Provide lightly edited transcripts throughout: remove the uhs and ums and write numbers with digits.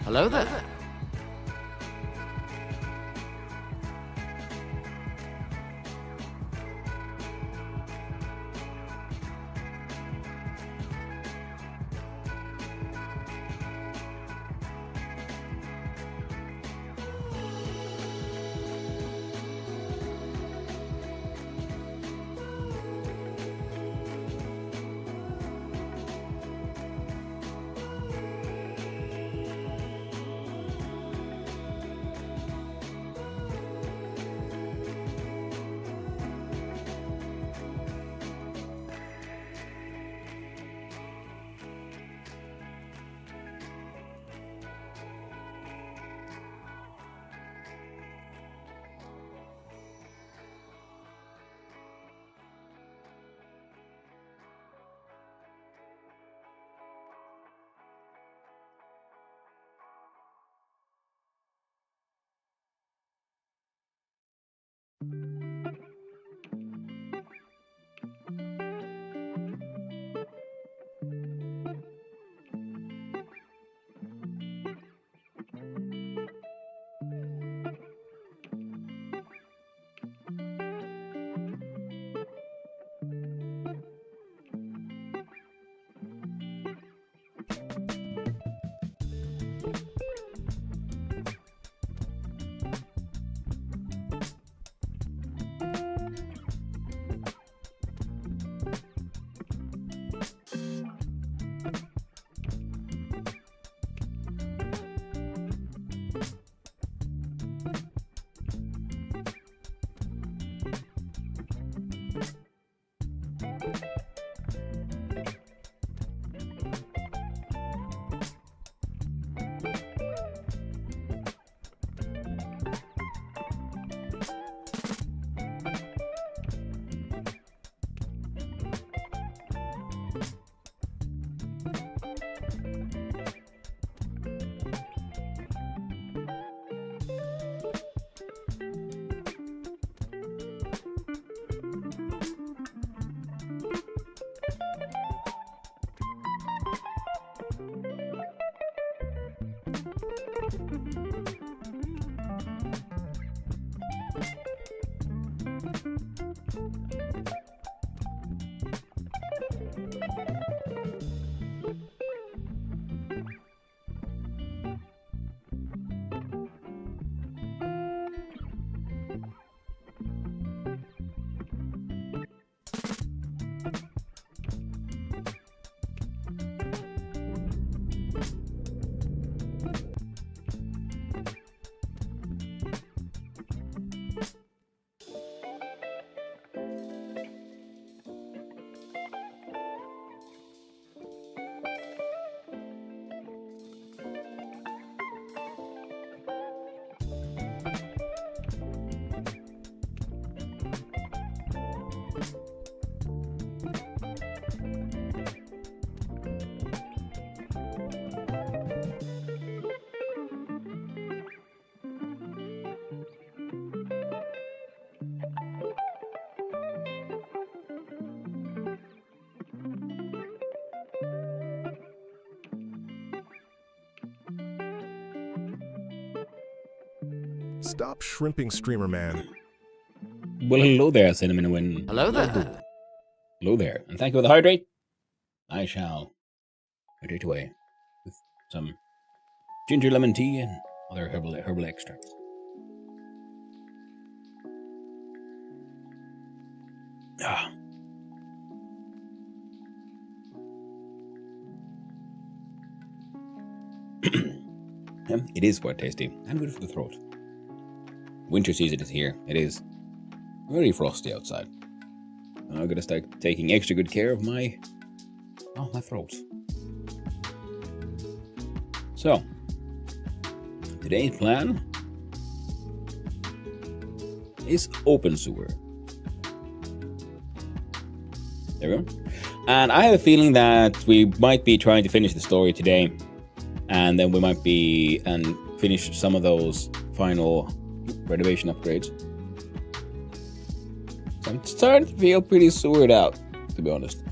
Hello there. Stop shrimping, streamer man. Well, hello there, Cinnamon Win. Hello there. Hello there, and thank you for the hydrate. I shall hydrate away with some ginger lemon tea and other herbal extracts. Ah. It is quite tasty and good for the throat. Winter season is here. It is very frosty outside. I'm gonna start taking extra good care of my throat. So, today's plan is open sewer. There we go. And I have a feeling that we might be trying to finish the story today, and then we might be and finish some of those final renovation upgrades. I'm starting to feel pretty sewered out, to be honest.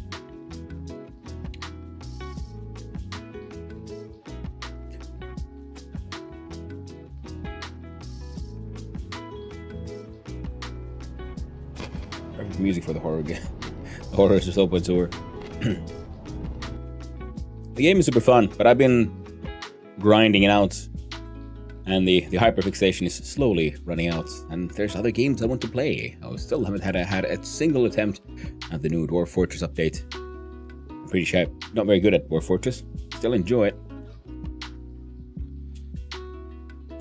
Perfect music for the horror game. The horror is just open tour. The game is super fun, but I've been grinding it out, and the hyperfixation is slowly running out. And there's other games I want to play. I still haven't had a single attempt at the new Dwarf Fortress update. I'm pretty shy. Not very good at Dwarf Fortress. Still enjoy it.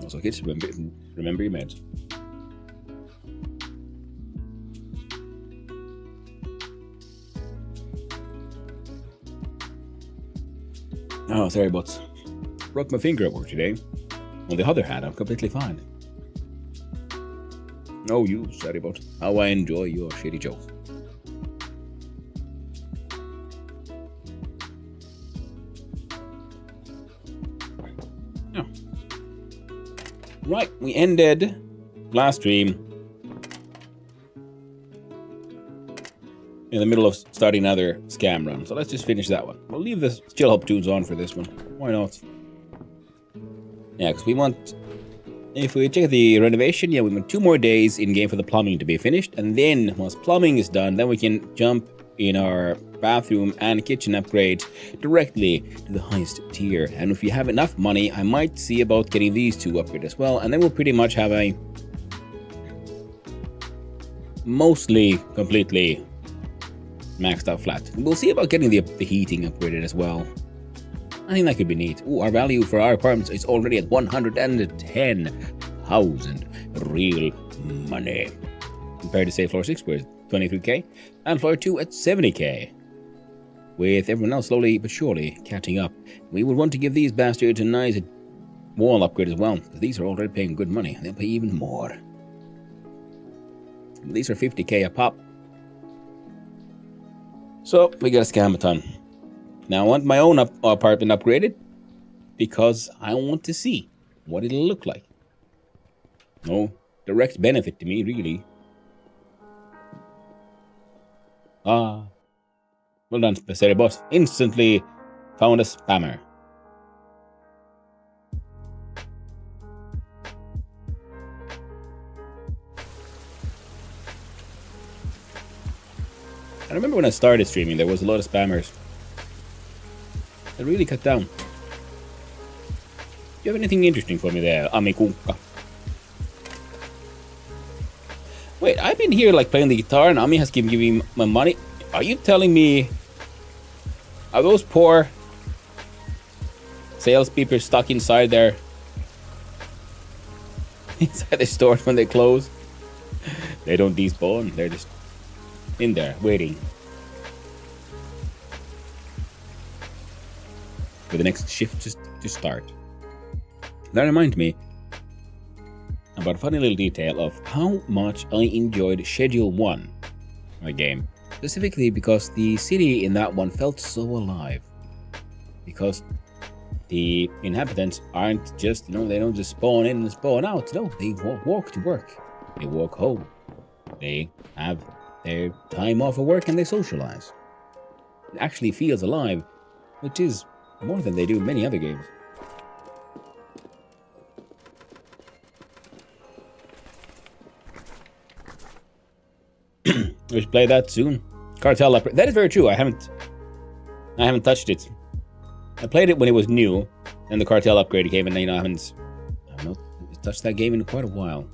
Also, kids, remember your meds. Oh, sorry, but broke my finger at work today. On the other hand, I'm completely fine. Oh, you sorry, but how I enjoy your shitty jokes. Oh. Right, we ended last stream in the middle of starting another scam run, so let's just finish that one. We'll leave the Chill Hop tunes on for this one. Why not? Yeah, because we want... If we check the renovation, yeah, we want 2 more days in game for the plumbing to be finished, and then once plumbing is done, then we can jump in our bathroom and kitchen upgrades directly to the highest tier. And if you have enough money, I might see about getting these 2 upgraded as well, and then we'll pretty much have a mostly completely maxed out flat. We'll see about getting the heating upgraded as well. I think that could be neat. Ooh, our value for our apartments is already at 110,000 real money. Compared to, say, floor 6, where it's 23k, and floor 2 at 70k. With everyone else slowly but surely catching up, we would want to give these bastards a nice wall upgrade as well, because these are already paying good money. They'll pay even more. These are 50k a pop. So, we gotta scam a ton. Now, I want my own apartment upgraded, because I want to see what it'll look like. No direct benefit to me, really. Well done, Spaceri Boss. Instantly found a spammer. I remember when I started streaming, there was a lot of spammers. It really cut down. Do you have anything interesting for me there, Amikunka? Wait, I've been here like playing the guitar and Ami has given me my money. Are you telling me... Are those poor salespeople stuck inside there? Inside the stores when they close? They don't despawn, they're just in there, waiting. For the next shift just to start. That reminds me about a funny little detail of how much I enjoyed Schedule 1, my game. Specifically because the city in that one felt so alive. Because the inhabitants aren't just, they don't just spawn in and spawn out. No, they walk to work. They walk home. They have their time off of work and they socialize. It actually feels alive, which is more than they do in many other games. We should play that soon. Cartel upgrade. That is very true. I haven't touched it. I played it when it was new, and the cartel upgrade came, and I haven't touched that game in quite a while.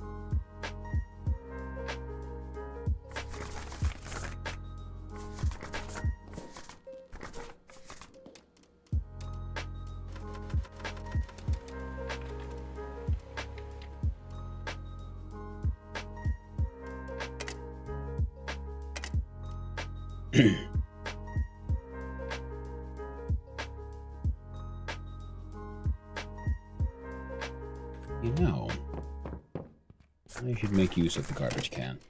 I should make use of the garbage can.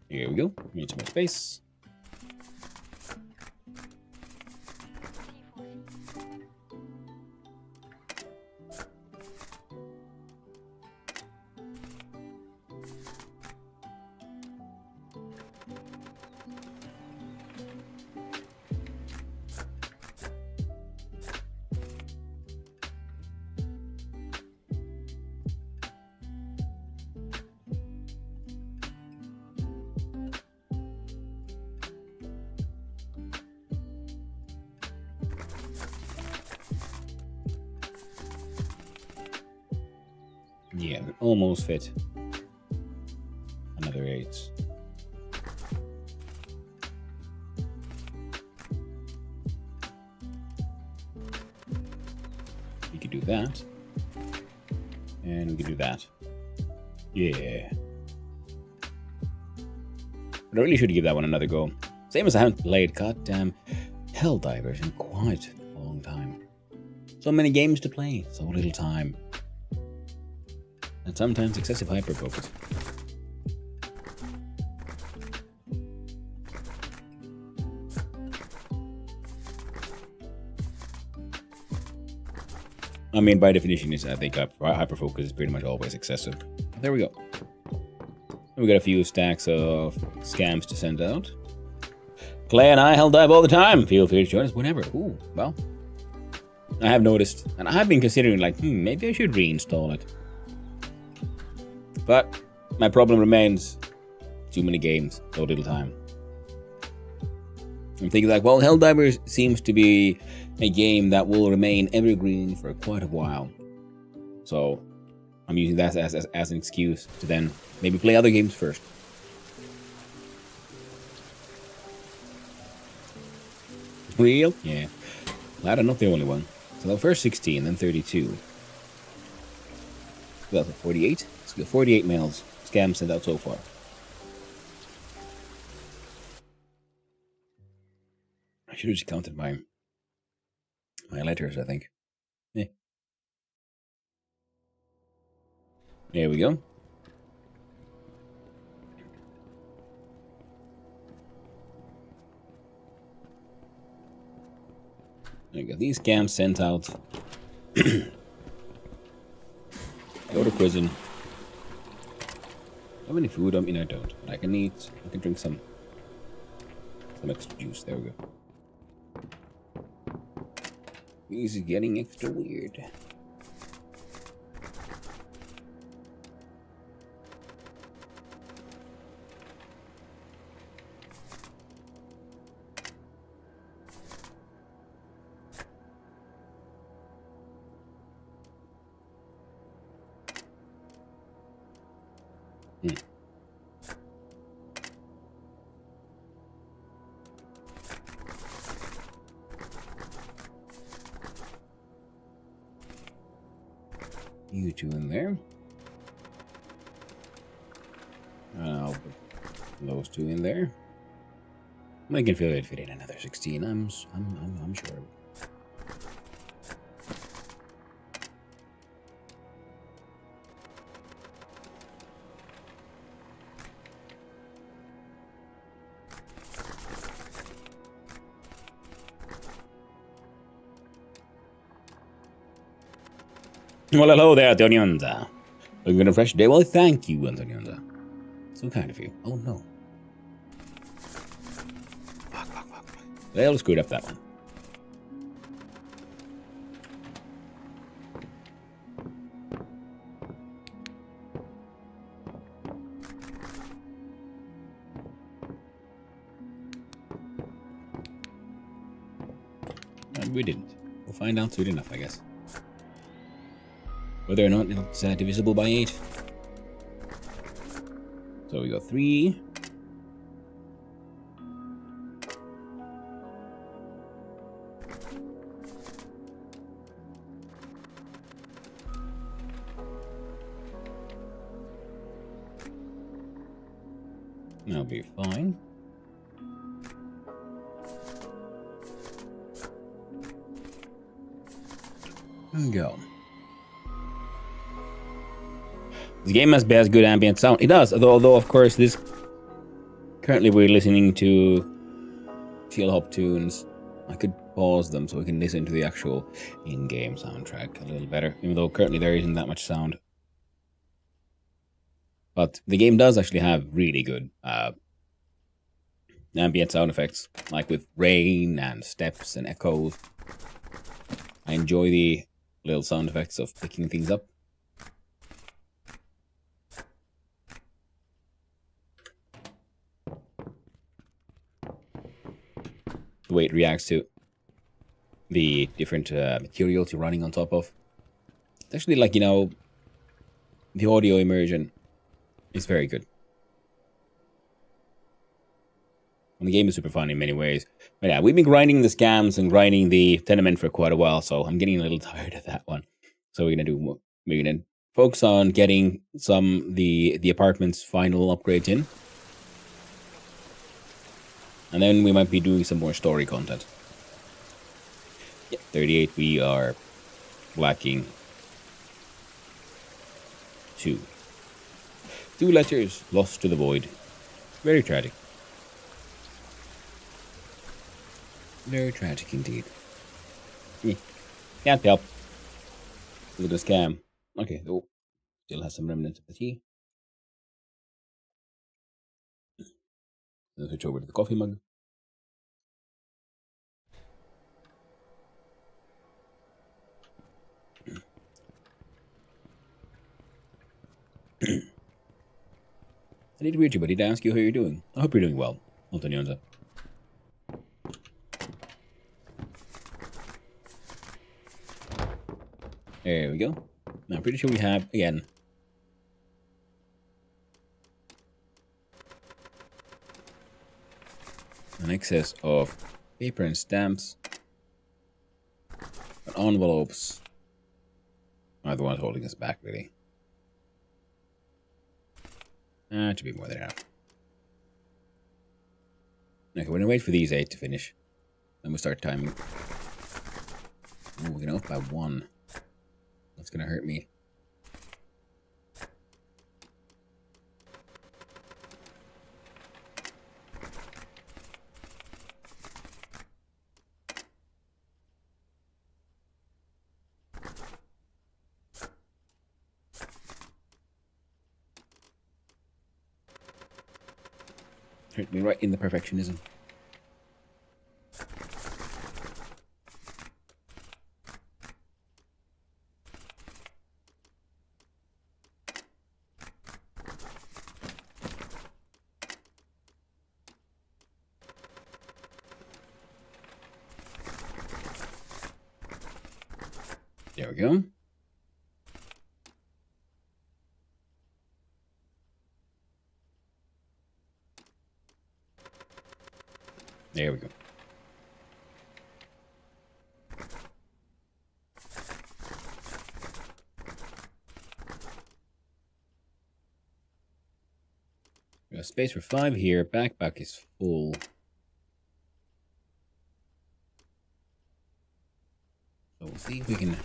Here we go. Need some more space. Yeah, we almost fit another 8. We could do that. And we could do that. Yeah. But I really should give that one another go. Same as I haven't played goddamn Helldivers in quite a long time. So many games to play, so little time. And sometimes excessive hyperfocus. I mean, by definition, I think hyperfocus is pretty much always excessive. There we go. We got a few stacks of scams to send out. Clay and I Helldive all the time. Feel free to join us whenever. Ooh, well. I have noticed, and I have been considering, like, maybe I should reinstall it. But my problem remains too many games, so little time. I'm thinking like, well, Helldivers seems to be a game that will remain evergreen for quite a while. So I'm using that as an excuse to then maybe play other games first. Real? Yeah. Glad I'm not the only one. So the first 16, then 32. Well, 48? Let's go 48 mails. Scams sent out so far. I should have just counted my letters, I think. Yeah. There we go. I got these scams sent out. Go to prison. Have any food? I mean, I don't. But I can eat. I can drink some extra juice. There we go. This is getting extra weird. You two in there. I'll put those two in there. I can feel it fit in another 16. I'm sure. Well, hello there, Antonionza. Looking at a fresh day? Well, thank you, Antonionza. So kind of you. Oh, no. Fuck. Well, screwed up that one. We didn't. We'll find out soon enough, I guess. Whether or not it's divisible by 8. So we got 3. That'll be fine. There we go. This game has good ambient sound. It does, although of course this... Currently we're listening to chill hop tunes. I could pause them so we can listen to the actual in-game soundtrack a little better, even though currently there isn't that much sound. But the game does actually have really good ambient sound effects, like with rain and steps and echoes. I enjoy the little sound effects of picking things up. The way it reacts to the different materials you're running on top of. It's actually like, you know, the audio immersion is very good. And the game is super fun in many ways. But yeah, we've been grinding the scams and grinding the tenement for quite a while, so I'm getting a little tired of that one. So we're gonna focus on getting the apartment's final upgrades in. And then we might be doing some more story content. Yeah, 38, we are lacking 2. 2 letters lost to the void. Very tragic. Very tragic indeed. Yeah. Can't help. Look at the scam. Okay, oh, still has some remnants of the tea. Let's switch over to the coffee mug. I did read you, but did I ask you how you're doing? I hope you're doing well, Antonionza. There we go. Now, I'm pretty sure we have, again, an excess of paper and stamps. But envelopes are the ones holding us back, really. That should be more than enough. Okay, we're gonna wait for these 8 to finish. Then we'll start timing. Oh, we're gonna up by 1. That's gonna hurt me. Hurt me right in the perfectionism. There we go. There we go. We got space for 5 here. Backpack is full. So we'll see if we can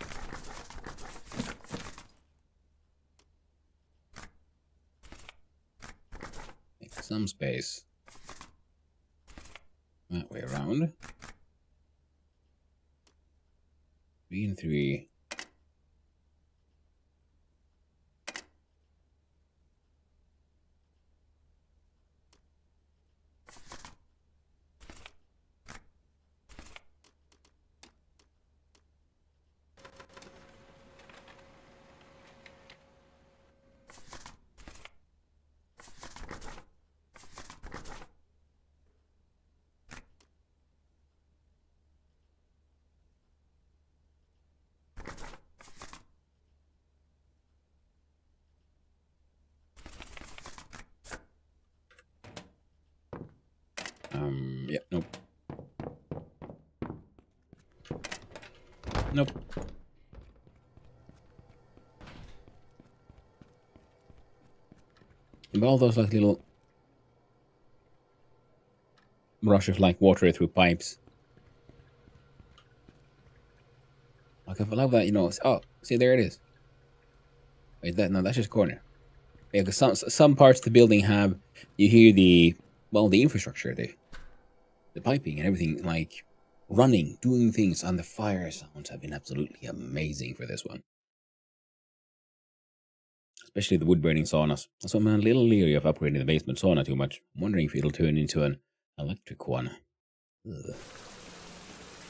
make some space that way around. 3 and 3. Yeah, nope. Nope. And all those like little rushes like water through pipes. Like I love that, you know. Oh, see, there it is. Wait, that's just corner. Yeah, because some parts of the building have, you hear the infrastructure, the piping and everything, like running, doing things, and the fire sounds have been absolutely amazing for this one. Especially the wood burning saunas. So I'm a little leery of upgrading the basement sauna too much. I'm wondering if it'll turn into an electric one. Ugh.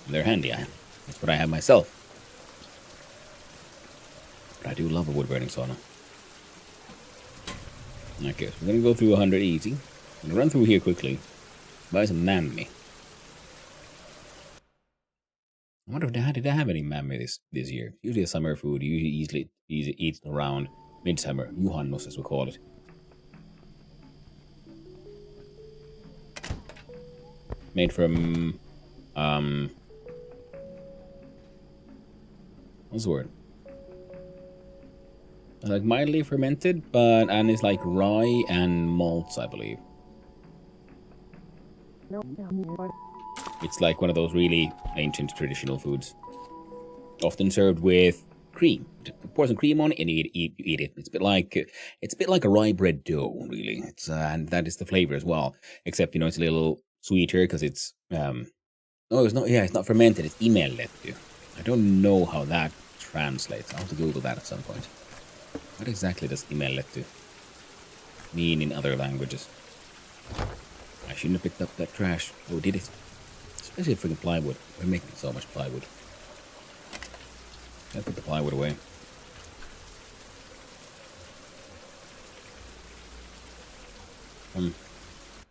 They're handy, that's what I have myself. But I do love a wood burning sauna. Okay, so we're gonna go through 100 easy. I'm gonna run through here quickly. Buy some mammy. I wonder if did I have any mammy this year? Usually a summer food. You usually easily eat around Midsummer, Juhannus as we call it. Made from what's the word? Like mildly fermented, and it's like rye and malts, I believe. It's like one of those really ancient traditional foods. Often served with cream. Pour some cream on it and you eat it. It's a bit like a rye bread dough, really. It's and that is the flavor as well. Except it's a little sweeter because it's no, it's not. Yeah, it's not fermented. It's imelletty. I don't know how that translates. I'll have to Google that at some point. What exactly does imelletty mean in other languages? I shouldn't have picked up that trash. Oh, did it? Especially freaking plywood. We're making so much plywood. Gotta put the plywood away.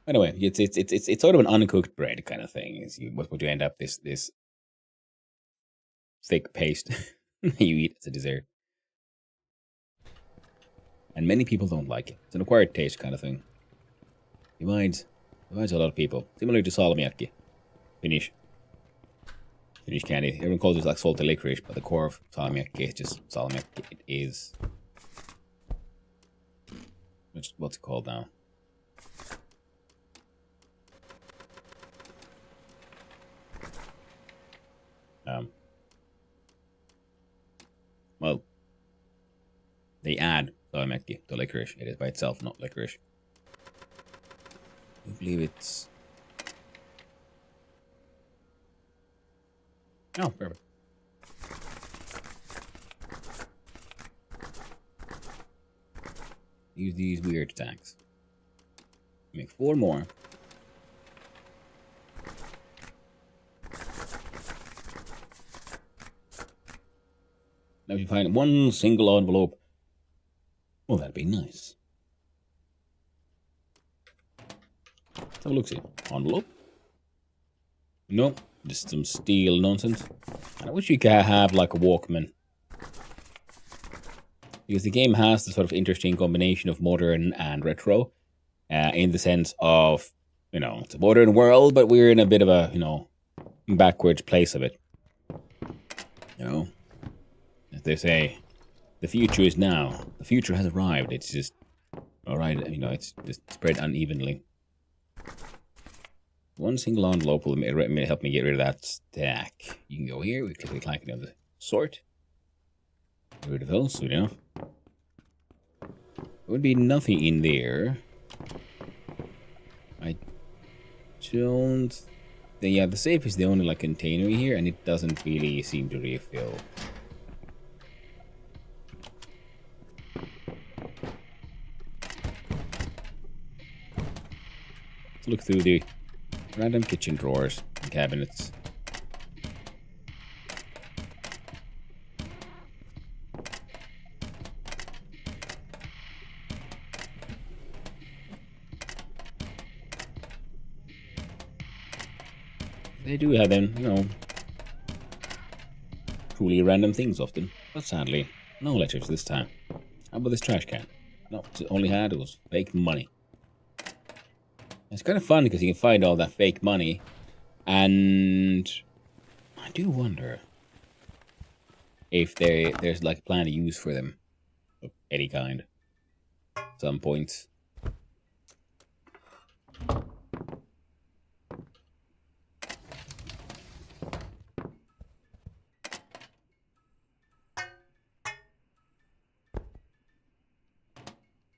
Anyway, it's sort of an uncooked bread kind of thing. What would you end up this thick paste you eat as a dessert? And many people don't like it. It's an acquired taste kind of thing. Divides a lot of people. Similar to salmiakki. Finnish candy. Everyone calls it like salty licorice, but the core of salmiakki is just salmiakki. It is. What's it called now? Well, they add salmiakki to licorice. It is by itself not licorice. I believe it's... Oh, perfect. Use these weird tanks. Make 4 more. Now if you find one single envelope, well, that'd be nice. Let's have a look, see. Envelope? Nope, just some steel nonsense. And I wish you could have like a Walkman. Because the game has the sort of interesting combination of modern and retro. In the sense of, it's a modern world, but we're in a bit of a, backwards place of it. As they say, the future is now. The future has arrived. It's just, alright, it's just spread unevenly. One single envelope will help me get rid of that stack. You can go here, we click the sort. Get rid of those, sweet enough. There would be nothing in there. I don't... Yeah, the safe is the only container here, and it doesn't really seem to refill. Let's look through the random kitchen drawers and cabinets. They do have them, truly random things often. But sadly, no letters this time. How about this trash can? No, it only had was fake money. It's kind of fun because you can find all that fake money. And I do wonder if there's a plan to use for them of any kind. At some point.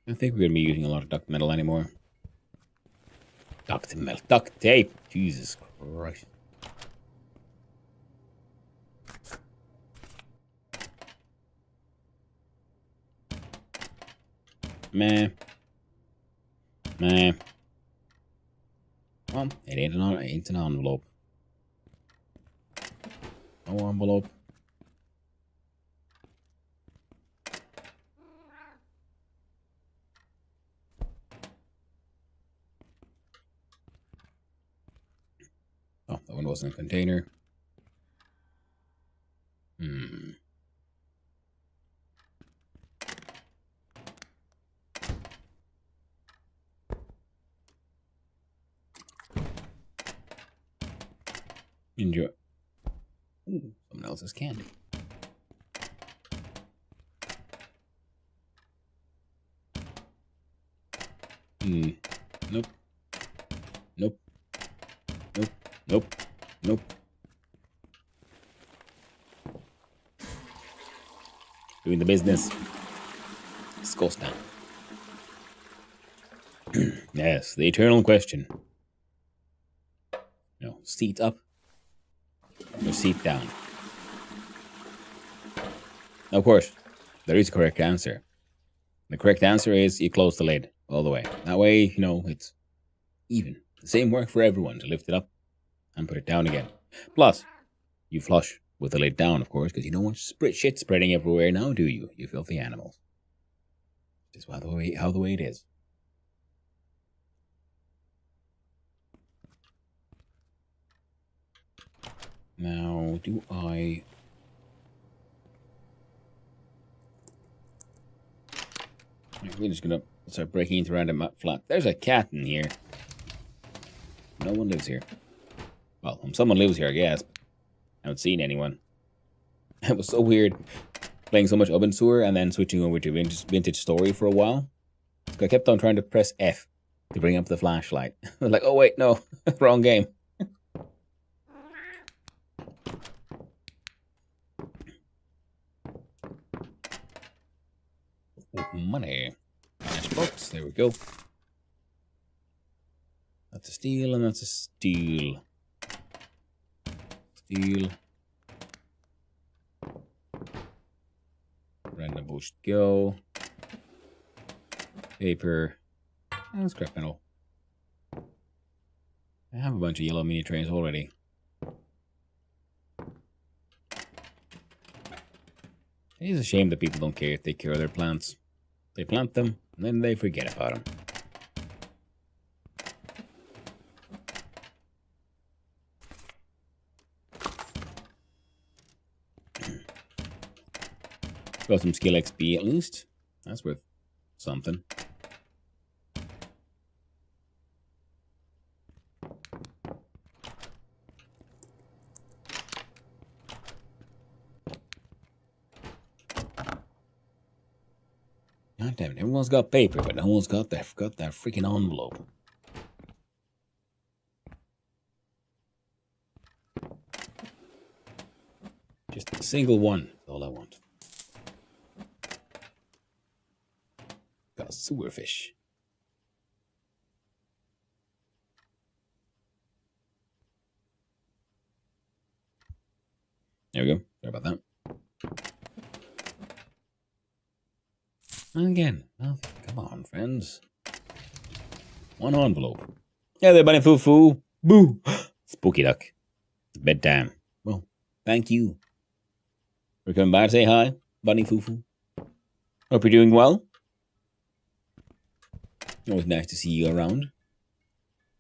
I don't think we're going to be using a lot of duct metal anymore. Duct tape! Jesus Christ. Meh. Well, it ain't an envelope. No envelope. Oh, that one wasn't a container. Enjoy. Ooh, someone else's candy. Nope. Nope. Nope. Nope. Nope. Doing the business. Disgusting. Yes, the eternal question. No, seat up or seat down. Of course, there is a correct answer. The correct answer is you close the lid all the way. That way, it's even. The same work for everyone to lift it up and put it down again. Plus, you flush with the lid down, of course, because you don't want shit spreading everywhere now, do you? You filthy animals. Just how the way it is. Now, do I... We're just gonna start breaking into random map flat. There's a cat in here. No one lives here. Well, someone lives here, I guess. I haven't seen anyone. It was so weird playing so much Open Sewer and then switching over to Vintage Story for a while. I kept on trying to press F to bring up the flashlight. I was like, oh wait, no, wrong game. Money. Matchbox, there we go. That's a steal and that's a steal. Steal. Random boost go. Paper. And scrap metal. I have a bunch of yellow mini trays already. It is a shame that people don't care if they take care of their plants. They plant them, and then they forget about them. Got some skill XP at least. That's worth something. God damn it, everyone's got paper, but no one's got that freaking envelope. Just a single one is all I want. Got a sewer fish. There we go. Sorry about that. And again, well, come on, friends. One envelope. Yeah, there, bunny foo-foo. Boo! Spooky duck. It's bedtime. Well, thank you for coming by to say hi, bunny foo-foo. Hope you're doing well. Always nice to see you around.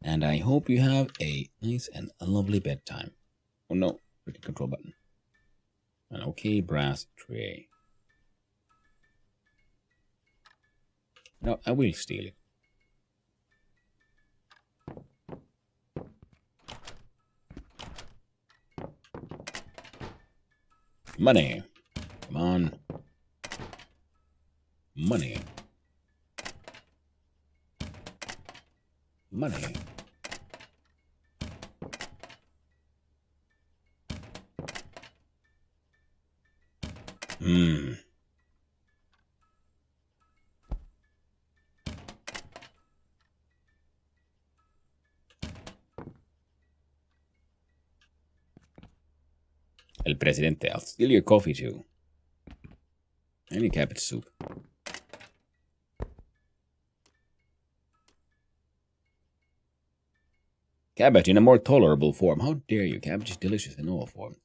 And I hope you have a nice and a lovely bedtime. Oh no, freaking control button. An okay brass tray. No, I will steal it. Money. Come on. Money. Money. El Presidente. I'll steal your coffee too. And your cabbage soup. Cabbage in a more tolerable form. How dare you? Cabbage is delicious in all forms.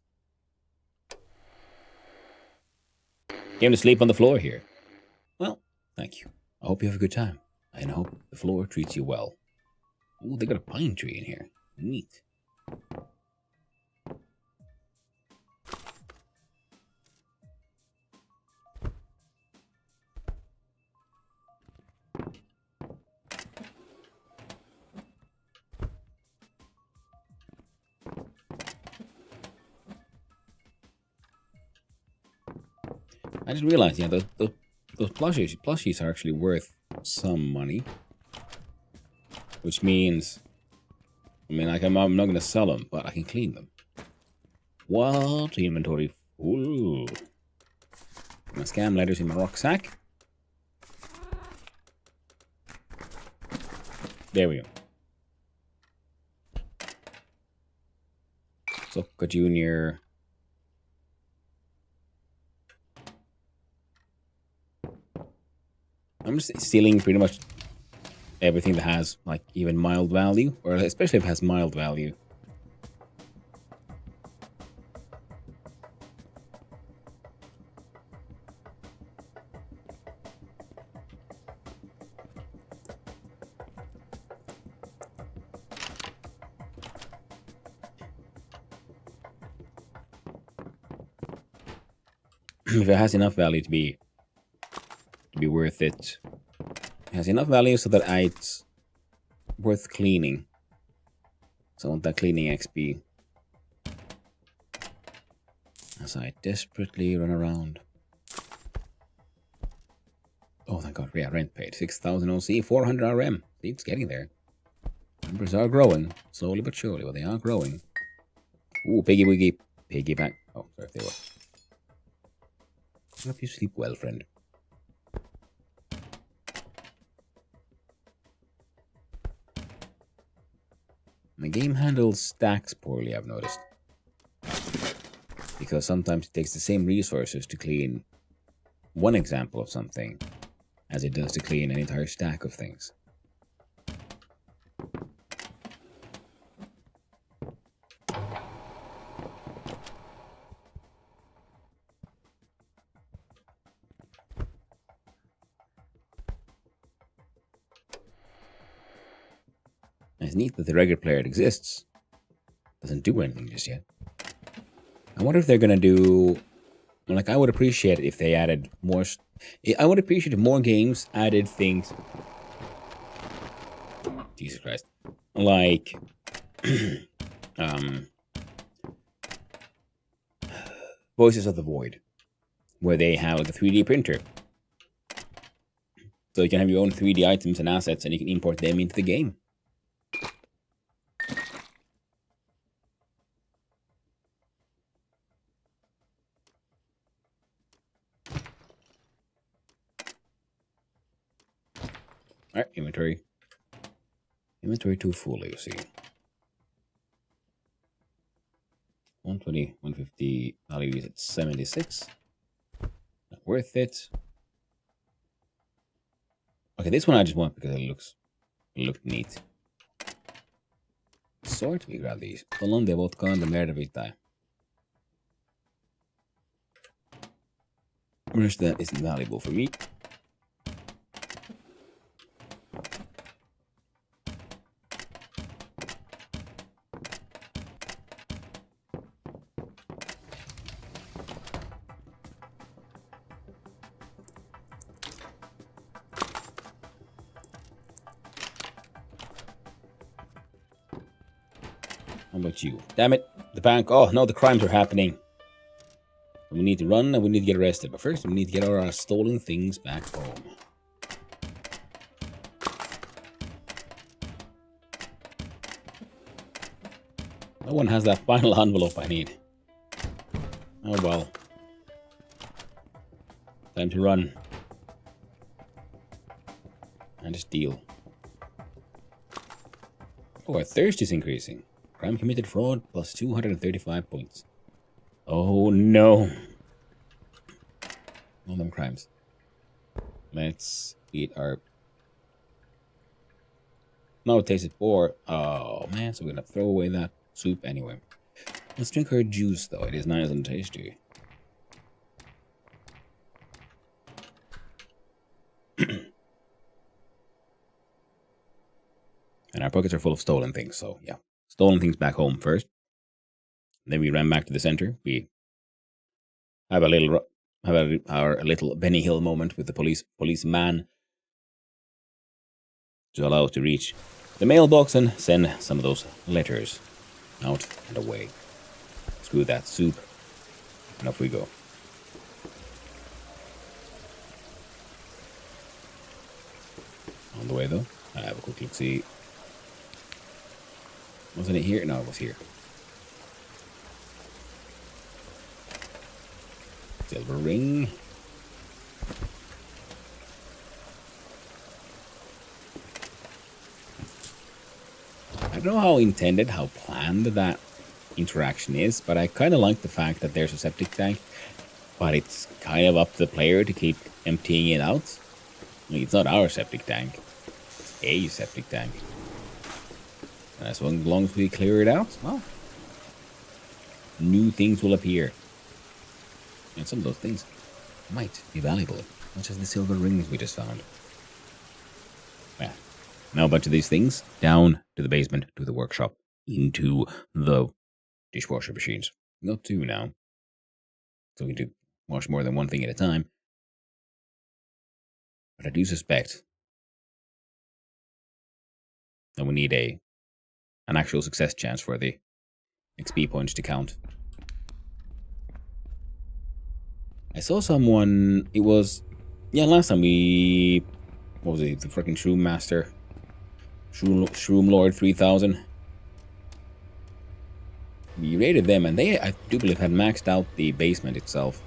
Came to sleep on the floor here. Well, thank you. I hope you have a good time. And I hope the floor treats you well. Ooh, they got a pine tree in here. Neat. I just realized, yeah, those plushies are actually worth some money. Which means, I mean, like, I'm not going to sell them, but I can clean them. What? Inventory full. My scam letters in my rucksack. There we go. Sokka Jr. I'm just stealing pretty much everything that has, like, even mild value, or especially if it has mild value. If it has enough value to be worth it, it has enough value so that it's worth cleaning. So I want that cleaning XP as I desperately run around. Oh thank god, yeah, rent paid 6,000 OC, 400 RM. See, it's getting there. Numbers are growing, slowly but surely, but they are growing. Ooh, piggy wiggy, piggy back. Oh, sorry if they were. I hope you sleep well, friend. The game handles stacks poorly, I've noticed. Because sometimes it takes the same resources to clean one example of something as it does to clean an entire stack of things. It's neat that the regular player exists. Doesn't do anything just yet. I wonder if they're gonna do... Like, I would appreciate it if they added more... I would appreciate if more games added things... Jesus Christ. Like... Voices of the Void. Where they have like a 3D printer. So you can have your own 3D items and assets and you can import them into the game. Alright, inventory. Inventory too full, you see. 120, 150, value is at 76. Not worth it. Okay, this one I just want because it looked neat. Sort, we grab these. Colon de vodka and the merda vita. The rest that isn't valuable for me. How about you? Damn it, the bank. Oh no, the crimes are happening. We need to run and we need to get arrested. But first, we need to get our stolen things back home. No one has that final envelope I need. Oh well. Time to run. And just deal. Oh, our thirst is increasing. Crime committed fraud plus 235 points. Oh no. All them crimes. Let's eat our... No, it tasted poor. Oh man, so we're gonna throw away that soup anyway. Let's drink our juice though, it is nice and tasty. And our pockets are full of stolen things, so yeah. Stolen things back home first. Then we ran back to the center. We have our little Benny Hill moment with the policeman to allow us to reach the mailbox and send some of those letters out and away. Screw that soup, and off we go. the way though. I'll have a quick look see. Wasn't it here? No, it was here. Silver ring. I don't know how intended, how planned that interaction is, but I kind of like the fact that there's a septic tank, but it's kind of up to the player to keep emptying it out. I mean, it's not our septic tank, it's a septic tank. And as long as we clear it out, well, new things will appear. And some of those things might be valuable, such as the silver rings we just found. Yeah. Now a bunch of these things down to the basement, to the workshop, into the dishwasher machines. Not two now. So we can wash more than one thing at a time. But I do suspect that we need an actual success chance for the XP points to count. I saw someone, it was, yeah, last time we, what was it, the freaking Shroom Master, Shroom Lord 3000. We raided them and they, I do believe, had maxed out the basement itself.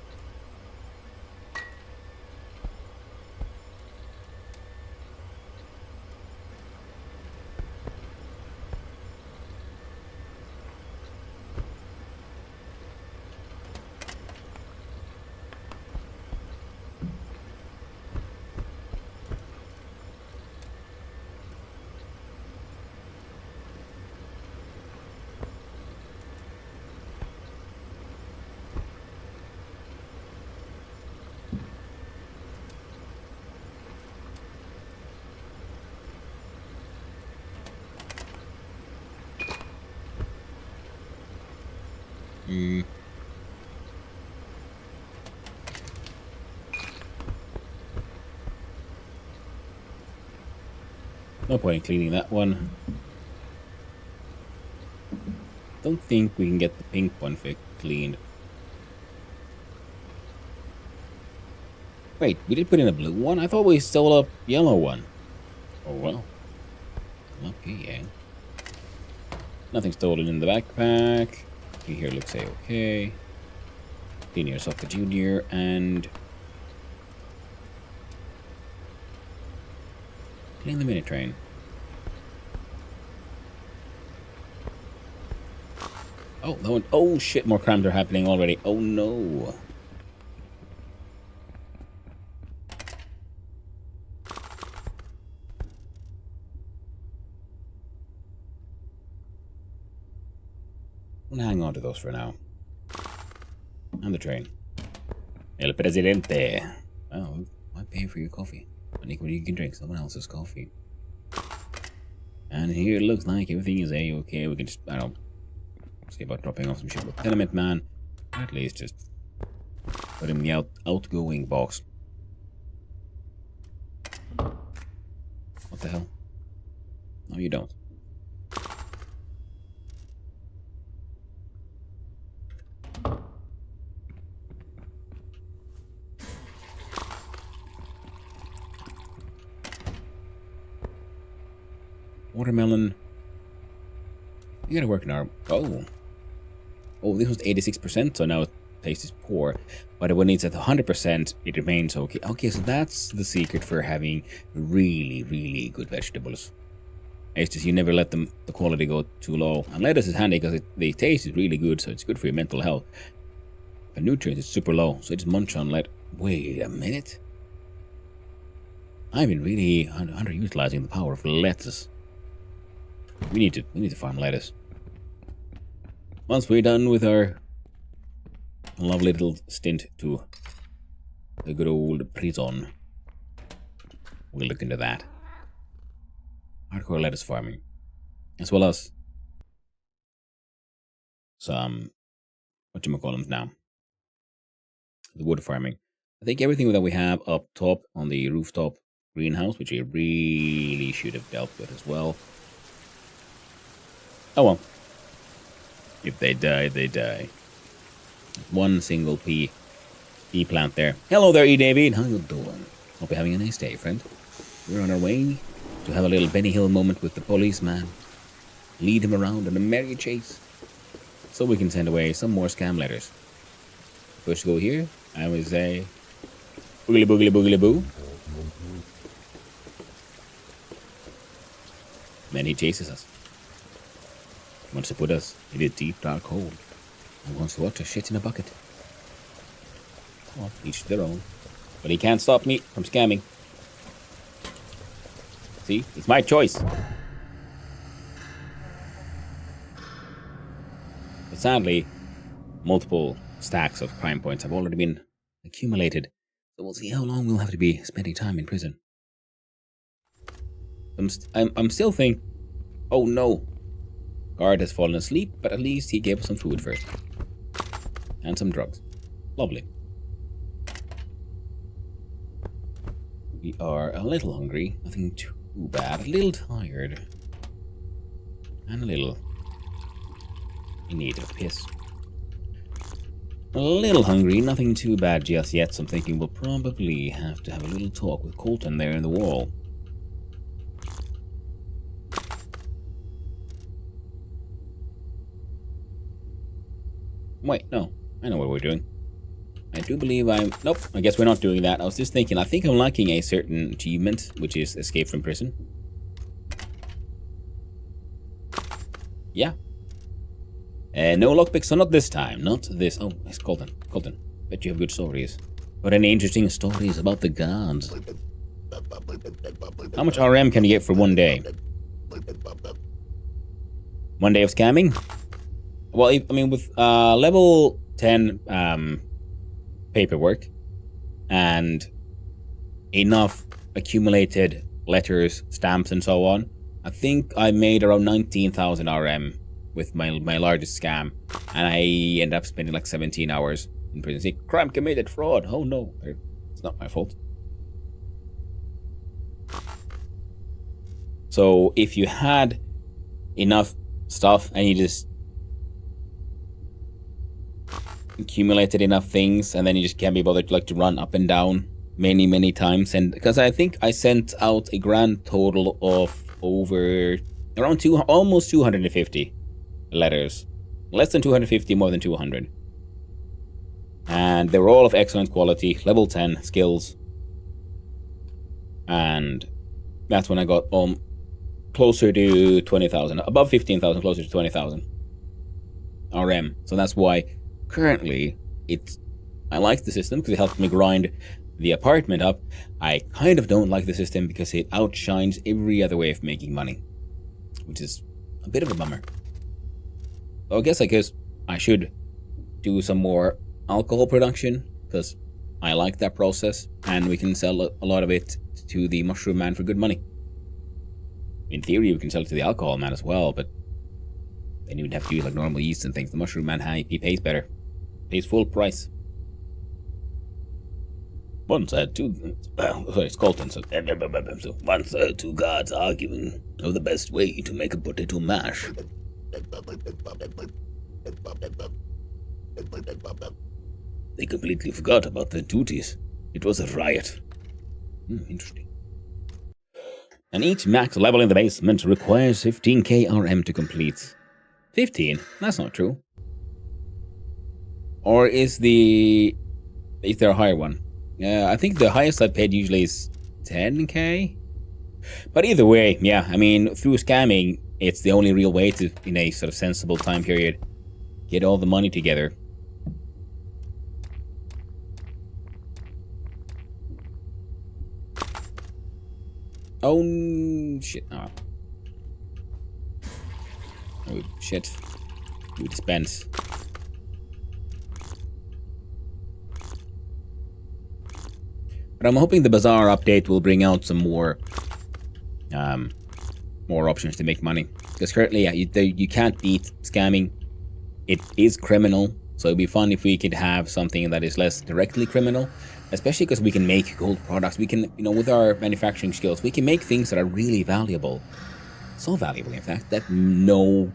No point in cleaning that one. Don't think we can get the pink one cleaned. Wait, we did put in a blue one? I thought we stole a yellow one. Oh well. Lucky, eh? Nothing stolen in the backpack. Here looks okay. Clean yourself a junior and clean the mini train. Oh, that one. Oh shit, more crimes are happening already. Oh no. We'll hang on to those for now. And the train. El Presidente. Oh, why pay for your coffee? I think when you can drink someone else's coffee. And here it looks like everything is a-okay. We can just, I don't know, see about dropping off some shit with Tenement Man. Or at least just put him in the outgoing box. What the hell? No, you don't. Watermelon. You gotta work in our... Oh. Oh, this was 86%, so now it taste is poor. But when it's at 100%, it remains okay. Okay, so that's the secret for having really, really good vegetables. It's just you never let the quality go too low. And lettuce is handy because the taste is really good, so it's good for your mental health. But nutrients is super low, so just munch on lettuce. Wait a minute. I've been really underutilizing the power of lettuce. We need to farm lettuce. Once we're done with our lovely little stint to the good old prison, we'll look into that. Hardcore lettuce farming. As well as some, whatchamacallums now, the wood farming. I think everything that we have up top on the rooftop greenhouse, which we really should have dealt with as well. Oh well. If they die, they die. One single pea plant there. Hello there, E. David. How you doing? Hope you're having a nice day, friend. We're on our way to have a little Benny Hill moment with the policeman. Lead him around on a merry chase. So we can send away some more scam letters. First go here, I would say boogly boogly boogly boo. Then he chases us. He wants to put us in a deep dark hole. He wants to watch us shit in a bucket. Well, each to their own. But he can't stop me from scamming. See, it's my choice. But sadly, multiple stacks of crime points have already been accumulated. So we'll see how long we'll have to be spending time in prison. I'm still thinking, oh no, guard has fallen asleep, but at least he gave us some food first. And some drugs. Lovely. We are a little hungry, nothing too bad, a little tired, and a little in need of a piss. A little hungry, nothing too bad just yet, so I'm thinking we'll probably have to have a little talk with Colton there in the wall. Wait, no, I know what we're doing. I do believe nope, I guess we're not doing that. I was just thinking, I think I'm lacking a certain achievement, which is escape from prison. Yeah. No lockpicks, so not this time, not this. Oh, it's Colton. Colton, bet you have good stories. But any interesting stories about the guards? How much RM can you get for one day? 1 day of scamming? Well, I mean, with level 10 paperwork and enough accumulated letters, stamps, and so on, I think I made around 19,000 RM with my largest scam, and I ended up spending like 17 hours in prison. See, crime committed, fraud. Oh no, it's not my fault. So if you had enough stuff and you just accumulated enough things, and then you just can't be bothered to run up and down many times, and because I think I sent out a grand total of over around almost 250 letters, less than 250, more than 200, and they were all of excellent quality, level 10 skills, and that's when I got closer to 20,000, above 15,000, closer to 20,000 RM. So that's why currently I like the system because it helps me grind the apartment up. I kind of don't like the system because it outshines every other way of making money, which is a bit of a bummer. So I guess I should do some more alcohol production because I like that process, and we can sell a lot of it to the mushroom man for good money. In theory, we can sell it to the alcohol man as well, but then you would have to use like normal yeast and things. The mushroom man, he pays better. Pays full price. Once I had it's Colton. So once I had two guards arguing of the best way to make a potato mash. They completely forgot about their duties. It was a riot. Interesting. And each max level in the basement requires 15k RM to complete. 15? That's not true. Or is there a higher one? I think the highest I've paid usually is 10k. But either way, yeah, I mean, through scamming, it's the only real way to, in a sort of sensible time period, get all the money together. Oh, shit. Oh, shit. You dispense. But I'm hoping the Bazaar update will bring out some more options to make money. Because currently, yeah, you can't beat scamming. It is criminal, so it'd be fun if we could have something that is less directly criminal. Especially because we can make gold products. We can, with our manufacturing skills, we can make things that are really valuable. So valuable, in fact, that no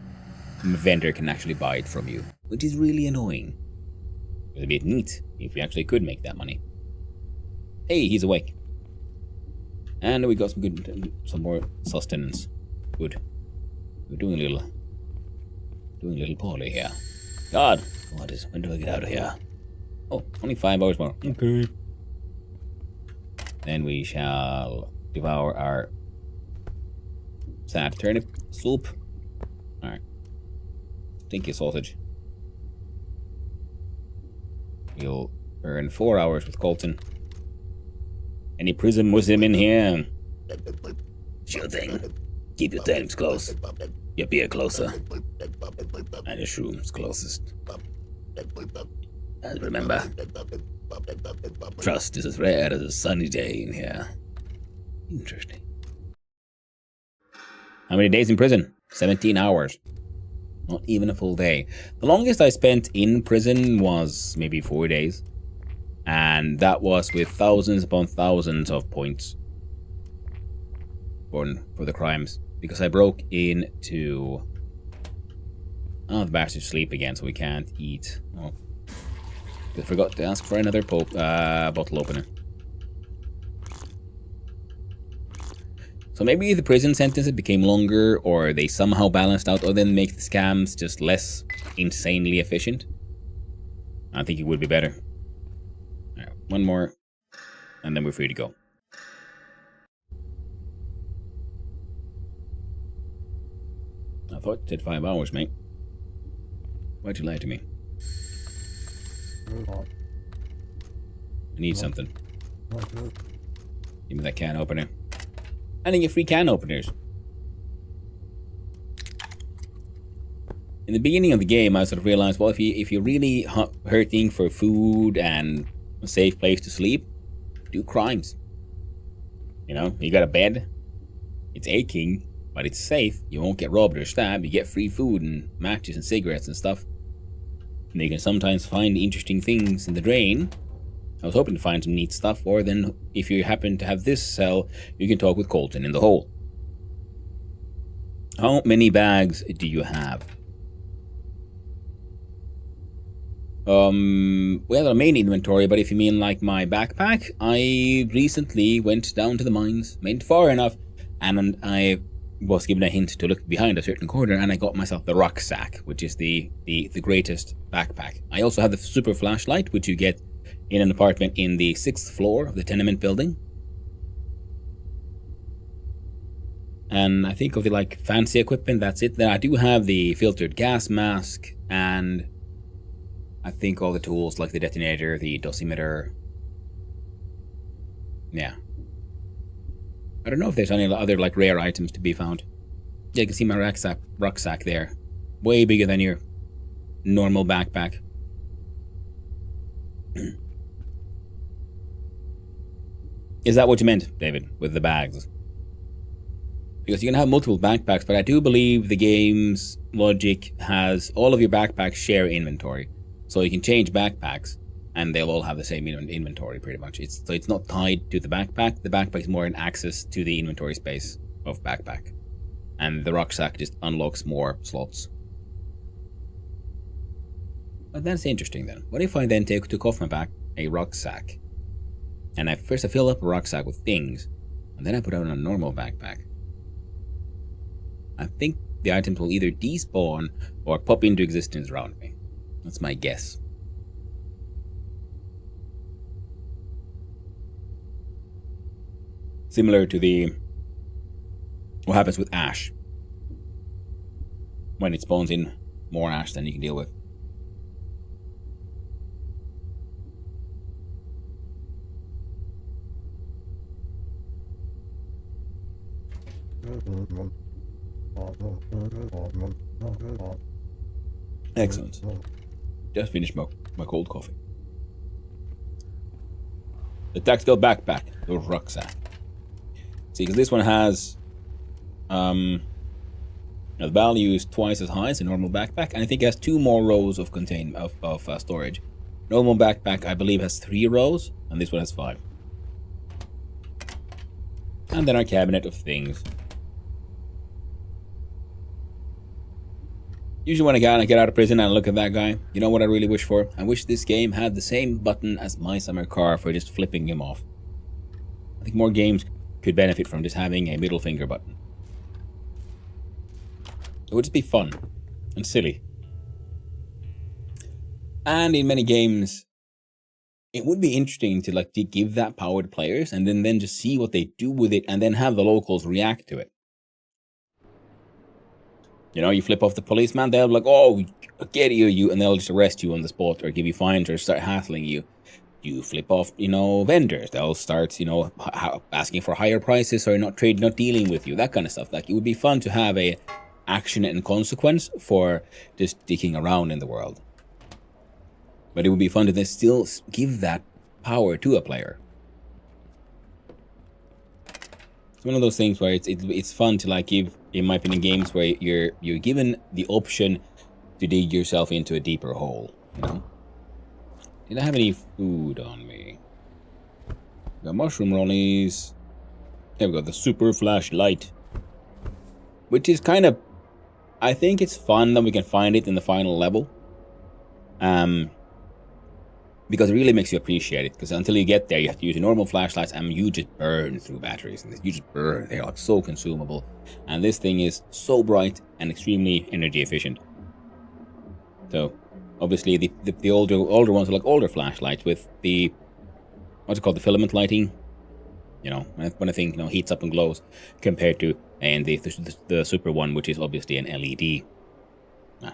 vendor can actually buy it from you. Which is really annoying. It'd be neat if we actually could make that money. Hey, he's awake. And we got some more sustenance. Good. We're doing a little poorly here. God, when do I get out of here? Oh, only 5 hours more. Okay. Then we shall devour our sad turnip soup. Alright. Stinky sausage. We'll earn 4 hours with Colton. Any prison Muslim in here? Sure thing. Keep your times close. Your beer closer. And your shrooms closest. And remember, trust is as rare as a sunny day in here. Interesting. How many days in prison? 17 hours. Not even a full day. The longest I spent in prison was maybe 4 days. And that was with thousands upon thousands of points for the crimes. Because I broke into... Oh, the bastards sleep again, so we can't eat. Oh. I forgot to ask for another bottle opener. So maybe the prison sentences became longer, or they somehow balanced out, or then make the scams just less insanely efficient. I think it would be better. Alright, one more, and then we're free to go. I thought it said 5 hours, mate. Why'd you lie to me? I need something. Give me that can opener. And then get free can openers. In the beginning of the game, I sort of realized, well, if you're really hurting for food and a safe place to sleep, do crimes. You know, you got a bed, it's aching, but it's safe. You won't get robbed or stabbed. You get free food and matches and cigarettes and stuff. And you can sometimes find interesting things in the drain. I was hoping to find some neat stuff, or then if you happen to have this cell, you can talk with Colton in the hole. How many bags do you have? We have a main inventory, but if you mean like my backpack, I recently went down to the mines, went far enough, and I was given a hint to look behind a certain corner, and I got myself the rucksack, which is the greatest backpack. I also have the super flashlight, which you get in an apartment in the 6th floor of the tenement building. And I think of the like fancy equipment, that's it. Then I do have the filtered gas mask, and I think all the tools like the detonator, the dosimeter. Yeah. I don't know if there's any other like rare items to be found. Yeah, you can see my rucksack there. Way bigger than your normal backpack. Is that what you meant, David, with the bags? Because you can have multiple backpacks, but I do believe the game's logic has all of your backpacks share inventory. So you can change backpacks, and they'll all have the same inventory, pretty much. So it's not tied to the backpack. The backpack is more an access to the inventory space of backpack. And the rucksack just unlocks more slots. But that's interesting then. What if I then took off my back a rucksack? And I fill up a rucksack with things, and then I put on a normal backpack. I think the items will either despawn or pop into existence around me. That's my guess. Similar to what happens with ash. When it spawns in more ash than you can deal with. Excellent. Just finished my cold coffee. The tactical backpack, the rucksack. See, because this one has the value is twice as high as a normal backpack, and I think it has 2 more rows of storage. Normal backpack, I believe, has 3 rows, and this one has 5. And then our cabinet of things. Usually when I get out of prison and I look at that guy, you know what I really wish for? I wish this game had the same button as My Summer Car for just flipping him off. I think more games could benefit from just having a middle finger button. It would just be fun and silly. And in many games, it would be interesting to like to give that power to players and then just see what they do with it and then have the locals react to it. You know, you flip off the policeman, they'll be like, oh, get here, you, and they'll just arrest you on the spot or give you fines or start hassling you. You flip off, you know, vendors, they'll start, you know, asking for higher prices or not dealing with you, that kind of stuff. Like, it would be fun to have a action and consequence for just dicking around in the world. But it would be fun to then still give that power to a player. It's one of those things where it's fun to like give, in my opinion, games where you're given the option to dig yourself into a deeper hole. You know? Did I have any food on me? Got mushroom rollies. There we go. The super flashlight, which is kind of, I think it's fun that we can find it in the final level. Because it really makes you appreciate it. Because until you get there, you have to use your normal flashlights, and you just burn through batteries. And you just burn. They're like so consumable. And this thing is so bright and extremely energy efficient. So, obviously, the older ones are like older flashlights with the, what's it called, the filament lighting. You know, when a thing, you know, heats up and glows, compared to and the super one, which is obviously an LED.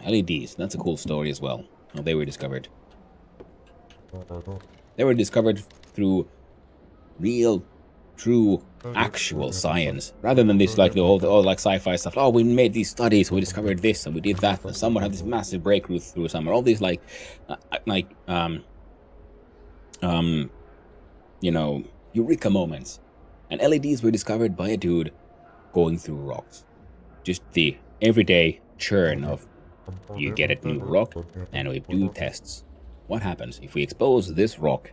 LEDs. That's a cool story as well. How they were discovered. They were discovered through real, true, actual science, rather than this like the old like sci-fi stuff. Oh, we made these studies, we discovered this, and we did that, and someone had this massive breakthrough through summer. All these like, you know, eureka moments. And LEDs were discovered by a dude going through rocks. Just the everyday churn of you get a new rock, and we do tests. What happens if we expose this rock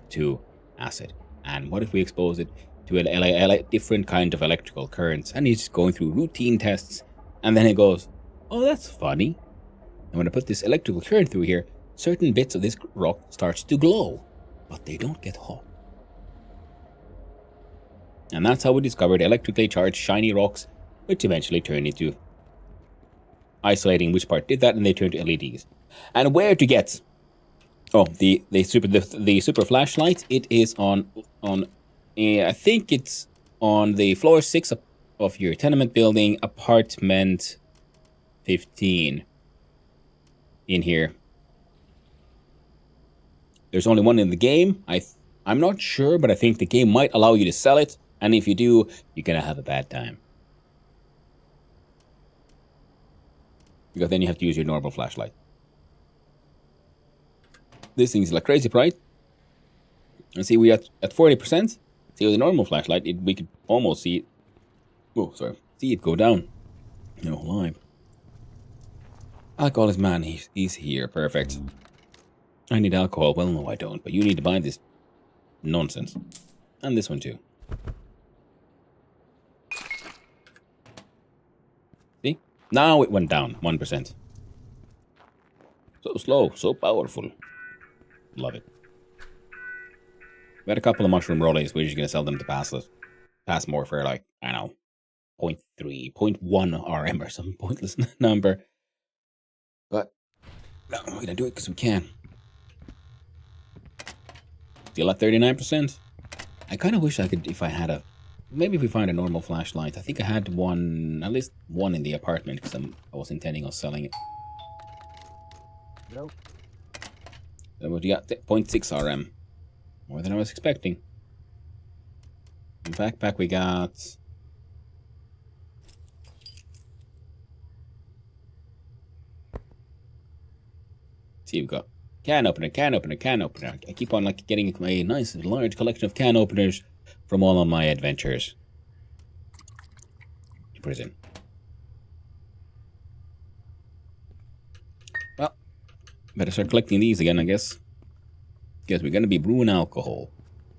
to acid? And what if we expose it to a different kind of electrical currents? And he's just going through routine tests. And then he goes, oh, that's funny. And when I put this electrical current through here, certain bits of this rock starts to glow. But they don't get hot. And that's how we discovered electrically charged shiny rocks, which eventually turned into isolating which part did that, and they turned to LEDs. And where to get... Oh, the super flashlight. It is on I think it's on the floor 6 of your tenement building, apartment 15. In here. There's only one in the game. I'm not sure, but I think the game might allow you to sell it, and if you do, you're gonna have a bad time. Because then you have to use your normal flashlight. This thing's like crazy bright. And see, we at 40%. See, with a normal flashlight, we could almost see it. Oh, sorry. See it go down. You know, live. Alcohol is man. He's here. Perfect. I need alcohol. Well, no, I don't. But you need to buy this nonsense. And this one too. See? Now it went down 1%. So slow, so powerful. Love it. We had a couple of mushroom rollies. We're just going to sell them to pass more for like, I don't know, 0.3, 0.1 RM or some pointless number. But no, we're going to do it because we can. Still at 39%. I kind of wish I could, if I had a, maybe if we find a normal flashlight. I think I had one, at least one in the apartment because I was intending on selling it. Nope. So we got 0.6 RM. More than I was expecting. In backpack we got... See, we've got can opener, can opener, can opener. I keep on like getting a nice large collection of can openers from all of my adventures. To prison. Well, better start collecting these again, I guess. Because we're going to be brewing alcohol.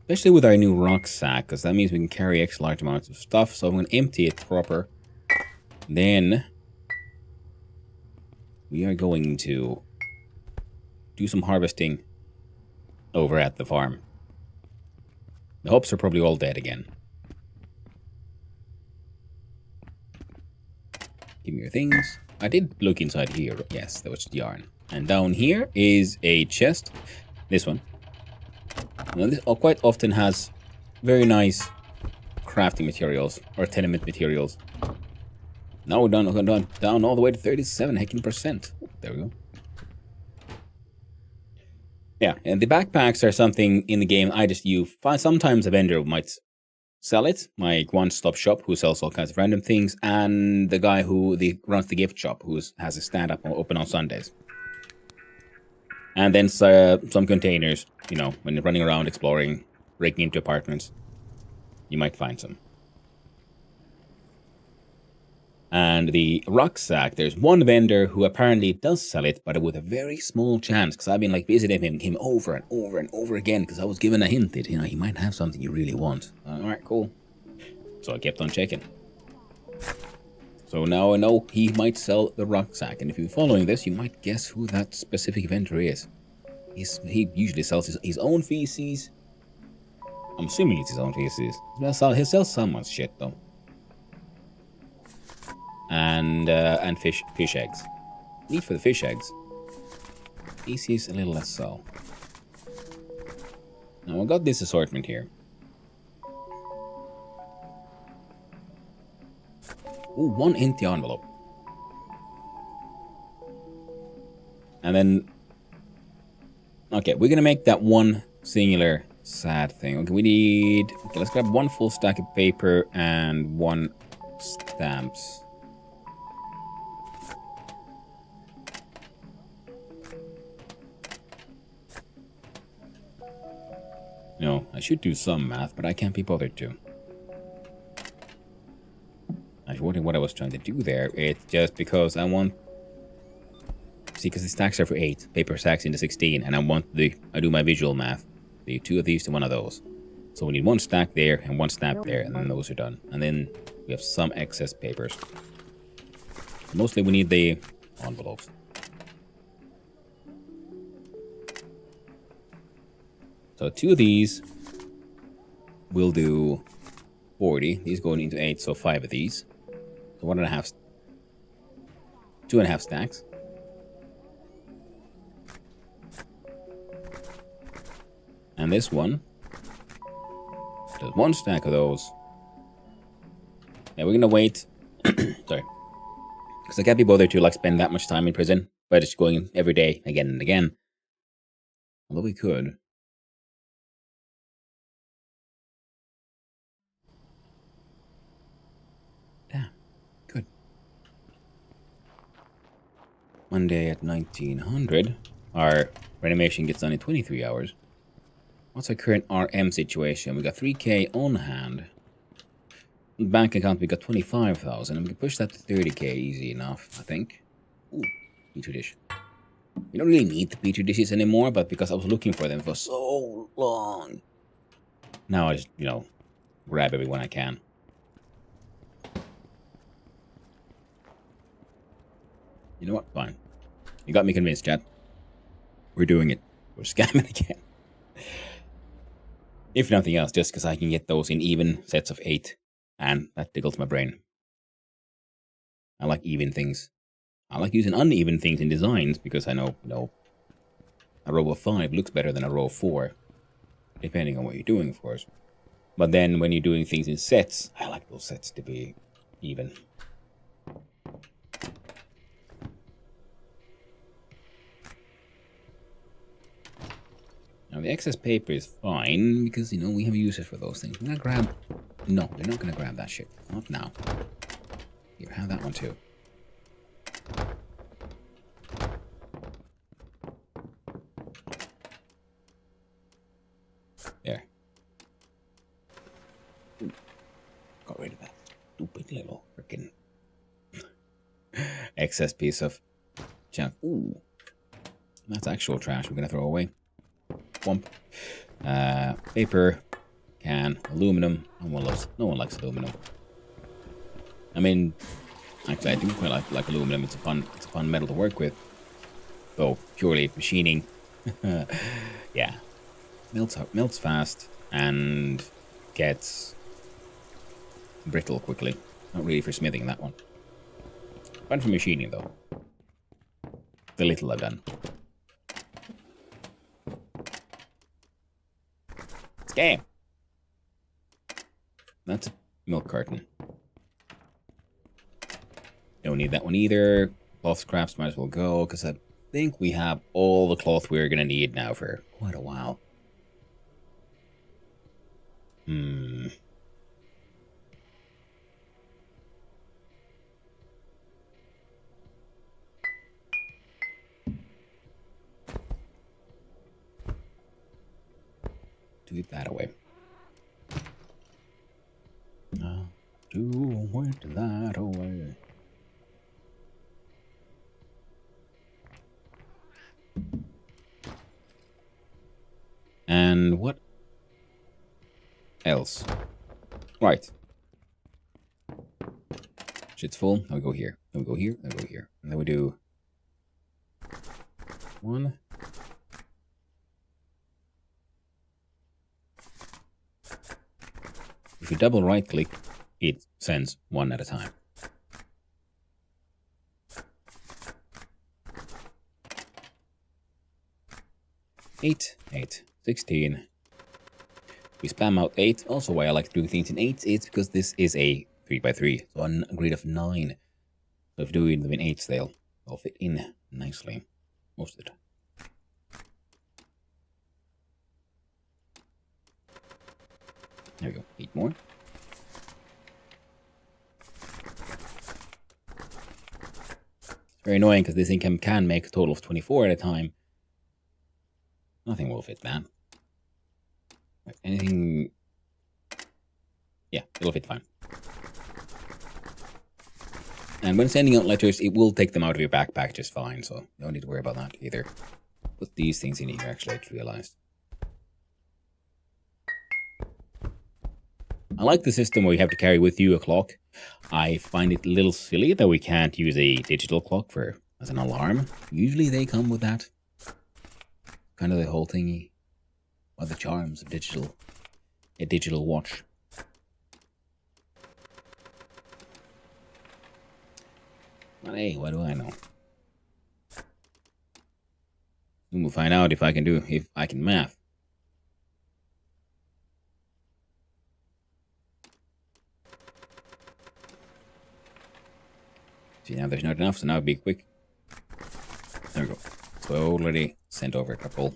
Especially with our new rucksack, because that means we can carry extra large amounts of stuff. So I'm going to empty it proper. Then we are going to do some harvesting over at the farm. The hops are probably all dead again. Give me your things. I did look inside here. Yes, there was yarn. And down here is a chest. This one. Now, this quite often has very nice crafting materials or tenement materials. Now we're down all the way to 37 heckin percent. There we go. Yeah, and the backpacks are something in the game I just use. Sometimes a vendor might sell it, like one-stop shop who sells all kinds of random things, and the guy who runs the gift shop who has a stand-up open on Sundays. And then some containers, you know, when you're running around exploring, breaking into apartments, you might find some. And the rucksack, there's one vendor who apparently does sell it, but with a very small chance, because I've been like visiting him over and over and over again, because I was given a hint that, you know, he might have something you really want. Alright, cool. So I kept on checking. So now I know he might sell the rucksack, and if you're following this, you might guess who that specific vendor is. He usually sells his own feces. I'm assuming it's his own feces. He'll sell someone's shit, though. And fish eggs. Need for the fish eggs. Feces a little less so. Now I got this assortment here. Ooh, one empty envelope. And then, okay, we're gonna make that one singular sad thing. Okay, let's grab one full stack of paper and one stamps. No, I should do some math, but I can't be bothered to. I was wondering what I was trying to do there. It's just because I want... See, because the stacks are for 8. Paper stacks into 16, and I do my visual math. The 2 of these to 1 of those. So we need 1 stack there and 1 stack there, and then those are done. And then we have some excess papers. Mostly we need the envelopes. So 2 of these will do 40. These going into 8, so 5 of these. So 1.5, 2.5 stacks. And this one does 1 stack of those. Yeah, we're gonna wait. Sorry, because I can't be bothered to like spend that much time in prison by just going every day again and again. Although we could. Damn, good. Monday at 1900. Our renovation gets done in 23 hours. What's our current RM situation? We got 3k on hand. Bank account, we got 25,000. And we can push that to 30k easy enough, I think. Ooh, petri dish. We don't really need the petri dishes anymore, but because I was looking for them for so long. Now I just, you know, grab every one I can. You know what? Fine. You got me convinced, chat. We're doing it. We're scamming again. If nothing else, just because I can get those in even sets of 8. And that tickles my brain. I like even things. I like using uneven things in designs because I know, you know, a row of 5 looks better than a row of 4. Depending on what you're doing, of course. But then when you're doing things in sets, I like those sets to be even. Now the excess paper is fine because, you know, we have uses for those things. We're gonna grab... No, they're not gonna grab that shit. Not now. Here, have that one too. There. Ooh. Got rid of that stupid little frickin' excess piece of junk. Ooh. That's actual trash we're gonna throw away. Wump. Paper, can, aluminum. No one likes aluminum. I mean, actually, I do quite like aluminum. It's a fun metal to work with. Though purely machining, yeah, melts fast and gets brittle quickly. Not really for smithing that one. Fun for machining, though. The little I've done. Scam! That's a milk carton. Don't need that one either. Cloth scraps might as well go, because I think we have all the cloth we're going to need now for quite a while. Do that away. Do that away. And what else? Right. Shit's full. Now we go here. Then we go here. Then we go here. And then we do 1. If you double right click, it sends 1 at a time. 8, 8, 16. We spam out 8. Also, why I like doing things in 8s is because this is a 3x3, so on a grid of 9. So if doing them in 8s, they'll fit in nicely most of the time. There we go. 8 more. It's very annoying because this thing can make a total of 24 at a time. Nothing will fit that. Anything... Yeah, it'll fit fine. And when sending out letters, it will take them out of your backpack just fine, so you don't need to worry about that either. Put these things in here, actually, I just realized. I like the system where you have to carry with you a clock. I find it a little silly that we can't use a digital clock as an alarm. Usually they come with that. Kind of the whole thingy. Or the charms of a digital watch. But hey, what do I know? We'll find out if I can math. See, now there's not enough, so now be quick. There we go. So I already sent over a couple.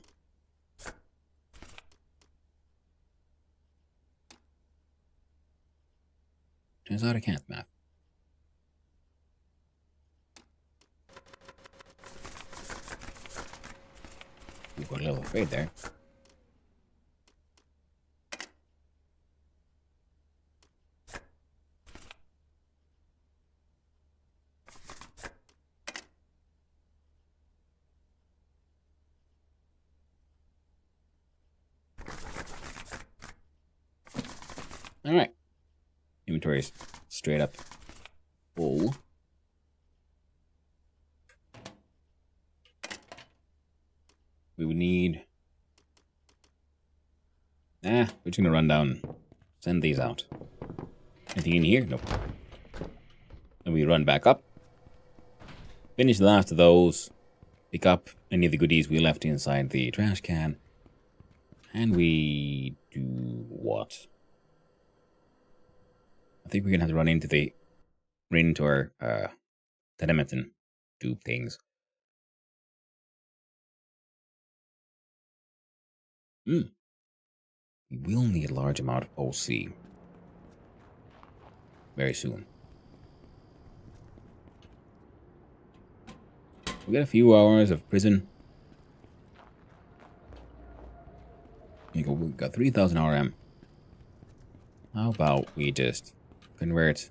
Turns out I can't math. We got a little afraid there. All right. Inventory is straight up full. We would need... we're just gonna run down, send these out. Anything in here? Nope. Then we run back up. Finish the last of those. Pick up any of the goodies we left inside the trash can. And we do what? I think we're gonna have to run into our tenement and do things. We will need a large amount of OC very soon. We got a few hours of prison. We got 3,000 RM. How about we just convert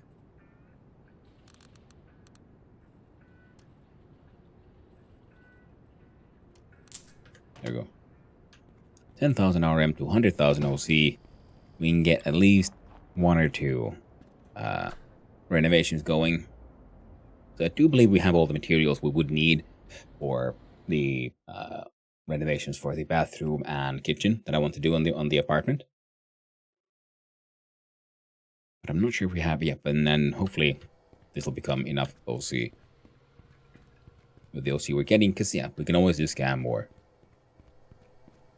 there we go. 10,000 RM to 100,000 OC. We can get at least 1 or 2 renovations going. So I do believe we have all the materials we would need for the renovations for the bathroom and kitchen that I want to do on the apartment. But I'm not sure if we have yet, and then hopefully this will become enough OC with the OC we're getting, because yeah, we can always do scam more.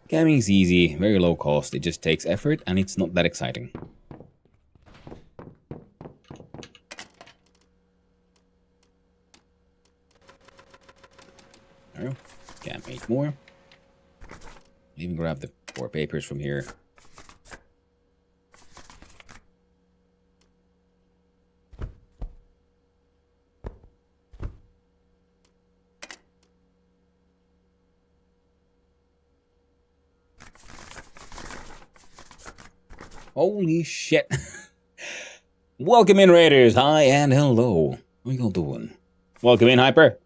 Scamming is easy, very low cost, it just takes effort, and it's not that exciting. Oh, can't make more. Even grab the 4 papers from here. Holy shit. Welcome in, Raiders. Hi and hello. How you all doing? Welcome in, Hyper.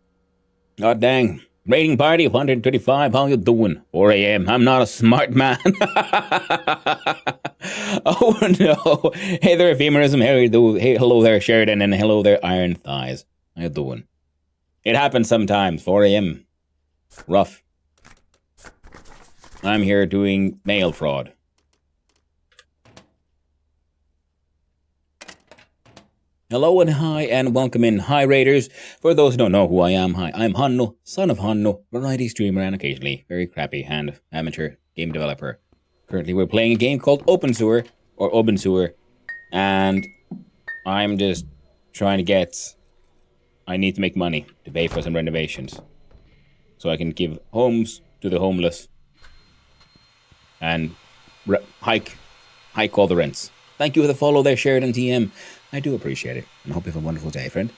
God dang. Raiding party of 125. How you doing? 4 a.m. I'm not a smart man. Oh no. Hey there, Ephemerism. Hey, hello there, Sheridan. And hello there, Iron Thighs. How you doing? It happens sometimes. 4 a.m. Rough. I'm here doing mail fraud. Hello and hi and welcome in. Hi Raiders. For those who don't know who I am, hi, I'm Hanno, son of Hanno, variety streamer and occasionally very crappy and amateur game developer. Currently we're playing a game called Open Sewer, or Open Sewer, and I'm just trying to get... I need to make money to pay for some renovations. So I can give homes to the homeless and hike all the rents. Thank you for the follow there, Sheridan TM. I do appreciate it, and I hope you have a wonderful day, friend.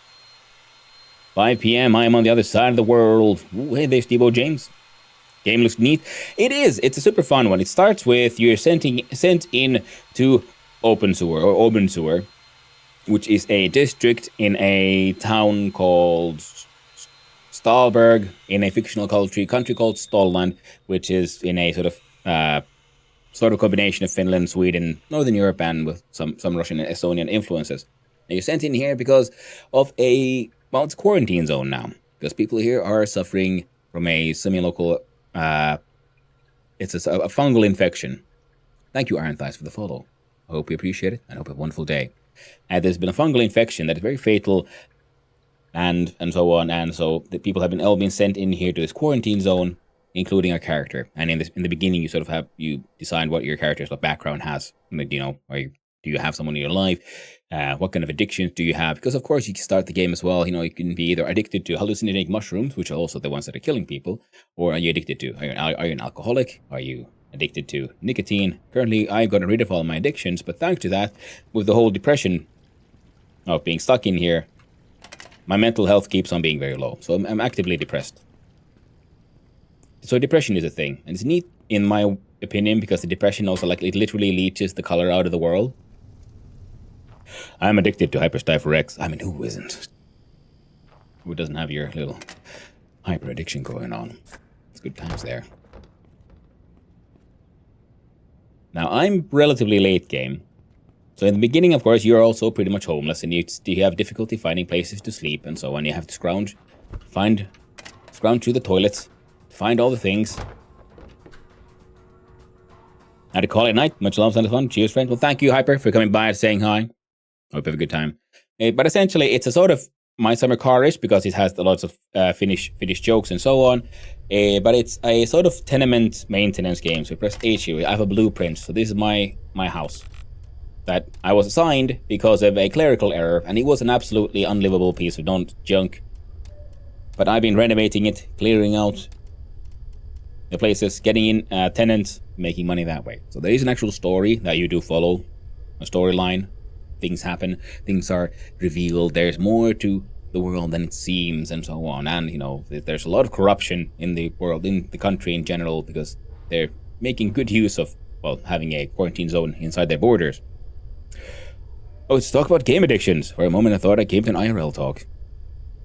5 p.m., I am on the other side of the world. Ooh, hey there, Steve-O James. Game looks neat. It is. It's a super fun one. It starts with you're sent in to Open Sewer, or Open Sewer, which is a district in a town called Stahlberg, in a fictional country called Stallland, which is in a sort of combination of Finland, Sweden, Northern Europe, and with some Russian and Estonian influences. And you're sent in here because of it's a quarantine zone now. Because people here are suffering from a semi-local, it's a fungal infection. Thank you, Iron Thighs, for the follow. I hope you appreciate it, and I hope you have a wonderful day. There's been a fungal infection that is very fatal, and so on, and so the people have all been sent in here to this quarantine zone, including our character. And in the beginning, you decide what your character's background has. You know, do you have someone in your life? What kind of addictions do you have? Because of course you can start the game as well. You know, you can be either addicted to hallucinogenic mushrooms, which are also the ones that are killing people, or are you addicted to? Are you an alcoholic? Are you addicted to nicotine? Currently, I've gotten rid of all my addictions, but thanks to that, with the whole depression of being stuck in here, my mental health keeps on being very low. So I'm actively depressed. So depression is a thing, and it's neat in my opinion because the depression also it literally leeches the color out of the world. I'm addicted to Hyperstifer X. I mean, who isn't? Who doesn't have your little hyper addiction going on? It's good times there. Now I'm relatively late game, so in the beginning, of course, you're also pretty much homeless, and you have difficulty finding places to sleep and so on. You have to scrounge through the toilets. Find all the things. Had to call it night. Much love, and fun. Cheers, friend. Well, thank you, Hyper, for coming by and saying hi. Hope you have a good time. But essentially, it's a sort of My Summer Car-ish because it has lots of Finnish jokes and so on. But it's a sort of tenement maintenance game. So press H here. I have a blueprint. So this is my house that I was assigned because of a clerical error, and it was an absolutely unlivable piece of junk. But I've been renovating it, clearing out the places, getting in tenants, making money that way. So there is an actual story that you do follow, a storyline. Things happen, things are revealed, there's more to the world than it seems, and so on. And, you know, there's a lot of corruption in the world, in the country in general, because they're making good use of, well, having a quarantine zone inside their borders. Oh, let's talk about game addictions. For a moment I thought I came to an IRL talk.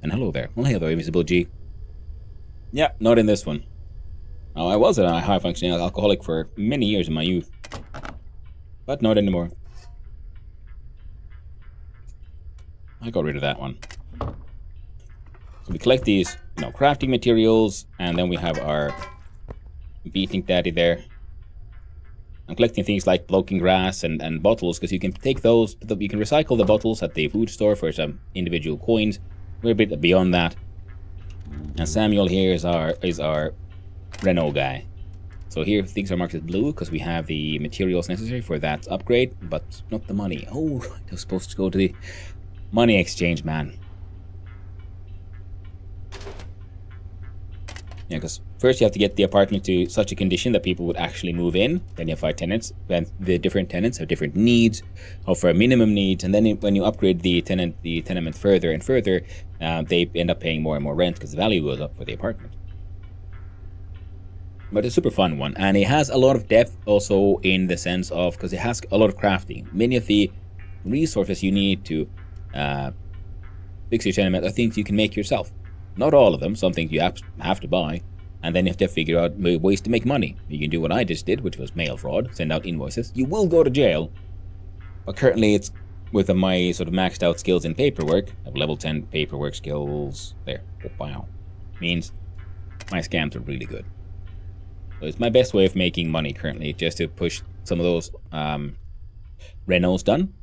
And hello there. Well, hello, Invisible G. Yeah, not in this one. Oh, I was a high-functioning alcoholic for many years in my youth. But not anymore. I got rid of that one. So we collect these, crafting materials, and then we have our beating daddy there. I'm collecting things like broken grass and bottles, because you can take those, you can recycle the bottles at the food store for some individual coins. We're a bit beyond that. And Samuel here is our Renault guy. So here things are marked as blue because we have the materials necessary for that upgrade, but not the money. Oh, I was supposed to go to the money exchange, man. Yeah, because first you have to get the apartment to such a condition that people would actually move in. Then you have 5 tenants. Then the different tenants have different needs, offer minimum needs, and then when you upgrade the tenement further and further, they end up paying more and more rent because the value goes up for the apartment. But it's a super fun one, and it has a lot of depth also in the sense of because it has a lot of crafting. Many of the resources you need to fix your tenement are things you can make yourself. Not all of them, some things you have to buy, and then you have to figure out ways to make money. You can do what I just did, which was mail fraud, send out invoices. You will go to jail, but currently it's with my sort of maxed out skills in paperwork. I have level 10 paperwork skills there. Wow. Means my scams are really good. So it's my best way of making money currently, just to push some of those renos done.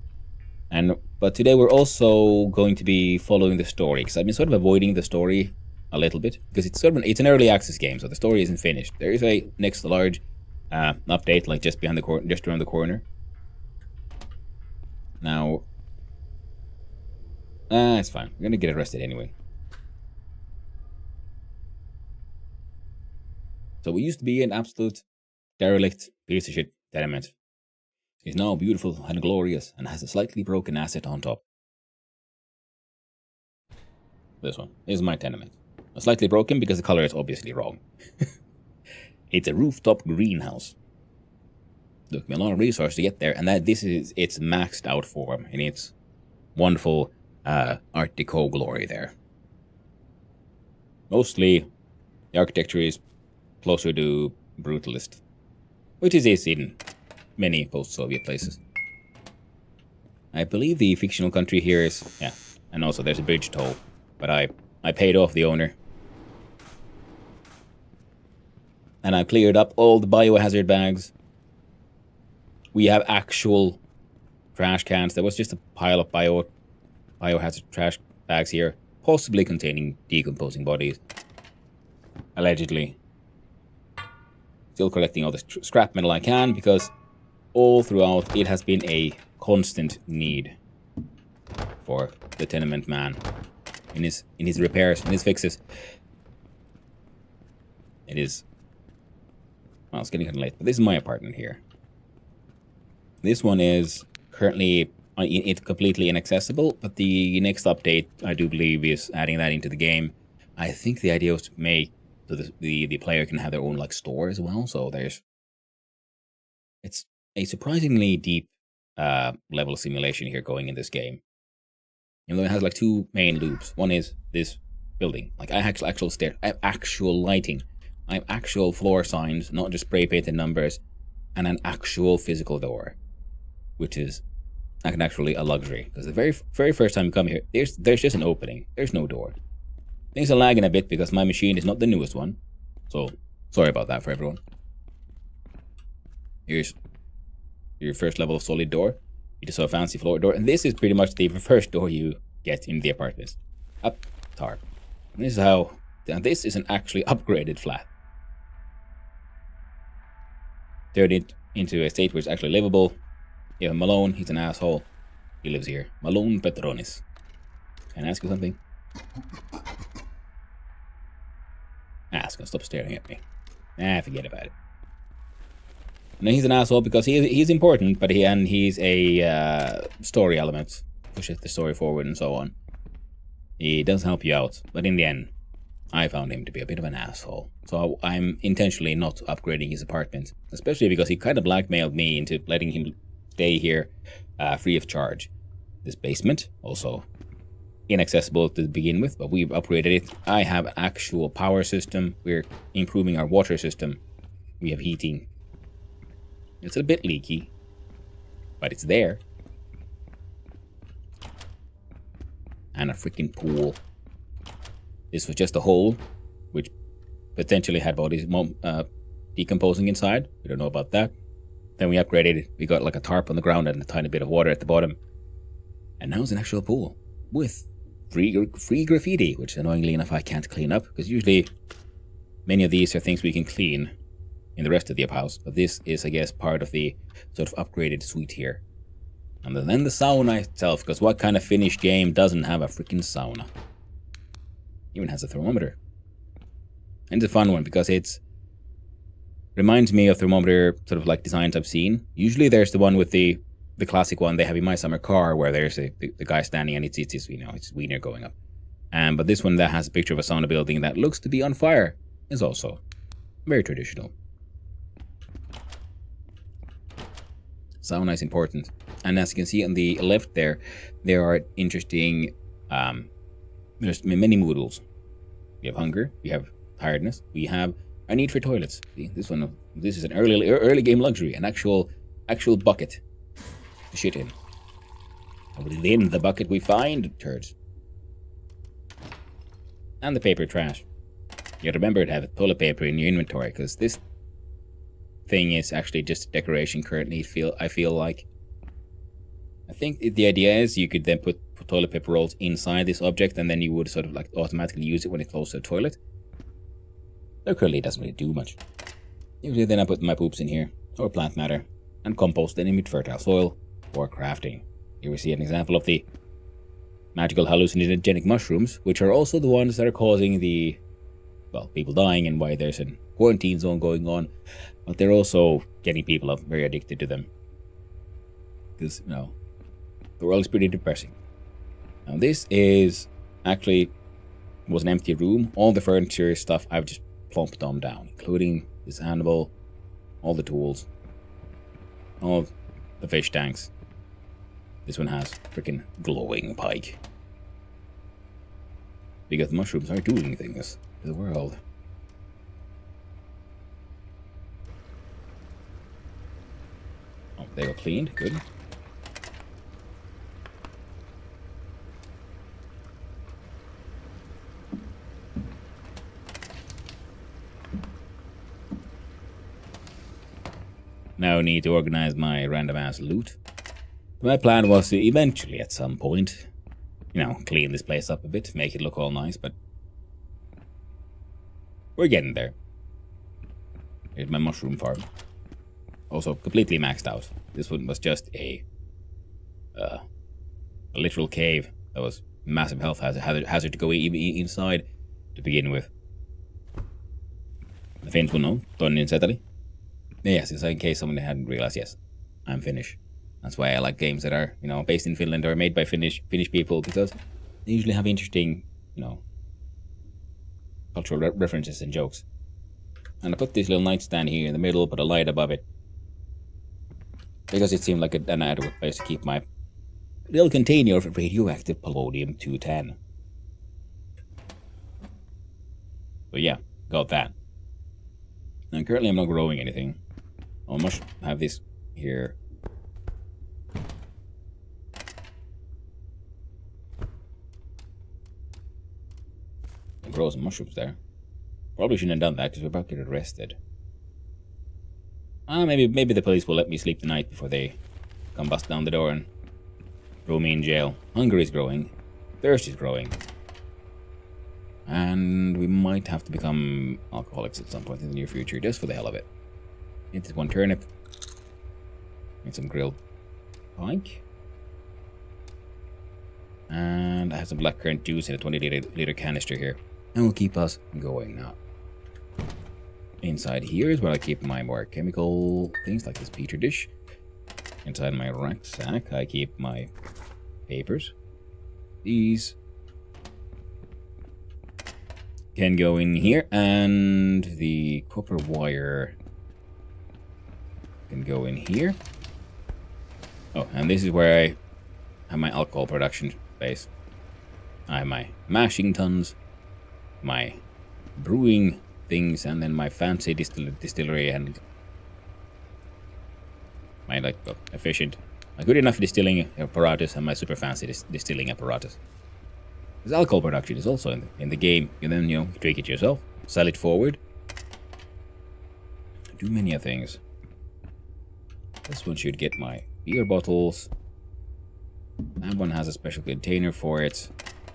But today we're also going to be following the story, because I've been sort of avoiding the story a little bit, because it's an early access game, so the story isn't finished. There is a next large update, like just around the corner. Now, it's fine. We're gonna get arrested anyway. So we used to be an absolute derelict piece of shit tenement. It's now beautiful and glorious and has a slightly broken asset on top. This one is my tenement. Slightly broken because the color is obviously wrong. It's a rooftop greenhouse. Took me a lot of resources to get there, and this is its maxed out form in its wonderful Art Deco glory there. Mostly, the architecture is closer to brutalist, which it is in many post-Soviet places. I believe the fictional country here is, yeah, and also there's a bridge toll, but I paid off the owner. And I cleared up all the biohazard bags. We have actual trash cans. There was just a pile of biohazard trash bags here, possibly containing decomposing bodies. Allegedly. Still collecting all the scrap metal I can, because all throughout it has been a constant need for the tenement man in his repairs, in his fixes. It is, well, it's getting kind of late, but this is my apartment here. This one is currently it's completely inaccessible, but the next update I do believe is adding that into the game. I think the idea was to make so the player can have their own like store as well. So it's a surprisingly deep level simulation here going in this game. Even though it has like 2 main loops. One is this building. Like I have actual stairs. I have actual lighting. I have actual floor signs, not just spray painted numbers, and an actual physical door, which is actually a luxury. Because the very first time you come here, there's just an opening. There's no door. Things are lagging a bit because my machine is not the newest one. So, sorry about that for everyone. Here's your first level of solid door. You just saw a fancy floor door. And this is pretty much the first door you get in the apartments. Up, tarp. And this is how... Now this is an actually upgraded flat. Turned it into a state where it's actually livable. You have Malone, he's an asshole. He lives here. Malone Petronis. Can I ask you something? It's gonna stop staring at me. Forget about it. No, he's an asshole because he's important, but he's a story element. Pushes the story forward and so on. He does help you out, but in the end, I found him to be a bit of an asshole. So I'm intentionally not upgrading his apartment, especially because he kind of blackmailed me into letting him stay here free of charge. This basement, also inaccessible to begin with, but we've upgraded it. I have an actual power system. We're improving our water system. We have heating. It's a bit leaky, but it's there. And a freaking pool. This was just a hole, which potentially had bodies decomposing inside. We don't know about that. Then we upgraded it. We got like a tarp on the ground and a tiny bit of water at the bottom. And now it's an actual pool with free graffiti, which annoyingly enough I can't clean up, because usually many of these are things we can clean in the rest of the house, but this is, I guess, part of the sort of upgraded suite here. And then the sauna itself, because what kind of finished game doesn't have a freaking sauna? Even has a thermometer. And it's a fun one, because it's reminds me of thermometer sort of like designs I've seen. Usually there's the one with the classic one they have in My Summer Car, where there's the guy standing and it's his wiener going up. But this one that has a picture of a sauna building that looks to be on fire is also very traditional. Sauna is important. And as you can see on the left there are interesting, there's many moodles. We have hunger, we have tiredness, we have a need for toilets. See, this is an early game luxury, an actual bucket to shit in. And within the bucket we find turds. And the paper trash. You have to remember to have toilet paper in your inventory, because this thing is actually just a decoration currently. I feel like. I think the idea is you could then put toilet paper rolls inside this object, and then you would sort of like automatically use it when it's close to the toilet. Though currently it doesn't really do much. Usually then I put my poops in here, or plant matter, and compost them with fertile soil for crafting. Here we see an example of the magical hallucinogenic mushrooms, which are also the ones that are causing the, well, people dying and why there's a quarantine zone going on. But they're also getting people up very addicted to them. Because, the world is pretty depressing. Now this is actually was an empty room. All the furniture stuff I've just plumped them down, including this animal, all the tools, all the fish tanks. This one has freaking glowing pike. Because the mushrooms are doing things to the world. Oh, they were cleaned, good. Now I need to organize my random ass loot. My plan was to eventually, at some point, clean this place up a bit, make it look all nice, but we're getting there. Here's my mushroom farm. Also completely maxed out. This one was just a literal cave that was massive health hazard to go inside to begin with. The Finns will know, Tonnin Seteli. Yes, in case someone hadn't realized, yes, I'm Finnish. That's why I like games that are, based in Finland or made by Finnish people, because they usually have interesting, cultural references and jokes. And I put this little nightstand here in the middle, put a light above it, because it seemed like an adequate place to keep my little container of radioactive polonium-210. So yeah, got that. And currently I'm not growing anything. I must have this here. And grow some mushrooms there. Probably shouldn't have done that because we're about to get arrested. Maybe the police will let me sleep the night before they come bust down the door and throw me in jail. Hunger is growing. Thirst is growing. And we might have to become alcoholics at some point in the near future, just for the hell of it. Need this one turnip. Need some grilled pike. And I have some blackcurrant juice in a 20-liter canister here. And will keep us going now. Inside here is where I keep my more chemical things, like this petri dish. Inside my rucksack, I keep my papers. These can go in here, and the copper wire can go in here. Oh, and this is where I have my alcohol production space. I have my mashing tuns, my brewing things, and then my fancy distillery and my efficient, my good enough distilling apparatus and my super fancy distilling apparatus. This alcohol production is also in the game. You then, drink it yourself, sell it forward. Do many things. This one should get my beer bottles. That one has a special container for it.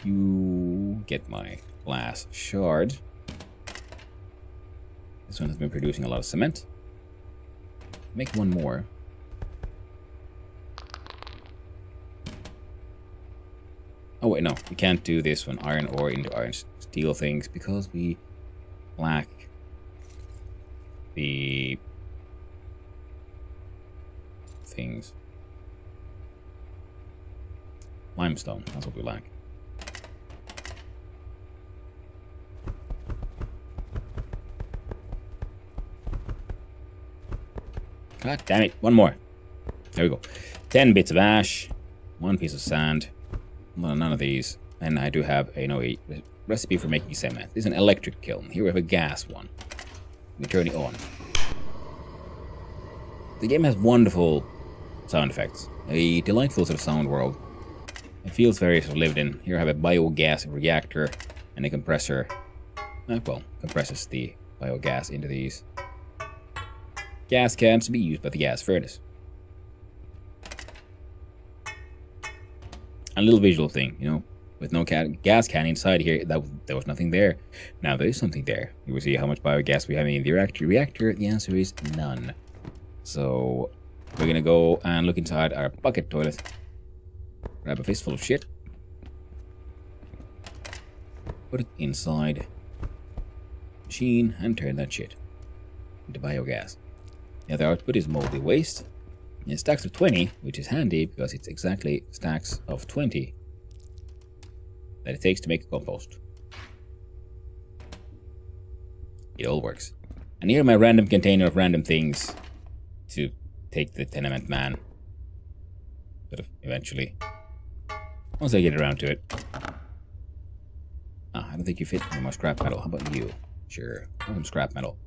you get my glass shard. This one has been producing a lot of cement. Make one more. Oh wait, no, we can't do this one, iron ore into iron steel things, because we lack the things. Limestone, that's what we lack. God damn it, one more. There we go. 10 bits of ash, 1 piece of sand. Well, none of these. And I do have a recipe for making cement. This is an electric kiln. Here we have a gas one. We turn it on. The game has wonderful sound effects. A delightful sort of sound world. It feels very sort of lived in. Here I have a biogas reactor and a compressor. Well, compresses the biogas into these gas cans to be used by the gas furnace. A little visual thing, you know, with no gas can inside here, there was nothing there. Now there is something there. You will see how much biogas we have in the reactor. The answer is none. So we're gonna go and look inside our bucket toilet. Grab a fistful of shit. Put it inside machine and turn that shit into biogas. The other output is moldy waste. It stacks of 20, which is handy because it's exactly stacks of 20 that it takes to make compost. It all works. And here my random container of random things to take the tenement man. Sort of eventually. Once I get around to it. Ah, I don't think you fit any more scrap metal. How about you? Sure. Some scrap metal.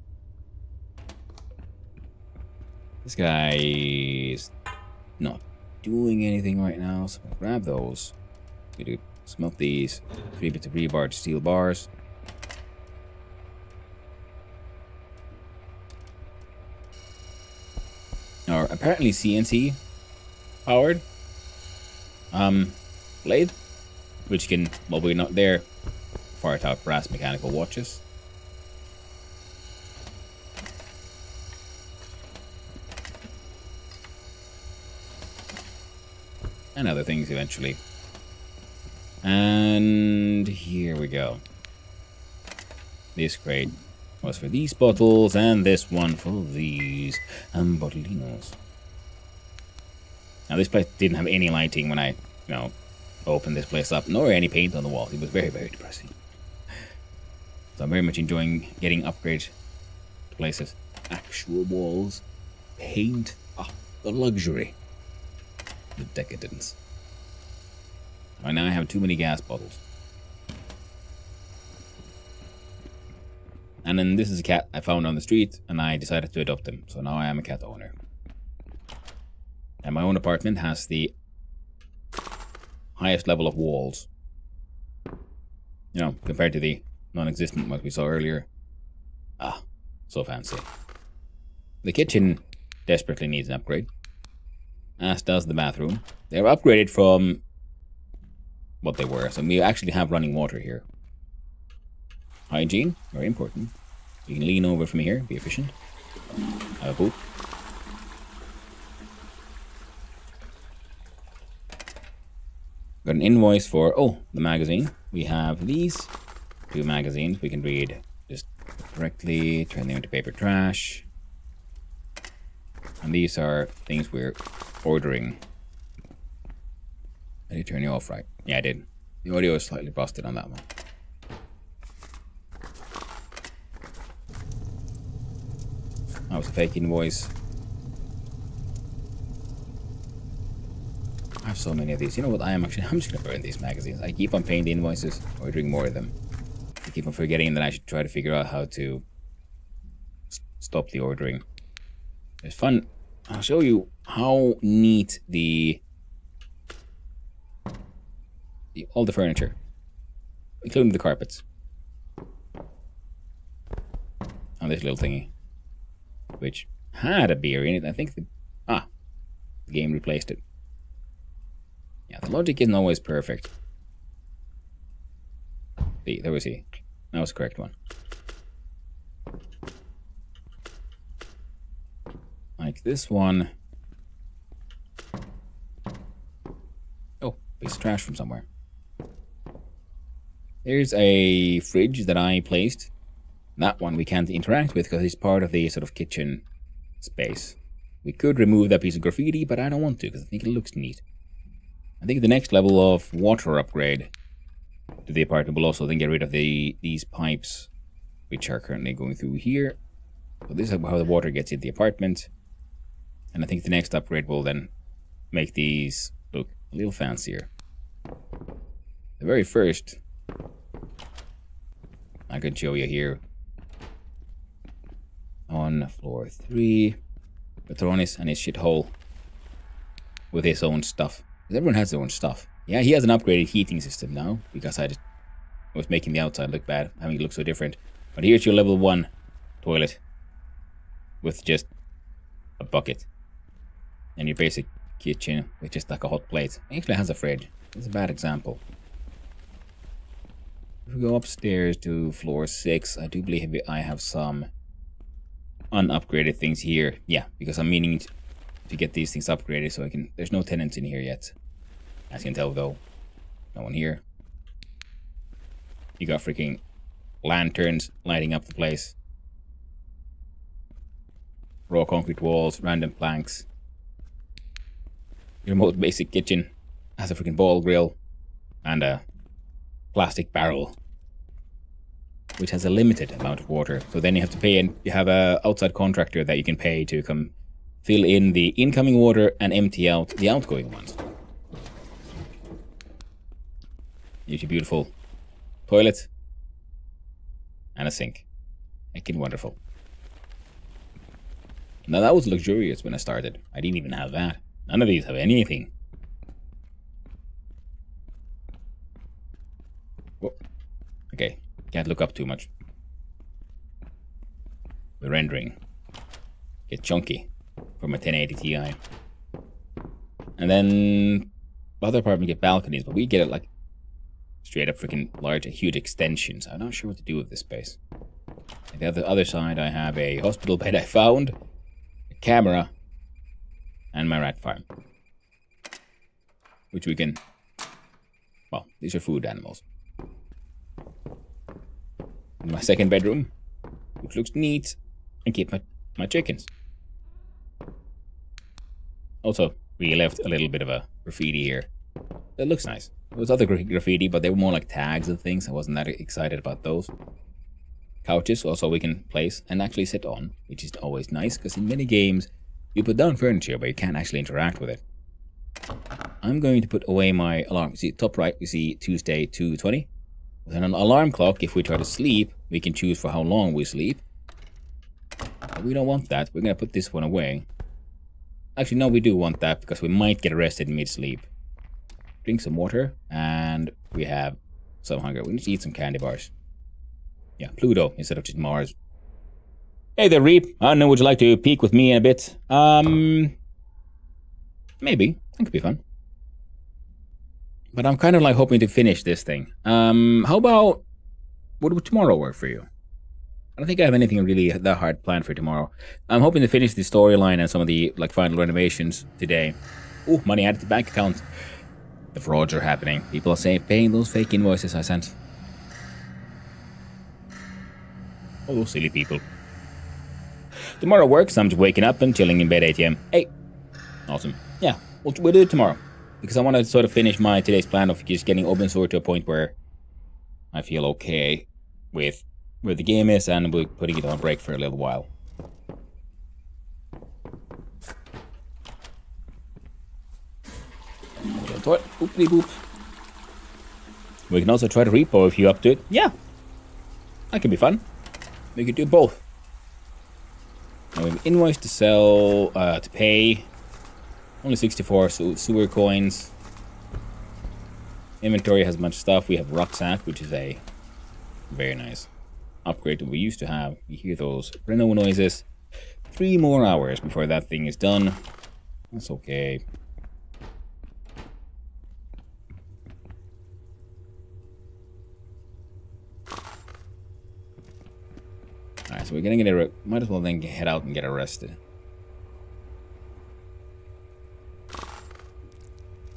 This guy is not doing anything right now, so I'll grab those. We do smelt these. 3 bits of rebar to steel bars. Or apparently CNC powered blade, which can, well, we're not there, fire out brass mechanical watches. And other things eventually. And here we go. This crate was for these bottles, and this one for these bottolinos. Now this place didn't have any lighting when I, opened this place up, nor any paint on the walls. It was very, very depressing. So I'm very much enjoying getting upgrades to places. Actual walls, paint, the luxury. The decadence. Right now I have too many gas bottles. And then this is a cat I found on the street, and I decided to adopt him. So now I am a cat owner. And my own apartment has the highest level of walls. Compared to the non-existent ones we saw earlier. So fancy. The kitchen desperately needs an upgrade. As does the bathroom. They're upgraded from what they were. So we actually have running water here. Hygiene, very important. You can lean over from here, be efficient. Have a poop. Got an invoice for, the magazine. We have these 2 magazines we can read just correctly, turn them into paper trash. And these are things we're ordering. Did you turn it off right? Yeah, I did. The audio is slightly busted on that one. That was a fake invoice. I have so many of these. You know what? I'm just gonna burn these magazines. I keep on paying the invoices, ordering more of them. I keep on forgetting that I should try to figure out how to stop the ordering. It's fun. I'll show you how neat all the furniture, including the carpets, on this little thingy, which had a beer in it. I think the game replaced it. Yeah, the logic isn't always perfect. See, there we see. That was the correct one. Like this one. Oh, piece of trash from somewhere. There's a fridge that I placed. That one we can't interact with because it's part of the sort of kitchen space. We could remove that piece of graffiti, but I don't want to because I think it looks neat. I think the next level of water upgrade to the apartment will also then get rid of these pipes, which are currently going through here. So this is how the water gets in the apartment. And I think the next upgrade will then make these look a little fancier. The very first, I can show you here. On floor 3, Patronis and his shithole with his own stuff. Everyone has their own stuff. Yeah, he has an upgraded heating system now because I just was making the outside look bad, having it look so different. But here's your level 1 toilet with just a bucket. And your basic kitchen with just like a hot plate. It actually has a fridge. It's a bad example. If we go upstairs to floor 6, I do believe I have some unupgraded things here. Yeah, because I'm meaning to get these things upgraded so I can... There's no tenants in here yet. As you can tell though. No one here. You got freaking lanterns lighting up the place. Raw concrete walls, random planks. Your most basic kitchen has a freaking ball grill and a plastic barrel, which has a limited amount of water. So then you have to pay, and you have a outside contractor that you can pay to come fill in the incoming water and empty out the outgoing ones. Here's your beautiful toilet and a sink. Making wonderful. Now that was luxurious when I started. I didn't even have that. None of these have anything. Whoa. Okay, can't look up too much. The rendering get chunky from a 1080 Ti. And then the other apartment get balconies, but we get it like straight up freaking large, huge extensions. I'm not sure what to do with this space. On the other side, I have a hospital bed I found, a camera, and my rat farm. Which we can... Well, these are food animals. In my second bedroom, which looks neat, and keep my chickens. Also, we left a little bit of a graffiti here. That looks nice. There was other graffiti, but they were more like tags and things. I wasn't that excited about those. Couches also we can place and actually sit on, which is always nice, because in many games, you put down furniture, but you can't actually interact with it. I'm going to put away my alarm. See, top right, we see Tuesday 2:20. With an alarm clock, if we try to sleep, we can choose for how long we sleep. But we don't want that. We're going to put this one away. Actually, no, we do want that, because we might get arrested mid-sleep. Drink some water, and we have some hunger. We need to eat some candy bars. Yeah, Pluto instead of just Mars. Hey there, Reap. I don't know, would you like to peek with me in a bit? Maybe. That could be fun. But I'm kind of like hoping to finish this thing. How about... Would tomorrow work for you? I don't think I have anything really that hard planned for tomorrow. I'm hoping to finish the storyline and some of the like final renovations today. Ooh, money added to bank account. The frauds are happening. People are paying those fake invoices I sent. Oh, those silly people. Tomorrow works. I'm just waking up and chilling in bed 8 AM. Hey. Awesome. Yeah, we'll do it tomorrow. Because I want to sort of finish my today's plan of just getting open source to a point where I feel okay with where the game is, and we're putting it on break for a little while. Boopity boop. We can also try to repo if you're up to it. Yeah. That could be fun. We could do both. Now we have invoice to sell, to pay. Only 64 sewer coins. Inventory has much stuff. We have rucksack, which is a very nice upgrade that we used to have. You hear those reno noises. 3 more hours before that thing is done. That's okay. So we're gonna might as well then head out and get arrested.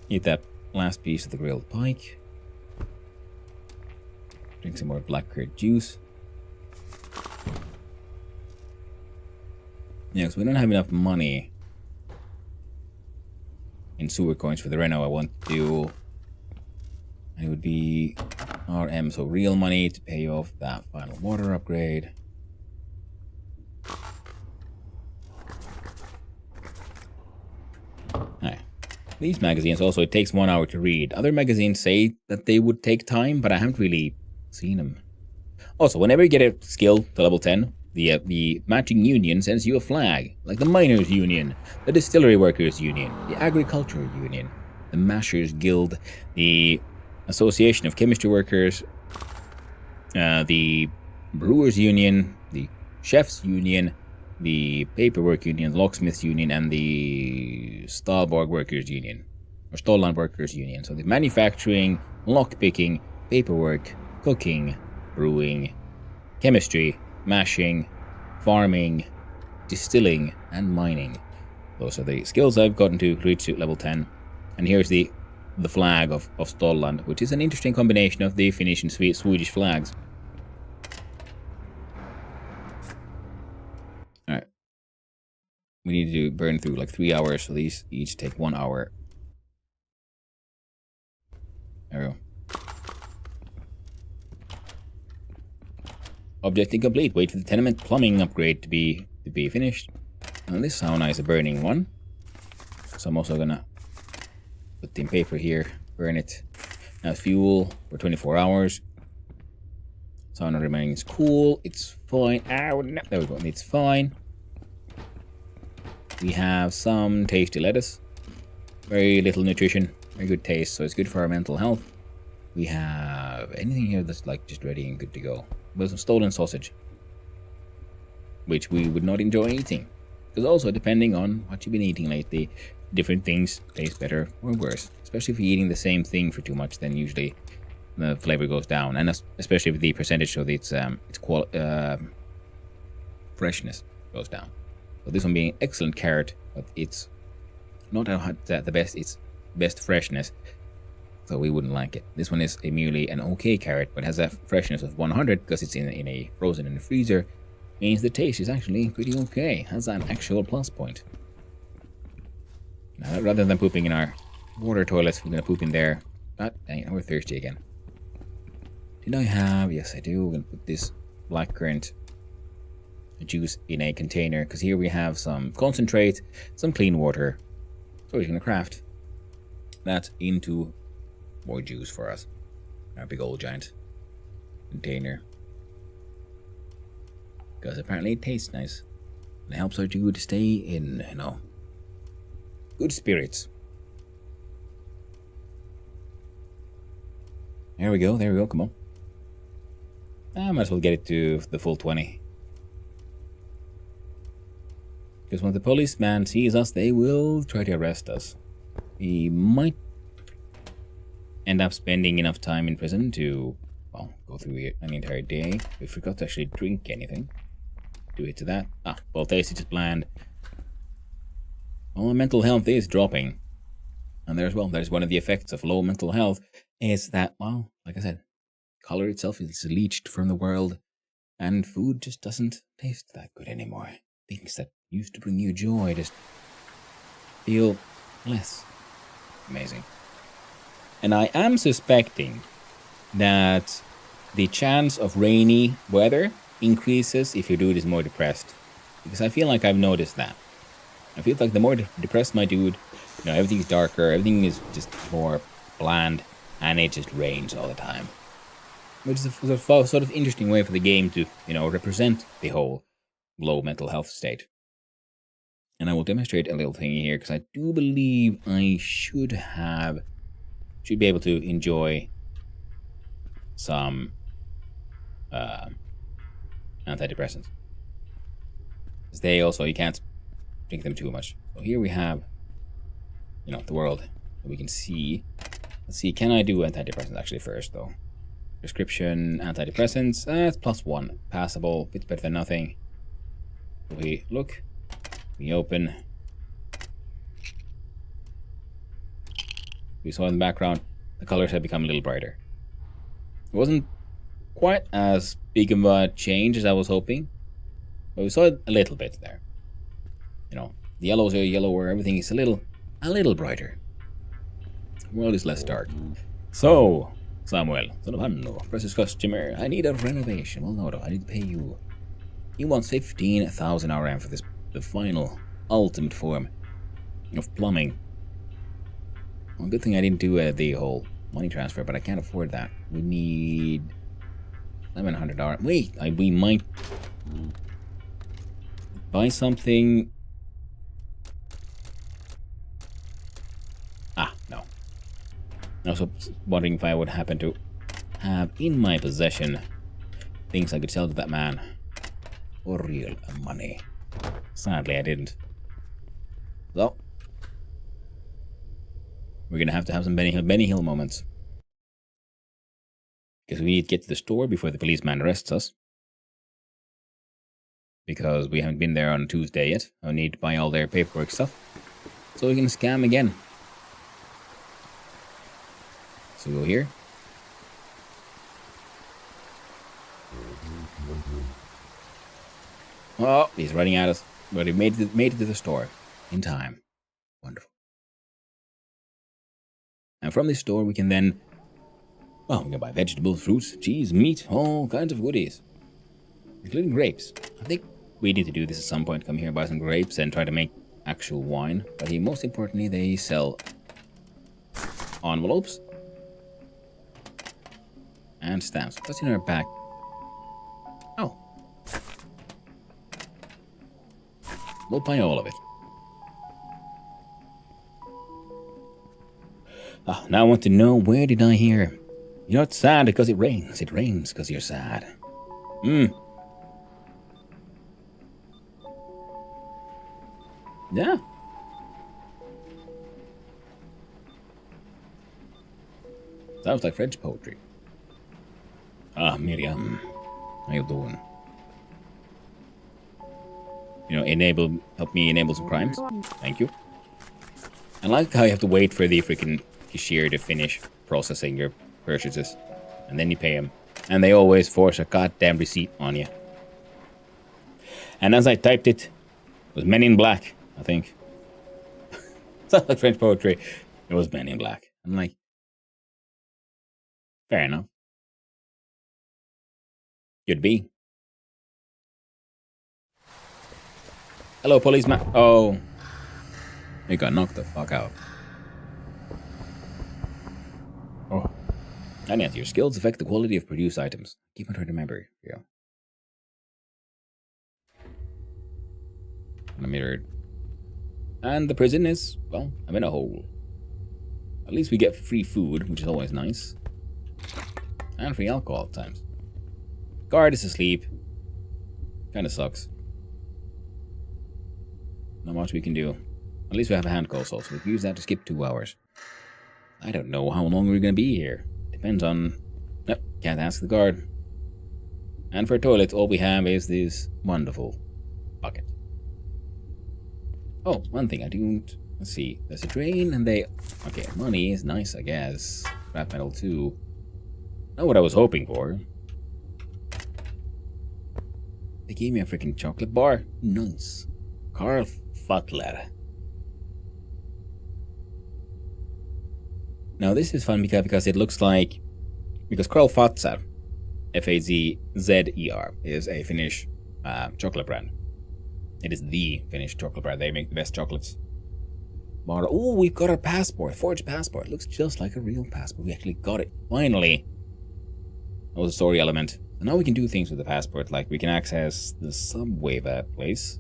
Eat that last piece of the grilled pike. Drink some more black curd juice. Yeah, because we don't have enough money in sewer coins for the reno I want to do. And it would be RM, so real money to pay off that final water upgrade. Alright. These magazines also, it takes 1 hour to read. Other magazines say that they would take time, but I haven't really seen them. Also, whenever you get a skill to level 10, the matching union sends you a flag, like the Miners Union, the Distillery Workers Union, the Agricultural Union, the Mashers Guild, the Association of Chemistry Workers, the Brewers Union, the Chefs Union, the Paperwork Union, the Locksmiths Union, and the Stahlborg Workers Union, or Stolland Workers Union. So the manufacturing, lockpicking, paperwork, cooking, brewing, chemistry, mashing, farming, distilling, and mining. Those are the skills I've gotten to reach to level 10. And here's the flag of Stolland, which is an interesting combination of the Finnish and Swedish flags. Alright. We need to burn through like 3 hours, so these each take 1 hour. There we go. Objective complete. Wait for the tenement plumbing upgrade to be finished. And this sauna is a burning one. So I'm also gonna put in paper here, burn it. Now fuel for 24 hours. Sauna remains cool. It's fine. Ow, no, there we go. It's fine. We have some tasty lettuce. Very little nutrition. Very good taste, so it's good for our mental health. We have anything here that's like just ready and good to go. With some stolen sausage, which we would not enjoy eating. Because also, depending on what you've been eating lately, different things taste better or worse. Especially if you're eating the same thing for too much, then usually the flavor goes down. And especially if the percentage of its freshness goes down. So this one being excellent carrot, but it's not at the best. It's best freshness. So we wouldn't like it. This one is merely an okay carrot, but has a freshness of 100 because it's in a frozen in the freezer. Means the taste is actually pretty okay. Has an actual plus point. Now, rather than pooping in our water toilets, we're gonna poop in there. But dang it, we're thirsty again. Did I have? Yes, I do. We're gonna put this blackcurrant juice in a container because here we have some concentrate, some clean water. So we're gonna craft that into more juice for us. Our big old giant container. Because apparently it tastes nice. And it helps our dude stay in, good spirits. There we go, come on. I might as well get it to the full 20. Because when the policeman sees us, they will try to arrest us. We might end up spending enough time in prison to, well, go through an entire day. We forgot to actually drink anything. Do it to that. Well, taste is bland. Well, mental health is dropping. And there's one of the effects of low mental health is that, well, like I said, color itself is leached from the world, and food just doesn't taste that good anymore. Things that used to bring you joy just feel less amazing. And I am suspecting that the chance of rainy weather increases if your dude is more depressed. Because I feel like I've noticed that. I feel like the more depressed my dude, everything's darker, everything is just more bland, and it just rains all the time. Which is a sort of interesting way for the game to, represent the whole low mental health state. And I will demonstrate a little thing here, because I do believe I should be able to enjoy some antidepressants. Because they also, you can't drink them too much. So here we have, the world that we can see. Let's see, can I do antidepressants actually first, though? Prescription antidepressants, it's +1. Passable, bit better than nothing. We look, we open. We saw in the background, the colors had become a little brighter. It wasn't quite as big of a change as I was hoping, but we saw it a little bit there. You know, the yellows are yellower, everything is a little brighter. The world is less dark. So, Samuel, son of Hanno, precious customer, I need a renovation. Well, no, I need to pay you. He wants 15,000 RM for this, the final, ultimate form of plumbing. Well, good thing I didn't do the whole money transfer, but I can't afford that. We need 700 RM. Wait, we might buy something. No. I was wondering if I would happen to have in my possession things I could sell to that man for real money. Sadly, I didn't. So, we're gonna have to have some Benny Hill moments. Because we need to get to the store before the policeman arrests us. Because we haven't been there on Tuesday yet. I need to buy all their paperwork stuff. So we can scam again. So go here. Oh, he's running at us. But he made it to the store. In time. Wonderful. And from this store we can then... Well, we can buy vegetables, fruits, cheese, meat, all kinds of goodies. Including grapes. I think we need to do this at some point. Come here, buy some grapes and try to make actual wine. But most importantly, they sell envelopes. And stamps. What's in our bag? Oh. We'll buy all of it. Now I want to know, where did I hear? You're not sad because it rains. It rains because you're sad. Yeah. Sounds like French poetry. Miriam. How you doing? You know, help me enable some crimes. Thank you. I like how you have to wait for the freaking cashier to finish processing your purchases. And then you pay them. And they always force a goddamn receipt on you. And as I typed it, it was Men in Black, I think. Sounds like French poetry. It was Men in Black. I'm like, fair enough. Could be. Hello, policeman. Oh. He got knocked the fuck out. Oh. And yes, your skills affect the quality of produced items. Keep on trying to remember. Yeah. I'm mirrored. And the prison is, well, I'm in a hole. At least we get free food, which is always nice. And free alcohol at times. Guard is asleep. Kinda sucks. Not much we can do. At least we have a hand console, so we can use that to skip 2 hours. I don't know how long we're gonna be here. Depends on... Nope, can't ask the guard. And for toilets, all we have is this wonderful bucket. Oh, one thing I don't... Let's see. There's a drain and they... Okay, money is nice, I guess. Scrap metal too. Not what I was hoping for. They gave me a freaking chocolate bar. Nice. Carl Fatler. Now this is fun because it looks like... Because Carl Fatzer, F-A-Z-Z-E-R, is a Finnish chocolate brand. It is the Finnish chocolate brand. They make the best chocolates. But, oh, we've got our passport. Forged passport. Looks just like a real passport. We actually got it. Finally. That was a story element. So now we can do things with the passport. Like we can access the subway that place.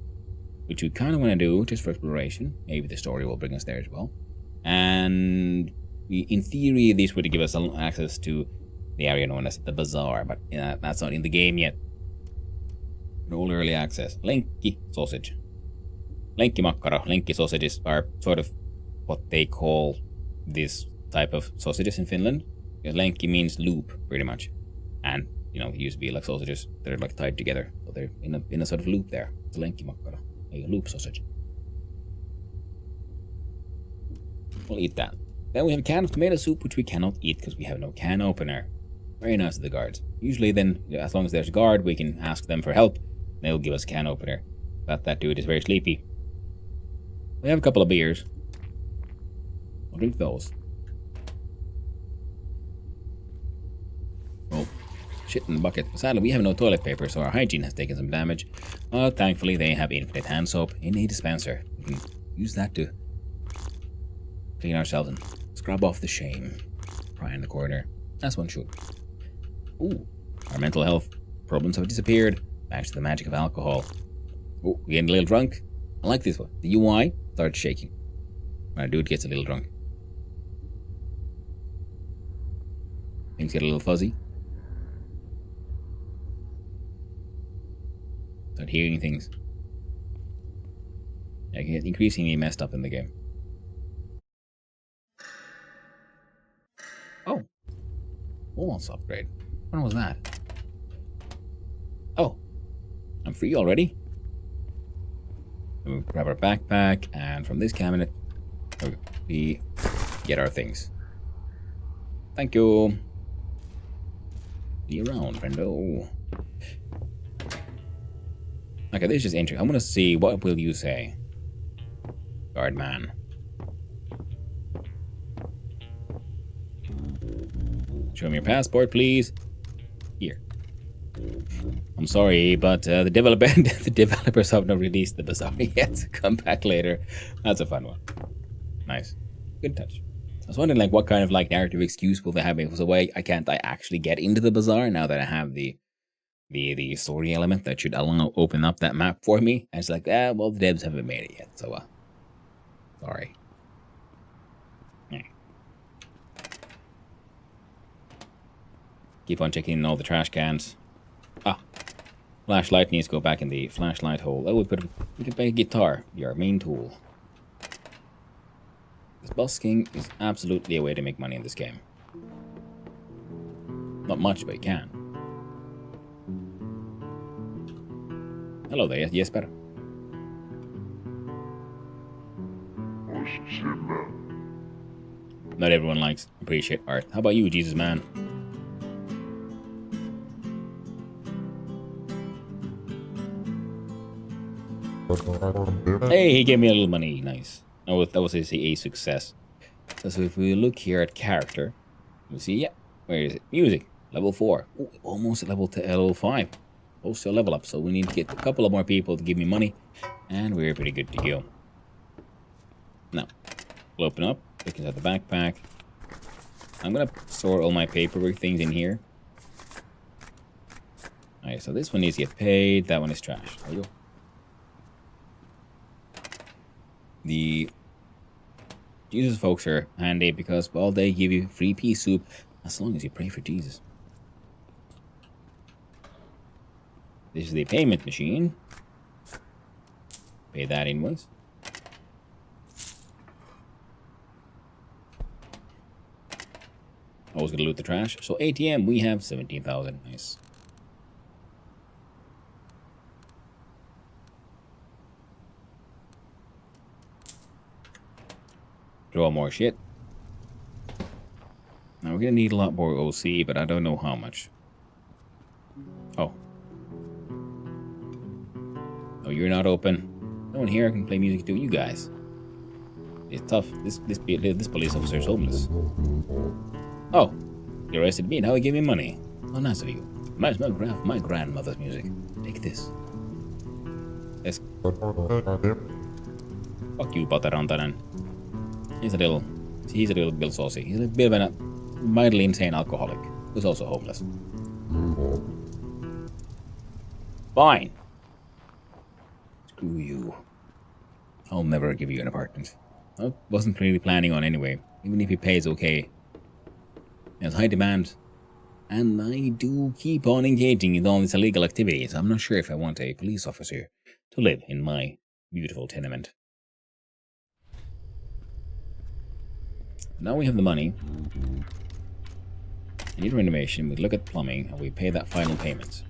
Which we kind of want to do just for exploration. Maybe the story will bring us there as well. And in theory, these would give us access to the area known as the Bazaar. But that's not in the game yet. All early access. Lenkki sausage. Lenkki makkara. Lenkki sausages are sort of what they call this type of sausages in Finland. Because lenkki means loop, pretty much. And You know, it used to be like sausages that are like tied together, but they're in a sort of loop there. It's a lenkimakkara, a loop sausage. We'll eat that. Then we have a can of tomato soup, which we cannot eat because we have no can opener. Very nice of the guards. Usually then, as long as there's a guard, we can ask them for help. They'll give us a can opener. But that dude is very sleepy. We have a couple of beers. I'll drink those. Oh, shit in the bucket. Sadly, we have no toilet paper, so our hygiene has taken some damage. But thankfully, they have infinite hand soap in a dispenser. We can use that to clean ourselves and scrub off the shame. Cry in the corner. As one should. Ooh, our mental health problems have disappeared. Thanks to the magic of alcohol. Oh, we're getting a little drunk. I like this one. The UI starts shaking when a dude gets a little drunk. Things get a little fuzzy. Start hearing things. I get increasingly messed up in the game. Oh. Almost upgrade. When was that? Oh. I'm free already? We'll grab our backpack, and from this cabinet, we get our things. Thank you. See you around, friendo. Okay, this is just interesting. I want to see, what will you say? Guard man. Show me your passport, please. Here. I'm sorry, but the developers have not released the bazaar yet. Come back later. That's a fun one. Nice. Good touch. I was wondering, like, what kind of like narrative excuse will they have? So why can't I actually get into the bazaar now that I have the story element that should open up that map for me? And it's like, well, the devs haven't made it yet, so sorry. Keep on checking in all the trash cans. Flashlight needs to go back in the flashlight hole. Oh, we can make a guitar. Your main tool. This busking is absolutely a way to make money in this game. Not much, but you can. Hello there, yes, better. Not everyone likes, appreciate art. How about you, Jesus man? Hey, he gave me a little money. Nice. That was a success. So if we look here at character, we see, yeah, where is it? Music, level 4. Ooh, almost level 5. Also a level up. So we need to get a couple of more people to give me money, and we're pretty good to go. Now, we'll open up, look inside the backpack. I'm gonna store all my paperwork things in here. Alright, so this one needs to get paid. That one is trash. There you go. The Jesus folks are handy because, well, they give you free pea soup as long as you pray for Jesus. This is the payment machine. Pay that invoice. Always gonna loot the trash. So ATM, we have 17,000. Nice. Draw more shit. Now we're gonna need a lot more OC, but I don't know how much. Oh. Oh, you're not open. No one here can play music to you guys. It's tough. This police officer is homeless. Oh, you arrested me. Now you give me money. How nice of you. My grandmother's music. Take this. Yes. Fuck you, Patarantanen. He's a little bit saucy. He's a bit of a mildly insane alcoholic who's also homeless. Fine. Screw you. I'll never give you an apartment. I wasn't really planning on anyway. Even if he pays okay. There's high demand. And I do keep on engaging in all these illegal activities. I'm not sure if I want a police officer to live in my beautiful tenement. Now we have the money. I need renovation. We look at plumbing and we pay that final payment.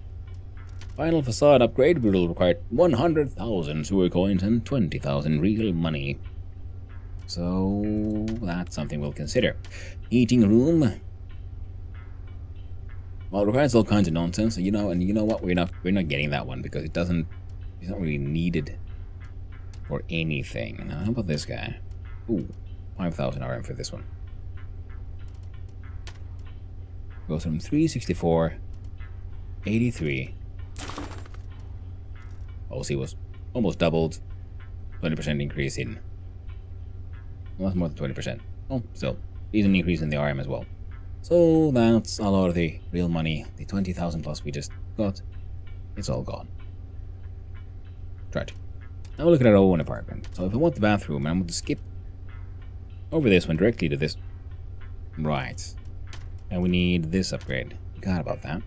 Final facade upgrade will require 100,000 sewer coins and 20,000 real money. So that's something we'll consider. Heating room. Well, it requires all kinds of nonsense, and you know what? We're not getting that one because it's not really needed for anything. Now, how about this guy? Ooh, 5,000 RM for this one. Goes from 364, 83. OC was almost doubled. 20% increase in. Well, that's more than 20%. Oh, still, decent increase in the RM as well. So that's a lot of the real money. The 20,000 plus we just got. It's all gone. Tragic. Now we'll look at our own apartment. So if I want the bathroom, I'm going to skip over this one directly to this. Right. And we need this upgrade. Forgot about that.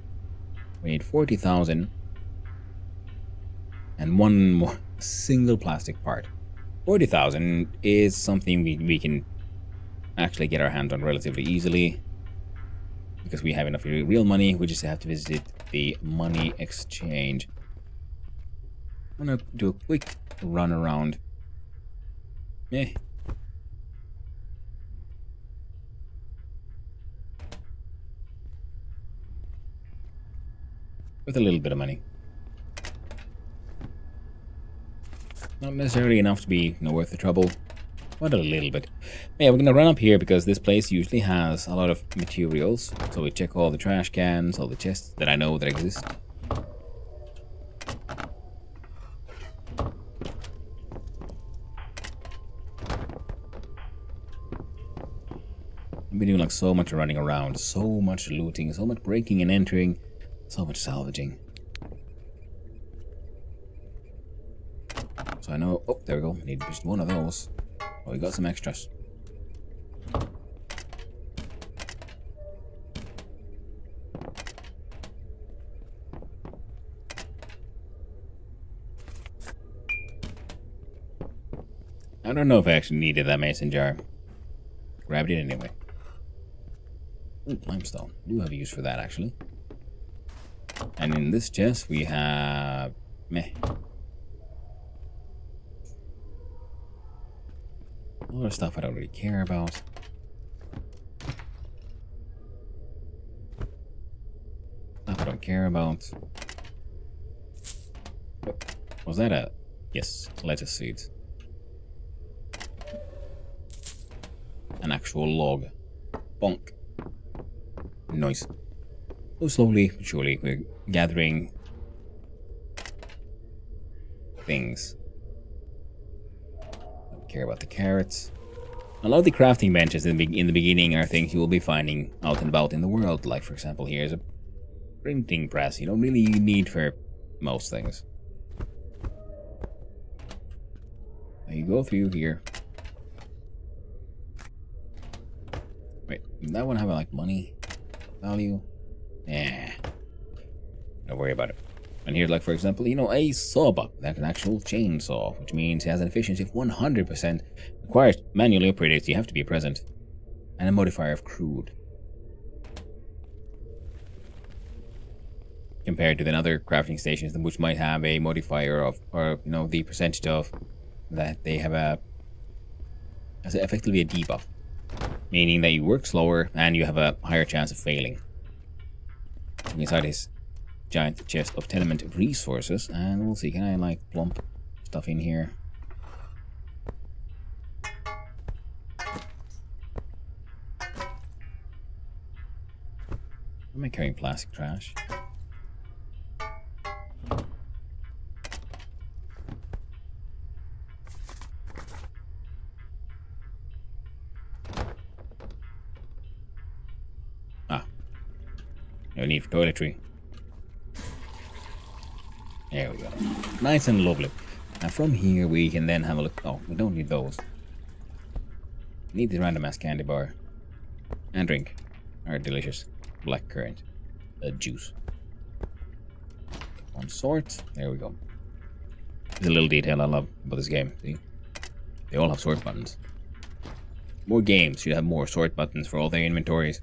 We need 40,000 and one more single plastic part. 40,000 is something we can actually get our hands on relatively easily because we have enough real money. We just have to visit the money exchange. I'm gonna do a quick run around. Eh. With a little bit of money. Not necessarily enough to be worth the trouble, but a little bit. Yeah, we're gonna run up here because this place usually has a lot of materials. So we check all the trash cans, all the chests that I know that exist. I've been doing like so much running around, so much looting, so much breaking and entering, so much salvaging. So I know, oh, there we go, need just one of those. Oh, we got some extras. I don't know if I actually needed that mason jar. Grabbed it anyway. Ooh, limestone. Do have a use for that, actually. And in this chest, we have... meh. A lot of stuff I don't really care about. Stuff I don't care about. Oh, was that a... yes, lettuce seeds. An actual log. Bonk. Nice. So slowly but surely we're gathering things. Don't care about the carrots. A lot of the crafting benches in the beginning are things you will be finding out and about in the world. Like, for example, here's a printing press you don't really need for most things. Now you go through here. Wait, did that one have like money value? Nah. Don't worry about it. And here's like, for example, a sawbuck. That's an actual chainsaw, which means it has an efficiency of 100%. Requires manually operated, so you have to be present. And a modifier of crude. Compared to the other crafting stations, which might have a modifier of, or, the percentage of that they have as effectively a debuff. Meaning that you work slower and you have a higher chance of failing. Inside this giant chest of tenement resources, and we'll see, can I like plump stuff in here? Am I carrying plastic trash? No need for toiletry. There we go. Nice and lovely. Now from here we can then have a look. Oh, we don't need those. We need the random ass candy bar. And drink. Our delicious blackcurrant juice. One sort. There we go. There's a little detail I love about this game. See? They all have sort buttons. More games should have more sort buttons for all their inventories.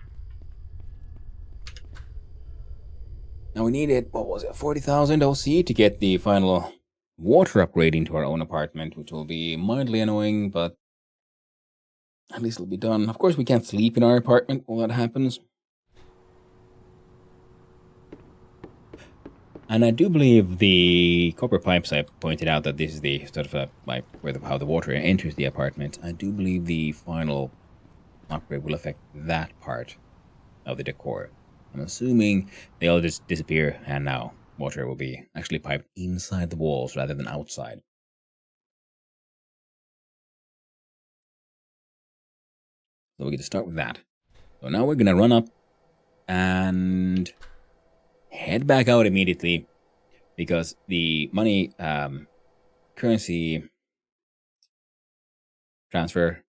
Now we needed, what was it, 40,000 OC to get the final water upgrade into our own apartment, which will be mildly annoying, but at least it'll be done. Of course, we can't sleep in our apartment while that happens. And I do believe the copper pipes, I pointed out that this is the sort of like how the water enters the apartment. I do believe the final upgrade will affect that part of the decor. I'm assuming they'll just disappear, and now water will be actually piped inside the walls rather than outside. So we get to start with that. So now we're gonna run up and head back out immediately, because the money currency transfer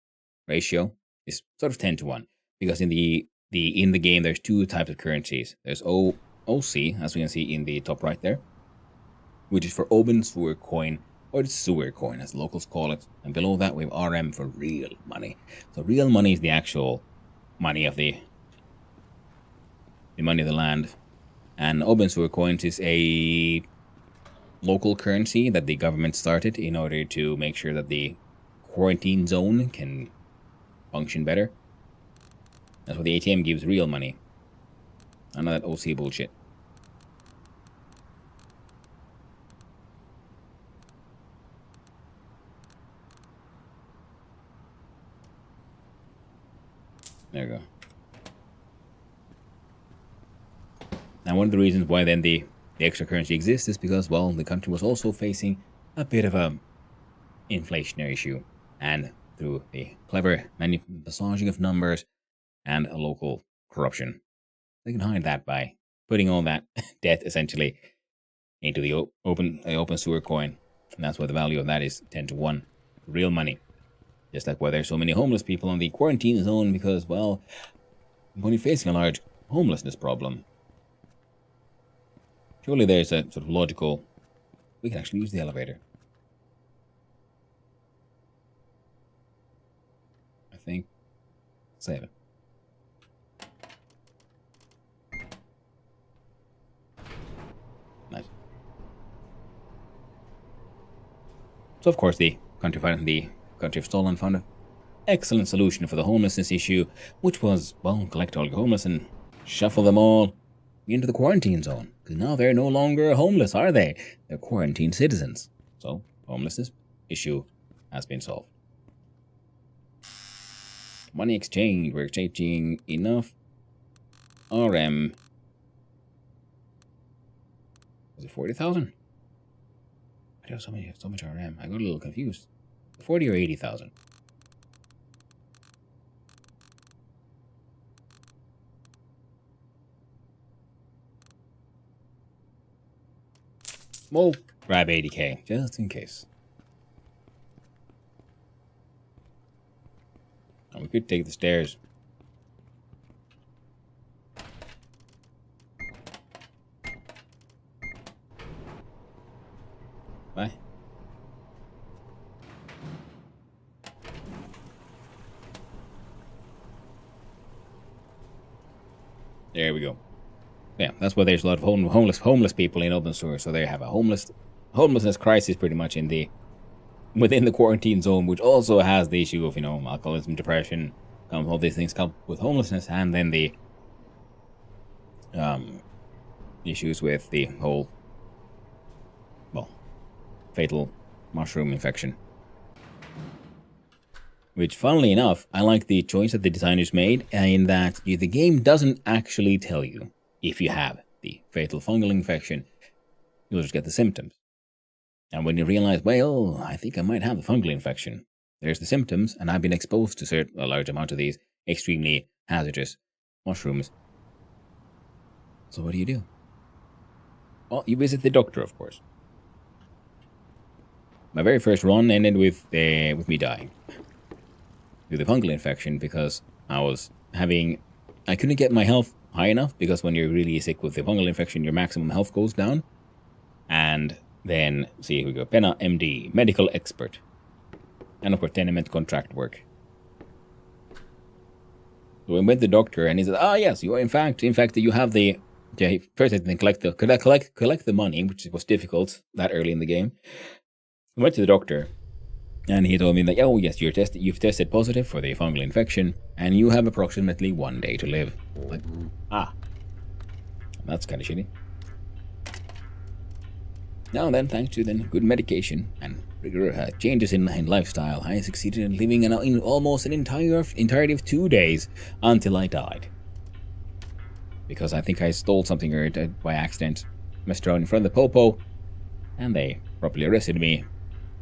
ratio is sort of 10 to 1, because in the game there's two types of currencies. There's OC, as we can see in the top right there, which is for open sewer coin, or the sewer coin as locals call it, and below that we have RM for real money. So real money is the actual money of the money of the land, and open sewer coins is a local currency that the government started in order to make sure that the quarantine zone can function better. That's what the ATM gives real money. None of that OC bullshit. There we go. Now, one of the reasons why then the extra currency exists is because, well, the country was also facing a bit of a inflationary issue, and through the clever massaging of numbers and a local corruption, they can hide that by putting all that debt essentially into the open sewer coin, and that's why the value of that is 10 to 1 real money. Just like why there's so many homeless people on the quarantine zone, because, well, when you're facing a large homelessness problem, surely there's a sort of logical, we can actually use the elevator. I think. Save it. Nice. So of course the country of Stolen found an excellent solution for the homelessness issue, which was, well, collect all your homeless and shuffle them all into the quarantine zone. Because now they're no longer homeless, are they? They're quarantine citizens. So, homelessness issue has been solved. Money exchange. We're exchanging enough RM. Was it 40,000? I do have so much RM. I got a little confused. 40 or 80,000? We'll grab 80k, just in case. And we could take the stairs. Bye. There we go. Yeah, that's why there's a lot of homeless people in open sewer. So they have a homelessness crisis pretty much within the quarantine zone, which also has the issue of, alcoholism, depression, all these things come with homelessness, and then the issues with the whole, well, fatal mushroom infection. Which, funnily enough, I like the choice that the designers made, in that the game doesn't actually tell you if you have the fatal fungal infection. You'll just get the symptoms. And when you realize, well, I think I might have the fungal infection, there's the symptoms, and I've been exposed to a large amount of these extremely hazardous mushrooms. So what do? Well, you visit the doctor, of course. My very first run ended with me dying with the fungal infection, because I couldn't get my health high enough, because when you're really sick with the fungal infection, your maximum health goes down. And then, see, here we go, Penna, MD, medical expert. And of course, tenement contract work. So we went to the doctor, and he said, yes, you are in fact, you have the Yeah, first I didn't collect the money, which was difficult that early in the game. I went to the doctor, and he told me that, oh yes, you've tested positive for the fungal infection, and you have approximately 1 day to live. Like, that's kind of shitty. Now then, thanks to then good medication and changes in lifestyle, I succeeded in living in almost an entirety of 2 days until I died. Because I think I stole something or by accident, messed around in front of the popo, and they properly arrested me,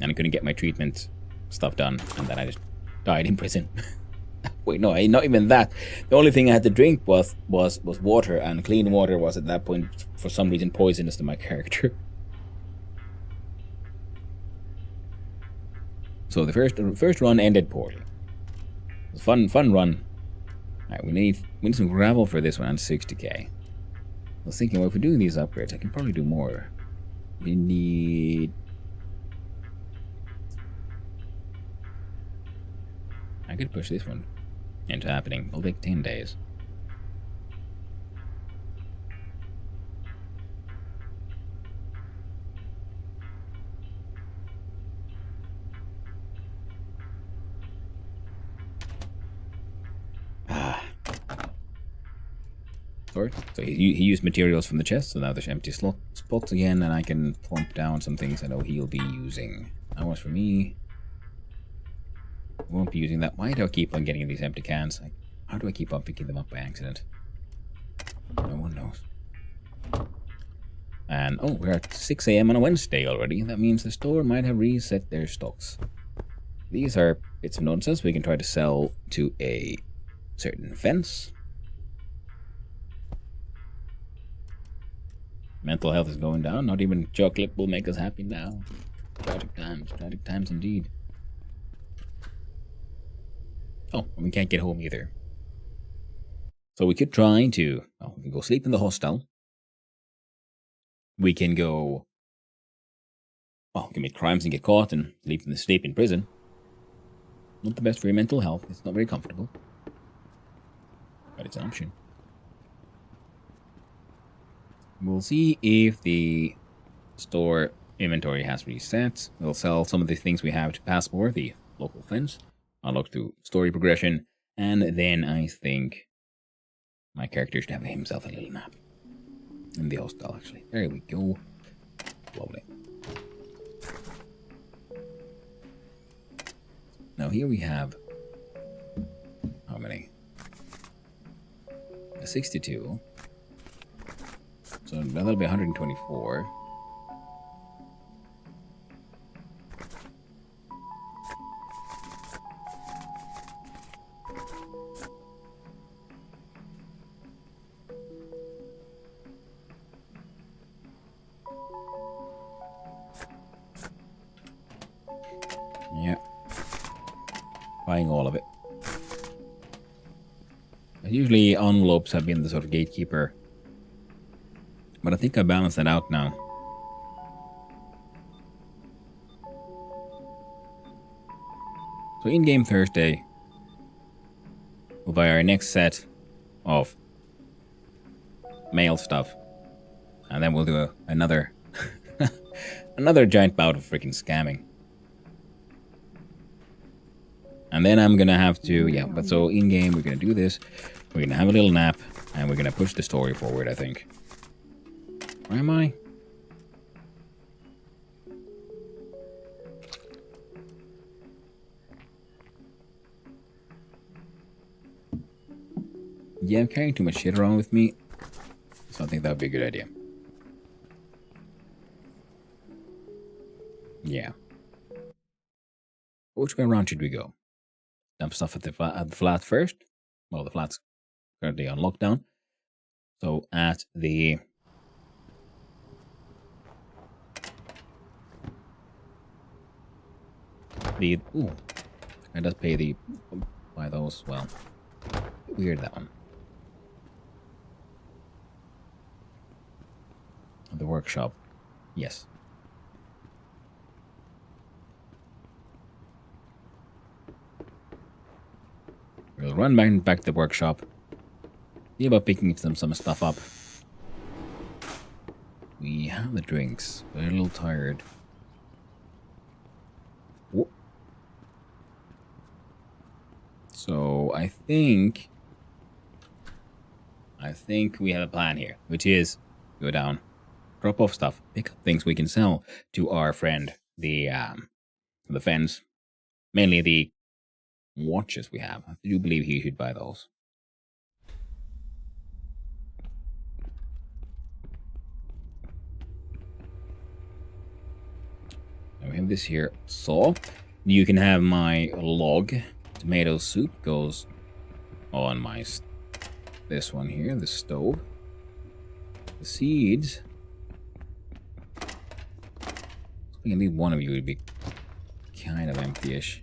and I couldn't get my treatment stuff done, and then I just died in prison. Wait, no, not even that. The only thing I had to drink was water, and clean water was at that point, for some reason, poisonous to my character. So the first run ended poorly. It was a fun run. Alright, we need some gravel for this one, and 60k. I was thinking, well, if we're doing these upgrades, I can probably do more. We need... I could push this one into happening. It'll take 10 days. Sorry. So he used materials from the chest, so now there's empty spots again, and I can plump down some things I know he'll be using. That was for me. I won't be using that. Why do I keep on getting these empty cans? How do I keep on picking them up by accident? No one knows. And, oh, we're at 6 a.m. on a Wednesday already. That means the store might have reset their stocks. These are bits of nonsense we can try to sell to a certain fence. Mental health is going down. Not even chocolate will make us happy now. Tragic times indeed. Oh, and we can't get home either. So we could try to... Oh, we can go sleep in the hostel. We can go... Well, commit crimes and get caught and sleep in prison. Not the best for your mental health. It's not very comfortable. But it's an option. We'll see if the store inventory has reset. We'll sell some of the things we have to passport, the local fence. Unlock through story progression. And then I think my character should have himself a little nap. In the hostel, actually. There we go. Lovely. Now here we have... How many? 62. So that'll be 124. Yeah. Buying all of it. Usually envelopes have been the sort of gatekeeper. But I think I balanced that out now. So in-game Thursday, we'll buy our next set of mail stuff. And then we'll do another another giant bout of freaking scamming. And then I'm gonna have to, yeah, but so in-game we're gonna do this. We're gonna have a little nap, and we're gonna push the story forward, I think. Where am I? Yeah, I'm carrying too much shit around with me, so I think that would be a good idea. Yeah. Which way around should we go? Dump stuff at the flat first. Well, the flat's currently on lockdown. So at the... Ooh. I just pay the... Buy those, well... Weird, that one. The workshop. Yes. We'll run back to the workshop. See about picking some stuff up. We have the drinks. We're a little tired. Whoa. So I think we have a plan here, which is go down, drop off stuff, pick up things we can sell to our friend, the fence, mainly the watches we have. I do believe he should buy those. And we have this here saw. You can have my log. Tomato soup goes on my this one here, the stove. The seeds. I think at least one of you would be kind of empty-ish.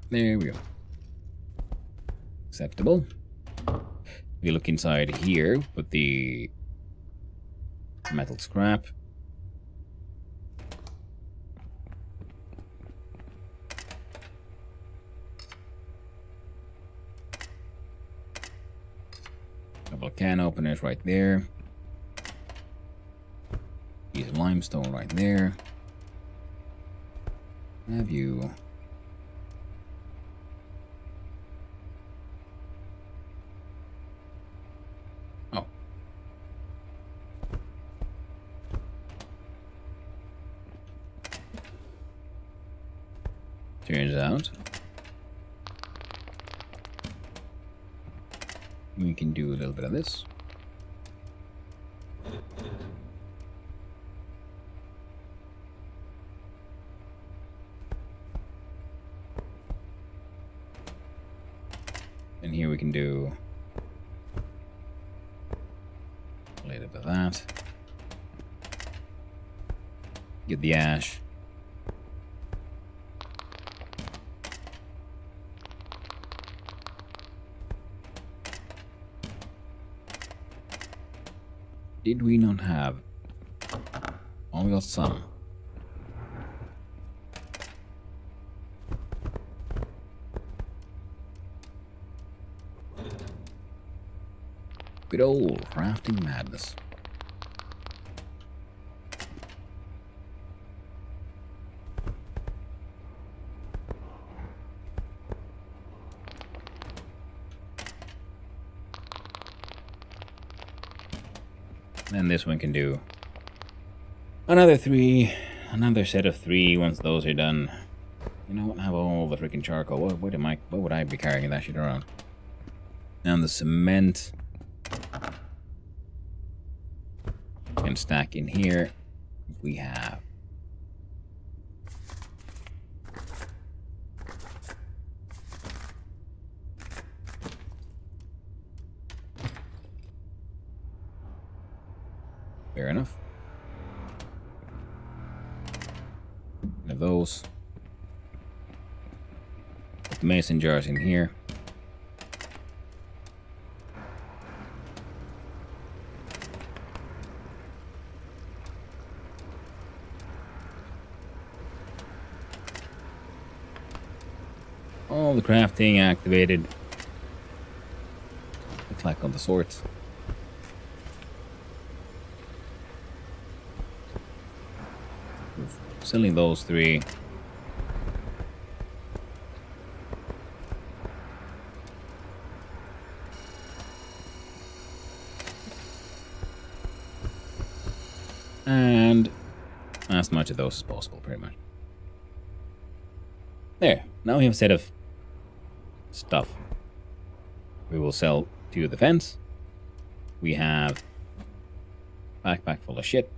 There we go. Acceptable. We look inside here with the metal scrap. Couple of can openers right there. Piece of limestone right there. Have you? Oh. Turns out we can do a little bit of this. And here we can do a little bit of that. Get the ash. Did we not have? Oh, we got some. Good old crafting madness. And this one can do another 3, another set of 3 once those are done. You know what? Have all the freaking charcoal. What would I be carrying that shit around? And the cement can stack in here. We have fair enough. One of those. Put the mason jars in here. All the crafting activated. Looks like on the sorts. Selling those 3. And as much of those as possible, pretty much. There. Now we have a set of stuff. We will sell to the fence. We have backpack full of shit.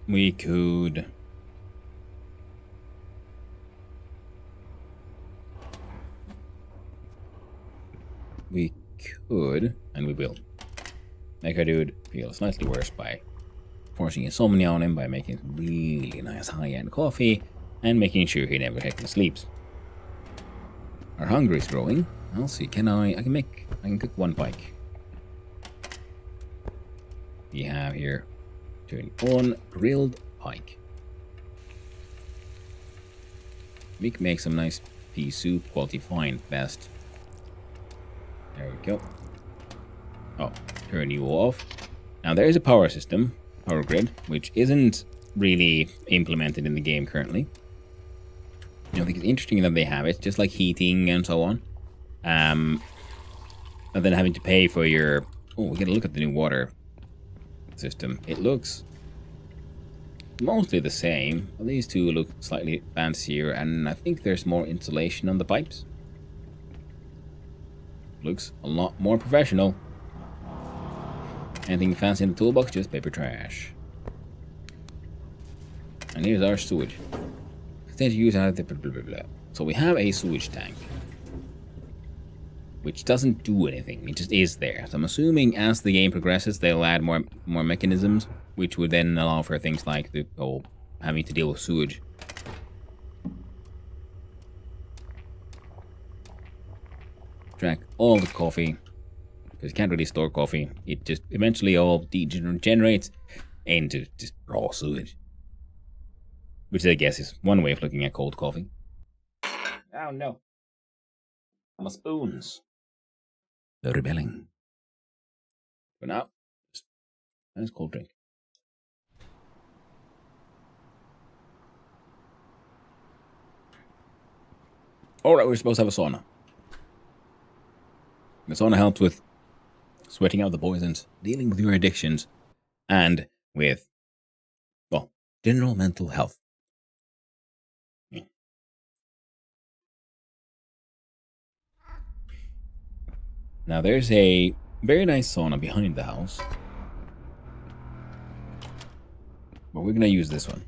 We could and we will make our dude feel slightly worse by forcing insomnia on him by making really nice high-end coffee and making sure he never heckin' sleeps. Our hunger is growing. I'll see. I can cook 1 pike. We have here turn on grilled pike. We can make some nice pea soup, quality fine, best. There we go. Oh, turn you off. Now there is a power system, power grid, which isn't really implemented in the game currently. I think it's interesting that they have it, just like heating and so on. And then having to pay for your... Oh, we gotta look at the new water system. It looks mostly the same. These two look slightly fancier, and I think there's more insulation on the pipes. Looks a lot more professional. Anything fancy in the toolbox? Just paper trash. And here's our sewage. Instead use blah, blah, blah, blah. So we have a sewage tank, which doesn't do anything. It just is there. So I'm assuming as the game progresses, they'll add more mechanisms, which would then allow for things like the whole having to deal with sewage. Track all the coffee, because you can't really store coffee. It just eventually all degenerates into just raw sewage, which I guess is one way of looking at cold coffee. Oh no, my spoons. They're rebelling. But now, just a nice cold drink. Alright, we're supposed to have a sauna. The sauna helps with sweating out the poisons, dealing with your addictions, and with, well, general mental health. Now there's a very nice sauna behind the house, but we're going to use this one.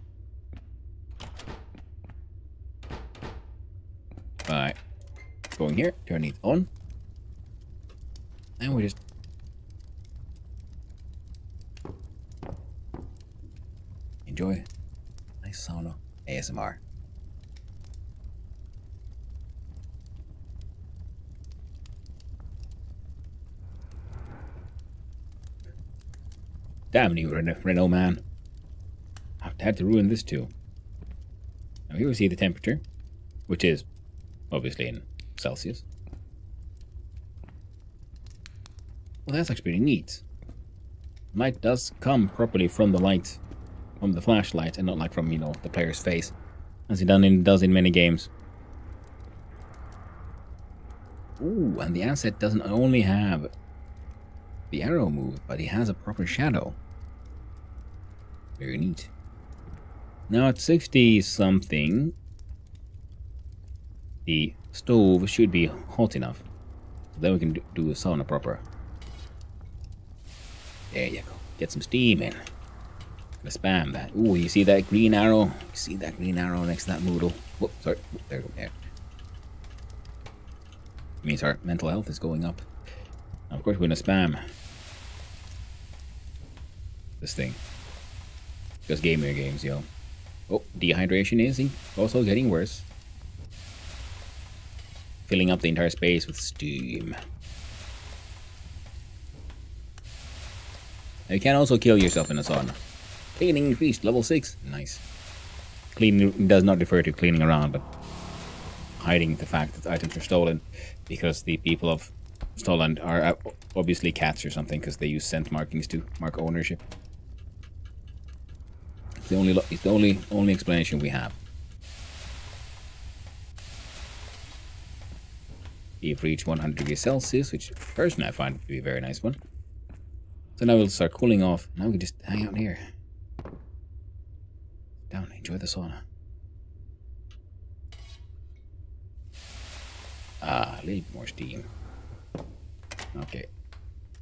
By going here, turning it on, and we just enjoy nice sauna ASMR. Damn you, Renault man. I've had to ruin this too. Now here we see the temperature, which is obviously in Celsius. Well, that's actually pretty neat. Light does come properly from the light, from the flashlight, and not like from, the player's face, as it does in many games. Ooh, and the asset doesn't only have the arrow move, but it has a proper shadow. Very neat. Now at 60 something, the stove should be hot enough. So then we can do a sauna proper. There you go. Get some steam in. Gonna spam that. Ooh, you see that green arrow? You see that green arrow next to that noodle? Whoop, sorry. There we go. There. Means our mental health is going up. Now, of course, we're gonna spam this thing. Just gamer games, yo. Oh, dehydration is also getting worse. Filling up the entire space with steam. Now, you can also kill yourself in a sauna. Cleaning increased, level 6. Nice. Cleaning does not refer to cleaning around, but hiding the fact that items are stolen, because the people of stolen are obviously cats or something, because they use scent markings to mark ownership. It's the only explanation we have. We've reached 100 degrees Celsius, which personally I find to be a very nice one. So now we'll start cooling off. Now we can just hang out here. Down, enjoy the sauna. Ah, a little bit more steam. Okay.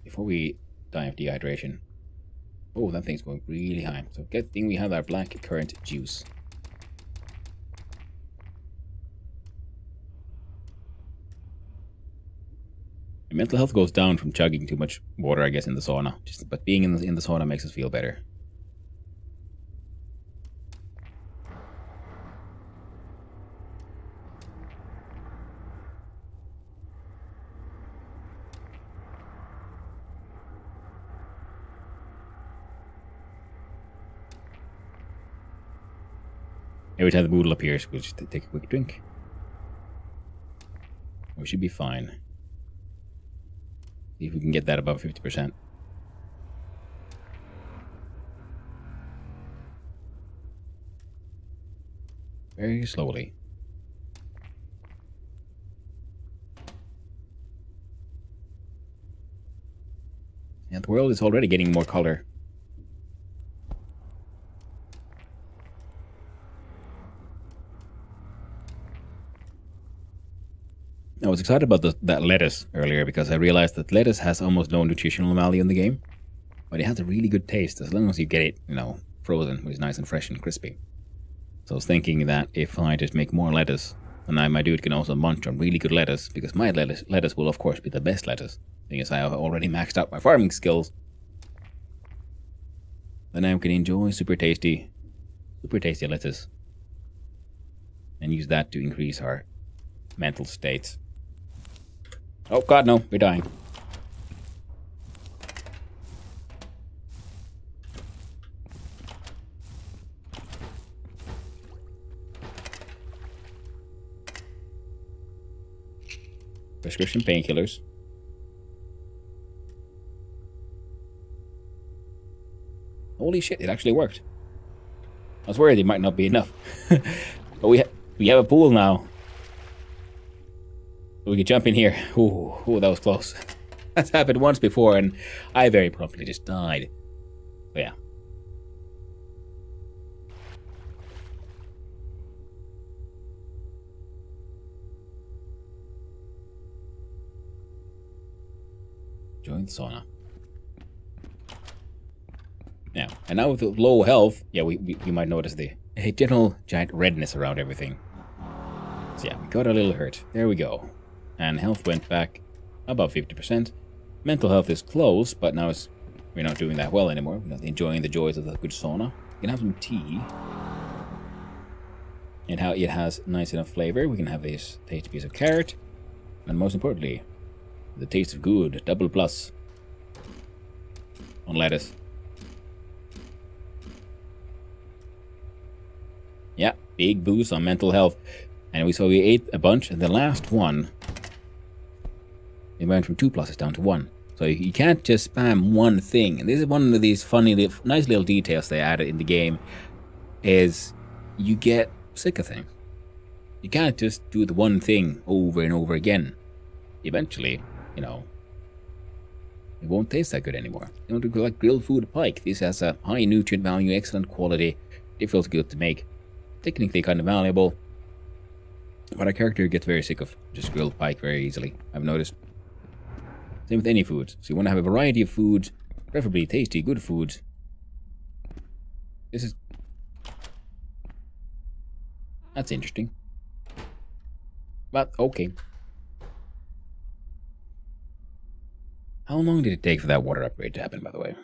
Before we die of dehydration. Oh, that thing's going really high. So good thing we have our black currant juice. The mental health goes down from chugging too much water, I guess, in the sauna. But being in the sauna makes us feel better. Every time the noodle appears, we'll just take a quick drink. We should be fine. See if we can get that above 50%. Very slowly. Yeah, the world is already getting more color. I was excited about that lettuce earlier because I realized that lettuce has almost no nutritional value in the game. But it has a really good taste as long as you get it, frozen, which is nice and fresh and crispy. So I was thinking that if I just make more lettuce, then my dude can also munch on really good lettuce, because my lettuce will of course be the best lettuce, seeing as I have already maxed out my farming skills. Then I can enjoy super tasty lettuce. And use that to increase our mental states. Oh god no, we're dying. Prescription painkillers. Holy shit, it actually worked. I was worried it might not be enough. But we have a pool now. So we can jump in here. Ooh, that was close. That's happened once before and I very promptly just died. So yeah. Join the sauna. Now, and now with the low health, yeah, we might notice the general giant redness around everything. So yeah, we got a little hurt. There we go. And health went back above 50%. Mental health is close, but now we're not doing that well anymore. We're not enjoying the joys of the good sauna. We can have some tea. And how it has nice enough flavor. We can have this tasty piece of carrot. And most importantly, the taste of good, double plus on lettuce. Yeah, big boost on mental health. And we ate a bunch, and the last one, it went from 2 pluses down to 1. So you can't just spam one thing. And this is one of these funny, nice little details they added in the game, is you get sick of things. You can't just do the one thing over and over again. Eventually, it won't taste that good anymore. You don't do like grilled food pike. This has a high nutrient value, excellent quality. It feels good to make. Technically kind of valuable. But our character gets very sick of just grilled pike very easily, I've noticed. Same with any foods. So you want to have a variety of foods, preferably tasty, good foods. That's interesting. But, okay. How long did it take for that water upgrade to happen, by the way?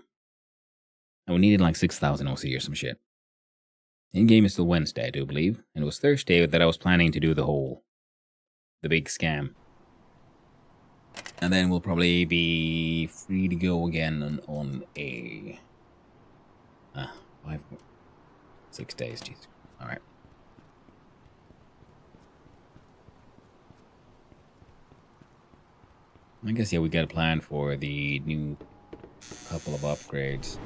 And we needed like 6,000 OC or some shit. In-game is still Wednesday, I do believe. And it was Thursday that I was planning to do the big scam. And then we'll probably be free to go again on a... 6 days, jeez. Alright. I guess, yeah, we got a plan for the new couple of upgrades.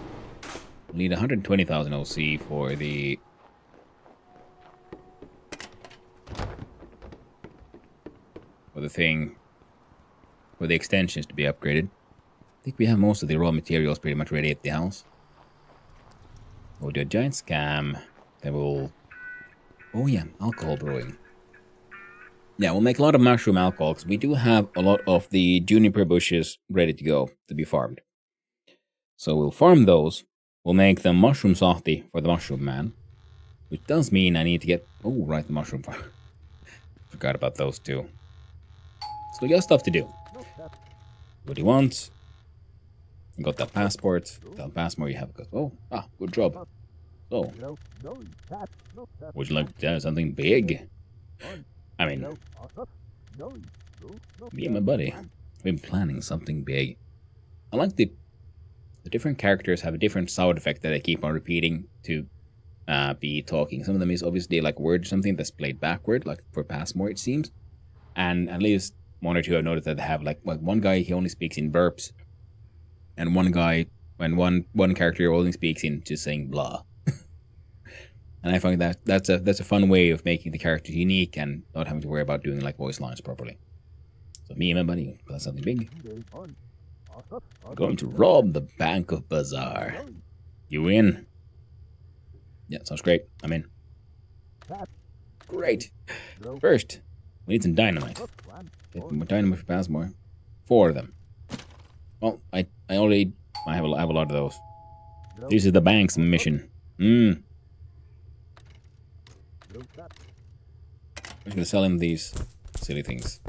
We'll need 120,000 OC for the... for the extensions to be upgraded. I think we have most of the raw materials pretty much ready at the house. We'll do a giant scam. Then we'll... Oh yeah, alcohol brewing. Yeah, we'll make a lot of mushroom alcohol, because we do have a lot of the juniper bushes ready to go, to be farmed. So we'll farm those. We'll make the mushroom softy for the mushroom man. Which does mean I need to get... Oh, right, the mushroom farm. Forgot about those two. So we got stuff to do. What do you want? You got that passport. That passport you have got. Oh, good job. So, would you like to do something big? I mean, me and my buddy, we've been planning something big. I like the different characters have a different sound effect that I keep on repeating to be talking. Some of them is obviously like word something that's played backward, like for Passmore it seems. And at least one or two I've noticed that they have like one guy, he only speaks in burps, and one guy, when one character only speaks in just saying blah. And I find that that's a fun way of making the character unique and not having to worry about doing like voice lines properly. So me and my buddy, that's something big. We're going to rob the Bank of Bazaar. You in? Yeah, sounds great. I'm in. Great. First, we need some dynamite. Get more dynamite for Passmore. 4 of them. Well, I have a lot of those. This is the bank's mission. I'm gonna sell him these silly things.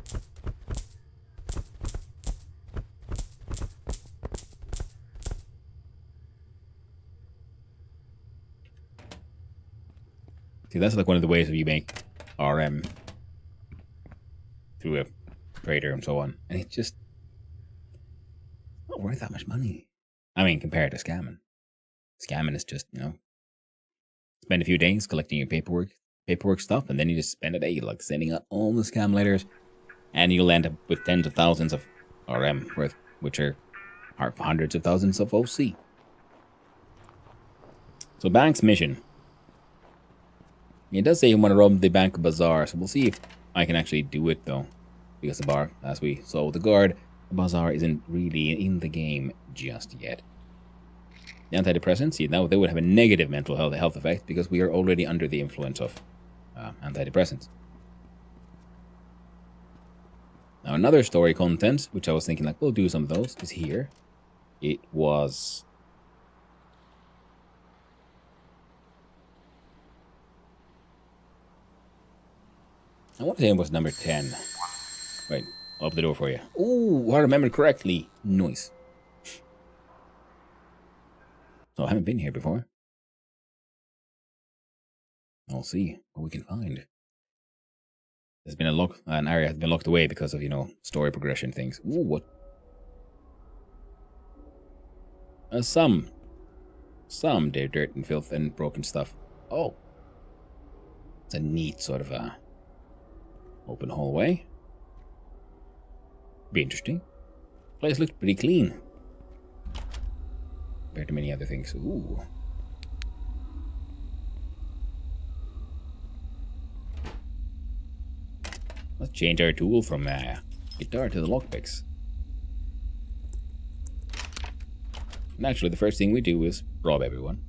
See, that's like one of the ways that you make RM through a trader and so on. And it's just not worth that much money. I mean, compared to scamming. Scamming is just, spend a few days collecting your paperwork stuff, and then you just spend a day like sending out all the scam letters, and you'll end up with tens of thousands of RM worth, which are hundreds of thousands of OC. So bank's mission. It does say you want to rob the Bank Bazaar, so we'll see if I can actually do it though. Because the bar, as we saw with the guard, the bazaar isn't really in the game just yet. The antidepressants, now they would have a negative mental health effect because we are already under the influence of antidepressants. Now another story content, which I was thinking like we'll do some of those, is here. It was... I want to say it was number 10. Wait, I'll open the door for you. Ooh, I remember correctly. Nice. So I haven't been here before. I'll see what we can find. There's been an area has been locked away because of, story progression things. Ooh, what? Some dirt and filth and broken stuff. Oh. It's a neat sort of a open hallway. Be interesting. Place looked pretty clean compared to many other things. Ooh. Let's change our tool from guitar to the lockpicks. Naturally, the first thing we do is rob everyone.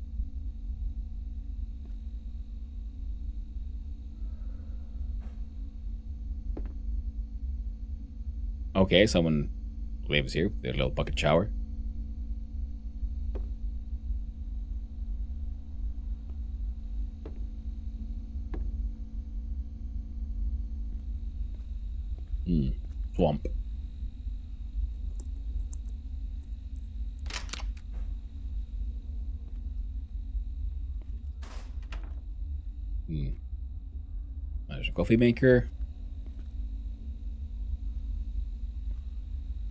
Okay, someone lives here. There's a little bucket shower. Swamp. There's a coffee maker.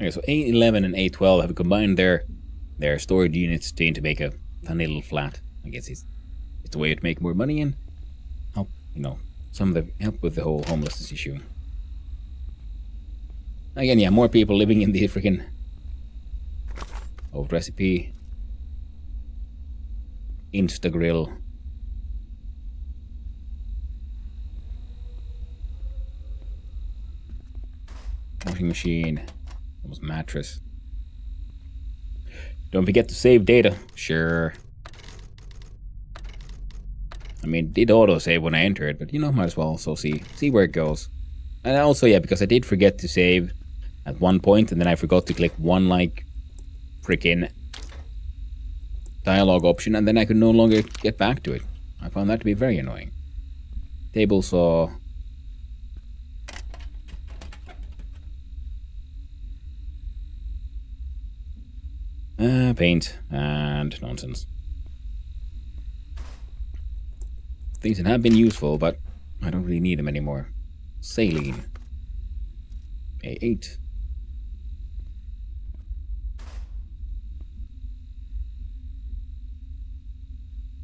Okay, so A11 and A12 have combined their storage units to make a funny little flat. I guess it's a way to make more money and help, help with the whole homelessness issue. Again, yeah, more people living in the freaking old recipe. Instagrill. Washing machine. Almost mattress. Don't forget to save data. Sure. I mean, it did auto-save when I entered, but might as well also see where it goes. And also, yeah, because I did forget to save at one point, and then I forgot to click one, freaking dialogue option, and then I could no longer get back to it. I found that to be very annoying. Table saw. Paint and nonsense. Things that have been useful, but I don't really need them anymore. Saline. A8.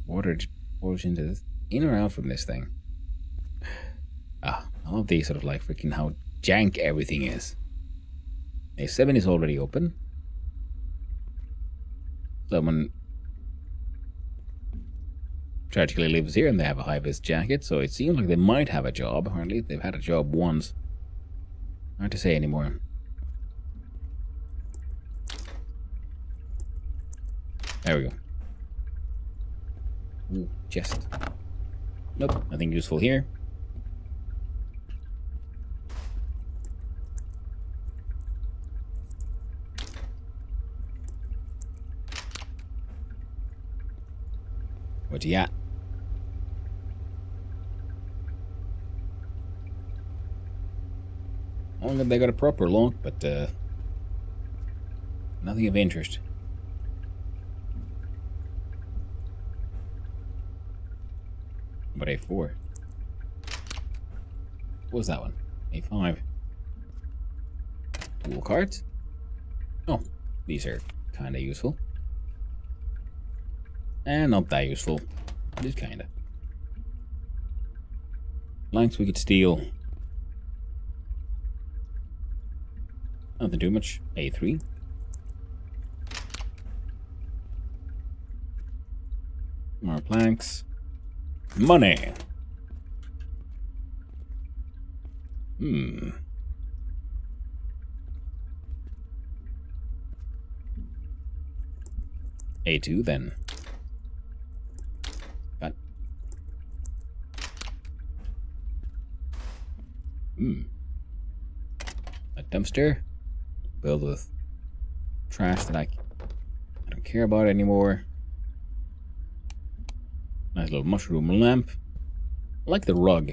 Water pours into this, in or out from this thing. I love these sort of freaking how jank everything is. A7 is already open. Someone tragically lives here and they have a high-vis jacket, so it seems like they might have a job. Or at least they've had a job once. Hard to say anymore. There we go. Ooh, chest. Nope, nothing useful here. What you got? Only they got a proper lock, but nothing of interest. But A4. What was that one? A5. Tool cards? Oh, these are kind of useful. And not that useful. Just kind of. Blanks we could steal. Nothing too much. A3. More planks. Money. A2 then. Got. A dumpster. Filled with trash that I don't care about anymore. Nice little mushroom lamp. I like the rug.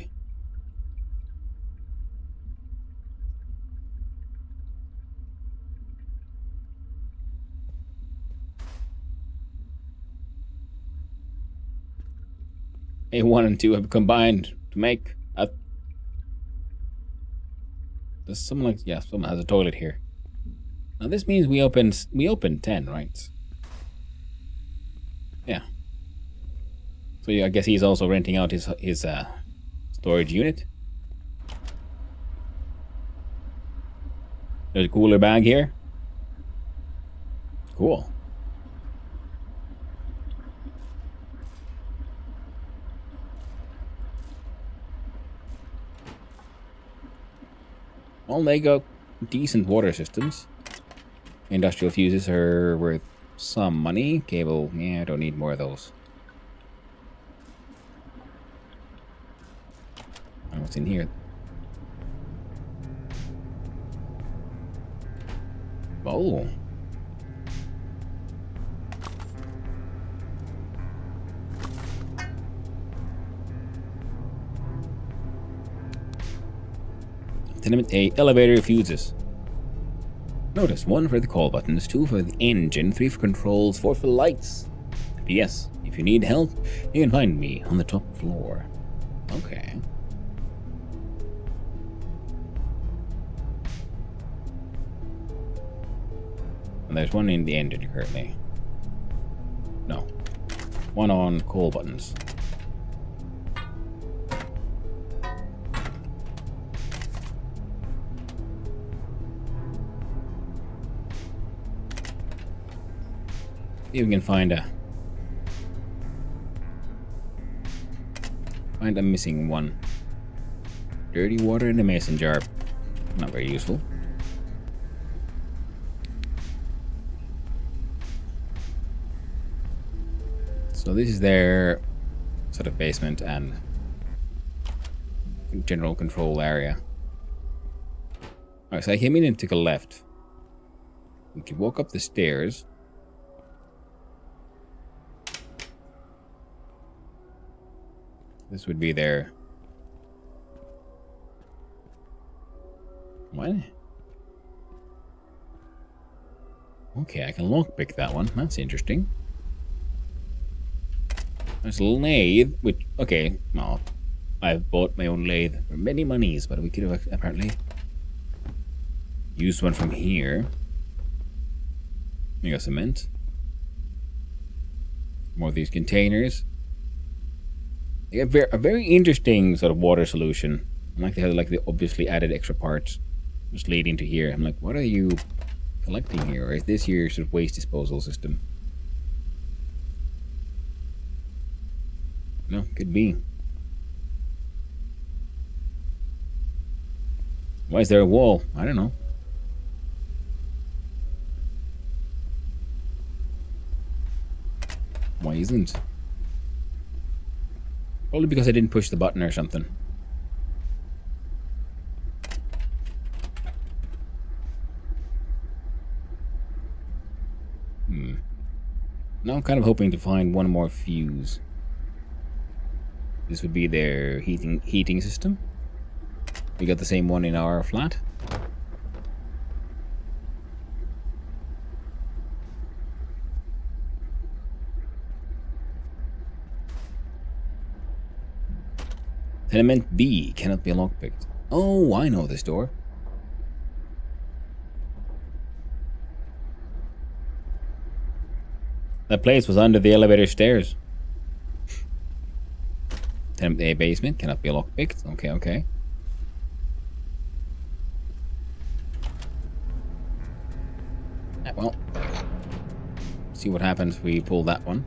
A1 and 2 have combined to make a... There's someone like... Yeah, someone has a toilet here. Now this means we opened 10, right? Yeah. So yeah, I guess he's also renting out his storage unit. There's a cooler bag here. Cool. Well, they got decent water systems. Industrial fuses are worth some money. Cable, yeah, I don't need more of those. What's in here? Oh. Tenement A, elevator fuses. Notice 1 for the call buttons, 2 for the engine, 3 for controls, 4 for lights. P.S. If you need help, you can find me on the top floor. Okay. And there's one in the engine currently. No. One on call buttons. See if we can find a missing one. Dirty water in a mason jar. Not very useful. So this is their sort of basement and general control area. Alright, so I came in and took a left. We can walk up the stairs. This would be their... What? Okay, I can lockpick that one. That's interesting. There's a lathe, which... Okay, well, I've bought my own lathe for many monies, but we could have apparently used one from here. We got cement. More of these containers. They have a very interesting sort of water solution. Like they had like the obviously added extra parts just leading to here. I'm like, what are you collecting here? Or is this your sort of waste disposal system? No, could be. Why is there a wall? I don't know. Why isn't? Probably because I didn't push the button or something. Now I'm kind of hoping to find one more fuse. This would be their heating system. We got the same one in our flat. Tenement B cannot be lockpicked. Oh, I know this door. That place was under the elevator stairs. Tenement A basement cannot be lockpicked. Okay, okay. Well, see what happens if we pull that one.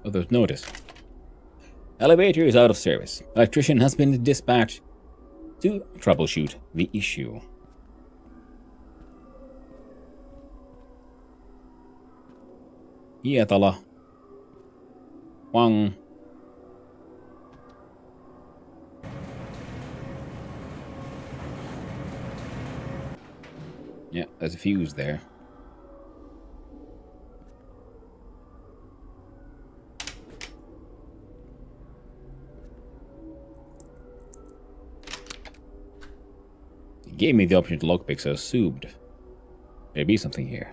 Oh, there's notice. Elevator is out of service. Electrician has been dispatched to troubleshoot the issue. Hietala. Wang. Yeah, there's a fuse there. It gave me the option to lockpick, so I assumed there'd be something here.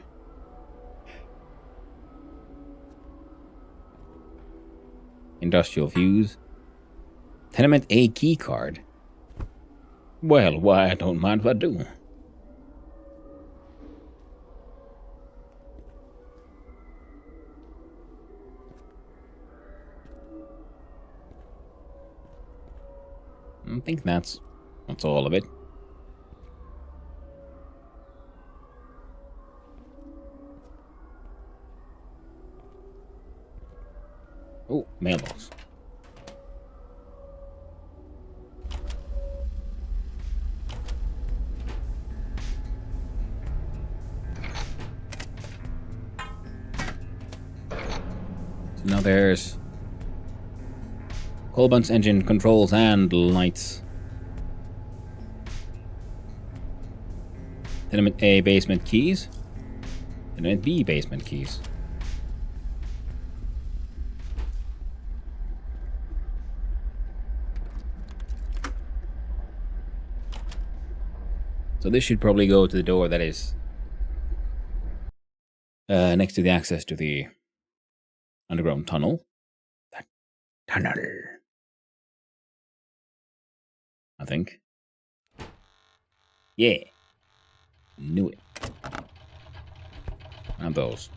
Industrial fuse. Tenement A key card. Well, why, I don't mind if I do. I think that's all of it. Oh, mailbox. So now there's Colbun's engine controls and lights. Tenement A basement keys. Tenement B basement keys. So this should probably go to the door that is next to the access to the underground tunnel. That tunnel. I think. Yeah. Knew it. And those.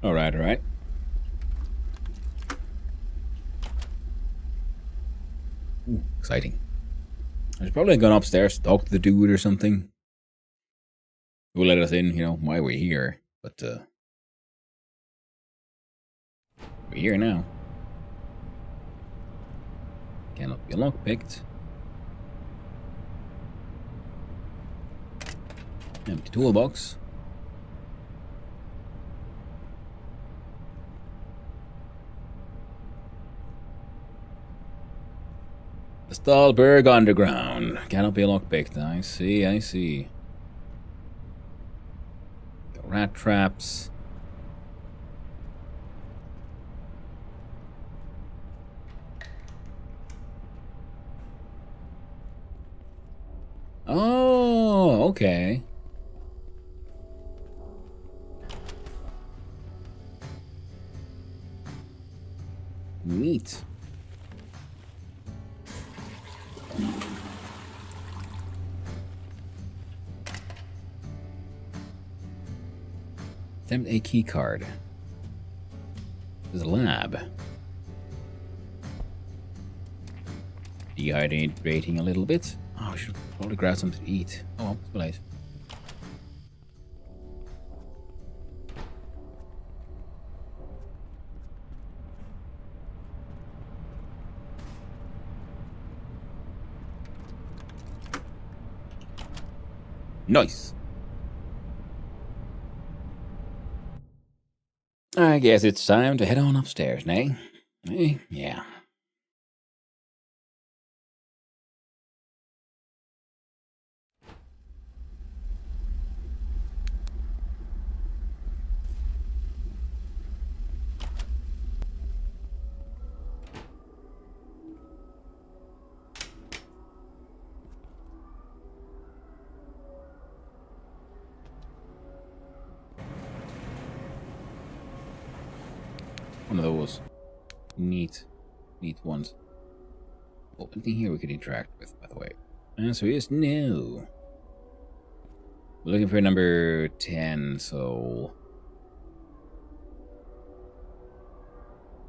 Alright, alright. Ooh, exciting. I should probably have gone upstairs to talk to the dude or something. Who let us in, you know, why we're here. But, we're here now. Cannot be lockpicked. Empty toolbox. The Stahlberg Underground. Cannot be lockpicked. I see, I see. The rat traps. Oh, okay. Neat. Attempt a key card. There's a lab. Dehydrating a little bit. Oh, I should probably grab something to eat. Oh, it's late. Nice. I guess it's time to head on upstairs, nay? Yeah. One of those neat ones. Oh, anything here we could interact with, by the way? Answer is no. We're looking for number 10, so...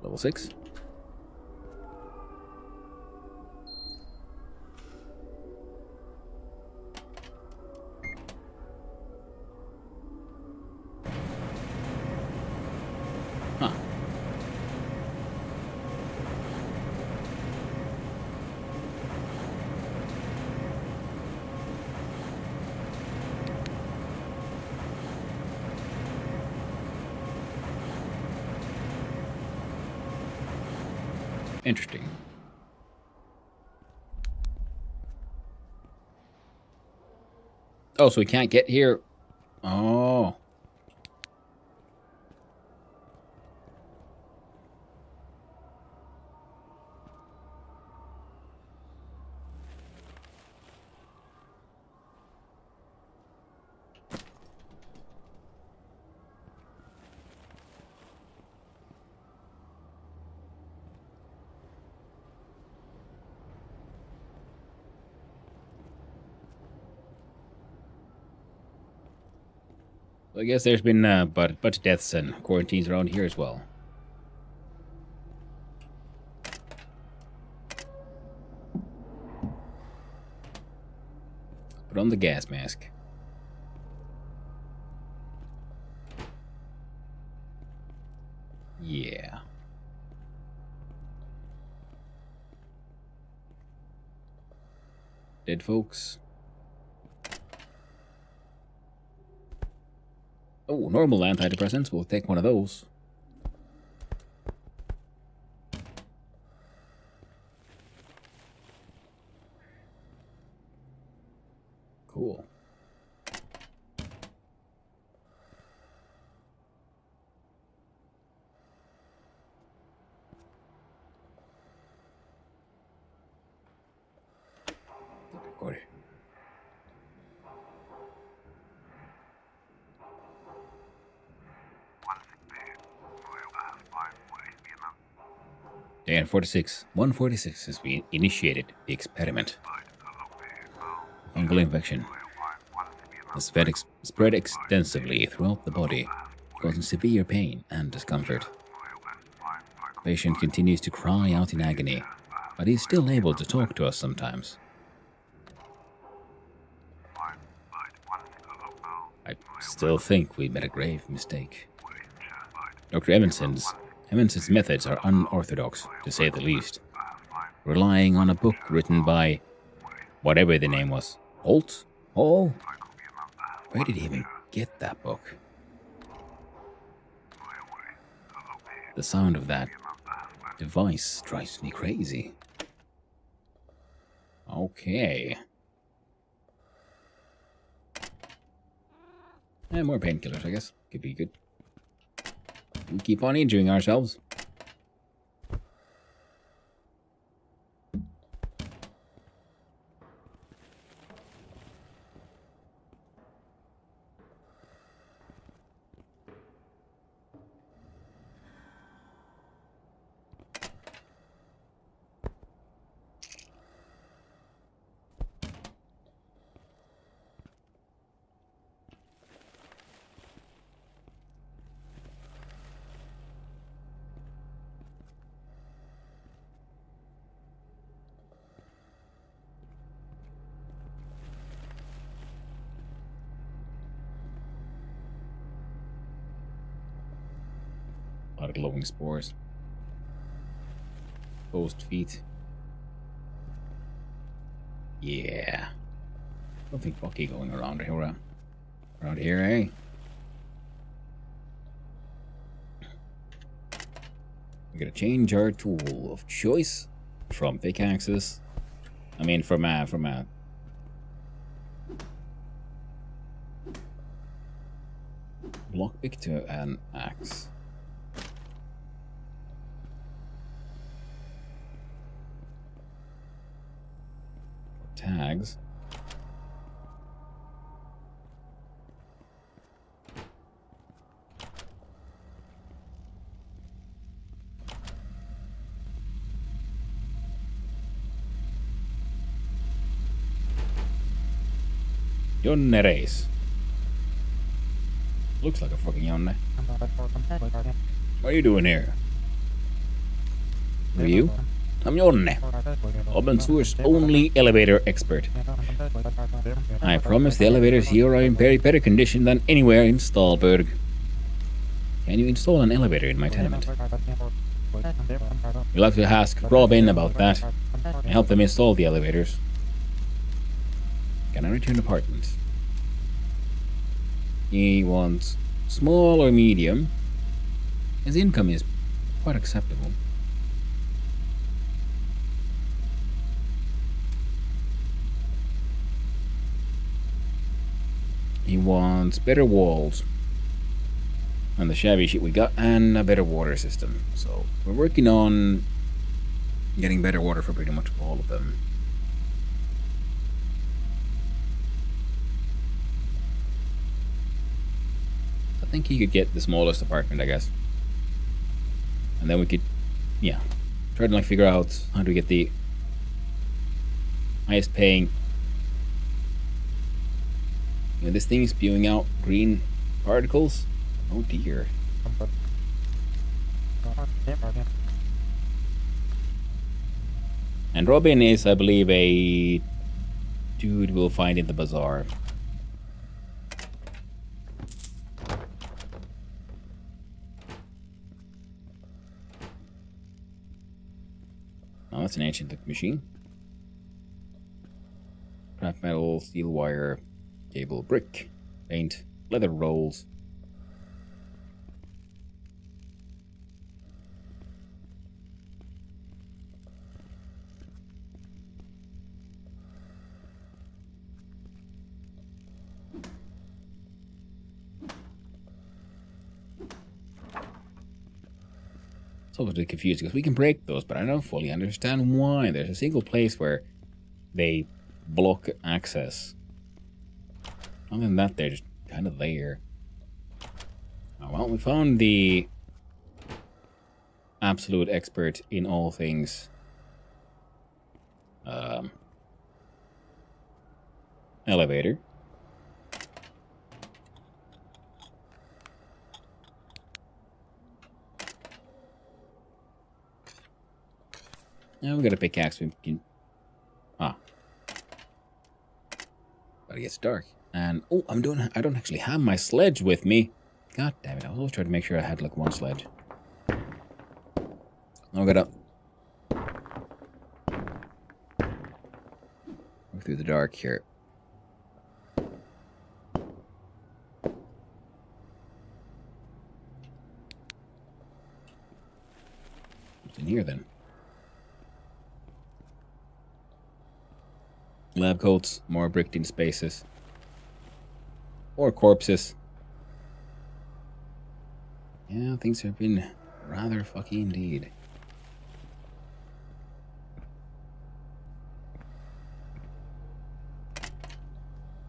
Level 6? Huh. Interesting. Oh, so we can't get here? Oh. I guess there's been a bunch of deaths and quarantines around here as well. Put on the gas mask. Yeah. Dead folks. Oh, normal antidepressants. We'll take one of those. Cool. Recorded. Day 146 as we initiated the experiment. Fungal infection has spread extensively throughout the body, causing severe pain and discomfort. The patient continues to cry out in agony, but he's still able to talk to us sometimes. I still think we made a grave mistake. Dr. Evanson's methods are unorthodox, to say the least, relying on a book written by whatever the name was. Holt? Hall? Where did he even get that book? The sound of that device drives me crazy. Okay. And more painkillers, I guess. Could be good. We keep on injuring ourselves. A lot of glowing spores. Exposed feet. Yeah. Don't think Bucky going around here. Around here, eh? We gotta change our tool of choice from pickaxes. I mean, from a blockpick to an axe. Tags. Jonne race. Looks like a fucking Jonne. What are you doing here? Who are you? I'm Jonne. Open source only elevator expert. I promise the elevators here are in very better condition than anywhere in Stalberg. Can you install an elevator in my tenement? You'll have to ask Robin about that. I help them install the elevators. Can I return apartment? He wants small or medium. His income is quite acceptable. He wants better walls on the shabby shit we got and a better water system. So we're working on getting better water for pretty much all of them. I think he could get the smallest apartment, I guess. And then we could, yeah, try to like figure out how to get the highest paying. You know, this thing is spewing out green particles. Oh dear. And Robin is, I believe, a dude we'll find in the bazaar. Oh, that's an ancient machine. Craft metal, steel wire, cable, brick, paint, leather rolls. It's always a bit confusing because we can break those, but I don't fully understand why. There's a single place where they block access. Other than that, they're just kind of there. Oh, well, we found the absolute expert in all things elevator. Now we got a pickaxe. We can. But it gets dark. And oh, I don't actually have my sledge with me. God damn it! I was always trying to make sure I had like one sledge. Now we gotta go through the dark here. What's in here then? Lab coats, more bricked in spaces. More corpses. Yeah, things have been rather fucky indeed.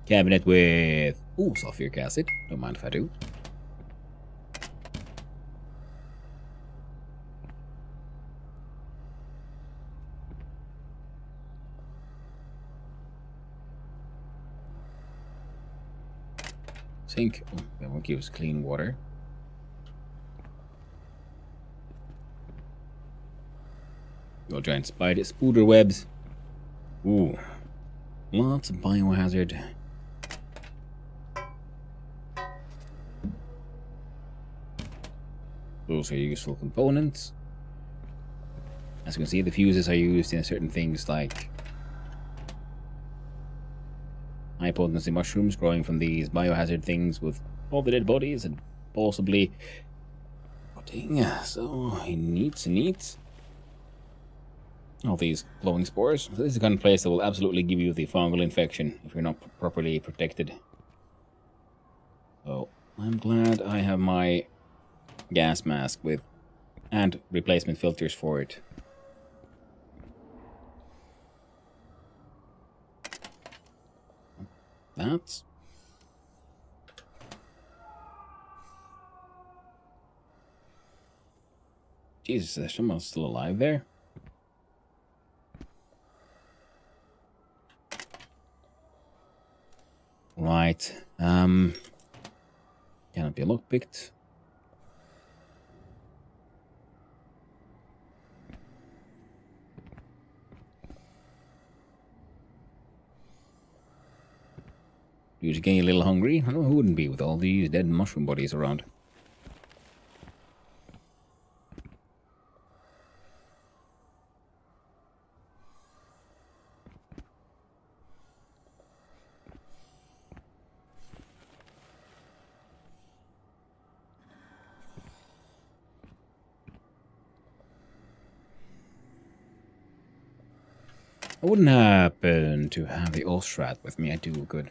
Cabinet with... Ooh, sulfuric acid. Don't mind if I do. Sink. Oh, that one gives clean water. Your giant spider webs. Ooh. Lots of biohazard. Those are useful components. As you can see, the fuses are used in certain things like high potency mushrooms growing from these biohazard things with all the dead bodies and possibly rotting. So he needs all these glowing spores. So this is the kind of place that will absolutely give you the fungal infection if you're not properly protected. So I'm glad I have my gas mask with and replacement filters for it. That's... Jesus, there's someone still alive there? Right. Cannot be lockpicked. You just getting a little hungry? I don't know who wouldn't be with all these dead mushroom bodies around. I wouldn't happen to have the Ostrat with me. I do good.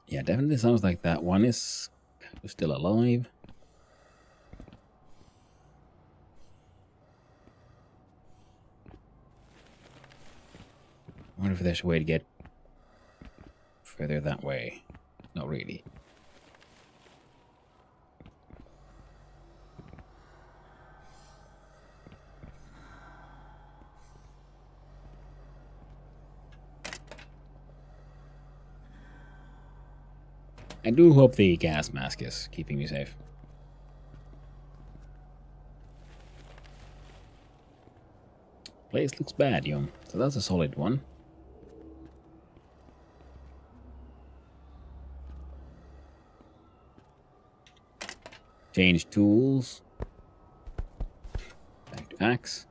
Yeah, definitely sounds like that one is still alive. I wonder if there's a way to get further that way. Not really. I do hope the gas mask is keeping me safe. Place looks bad, young. So that's a solid one. Change tools. Back to axe.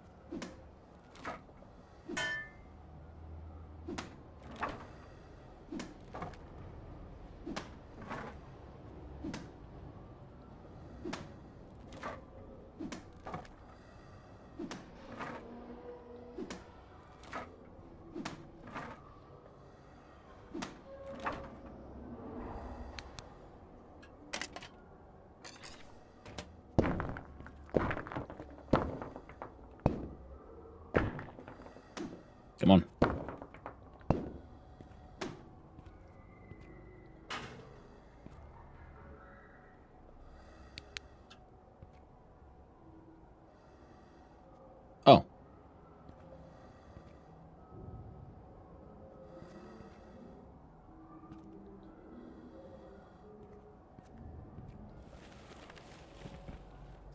Come on. Oh.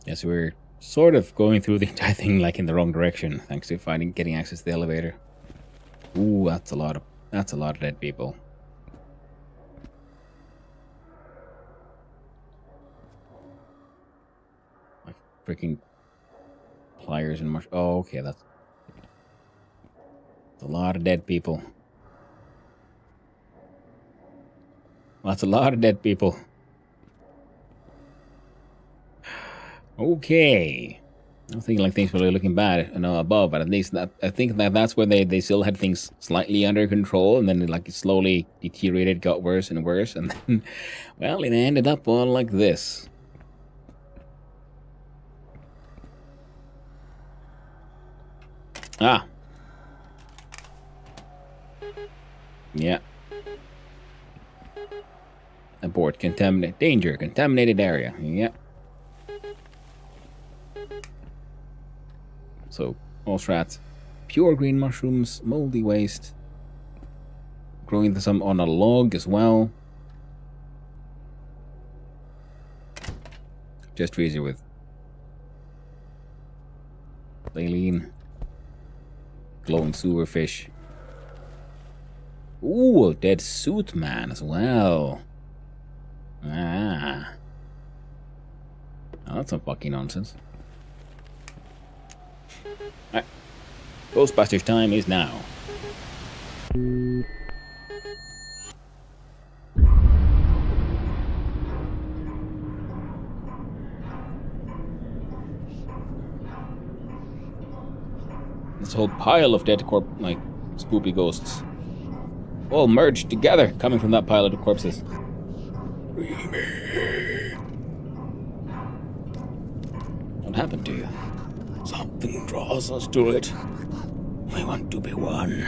Yes, we're sort of going through the entire thing like in the wrong direction, thanks to getting access to the elevator. Ooh, that's a lot of dead people. Like freaking pliers and mush. Oh, okay, that's a lot of dead people. That's a lot of dead people. Okay. I was thinking like things were looking bad, above, but at least I think that's where they still had things slightly under control, and then it slowly deteriorated, got worse and worse, and then, well, it ended up all like this. Ah. Yeah. Abort. Danger. Contaminated area. Yep. So, horse rats. Pure green mushrooms. Moldy waste. Growing some on a log as well. Just freezer with saline. Glowing sewer fish. Ooh, a dead suit man as well. Ah. Oh, that's some fucking nonsense. Alright. Ghostbusters time is now. This whole pile of dead spoopy ghosts. All merged together, coming from that pile of corpses. What happened to you? Something draws us to it. We want to be one.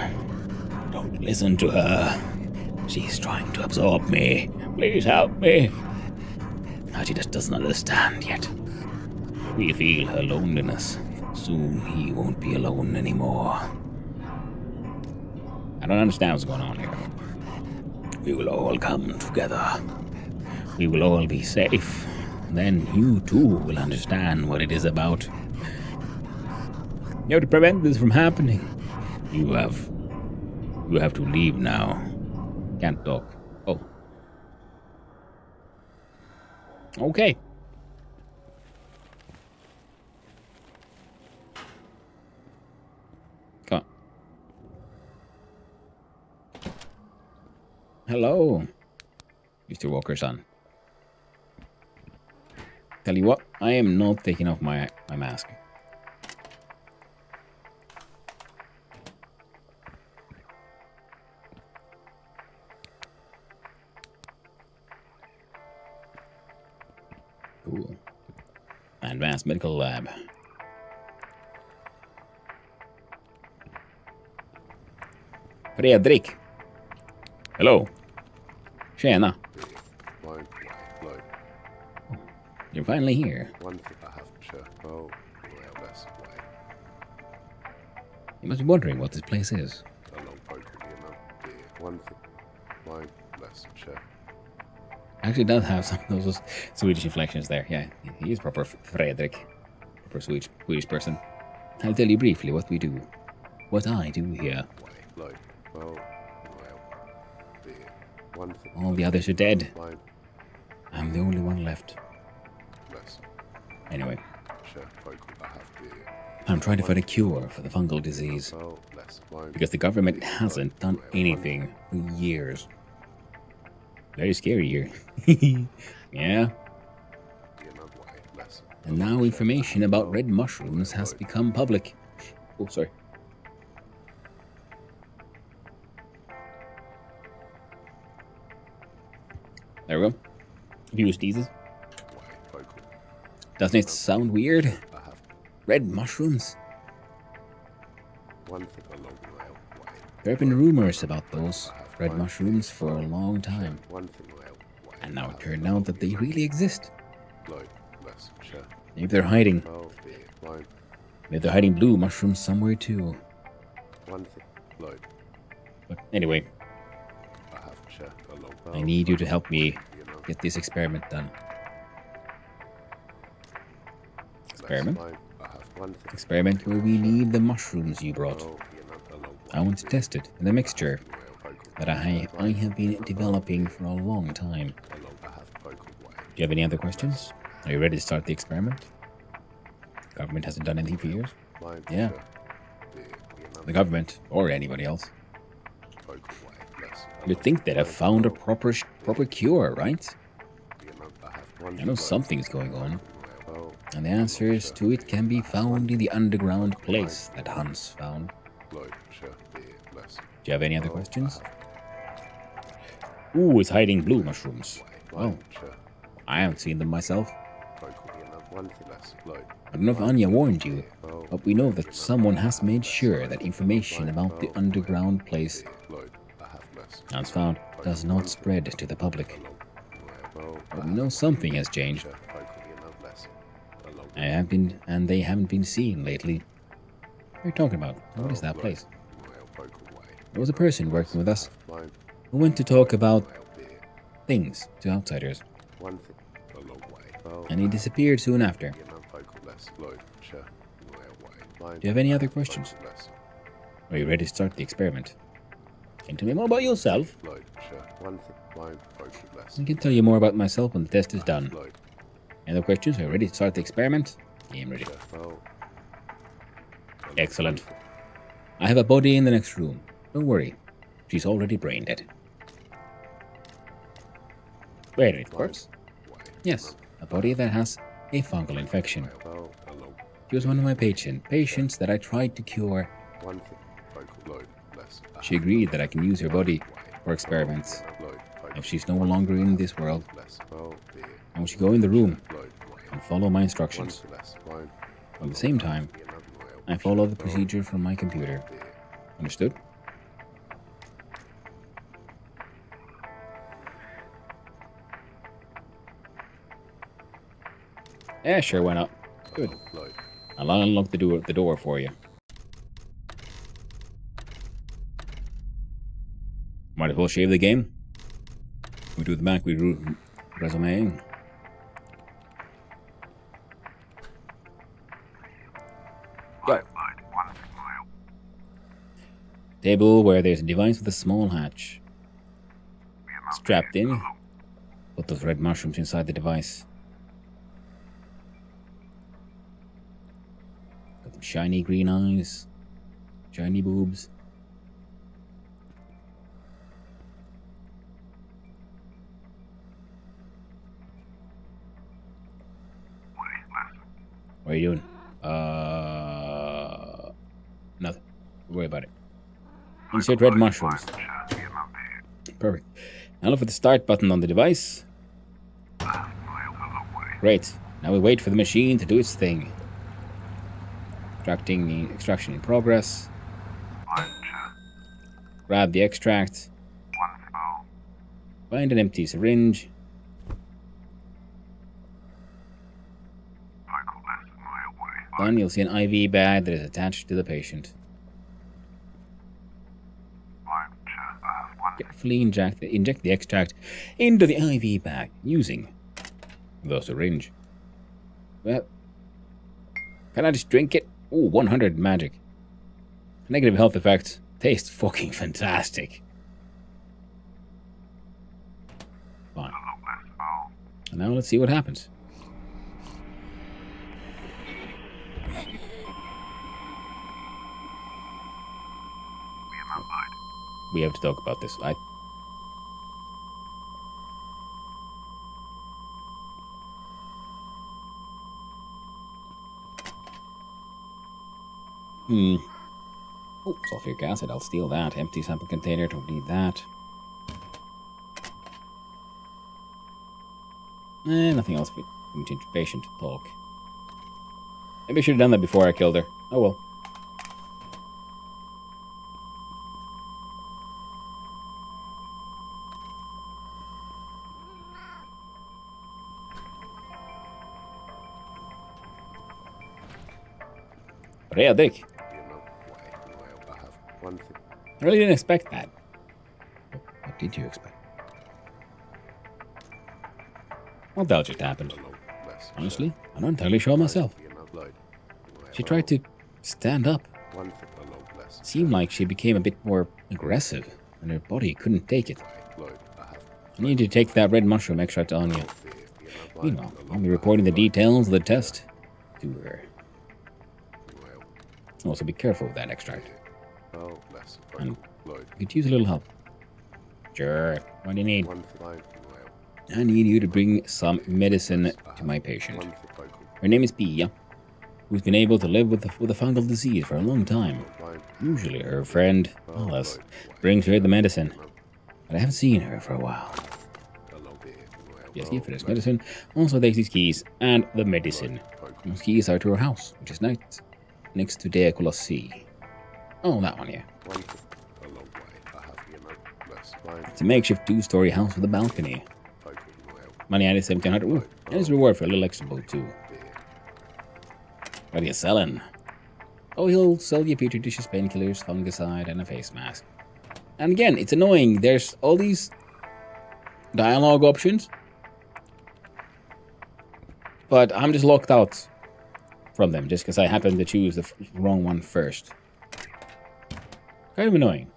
Don't listen to her. She's trying to absorb me. Please help me. She just doesn't understand yet. We feel her loneliness. Soon he won't be alone anymore. I don't understand what's going on here. We will all come together. We will all be safe. Then you too will understand what it is about. You have to prevent this from happening. You have to leave now. Can't talk. Oh. Okay. Come on. Hello, Mr. Walker-san. Tell you what, I am not taking off my mask. Cool. Advanced medical lab. Fredrik. Hello. Tjena. You're finally here. You must be wondering what this place is. Actually does have some of those Swedish inflections there. Yeah, he is proper Fredrik. Proper Swedish person. I'll tell you briefly what we do. What I do here. All the others are dead. I'm the only one left. Anyway. I'm trying to find a cure for the fungal disease. Because the government hasn't done anything for years. Very scary here. Yeah. And now information about red mushrooms has become public. Oh, sorry. There we go. View sneezes. Doesn't it sound weird? Red mushrooms? There have been rumors about those red mushrooms for a long time. And now it turned out that they really exist. Maybe they're hiding. Maybe they're hiding blue mushrooms somewhere too. But anyway, I need you to help me get this experiment done. Experiment? Experiment where we need the mushrooms you brought. I want to test it in a mixture that I have been developing for a long time. Do you have any other questions? Are you ready to start the experiment? The government hasn't done anything for years? Yeah. The government, or anybody else. You'd think they'd have found a proper cure, right? I know something's going on. And the answers to it can be found in the underground place that Hans found. Do you have any other questions? Ooh, it's hiding blue mushrooms. Oh, I haven't seen them myself. I don't know if Anya warned you, but we know that someone has made sure that information about the underground place Hans found does not spread to the public. But we know something has changed. And they haven't been seen lately. What are you talking about? What is that place? There was a person working with us who went to talk about things to outsiders. And he disappeared soon after. Do you have any other questions? Are you ready to start the experiment? Can you tell me more about yourself? I can tell you more about myself when the test is done. Any other questions? Are you ready to start the experiment? I am ready. Excellent. I have a body in the next room. Don't worry. She's already brain dead. Wait, of course. Yes, a body that has a fungal infection. She was one of my patients that I tried to cure. She agreed that I can use her body for experiments. If she's no longer in this world, I want you to go in the room and follow my instructions. At the same time, I follow the procedure from my computer. Understood? Yeah, sure, why not? Good. I'll unlock the door for you. Might as well shave the game. We do the back, we do resume. Go. Table where there's a device with a small hatch. Strapped in. Put those red mushrooms inside the device. Got them shiny green eyes. Shiny boobs. What are you doing? Nothing. Don't worry about it. Insert red mushrooms. Perfect. Now look for the start button on the device. Great. Now we wait for the machine to do its thing. Extraction in progress. Grab the extract. Find an empty syringe. Then you'll see an IV bag that is attached to the patient. Carefully inject the extract into the IV bag using the syringe. Well, can I just drink it? Ooh, 100 magic. Negative health effects. Tastes fucking fantastic. Fine. And now let's see what happens. We have to talk about this. Oh, sulfuric acid. I'll steal that. Empty sample container. Don't need that. Nothing else. We can change patient talk. Maybe I should have done that before I killed her. Oh well. Dick. I really didn't expect that. What did you expect? Well, that just happened. Honestly, I'm not entirely sure myself. She tried to stand up. Seemed like she became a bit more aggressive, and her body couldn't take it. I need to take that red mushroom extract on you. Meanwhile, I'll be reporting the details of the test to her. Also, be careful with that extract. And you could use a little help. Sure. What do you need? I need you to bring some medicine to my patient. Her name is Pia, who's been able to live with a fungal disease for a long time. Usually her friend, Alice, brings her the medicine, but I haven't seen her for a while. Yes, he finished medicine, also takes his keys and the medicine. Those keys are to her house, which is next to Deacula Sea. Oh, that one, yeah. It's a makeshift 2-story house with a balcony. Money added 1700. Ooh, and his reward for a little extra boat too. What are you selling? Oh, he'll sell you petri dishes, painkillers, fungicide, and a face mask. And again, it's annoying. There's all these dialogue options, but I'm just locked out from them just because I happen to choose the wrong one first. Kind of annoying.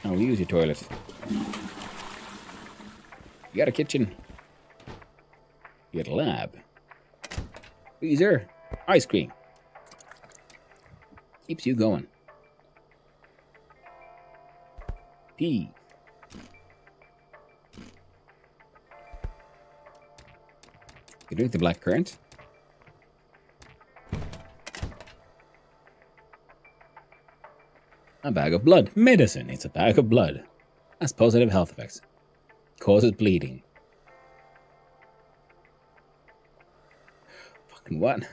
I'll use your toilet. You got a kitchen. You got a lab. Freezer. Ice cream. Keeps you going. Peas. You drink the black currant. A bag of blood. Medicine. It's a bag of blood. Has positive health effects. Causes bleeding. Fucking what?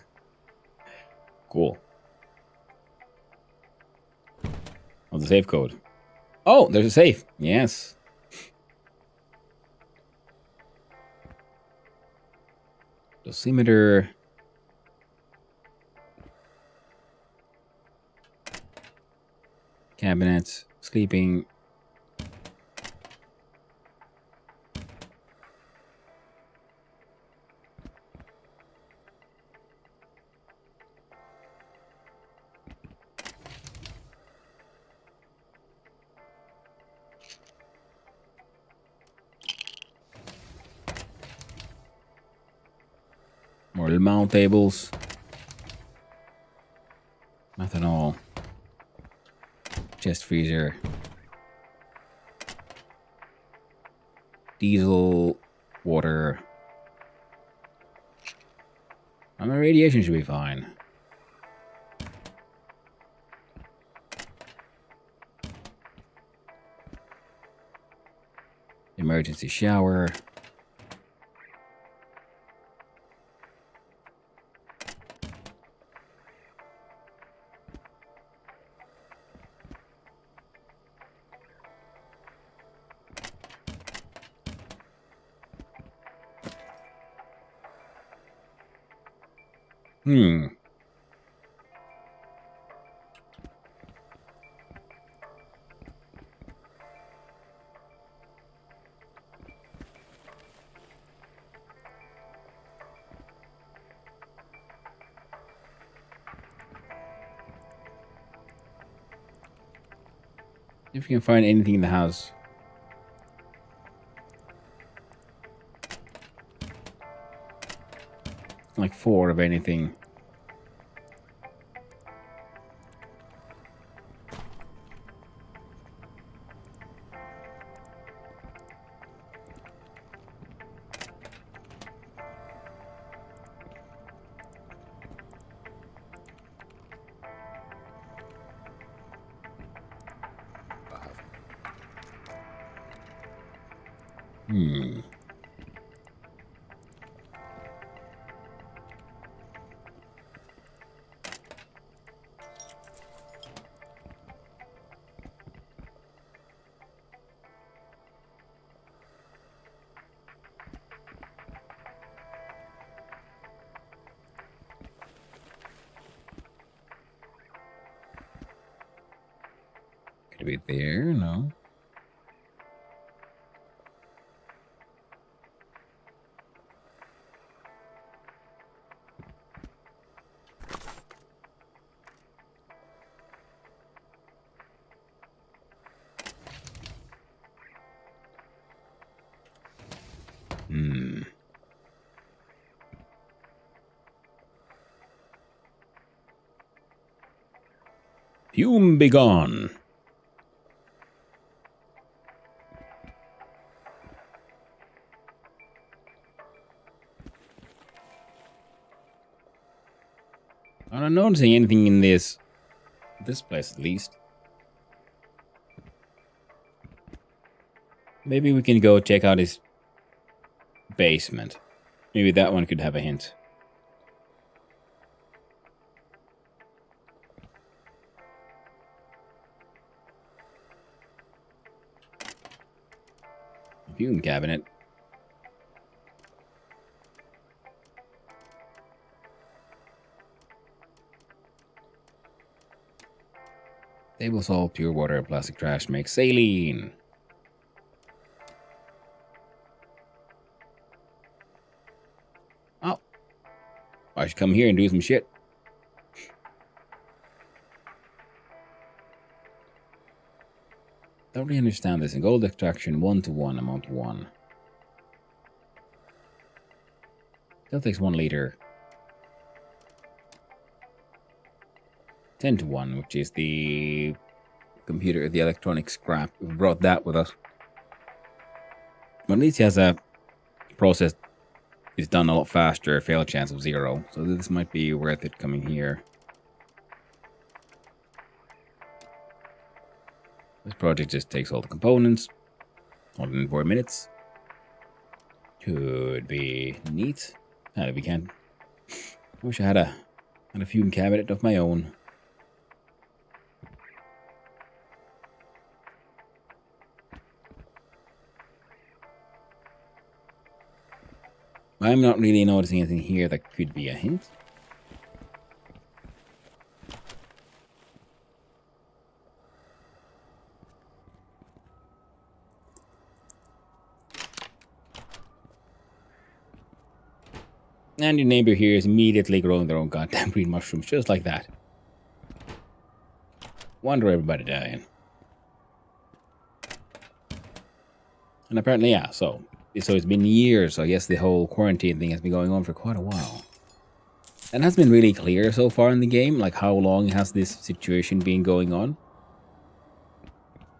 Cool. Oh, the safe code. Oh, there's a safe. Yes. Dosimeter. Cabinets. Sleeping. More mount tables. Methanol. Chest freezer. Diesel. Water. My radiation should be fine. Emergency shower. If you can find anything in the house. Like 4 of anything. Could it be there? No. Fume be gone. I'm not noticing anything in this place at least. Maybe we can go check out his basement. Maybe that one could have a hint. Fume cabinet. Table salt, pure water, plastic trash makes saline. Oh. I should come here and do some shit. Don't really understand this. In gold extraction, 1-to-1, amount 1. Still takes 1 liter. 10-to-1, which is the computer, the electronic scrap. We brought that with us. But at least he has a process is done a lot faster, fail chance of 0. So this might be worth it coming here. This project just takes all the components. All in 4 minutes. Could be neat. How we can. I wish I had a fume cabinet of my own. I'm not really noticing anything here that could be a hint. And your neighbor here is immediately growing their own goddamn green mushrooms, just like that. Wonder everybody dying. And apparently, yeah, so it's been years, so I guess the whole quarantine thing has been going on for quite a while. And has been really clear so far in the game, like how long has this situation been going on.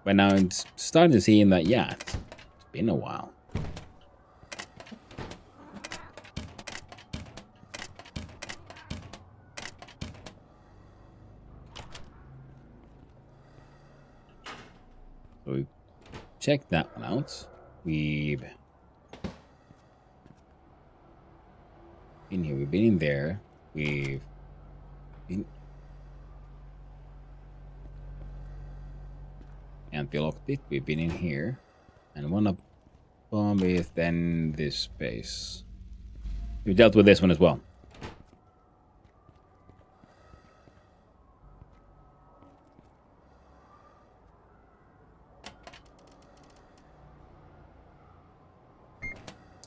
But now it's starting to see that, yeah, it's been a while. So we checked that one out. We've been here, we've been in there, we've been... And we locked it, we've been in here. And one up bomb is then this space. We dealt with this one as well.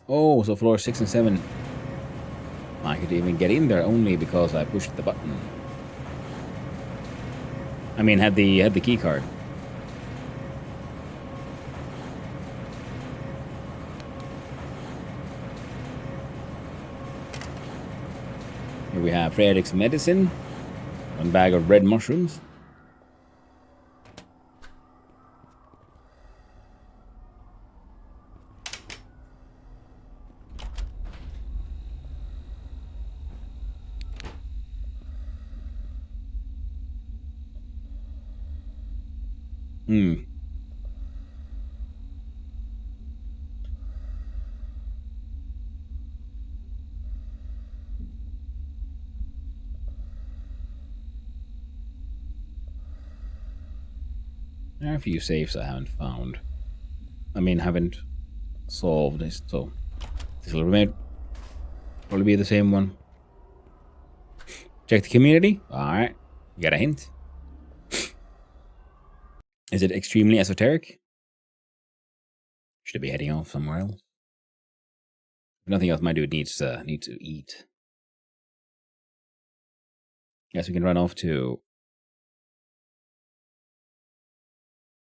Oh, so floor 6 and 7. I could even get in there only because I pushed the button. I mean, had the key card. Here we have Frederick's medicine. 1 bag of red mushrooms. There are a few safes I haven't found. I mean, haven't solved this, so this will probably be the same one. Check the community. Alright. You got a hint? Is it extremely esoteric? Should I be heading off somewhere else? If nothing else, my dude needs to eat. Guess we can run off to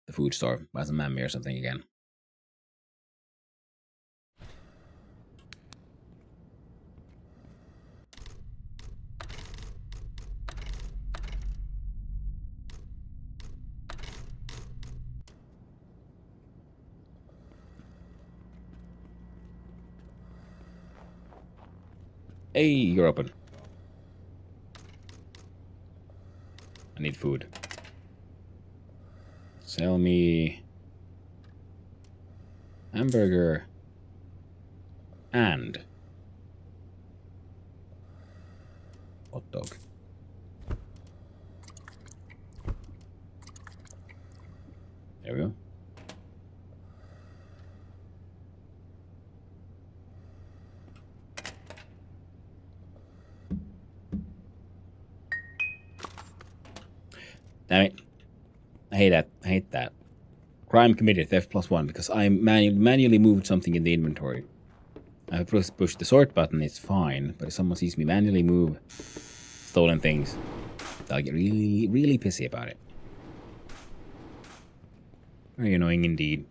the food store, buy some mammy or something again. Hey, you're open. I need food. Sell me hamburger and hot dog. There we go. Damn it. I hate that. I hate that. Crime committed, theft +1, because I manually moved something in the inventory. I push the sort button, it's fine, but if someone sees me manually move stolen things, I'll get really, really pissy about it. Very annoying indeed.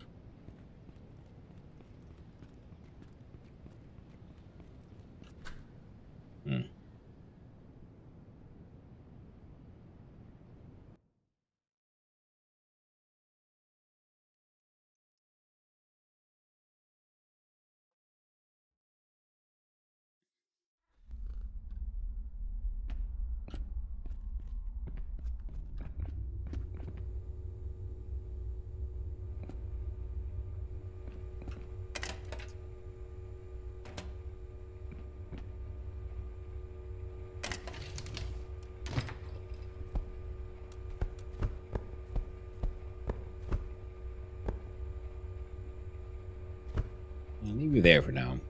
I'll leave you there for now.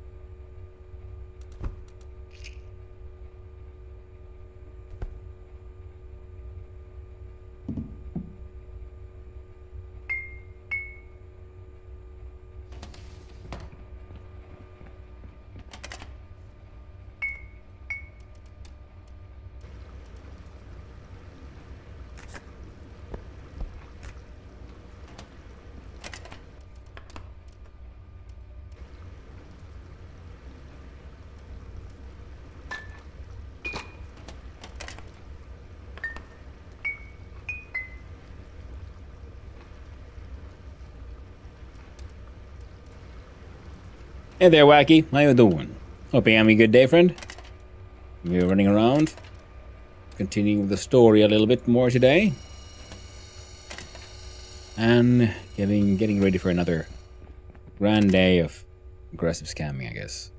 Hey there, Wacky. How you doing? Hope you're having a good day, friend. We're running around, continuing the story a little bit more today, and getting ready for another grand day of aggressive scamming, I guess.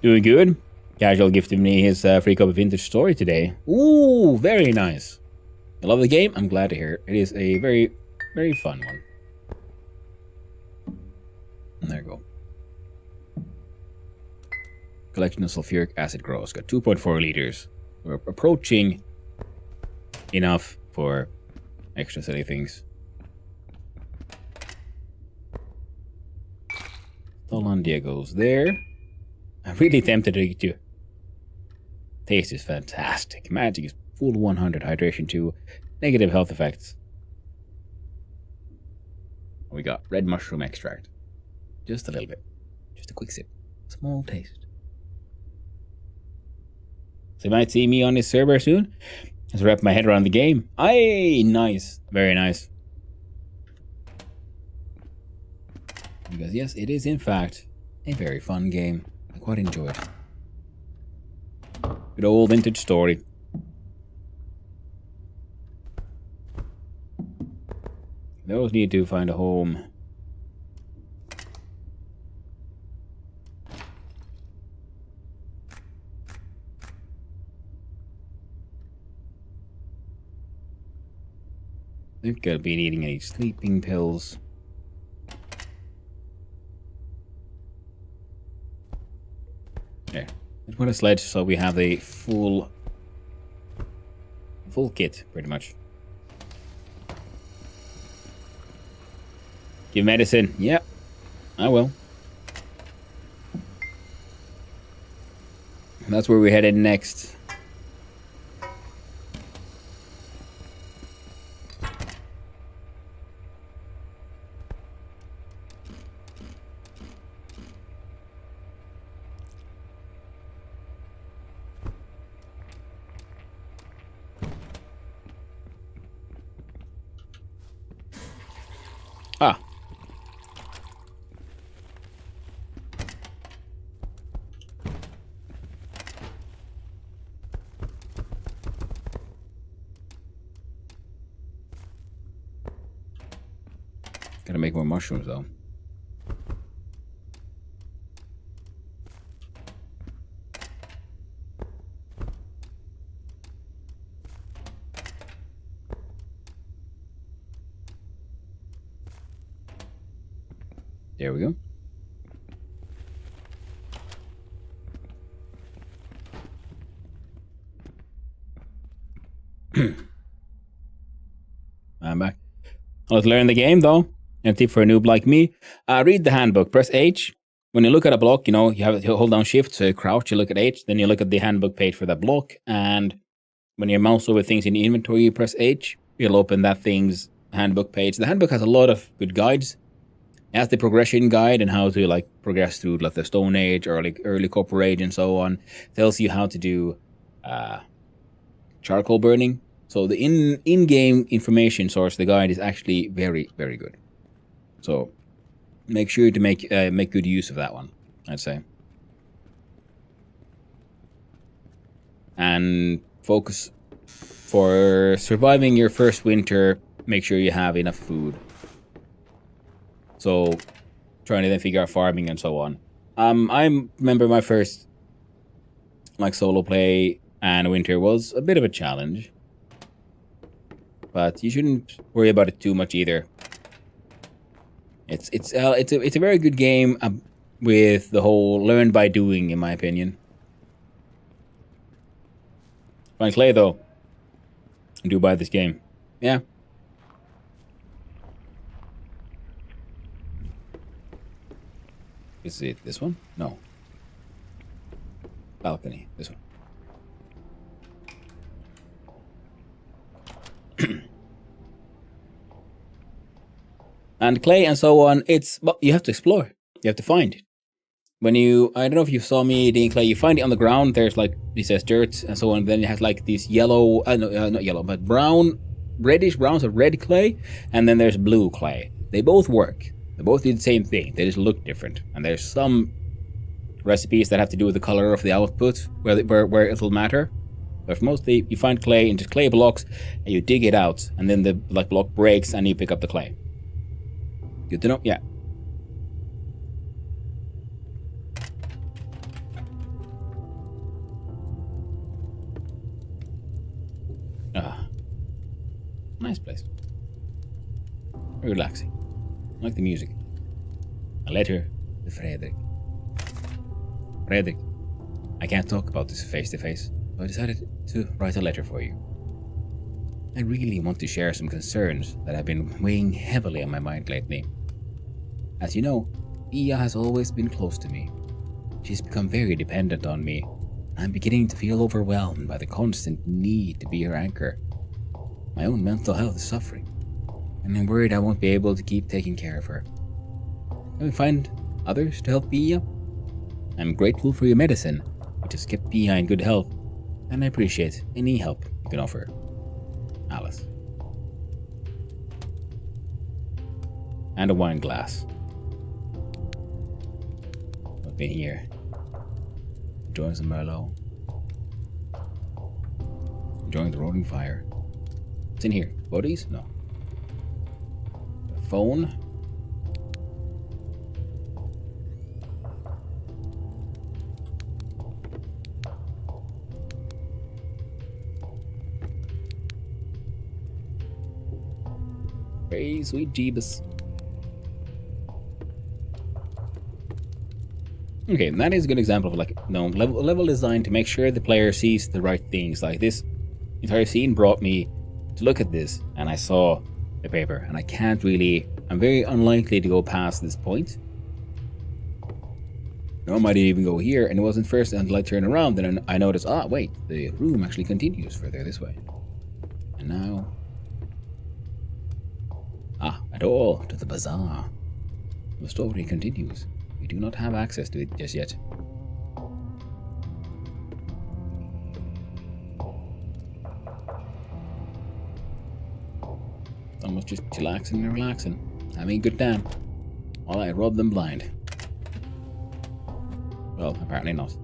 Doing good. Casual gifted me his free copy of Vintage Story today. Ooh, very nice. I love the game. I'm glad to hear it. It is a very, very fun one. And there you go. Collection of sulfuric acid grows. Got 2.4 liters. We're approaching enough for extra silly things. Hollandia goes there. I'm really tempted to do. Taste is fantastic. Magic is full 100. Hydration 2. Negative health effects. We got red mushroom extract. Just a little bit. Just a quick sip. Small taste. So you might see me on this server soon. As I wrap my head around the game. Aye, nice. Very nice. Because yes, it is in fact a very fun game. I quite enjoy it. Good old Vintage Story. Those need to find a home. They've got to be needing any sleeping pills. There. Let's put a sledge so we have a full kit, pretty much. Give medicine. Yep. I will. That's where we're headed next. Gotta make more mushrooms though. There we go. I'm back. Let's learn the game though. And a tip for a noob like me, read the handbook. Press H. When you look at a block, you know, you hold down Shift, so you crouch, you look at H, then you look at the handbook page for that block, and when you mouse over things in the inventory, you press H, you'll open that thing's handbook page. The handbook has a lot of good guides. It has the progression guide and how to like progress through like the Stone Age or like early Copper Age and so on. It tells you how to do charcoal burning. So the in-game information source, the guide, is actually very, very good. So make sure to make good use of that one, I'd say. And focus for surviving your first winter, make sure you have enough food. So trying to then figure out farming and so on. I remember my first like solo play and winter was a bit of a challenge. But you shouldn't worry about it too much either. It's a very good game with the whole learn by doing, in my opinion. Find clay though. I do buy this game. Yeah. Is it this one? No. Balcony. This one. And clay and so on, well, you have to explore. You have to find. When you, I don't know if you saw me digging clay, you find it on the ground, there's like, it says dirt and so on, then it has like these yellow, not yellow, but brown, reddish brown, so red clay, and then there's blue clay. They both work. They both do the same thing, they just look different. And there's some recipes that have to do with the color of the output, where it'll matter. But mostly, you find clay into clay blocks, and you dig it out, and then the block breaks, and you pick up the clay. Good to know? Yeah. Nice place. Very relaxing. I like the music. A letter to Frederick. Frederick, I can't talk about this face to face, so I decided to write a letter for you. I really want to share some concerns that have been weighing heavily on my mind lately. As you know, Ia has always been close to me. She's become very dependent on me. I'm beginning to feel overwhelmed by the constant need to be her anchor. My own mental health is suffering, and I'm worried I won't be able to keep taking care of her. Can we find others to help Ia? I'm grateful for your medicine, which has kept Ia in good health, and I appreciate any help you can offer. Alice. And a wine glass. I've been here, enjoying some Merlot, enjoying the roaring fire. What's in here? Bodies? No. A phone. Hey, sweet Jeebus. Okay, that is a good example of like level design to make sure the player sees the right things. Like this entire scene brought me to look at this, and I saw the paper, and I'm very unlikely to go past this point. I might even go here, and it wasn't first until I turned around, then I noticed, wait, the room actually continues further this way. And now... a door to the bazaar. The story continues. We do not have access to it just yet. Almost just chillaxing and relaxing. Having a good time. While I rob them blind. Well, apparently not.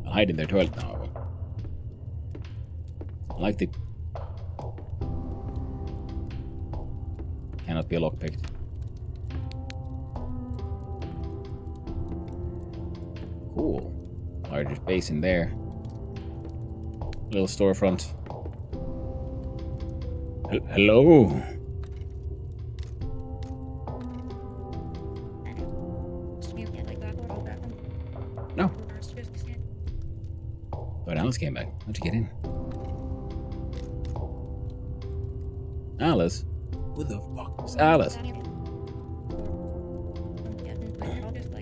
I'll hide in their toilet now. I like the... Cannot be lockpicked. Cool. Larger space in there. Little storefront. Hello? No. But Alice came back. How'd you get in? Alice? Who the fuck is Alice?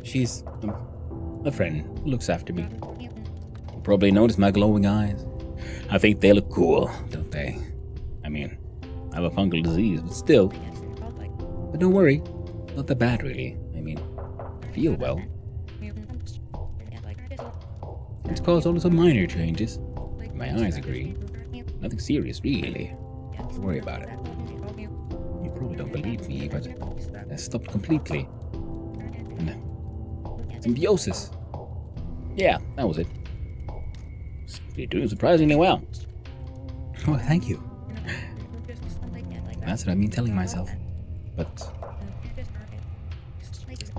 She's a friend who looks after me. You probably noticed my glowing eyes. I think they look cool, don't they? I mean, I have a fungal disease, but still. But don't worry, not that bad really. I mean, I feel well. It's caused only some minor changes. My eyes agree. Nothing serious, really. Don't worry about it. You probably don't believe me, but I stopped completely. And symbiosis. Yeah, that was it. You're doing surprisingly well. Oh, thank you. That's what I've been telling myself. But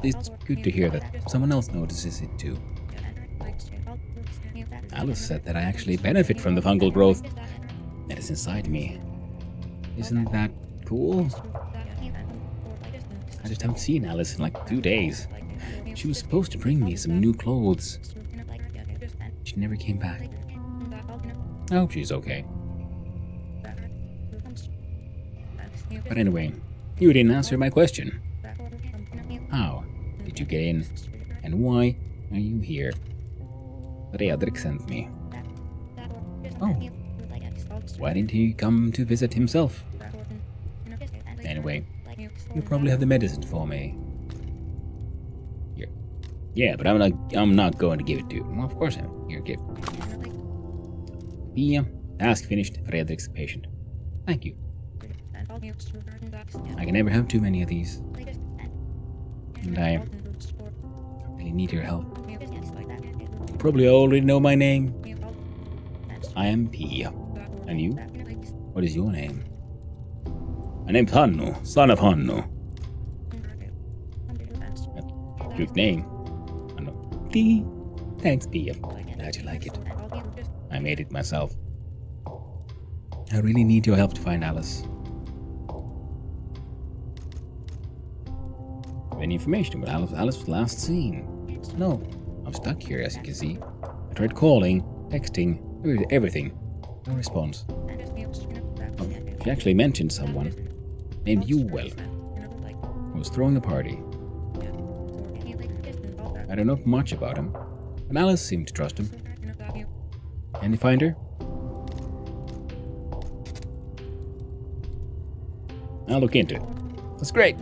it's good to hear that someone else notices it too. Alice said that I actually benefit from the fungal growth that is inside me. Isn't that cool? I just haven't seen Alice in like 2 days. She was supposed to bring me some new clothes. She never came back. I hope she's okay. But anyway, you didn't answer my question. How did you get in? And why are you here? Fredrik sent me. Oh. Why didn't he come to visit himself? Anyway, you probably have the medicine for me. Here. Yeah, but I'm not going to give it to you. Well, of course I'm. Here, give. Pia, task finished. Fredrik's patient. Thank you. I can never have too many of these. And I really need your help. You probably already know my name. I am Pia. And you? What is your name? My name's Hannu, son of Hannu. Good name. Hannu. Thanks, Pia. Glad you like it. I made it myself. I really need your help to find Alice. Any information about Alice was last seen? No, I'm stuck here as you can see. I tried calling, texting, everything. No response. Oh, she actually mentioned someone named Yuwell who was throwing a party. I don't know much about him, but Alice seemed to trust him. Can you find her? I'll look into it. That's great.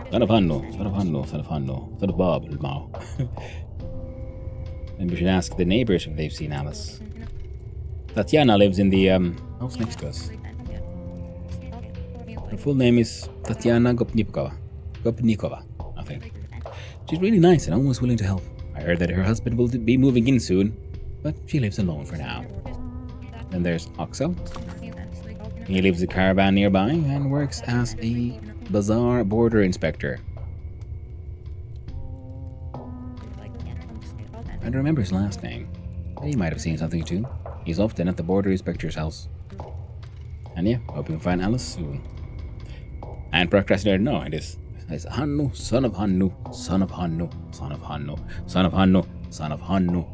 Son of Hannu, son of Hannu, son of Hannu, son of Bob, Mao. Maybe we should ask the neighbors if they've seen Alice. Tatiana lives in the house next to us. Her full name is Tatiana Gopnikova, I think. She's really nice and always willing to help. I heard that her husband will be moving in soon, but she lives alone for now. Then there's Oxel. He lives in a caravan nearby and works as a bazaar border inspector. I don't remember his last name. He might have seen something too. He's often at the border inspector's house. And yeah, hope you can find Alice soon. And procrastinator, no, it's Hannu, son of Hannu, son of Hannu, son of Hannu, son of Hannu, son of Hannu.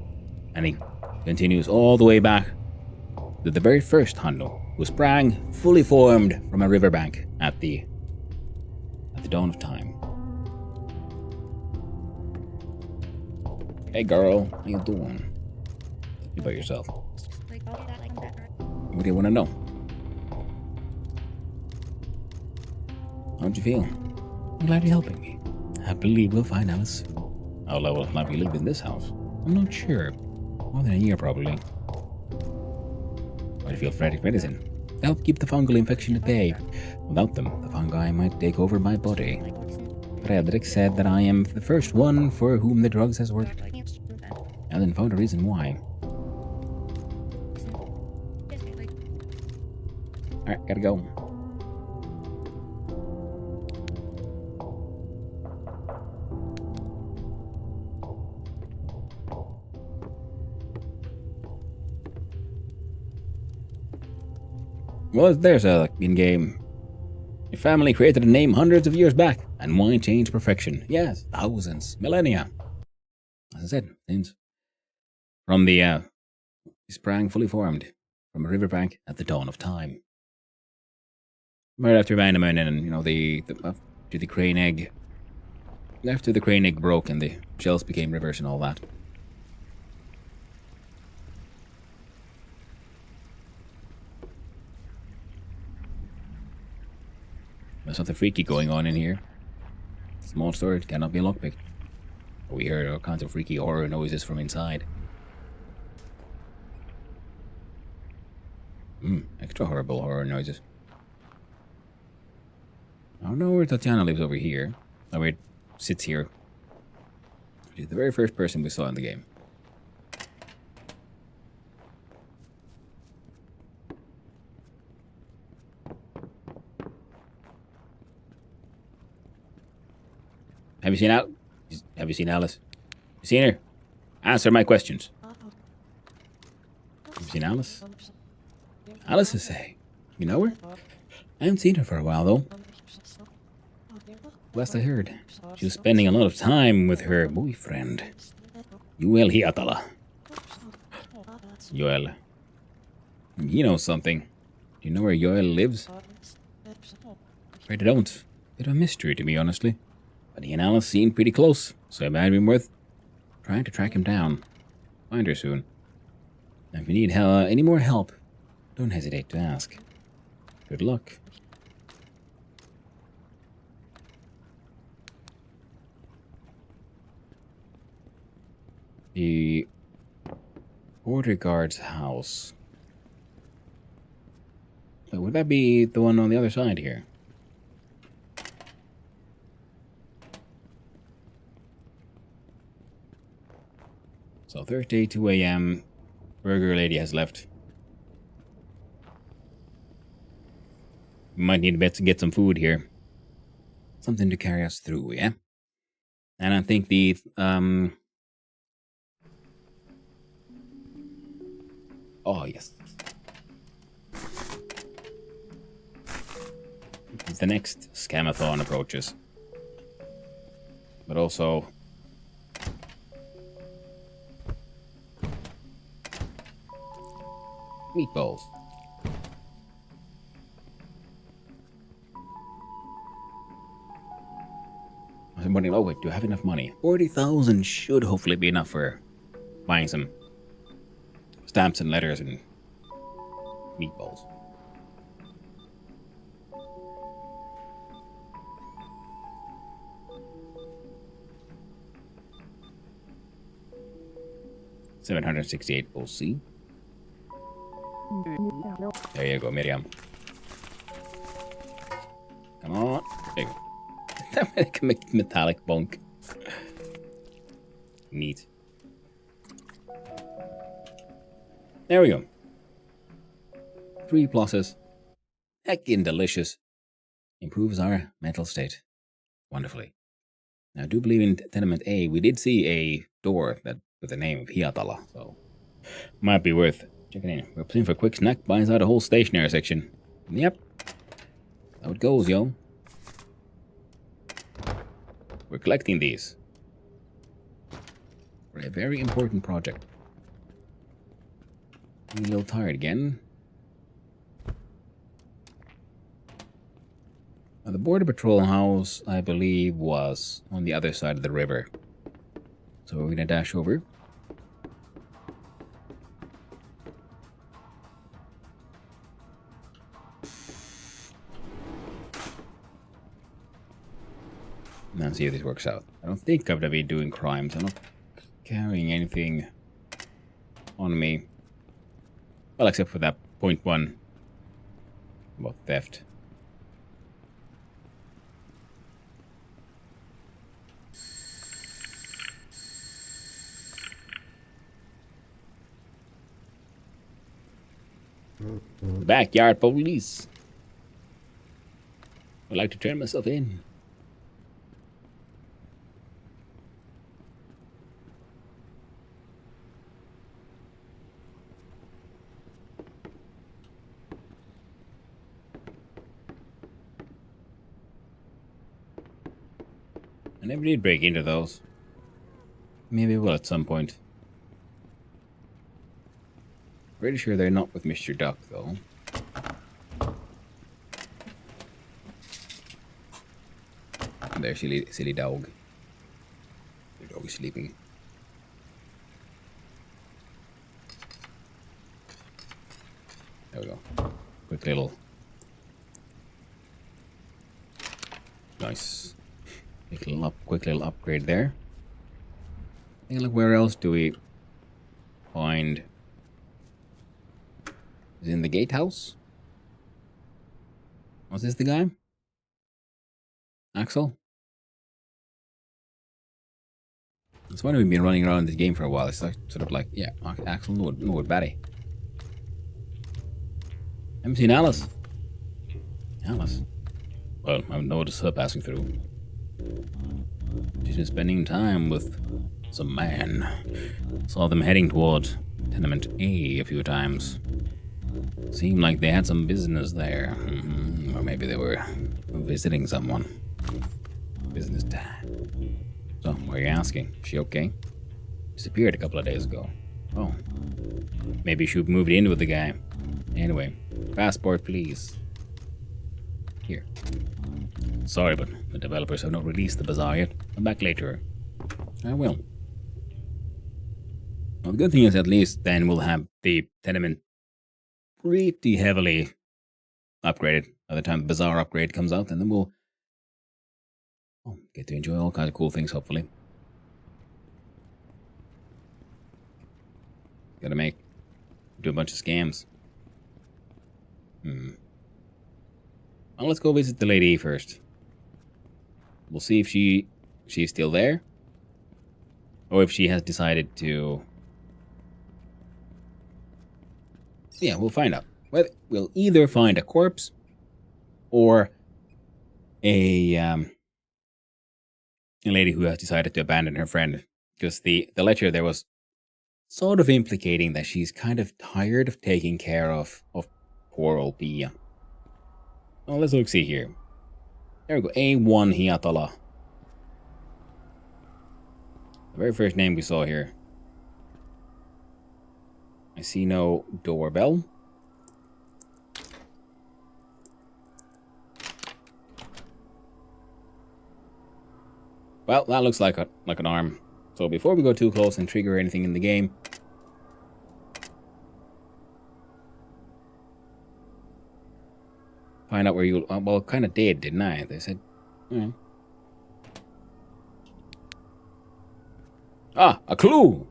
And he continues all the way back to the very first Hannu, who sprang fully formed from a riverbank at the dawn of time. Hey girl, how you doing? Tell me about yourself. What do you want to know? How'd you feel? I'm glad you're helping me. I believe we'll find Alice soon. How long will I be living in this house? I'm not sure. More than a year, probably. Why do you feel Fredrik medicine? To help keep the fungal infection at bay. Without them, the fungi might take over my body. Fredrik said that I am the first one for whom the drugs has worked. I then found a reason why. Alright, gotta go. Well, there's a in-game. Your family created a name hundreds of years back, and why change perfection? Yes, thousands, millennia. As I said, since from the sprang fully formed from a riverbank at the dawn of time. Right after Vandaman and after the crane egg, broke and the shells became rivers and all that. There's something freaky going on in here. Small storage cannot be lockpicked. We heard all kinds of freaky horror noises from inside. Extra horrible horror noises. I don't know where Tatiana lives over here. Oh, where it sits here. She's the very first person we saw in the game. Have you seen Alice? Have you seen Alice? You seen her? Answer my questions. Have you seen Alice? Alice is saying. You know her? I haven't seen her for a while though. Last I heard, she was spending a lot of time with her boyfriend, Joel Hiatala. Joel. You know something. Do you know where Joel lives? Afraid I don't. Bit of a mystery to me, honestly. But he and Alice seemed pretty close, so it might have been worth trying to track him down. Find her soon. And if you need any more help, don't hesitate to ask. Good luck. The border guard's house. Would that be the one on the other side here? So Thursday, 2 a.m. Burger lady has left. We might need a bit to get some food here. Something to carry us through, yeah? And I think the oh yes. The next scamathon approaches. But also meatballs. I'm wondering, oh wait, do I have enough money? 40,000 should hopefully be enough for buying some stamps and letters and meatballs. $768 OC. There you go, Miriam. Come on. There you go. That metallic bunk. Neat. There we go. 3 pluses. Heckin' delicious. Improves our mental state. Wonderfully. Now, I do believe in Tenement A, we did see a door that with the name of Hiatala, so might be worth checking in. We're playing for a quick snack, buys out a whole stationery section. Yep. How it goes, yo. We're collecting these for a very important project. I'm a little tired again. Now, the border patrol house, I believe, was on the other side of the river. So we're gonna dash over. Now see if this works out. I don't think I'm gonna be doing crimes. I'm not carrying anything on me. Well, except for that .1 about theft. The backyard police. I like to turn myself in. I never did break into those. Maybe I will at some point. Pretty sure they're not with Mr. Duck, though. There, silly dog. The dog is sleeping. There we go. Quick little... Nice. Quick little upgrade there. Hey, look, where else do we find... Is it in the gatehouse? Was this the guy? Axel? It's why we've been running around this game for a while. It's like, sort of like, yeah, Axel, no, Batty. Haven't seen Alice. Alice? Well, I've noticed her passing through. She's been spending time with some man. Saw them heading towards Tenement A few times. Seemed like they had some business there. Or maybe they were visiting someone. Business time. So, why are you asking? Is she okay? Disappeared a couple of days ago. Oh. Maybe she moved in with the guy. Anyway, passport, please. Here. Sorry, but the developers have not released the bazaar yet. I'm back later. I will. Well, the good thing is at least then we'll have the tenement pretty heavily upgraded by the time the bazaar upgrade comes out, and then we'll get to enjoy all kinds of cool things, hopefully. Gotta do a bunch of scams. Well, let's go visit the lady first. We'll see if she's still there, or if she has decided to. Yeah, we'll find out. Well, we'll either find a corpse or a lady who has decided to abandon her friend. Because the letter there was sort of implicating that she's kind of tired of taking care of poor old Pia. Well, let's look see here. There we go. A1 Hiatala. The very first name we saw here. I see no doorbell. Well, that looks like an arm. So before we go too close and trigger anything in the game, find out where you... well, kind of did, didn't I? They said... Ah, a clue!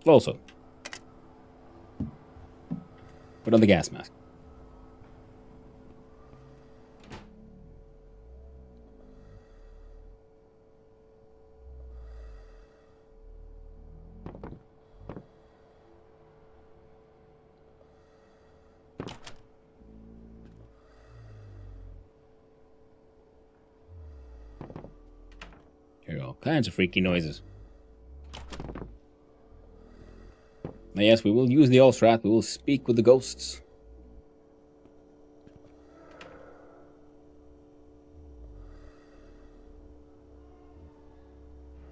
Also, put on the gas mask. Here are all kinds of freaky noises. Now, yes, we will use the Allstrat. We will speak with the ghosts.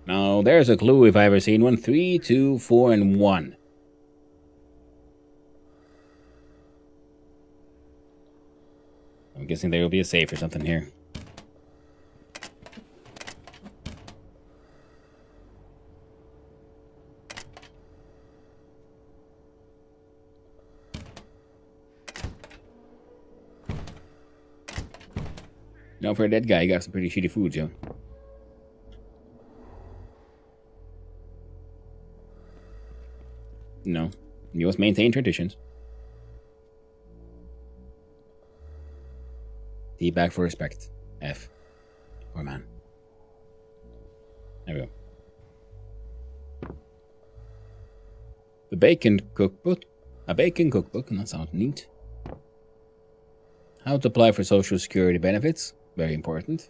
Now, there's a clue if I've ever seen one. 3, 2, 4, and 1. I'm guessing there will be a safe or something here. Now, for a dead guy, you got some pretty shitty food, Joe. No. You must maintain traditions. D back for respect. F. Or man. There we go. bacon cookbook. A bacon cookbook, and that sounds neat. How to apply for Social Security benefits. Very important.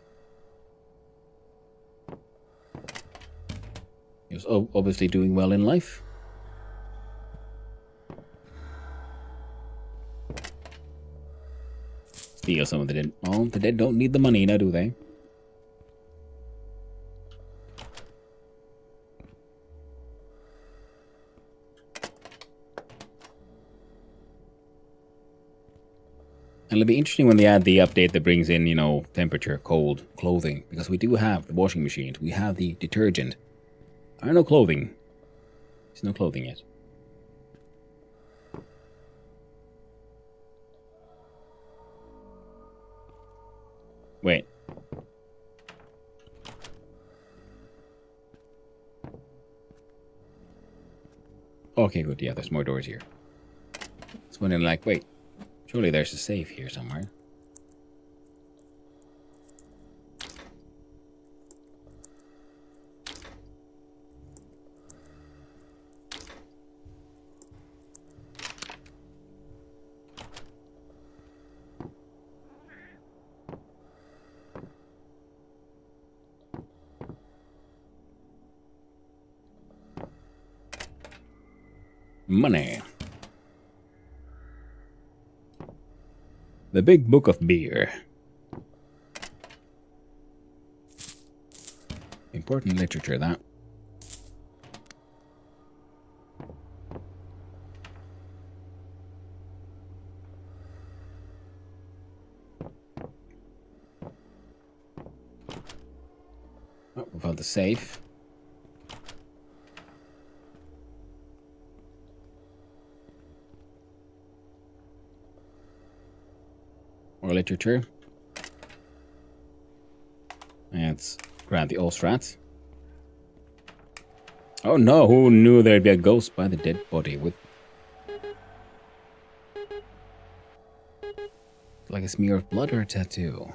He was obviously doing well in life. Steal some of the dead. Oh, the dead don't need the money now, do they? And it'll be interesting when they add the update that brings in, you know, temperature, cold, clothing. Because we do have the washing machines. We have the detergent. There are no clothing. There's no clothing yet. Wait. Okay, good. Yeah, there's more doors here. It's when I'm like, wait. Surely there's a safe here somewhere. Money. The Big Book of Beer. Important literature, that. Oh, we found the safe. More literature. Let's grab the Ostrat. Oh no, who knew there'd be a ghost by the dead body with... like a smear of blood or a tattoo.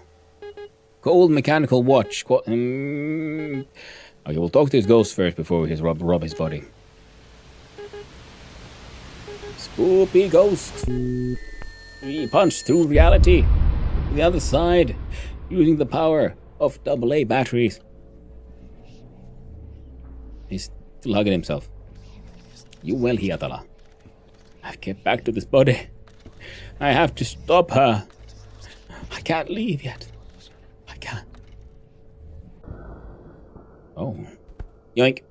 Cold mechanical watch. Okay, we'll talk to his ghost first before we rob his body. Spoopy ghost. We punch through reality. The other side. Using the power of AA batteries. He's still hugging himself. You well, Hiatala. I've get back to this body. I have to stop her. I can't leave yet. I can't. Oh. Yoink.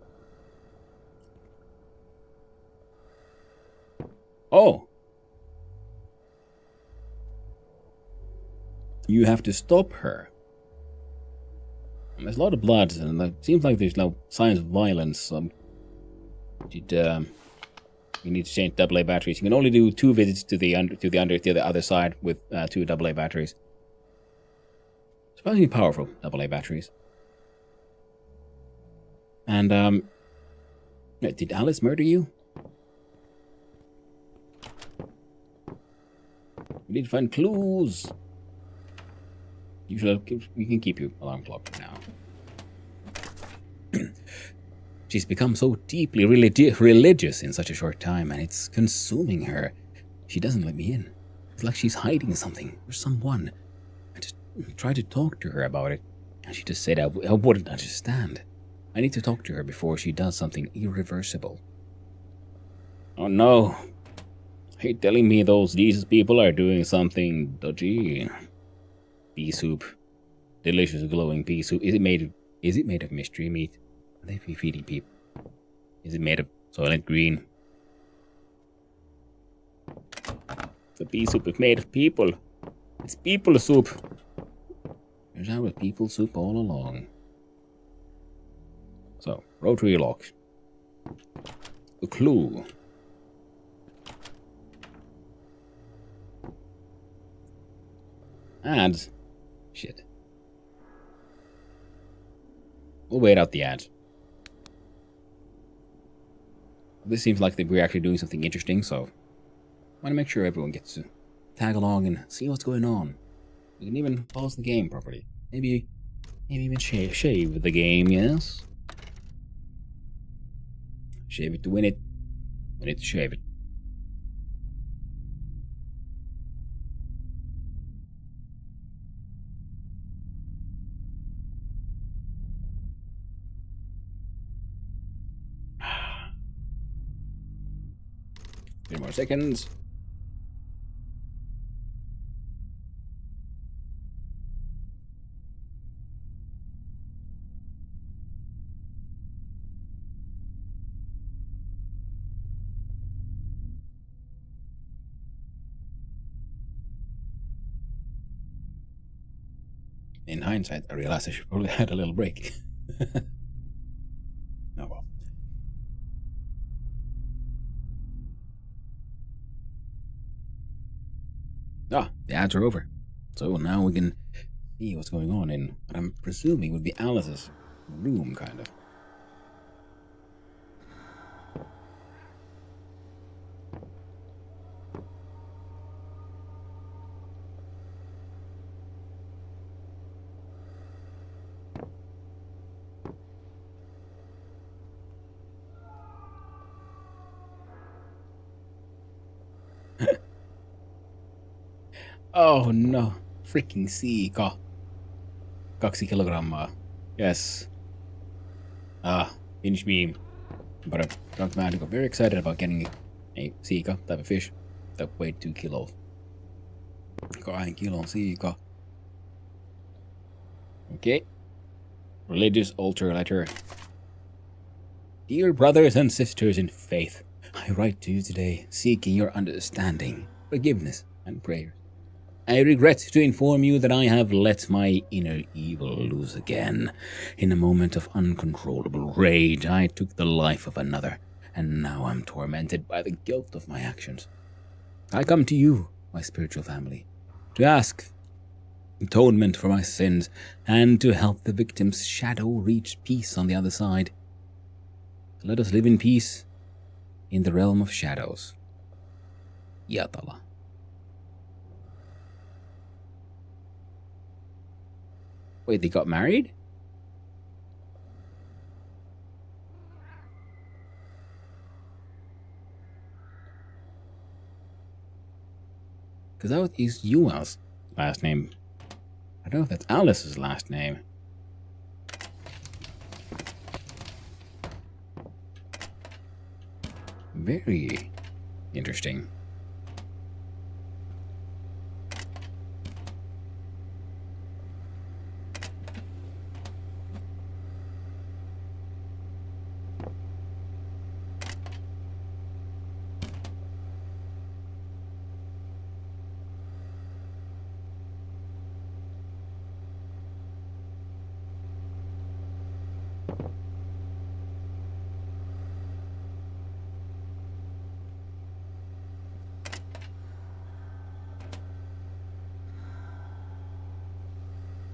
Oh. You have to stop her. There's a lot of blood, and it seems like there's no signs of violence. We need to change AA batteries. You can only do 2 visits to the other side with 2 AA batteries. Surprisingly powerful AA batteries. And did Alice murder you? We need to find clues. You can keep your alarm clock for now. She's become so deeply religious in such a short time, and it's consuming her. She doesn't let me in. It's like she's hiding something or someone. I just tried to talk to her about it, and she just said I wouldn't understand. I need to talk to her before she does something irreversible. Oh no. Are you telling me those Jesus people are doing something dodgy? Pea soup. Delicious glowing pea soup. Is it made of mystery meat? Are they feeding people? Is it made of Soylent Green? The pea soup is made of people. It's people soup. There's our people soup all along. So, rotary lock. A clue. Ads. Shit. We'll wait out the ads. This seems like we're actually doing something interesting, so I want to make sure everyone gets to tag along and see what's going on. We can even pause the game properly. Maybe even shave the game, yes? Shave it to win it. We need to shave it. Three more seconds. In hindsight, I realized I should probably had a little break. Oh well. Ah, the ads are over. So now we can see what's going on in what I'm presuming would be Alice's room, kind of. Oh no, freaking siika. 2 kilogrammaa. Yes. Pinch me. But a drunk man got very excited about getting a siika, type of fish, that weighed 2 kilos. 2 kilon siika. Okay. Religious altar letter. Dear brothers and sisters in faith, I write to you today seeking your understanding, forgiveness, and prayers. I regret to inform you that I have let my inner evil loose again. In a moment of uncontrollable rage, I took the life of another, and now I'm tormented by the guilt of my actions. I come to you, my spiritual family, to ask atonement for my sins, and to help the victim's shadow reach peace on the other side. Let us live in peace in the realm of shadows. Yatala. Wait, they got married? Because that is Yua's last name. I don't know if that's Alice's last name. Very interesting.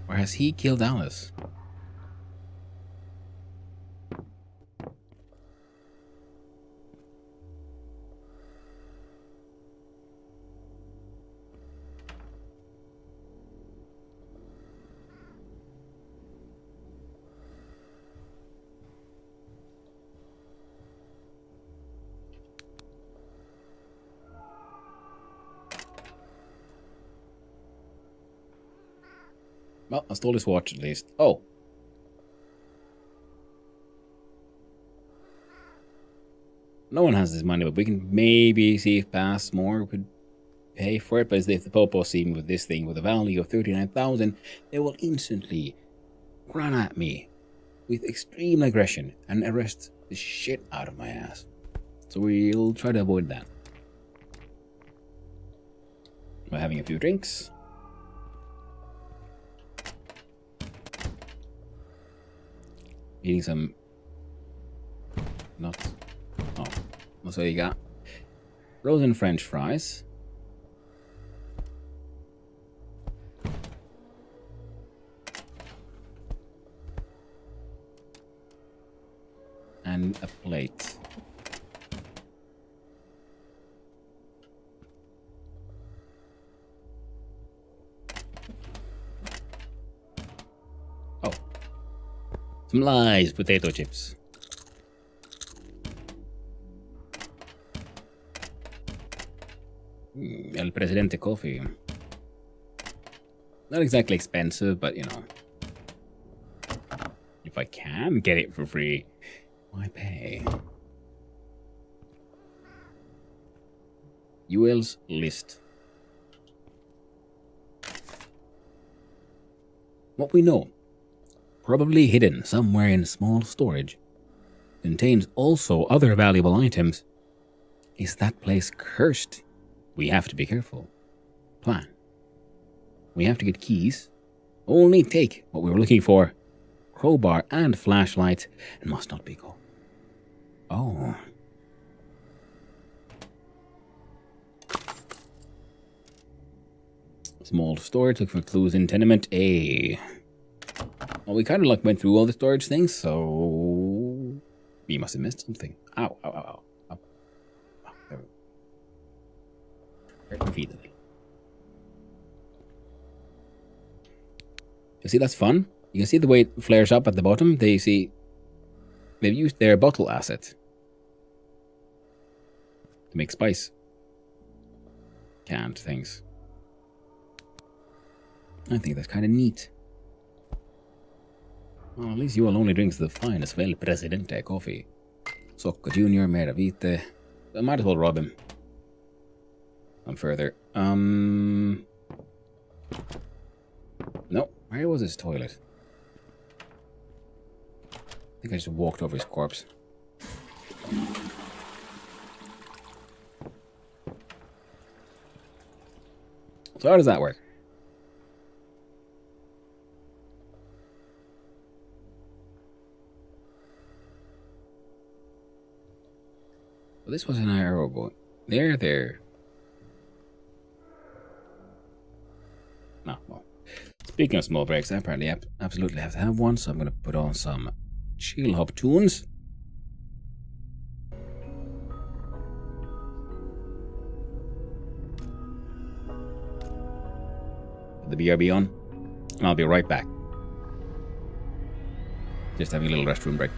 Or has he killed Alice? Well, I stole his watch at least. Oh. No one has this money, but we can maybe see if Passmore could pay for it. But if the Popo see me with this thing with a value of 39,000, they will instantly run at me with extreme aggression and arrest the shit out of my ass. So we'll try to avoid that. By having a few drinks. Eating some nuts. Oh, so you got frozen French fries. And a plate. Oh. Some Lies potato chips. El Presidente coffee. Not exactly expensive, but you know. If I can get it for free, why pay? UL's list. What we know, probably hidden somewhere in small storage, contains also other valuable items. Is that place cursed? We have to be careful. Plan. We have to get keys. Only take what we were looking for. Crowbar and flashlight, and must not be go. Oh. Small storage, look for clues in tenement A. Well, we kind of like went through all the storage things, so we must have missed something. Ow, ow, ow, ow. Ow. Ow. There we go. Hurt my feet a little. You see, that's fun. You can see the way it flares up at the bottom. They've used their bottle asset to make spice canned things. I think that's kind of neat. Well, at least you all only drinks the finest El Presidente coffee. Socco Junior, Meravite. I might as well rob him. I'm further. No, where was his toilet? I think I just walked over his corpse. So how does that work? Well, this was an arrow boy. There. No, well. Speaking of small breaks, I apparently absolutely have to have one, so I'm going to put on some chill hop tunes. Put the BRB on, and I'll be right back. Just having a little restroom break.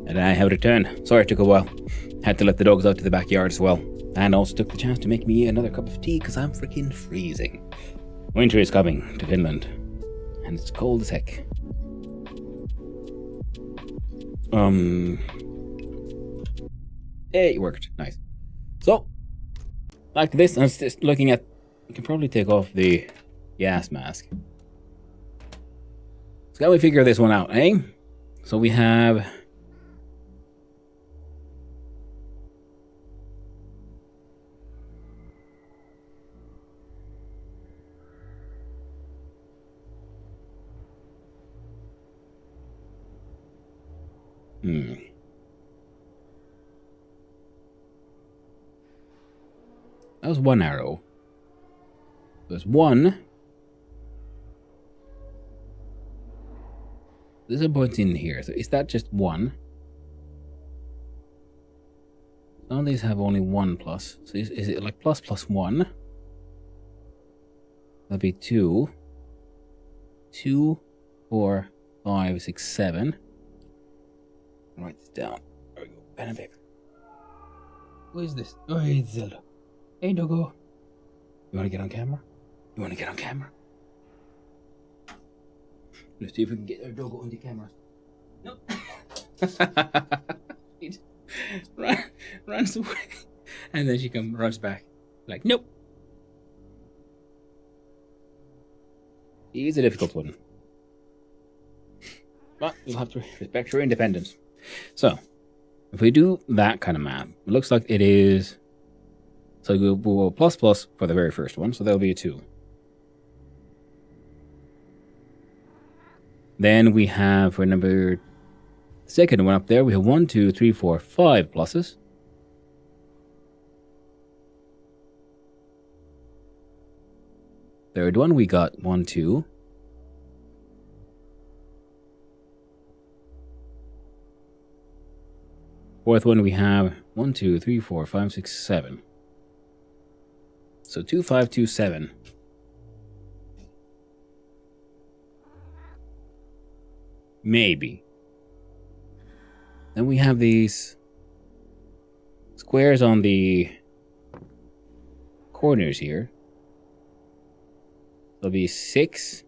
And I have returned. Sorry it took a while. Had to let the dogs out to the backyard as well. And also took the chance to make me another cup of tea because I'm freaking freezing. Winter is coming to Finland. And it's cold as heck. It worked. Nice. So, like this, I was just looking at... I can probably take off the gas mask. So how we figure this one out, eh? So we have... That was one arrow. There's one. There's a point in here. So is that just one? Some of these have only one plus. So is it like plus plus one? That'd be 2. 2, 4, 5, 6, 7. Write this down. There we go. pen and paper. Who is this? Oh, it's Zelda. Hey, Doggo. You want to get on camera? You want to get on camera? Let's see if we can get our Doggo on the camera. Nope. It runs away. And then she runs back. Like, nope. He's a difficult one. But you'll have to respect your independence. So, if we do that kind of math, it looks like it is... So we'll go plus plus for the very first one, so that'll be a 2. Then we have, for number... second one up there, we have 1, 2, 3, 4, 5 pluses. Third one, we got 1, 2. Fourth one, we have 1, 2, 3, 4, 5, 6, 7. So 2, 5, 2, 7. Maybe. Then we have these squares on the corners here. There'll be 6.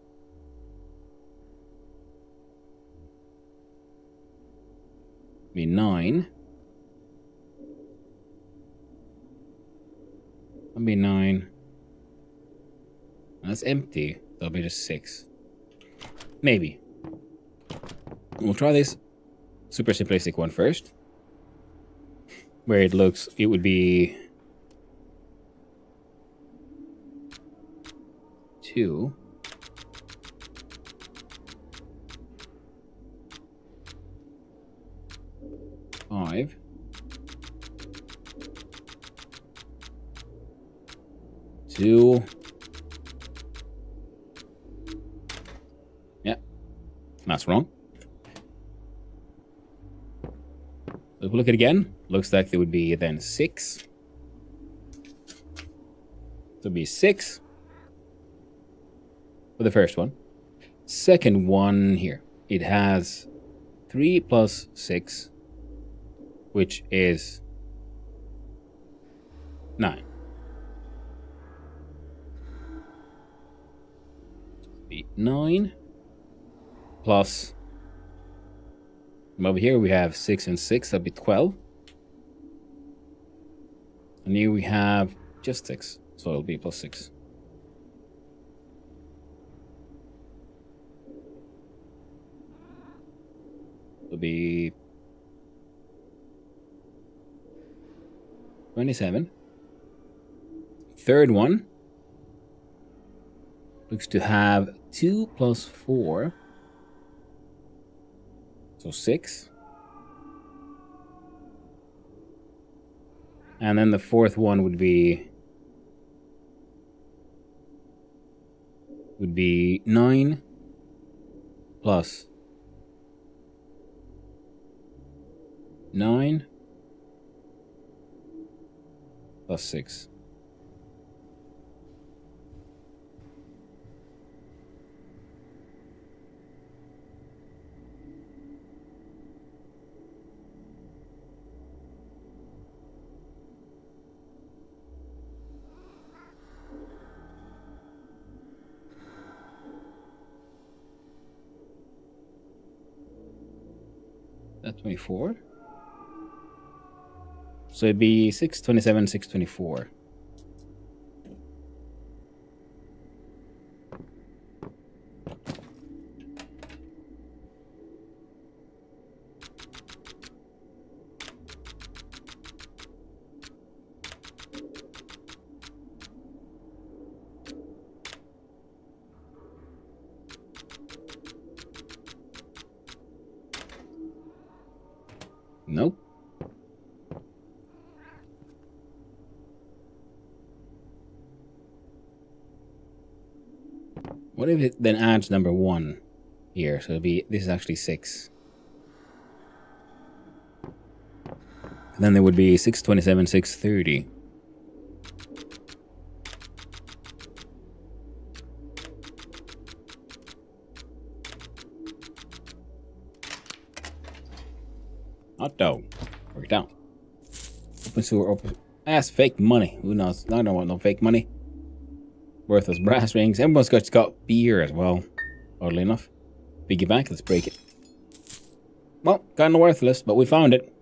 Be 9. That'll be 9. That's empty. That'll be just 6. Maybe. We'll try this super simplistic one first. Where it looks, it would be 2. 5. 2. Yeah, that's wrong. If we look at it again, looks like there would be then 6. So it'd be 6 for the first one. Second one here, it has 3 plus 6, which is 9. Be 9 plus, over here we have 6 and 6, that'd be 12. And here we have just 6, so it'll be plus 6. It'll be 27. Third one looks to have 2 plus 4. So 6. And then the fourth one would be 9 plus 9 plus 6. That's 24. So it'd be 6, 27, 6, 24. Nope. What if it then adds number 1 here? So it'll be, this is actually 6. And then there would be 6, 27, 6, 30. Hot dog. Worked out. Open sewer, open. That's fake money. Who knows? I don't want no fake money. Worthless brass rings. Everyone's got beer as well. Oddly enough. Piggy bank, let's break it. Well, kinda worthless, but we found it.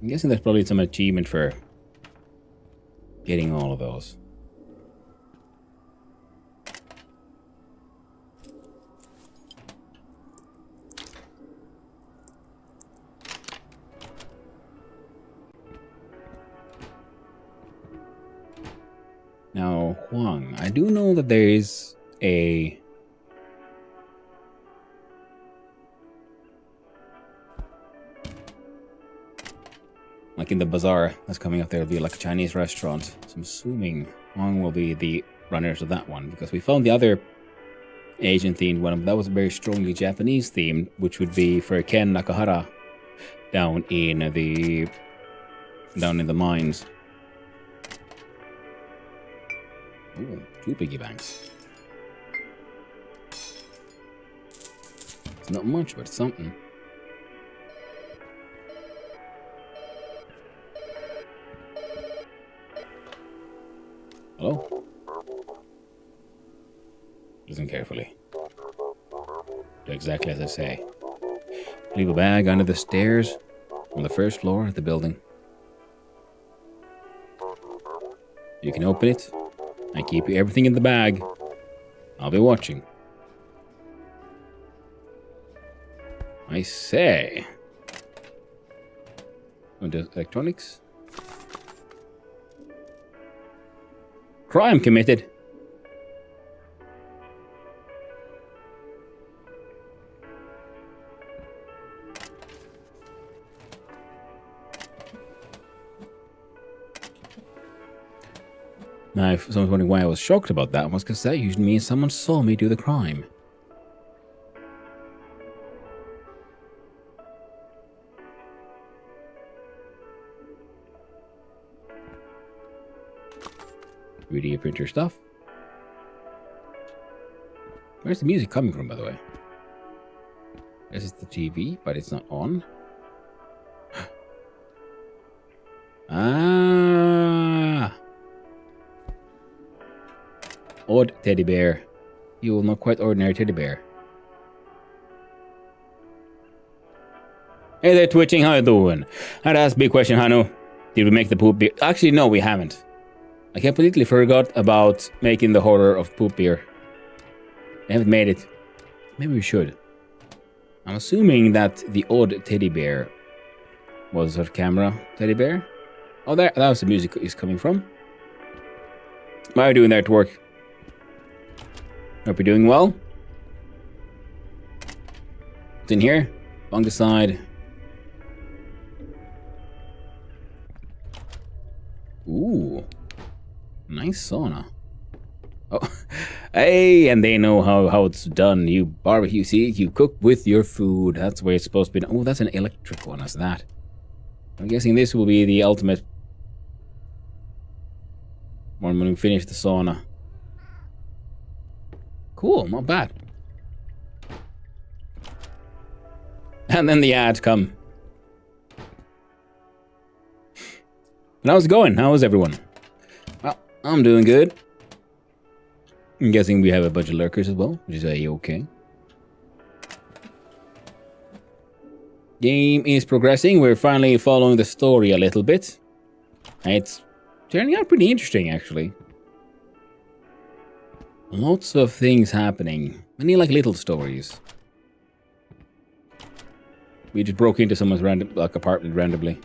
I'm guessing there's probably some achievement for getting all of those. Now, Huang, I do know that there is a... like in the bazaar that's coming up, there'll be like a Chinese restaurant. So I'm assuming Huang will be the runners of that one, because we found the other Asian themed one that was very strongly Japanese themed, which would be for Ken Nakahara down in the mines. Ooh, 2 piggy banks. It's not much, but it's something. Hello? Listen carefully. Do exactly as I say. Leave a bag under the stairs on the first floor of the building. You can open it and keep everything in the bag. I'll be watching. I say. Into electronics. Crime committed. Now, if someone's wondering why I was shocked about that, was because that usually means someone saw me do the crime. Video printer stuff. Where's the music coming from, by the way? This is the TV, but it's not on. Ah! Odd teddy bear. You will not quite ordinary teddy bear. Hey there, Twitching. How you doing? I had to ask a big question, Hanu. Did we make the poop beer? Actually, no, we haven't. I completely forgot about making the horror of poop beer. I haven't made it. Maybe we should. I'm assuming that the odd teddy bear was a camera teddy bear. Oh, that was the music is coming from. What are you doing there at work? Hope you're doing well. What's in here? Fungicide. Ooh. Nice sauna. Oh, hey, and they know how it's done. You barbecue, see, you cook with your food. That's where it's supposed to be. Oh, that's an electric one. That's that. I'm guessing this will be the ultimate one when we finish the sauna. Cool, not bad. And then the ads come. And how's it going? How is everyone? Well, I'm doing good. I'm guessing we have a bunch of lurkers as well, which is a-okay. Game is progressing. We're finally following the story a little bit. It's turning out pretty interesting, actually. Lots of things happening. Many like little stories. We just broke into someone's random apartment randomly.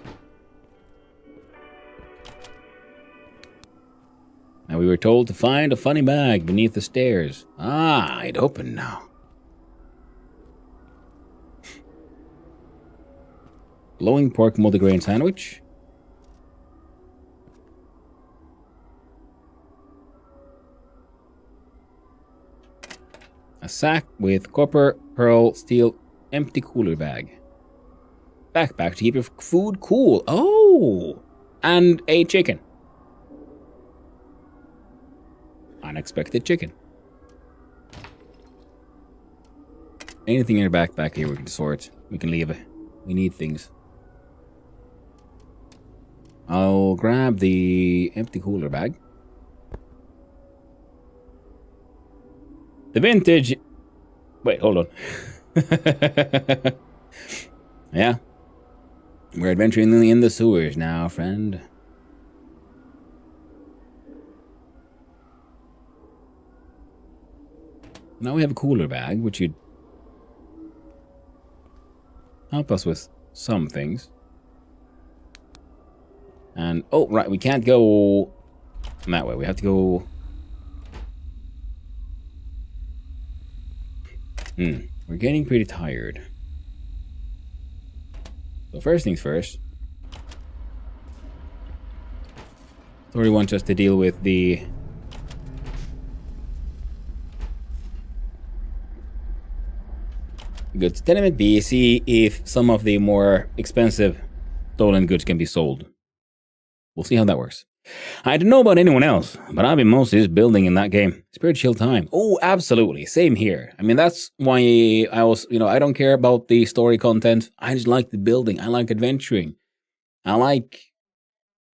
And we were told to find a funny bag beneath the stairs. Ah, it opened now. Glowing pork multigrain sandwich. A sack with copper, pearl, steel, empty cooler bag. Backpack to keep your food cool. Oh! And a chicken. unexpected chicken. Anything in your backpack here we can sort. We can leave it. We need things. I'll grab the empty cooler bag. The vintage... Wait, hold on. Yeah. We're adventuring in the sewers now, friend. Now we have a cooler bag, which would help us with some things. And, oh, right, we can't go that way. We have to go... We're getting pretty tired. So first things first. Story wants us to deal with the... goods. Tenement B, see if some of the more expensive stolen goods can be sold. We'll see how that works. I don't know about anyone else, but I've been mostly just building in that game. It's pretty chill time. Oh, absolutely. Same here. I mean, that's why I was, I don't care about the story content. I just like the building. I like adventuring. I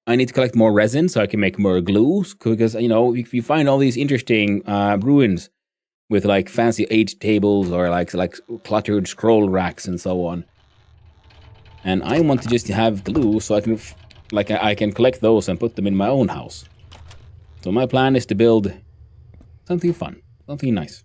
need to collect more resin so I can make more glue. Because, if you find all these interesting ruins with like fancy age tables or like cluttered scroll racks and so on. And I want to just have glue so I can... I can collect those and put them in my own house. So my plan is to build something fun, something nice.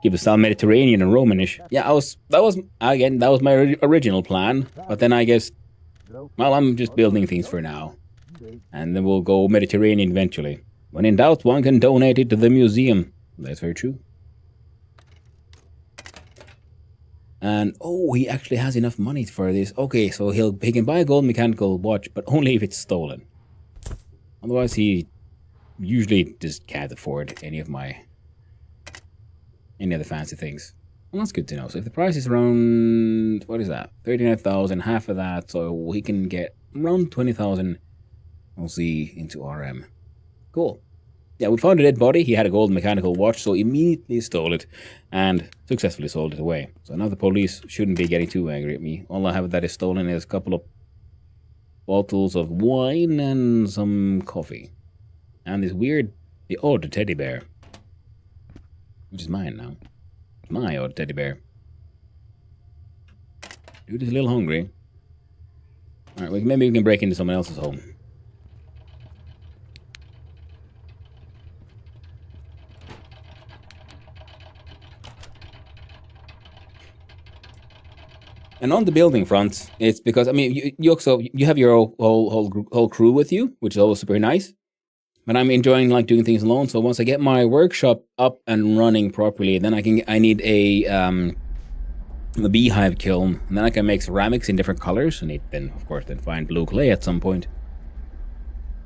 Give us some Mediterranean and Romanish. Yeah, that was my original plan. But then I guess, well, I'm just building things for now. And then we'll go Mediterranean eventually. When in doubt, one can donate it to the museum. That's very true. And, oh, he actually has enough money for this. Okay, so he can buy a gold mechanical watch, but only if it's stolen. Otherwise, he usually just can't afford any of the fancy things. Well, that's good to know. So if the price is around, what is that? 39,000, half of that, so he can get around 20,000, we'll see, into RM. Cool. Yeah, we found a dead body. He had a gold mechanical watch, so immediately stole it and successfully sold it away. So now the police shouldn't be getting too angry at me. All I have that is stolen is a couple of bottles of wine and some coffee. And this the odd teddy bear. Which is mine now. My odd teddy bear. Dude is a little hungry. Alright, maybe we can break into someone else's home. And on the building front, it's because, I mean, you have your whole crew with you, which is always super nice. But I'm enjoying doing things alone. So once I get my workshop up and running properly, then I need a beehive kiln, and then I can make ceramics in different colors. And then, of course, find blue clay at some point.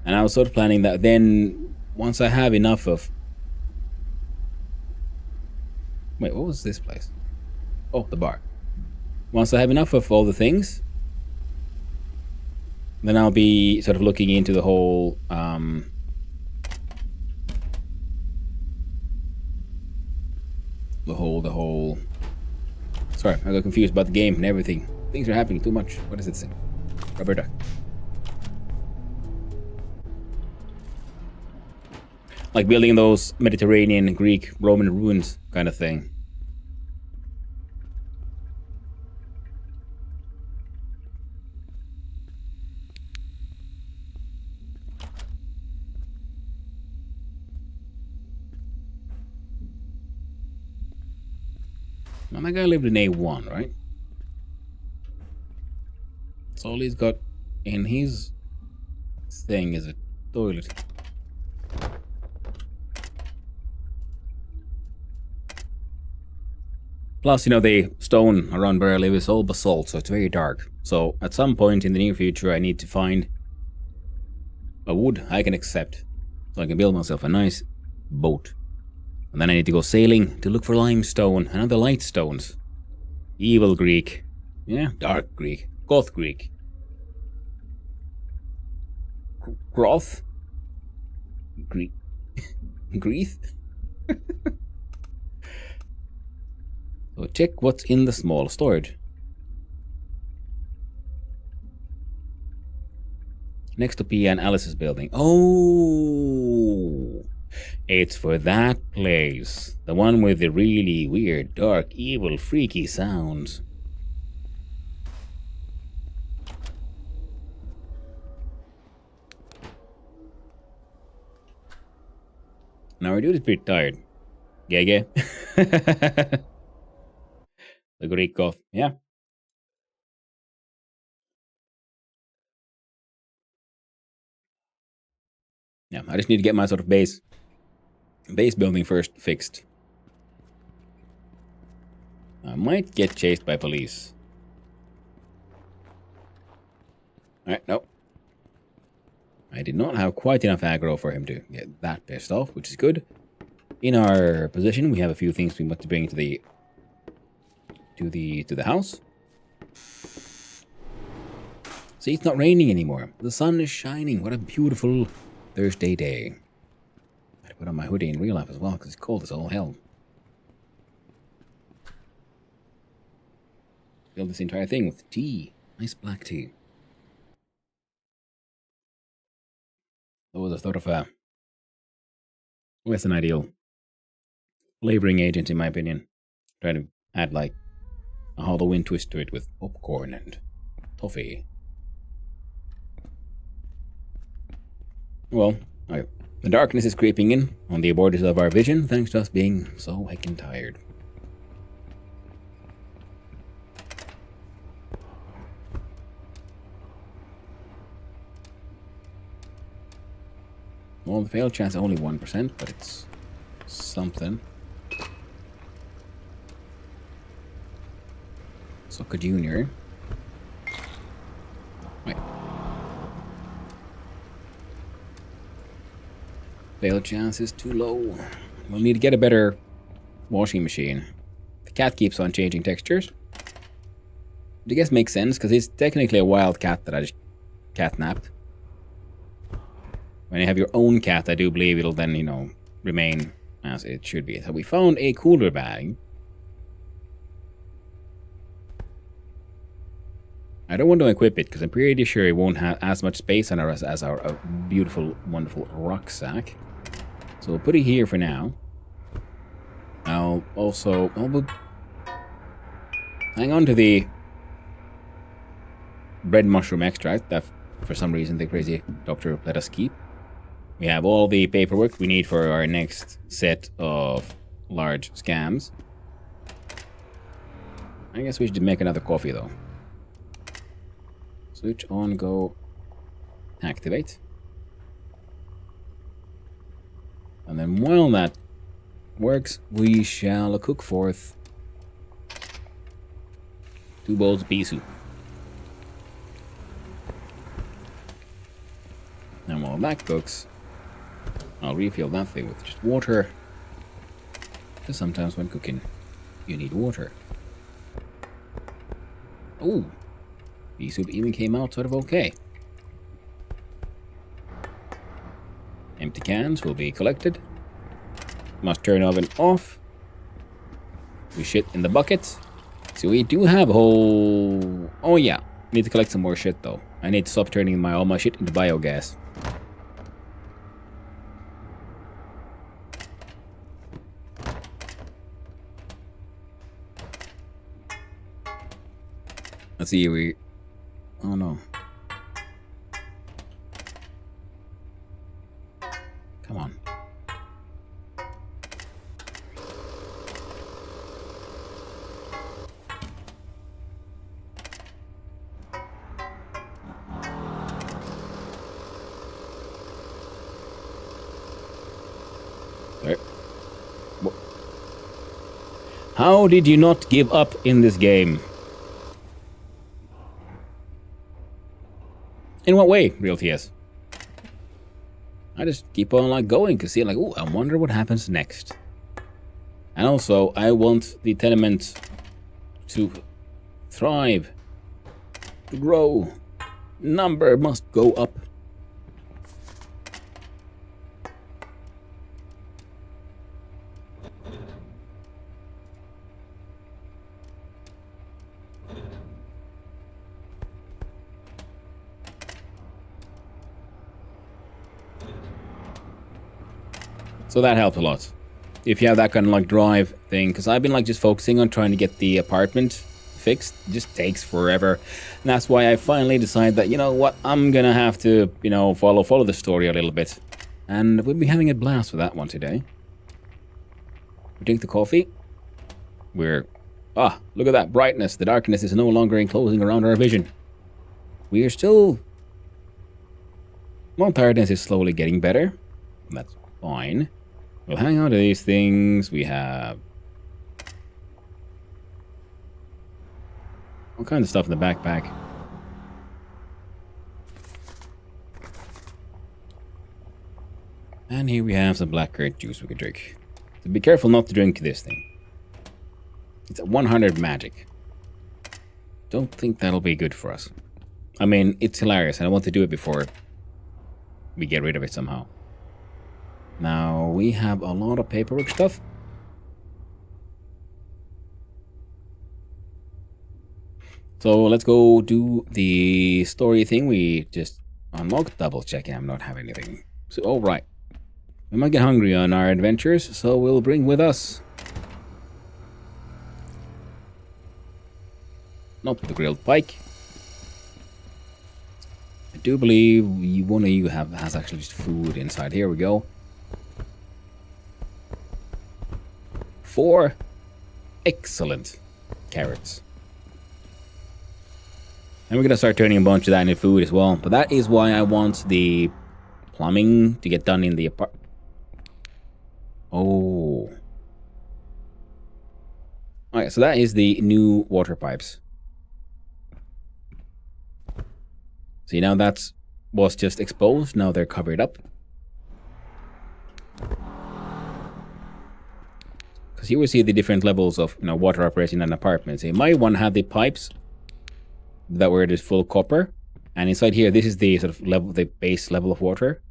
And I was sort of planning that then once I have enough of... Wait, what was this place? Oh, the bar. Once I have enough of all the things, then I'll be sort of looking into the whole, Sorry, I got confused about the game and everything. Things are happening too much. What does it say? Rubber duck. Like building those Mediterranean, Greek, Roman ruins kind of thing. Now, my guy lived in A1, right? That's all he's got in his thing is a toilet. Plus, the stone around where I live is all basalt, so it's very dark. So, at some point in the near future, I need to find a wood I can accept. So I can build myself a nice boat. And then I need to go sailing to look for limestone and other light stones. Evil Greek. Yeah, dark Greek. Goth Greek. Groth? Greeth? So check what's in the small storage. Next to Pia and Alice's building. Oh! It's for that place. The one with the really weird, dark, evil, freaky sounds. Now our dude is pretty tired. Gege. The Greek goth. Yeah. Yeah, I just need to get my sort of base building first fixed. I might get chased by police. Alright, no. I did not have quite enough aggro for him to get that pissed off, which is good. In our position, we have a few things we want to bring to the house. See, it's not raining anymore. The sun is shining. What a beautiful Thursday day. I put on my hoodie in real life as well because it's cold as all hell. Fill this entire thing with tea. Nice black tea. That was a sort of a less than ideal flavoring agent in my opinion. Try to add like a Halloween twist to it with popcorn and toffee. Well, the darkness is creeping in on the borders of our vision thanks to us being so heckin' tired. Well, the fail chance is only 1%, but it's something. Soccer Junior. Wait. Fail chance is too low. We'll need to get a better washing machine. The cat keeps on changing textures. Which I guess makes sense, because it's technically a wild cat that I just catnapped. When you have your own cat, I do believe it'll then, remain as it should be. So we found a cooler bag. I don't want to equip it because I'm pretty sure it won't have as much space on us as our beautiful, wonderful rucksack. So we'll put it here for now. I'll hang on to the bread mushroom extract that for some reason the crazy doctor let us keep. We have all the paperwork we need for our next set of large scams. I guess we should make another coffee though. Switch on, go, activate. And then while that works, we shall cook forth 2 bowls of pea soup. And while that cooks, I'll refill that thing with just water. Because sometimes when cooking, you need water. Oh, pea soup even came out sort of okay. Empty cans will be collected. Must turn oven off. We shit in the bucket. So we do have a whole... Oh yeah, need to collect some more shit though. I need to stop turning all my shit into biogas. Let's see, oh no. Come on. There. How did you not give up in this game? In what way, Real TS? I just keep on going to see oh, I wonder what happens next. And also, I want the tenement to thrive, to grow. Number must go up. So that helps a lot. If you have that kind of like drive thing, because I've been like just focusing on trying to get the apartment fixed. It just takes forever. And that's why I finally decided that, you know what, I'm gonna have to, you know, follow the story a little bit. And we'll be having a blast with that one today. We drink the coffee. Look at that brightness. The darkness is no longer enclosing around our vision. We are still... Well, tiredness is slowly getting better. That's fine. We'll hang on to these things. We have... all kinds of stuff in the backpack. And here we have some black grape juice we could drink. So be careful not to drink this thing. It's at 100 magic. Don't think that'll be good for us. I mean, it's hilarious, and I want to do it before we get rid of it somehow. Now, we have a lot of paperwork stuff. So, let's go do the story thing we just unlocked. Double checking I'm not having anything. So, oh, right. We might get hungry on our adventures, so we'll bring with us... not the grilled pike. I do believe one of you has actually just food inside. Here we go. 4 excellent carrots. And we're gonna start turning a bunch of that into food as well. But that is why I want the plumbing to get done in the apartment. Oh. Alright, so that is the new water pipes. See, now that's was just exposed. Now they're covered up. Because you will see the different levels of, you know, water operation in an apartment. So my one had the pipes that were just full copper, and inside here, this is the sort of level, the base level of water.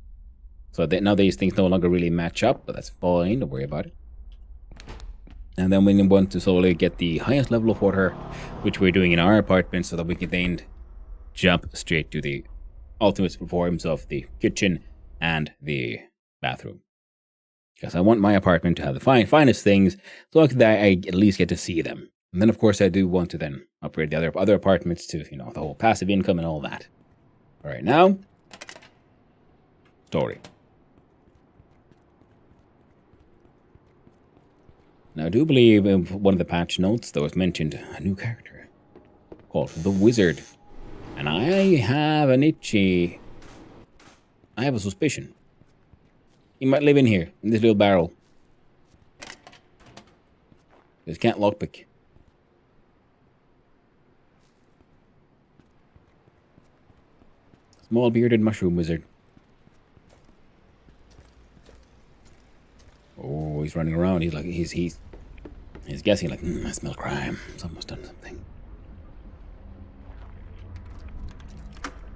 So now these things no longer really match up, but that's fine. Don't worry about it. And then we want to slowly get the highest level of water, which we're doing in our apartment, so that we can then jump straight to the ultimate forms of the kitchen and the bathroom. Because I want my apartment to have the finest things, so that I at least get to see them. And then, of course, I do want to then upgrade the other apartments to, you know, the whole passive income and all that. All right, now, story. Now, I do believe in one of the patch notes there was mentioned a new character called the Wizard. And I have an itchy... I have a suspicion. He might live in here, in this little barrel. Just can't lockpick. Small bearded mushroom wizard. Oh, he's running around. He's like, he's guessing like, I smell crime. Someone's done something.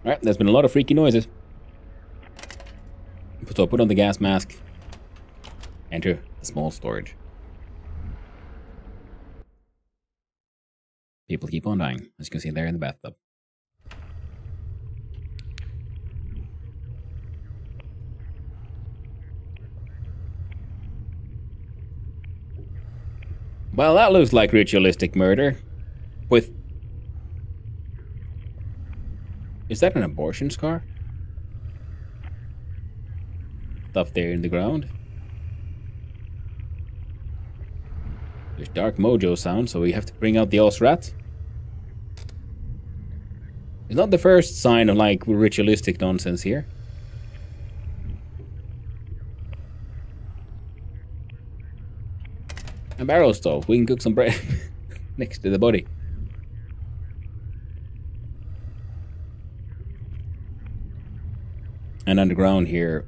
Alright, there's been a lot of freaky noises. So put on the gas mask. Enter the small storage. People keep on dying, as you can see there in the bathtub. Well, that looks like ritualistic murder. With... Is that an abortion scar? Stuff there in the ground. There's dark mojo sound, so we have to bring out the Osrat. It's not the first sign of like ritualistic nonsense here. A barrel stove. We can cook some bread next to the body. And underground here,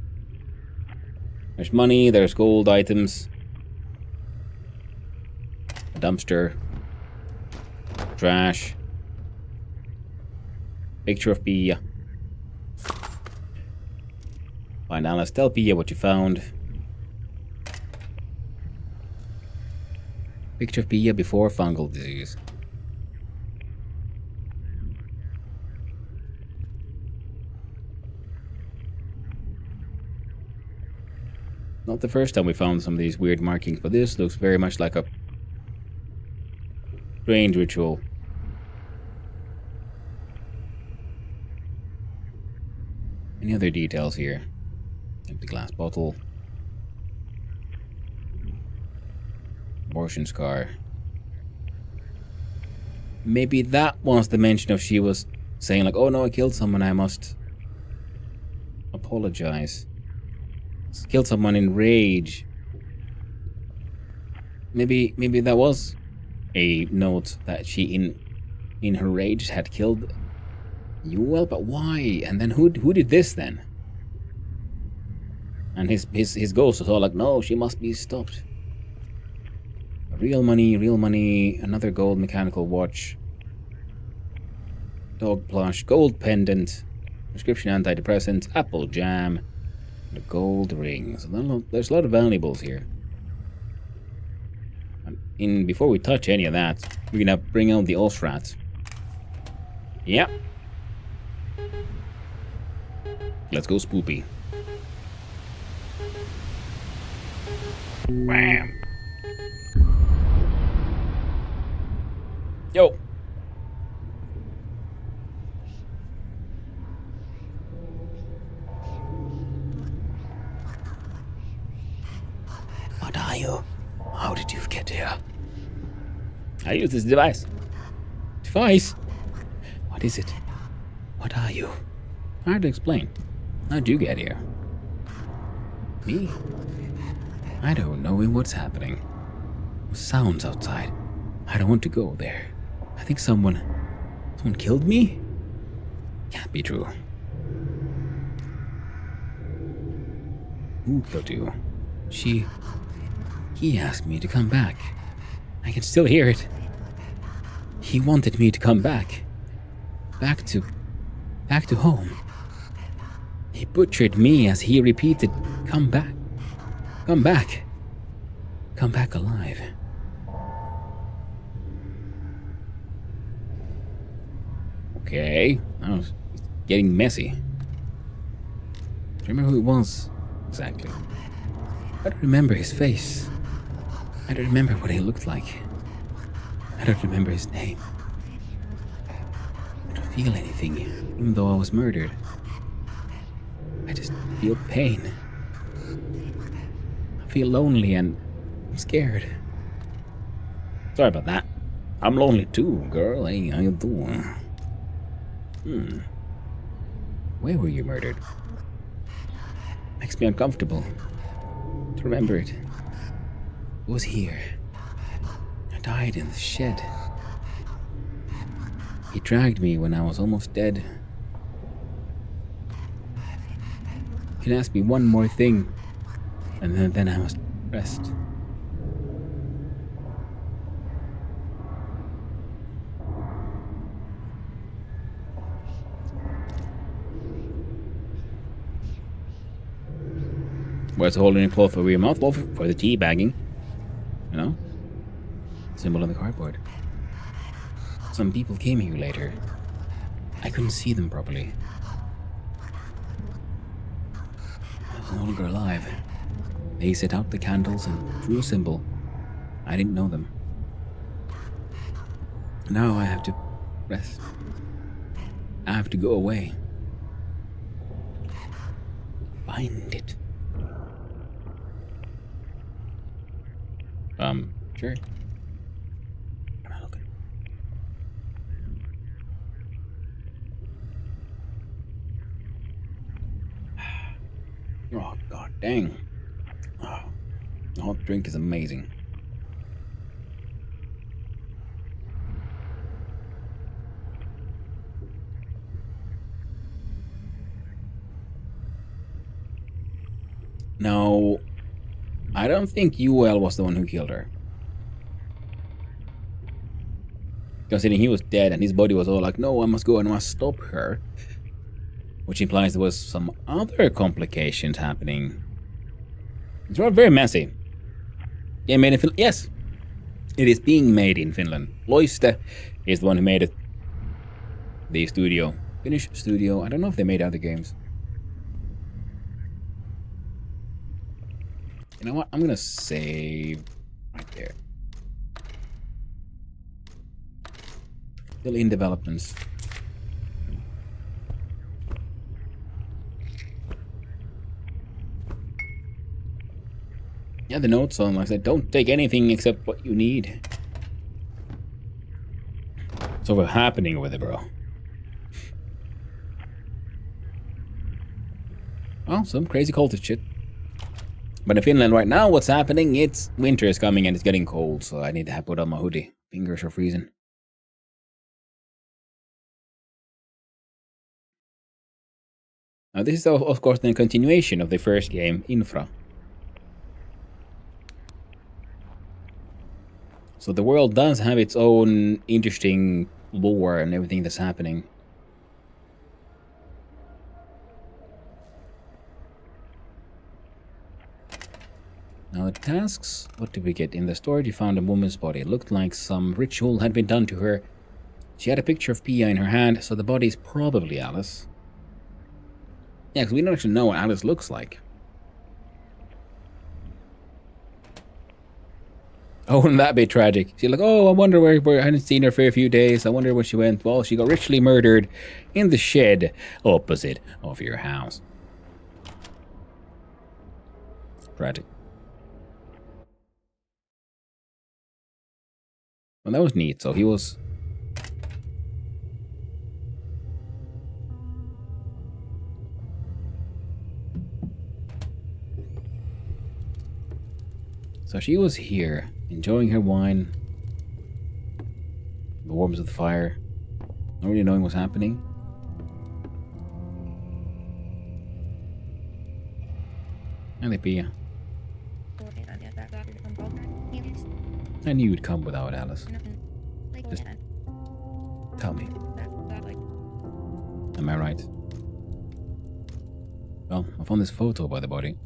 there's money, there's gold items, a dumpster, trash, picture of Pia. Find Alice, tell Pia what you found. Picture of Pia before fungal disease. Not the first time we found some of these weird markings, but this looks very much like a strange ritual. Any other details here? Empty glass bottle. Abortion scar. Maybe that was the mention of she was saying like, oh no, I killed someone, I must apologize. Killed someone in rage. Maybe that was a note that she in her rage had killed Yuel, but why? And then who did this then? And his ghost was all like, no, she must be stopped. Real money, another gold mechanical watch. Dog plush, gold pendant, prescription antidepressants, apple jam, and a gold ring. So there's a lot of valuables here. And before we touch any of that, we're gonna bring out the Osrat. Yep. Let's go spoopy. Wham! Yo! What are you? How did you get here? I use this device. Device? What is it? What are you? Hard to explain. How'd you get here? Me? I don't know what's happening. Sounds outside. I don't want to go there. I think someone killed me? Can't be true. Who killed you? He asked me to come back. I can still hear it. He wanted me to come back. Back to home. He butchered me as he repeated, come back. Come back. Come back alive. Okay, now it's getting messy. Do you remember who it was? Exactly. I don't remember his face. I don't remember what he looked like. I don't remember his name. I don't feel anything, even though I was murdered. I just feel pain. I feel lonely and I'm scared. Sorry about that. I'm lonely too, girl. Hey, how you doing? Where were you murdered? Makes me uncomfortable to remember it. It was here. I died in the shed. He dragged me when I was almost dead. You can ask me one more thing, and then I must rest. Where's holding a cloth over your mouth? Well, for the tea bagging. You know? Symbol on the cardboard. Some people came here later. I couldn't see them properly. I was no longer alive. They set out the candles and drew a symbol. I didn't know them. Now I have to rest. I have to go away. Find it. Sure. I'm not looking. Oh, god dang. Oh, the hot drink is amazing. No, I don't think Yuel was the one who killed her. Considering he was dead and his body was all like, no, I must go and I must stop her. Which implies there was some other complications happening. It's all very messy. Yeah, made in Finland. Yes, it is being made in Finland. Loiste is the one who made it. The studio. Finnish studio. I don't know if they made other games. You know what? I'm gonna save right there. Still in developments. Yeah, the notes on, like I said, don't take anything except what you need. So what's happening with it, bro? Well, some crazy cultist shit. But in Finland right now, what's happening? It's winter is coming and it's getting cold, so I need to put on my hoodie. Fingers are freezing. Now this is of course the continuation of the first game, Infra. So the world does have its own interesting lore and everything that's happening. Now the tasks, what did we get? In the storage you found a woman's body. It looked like some ritual had been done to her. She had a picture of Pia in her hand, so the body is probably Alice. Yeah, because we don't actually know what Alice looks like. Oh, wouldn't that be tragic? She's like, oh, I wonder where I hadn't seen her for a few days. I wonder where she went. Well, she got ritually murdered in the shed opposite of your house. Tragic. Well, that was neat. So he was... So she was here, enjoying her wine, the warmth of the fire, not really knowing what's happening. And Pia. I knew you'd come without Alice. Just tell me. Am I right? Well, I found this photo by the body.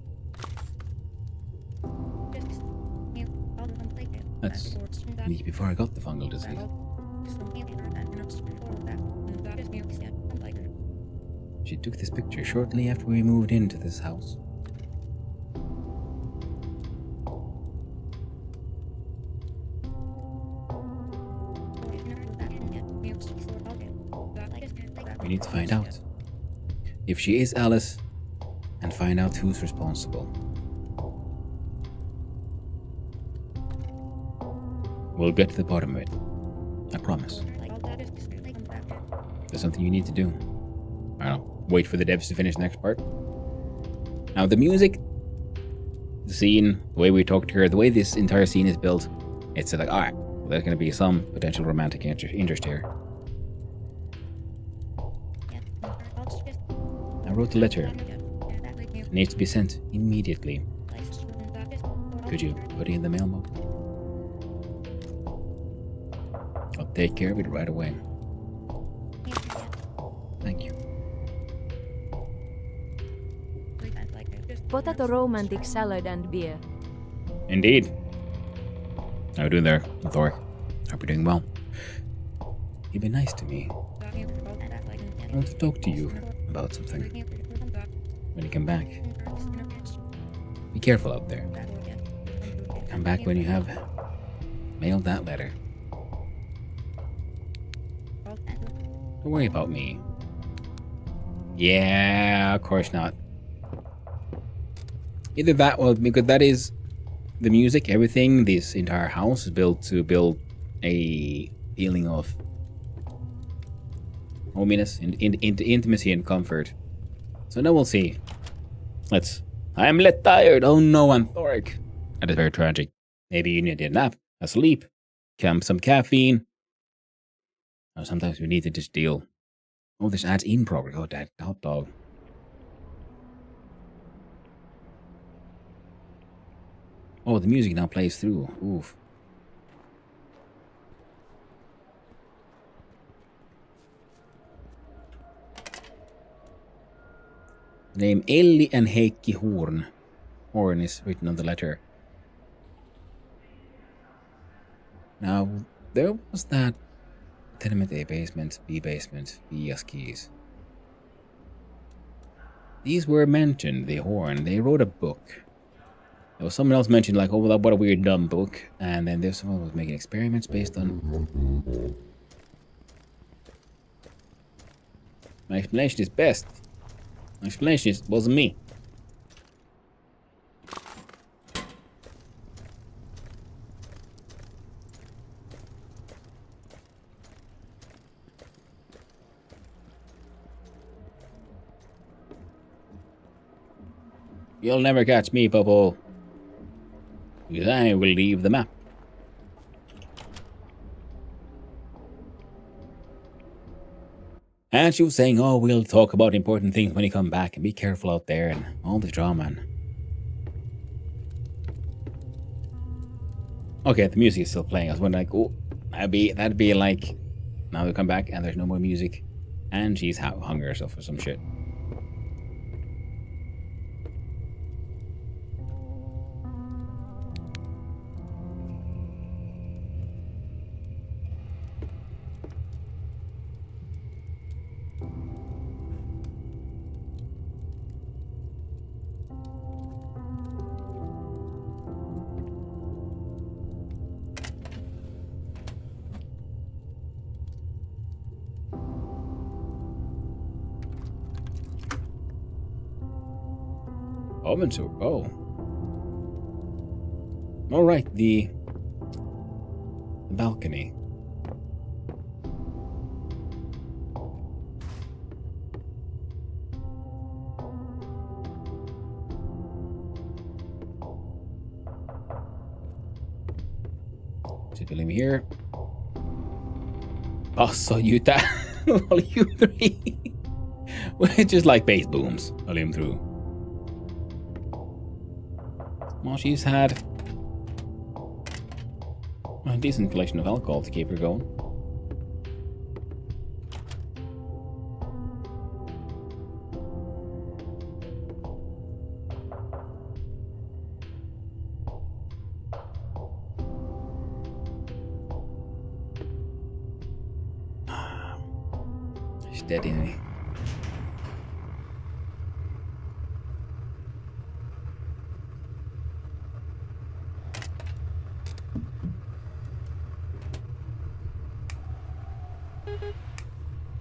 That's me before I got the fungal disease. She took this picture shortly after we moved into this house. We need to find out if she is Alice and find out who's responsible. We'll get to the bottom of it. I promise. There's something you need to do. I don't know. Wait for the devs to finish the next part. Now the music, the scene, the way we talk to her, the way this entire scene is built, it's like, alright, well, there's going to be some potential romantic interest here. I wrote a letter. It needs to be sent immediately. Could you put it in the mailbox? I'll take care of it right away. Thank you. Potato romantic salad and beer. Indeed. How are you doing there, Thor? Hope you're doing well. You've been nice to me. I want to talk to you about something. When you come back, be careful out there. Come back when you have mailed that letter. Don't worry about me. Yeah, of course not. Either that, well, because that is the music, everything, this entire house is built to build a feeling of hominess, intimacy and comfort. So now we'll see. I'm let tired. Oh no, I'm Thoric. That is very tragic. Maybe you need a nap, a sleep, some caffeine. Or sometimes we need to just deal. Oh, this adds in progress. Oh, that hot dog. Oh, the music now plays through. Oof. Name Ellie and Heikki Horn. Horn is written on the letter. Now, there was that tenement A basement, B basement, B keys. These were mentioned, the Horn. They wrote a book. There was someone else mentioned like, oh, what a weird dumb book. And then there's someone who was making experiments based on... My explanation is best. My explanation wasn't me. You'll never catch me, Popo. Because I will leave the map. And she was saying, oh, we'll talk about important things when you come back, and be careful out there, and all the drama. And... okay, the music is still playing. I was wondering, like, oh, that'd be like, now we come back and there's no more music, and she's hung herself or some shit. Oven tour. Oh. All right, the balcony. Tickling me here. Basso Utah. Volume 3. It's just like bass booms. Volume 3. Well, she's had a decent collection of alcohol to keep her going. She's dead in me.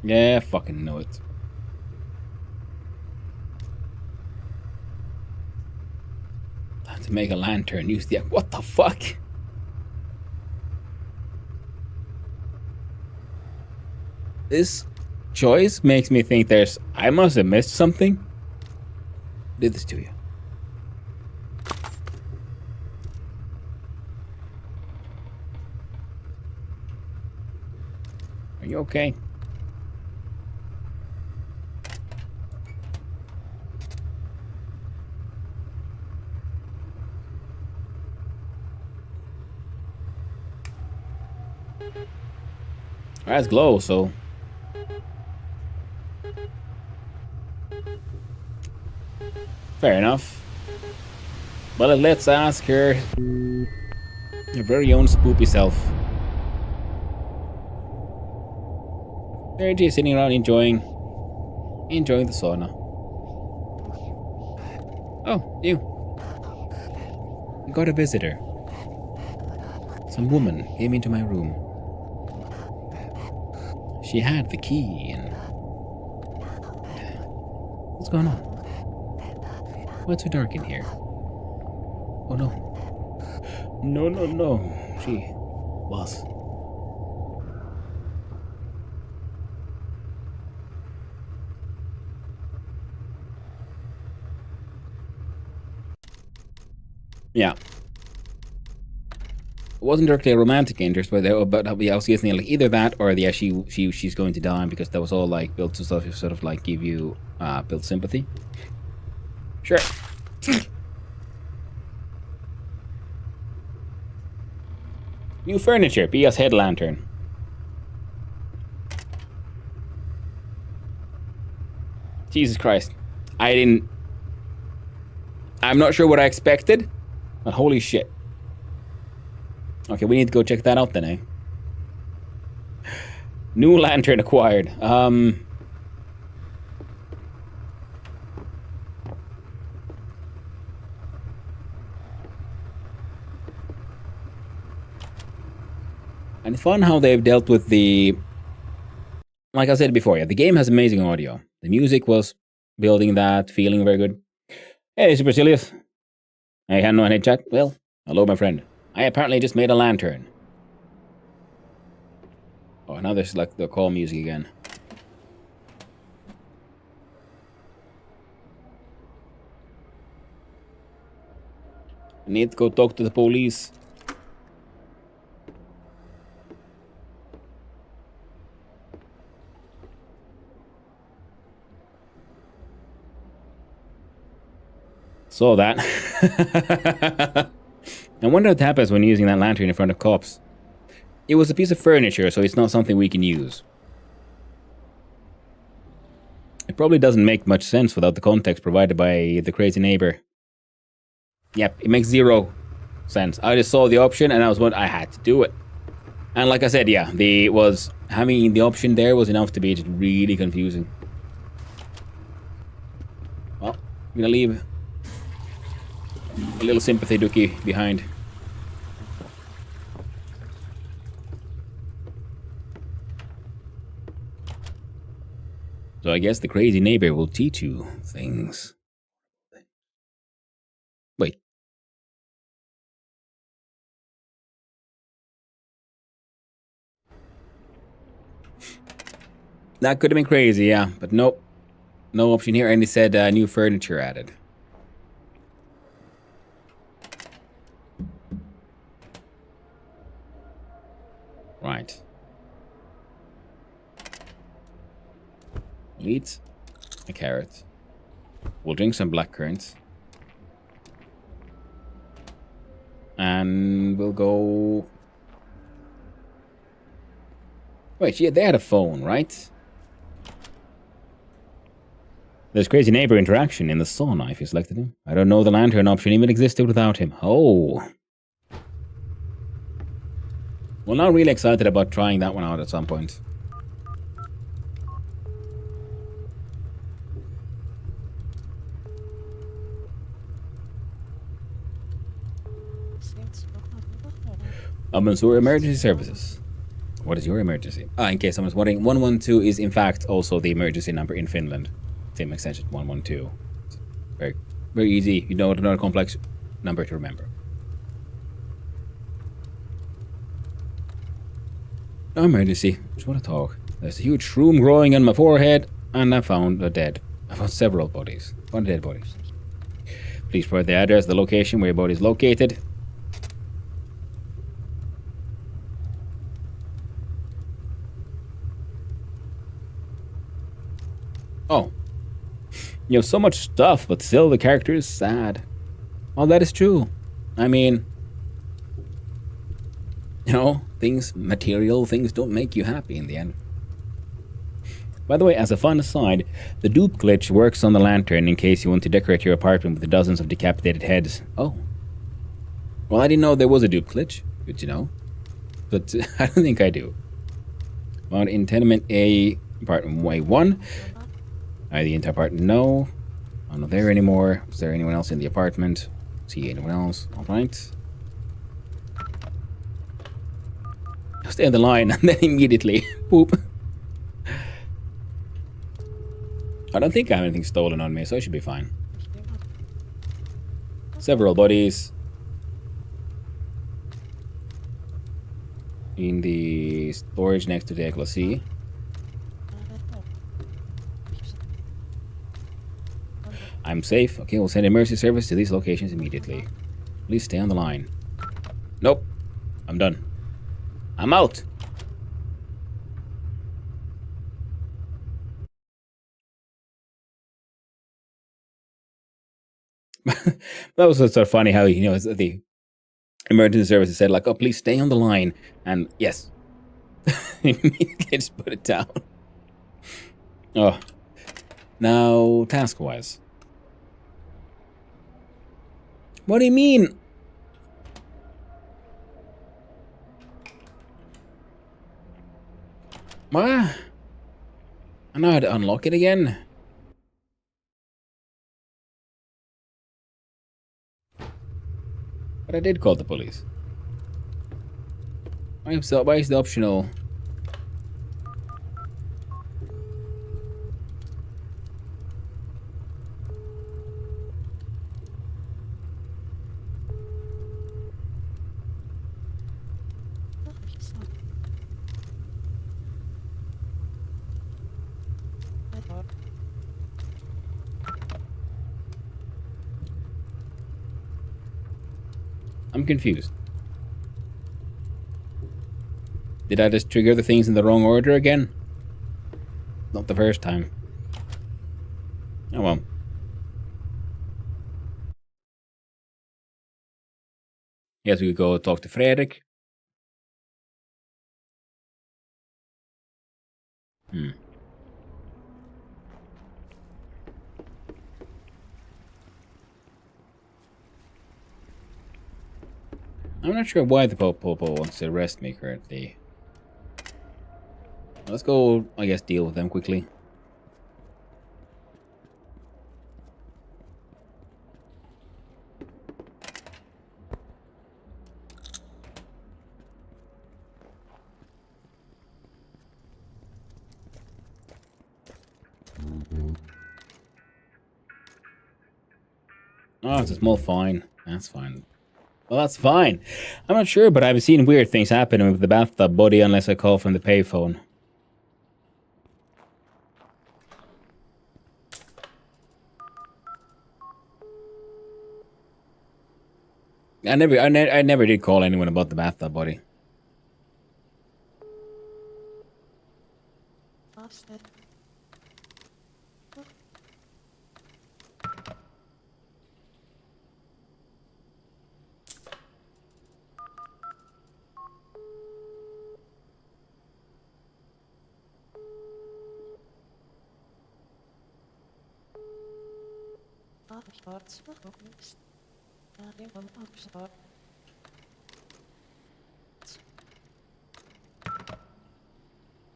Yeah, fucking know it. Time to make a lantern. Use the... what the fuck? This choice makes me think there's... I must have missed something. Did this to you? Are you okay? Eyes glow, so fair enough. But let's ask her very own spoopy self. There she is, sitting around enjoying the sauna. Oh, you. I got a visitor. Some woman came into my room. She had the key and... what's going on? Why it's so dark in here? Oh no. No. She was. Yeah. It wasn't directly a romantic interest, but I was guessing like either that or she's going to die, because that was all like built to sort of like give you build sympathy. Sure. New furniture, BS head lantern. Jesus Christ. I'm not sure what I expected, but holy shit. Okay, we need to go check that out then, eh? New lantern acquired. And it's fun how they've dealt with the... Like I said before, yeah, the game has amazing audio. The music was building that, feeling very good. Hey, Supercilious. I had no any chat. Well, hello, my friend. I apparently just made a lantern. Oh, now there's like the call music again. I need to go talk to the police. Saw that. I wonder what happens when using that lantern in front of cops. It was a piece of furniture, so it's not something we can use. It probably doesn't make much sense without the context provided by the crazy neighbor. Yep, it makes zero sense. I just saw the option and I had to do it. And like I said, yeah, having the option there was enough to be just really confusing. Well, I'm gonna leave a little sympathy dookie behind. So I guess the crazy neighbor will teach you things. Wait. That could have been crazy, yeah, but nope. No option here, and it said new furniture added. Right. We'll eat a carrot. We'll drink some black currants. And we'll go... Wait, yeah, they had a phone, right? There's crazy neighbor interaction in the sauna if you selected him. I don't know the lantern option even existed without him. Oh. Well, now really excited about trying that one out at some point. Mansur Emergency Services. What is your emergency? In case someone's wondering, 112 is in fact also the emergency number in Finland. Same extension, 112. It's very, very easy. You know, not a complex number to remember. No emergency. Just want to talk. There's a huge shroom growing on my forehead, and I found several bodies. One dead bodies. Please provide the address, the location where your body is located. Oh. You have so much stuff, but still the character is sad. Well, that is true. I mean, you know, material things don't make you happy in the end. By the way, as a fun aside, the dupe glitch works on the lantern in case you want to decorate your apartment with dozens of decapitated heads. Oh. Well, I didn't know there was a dupe glitch. Good to know. But I don't think I do. Found in tenement A, apartment Y1. The entire apartment, no. I'm not there anymore. Is there anyone else in the apartment? See anyone else? Alright. Stay on the line and then immediately poop. I don't think I have anything stolen on me, so I should be fine. Several bodies. In the storage next to the Eclosy. I'm safe. Okay, we'll send emergency service to these locations immediately. Please stay on the line. Nope. I'm done. I'm out. That was sort of funny how, you know, the emergency services said, like, oh, please stay on the line. And yes. Immediately just put it down. Oh. Now, task-wise. What do you mean? What? I know how to unlock it again. But I did call the police. Why is the optional? I'm confused. Did I just trigger the things in the wrong order again? Not the first time. Oh well. Guess we could go talk to Fredrik. Hmm. I'm not sure why the Popo wants to arrest me currently. Let's go, I guess, deal with them quickly. Oh, it's a small fine. That's fine. Well, that's fine. I'm not sure, but I've seen weird things happen with the bathtub body unless I call from the payphone. I never did call anyone about the bathtub body.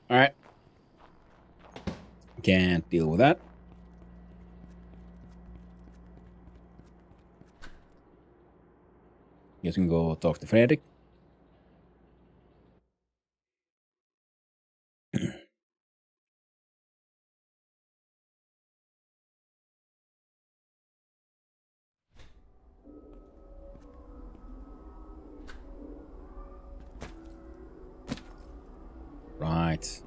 Alright. Can't deal with that. Guess we can go talk to Fredrik. Right.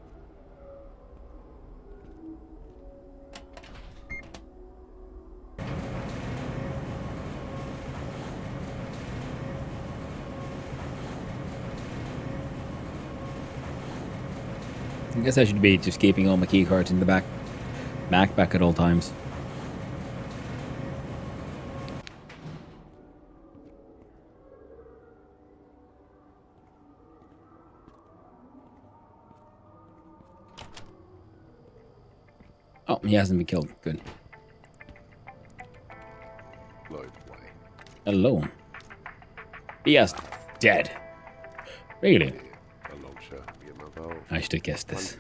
I guess I should be just keeping all my key cards in the backpack at all times. Oh, he hasn't been killed. Good. Alone. Yes, dead. Really? I should have guessed this.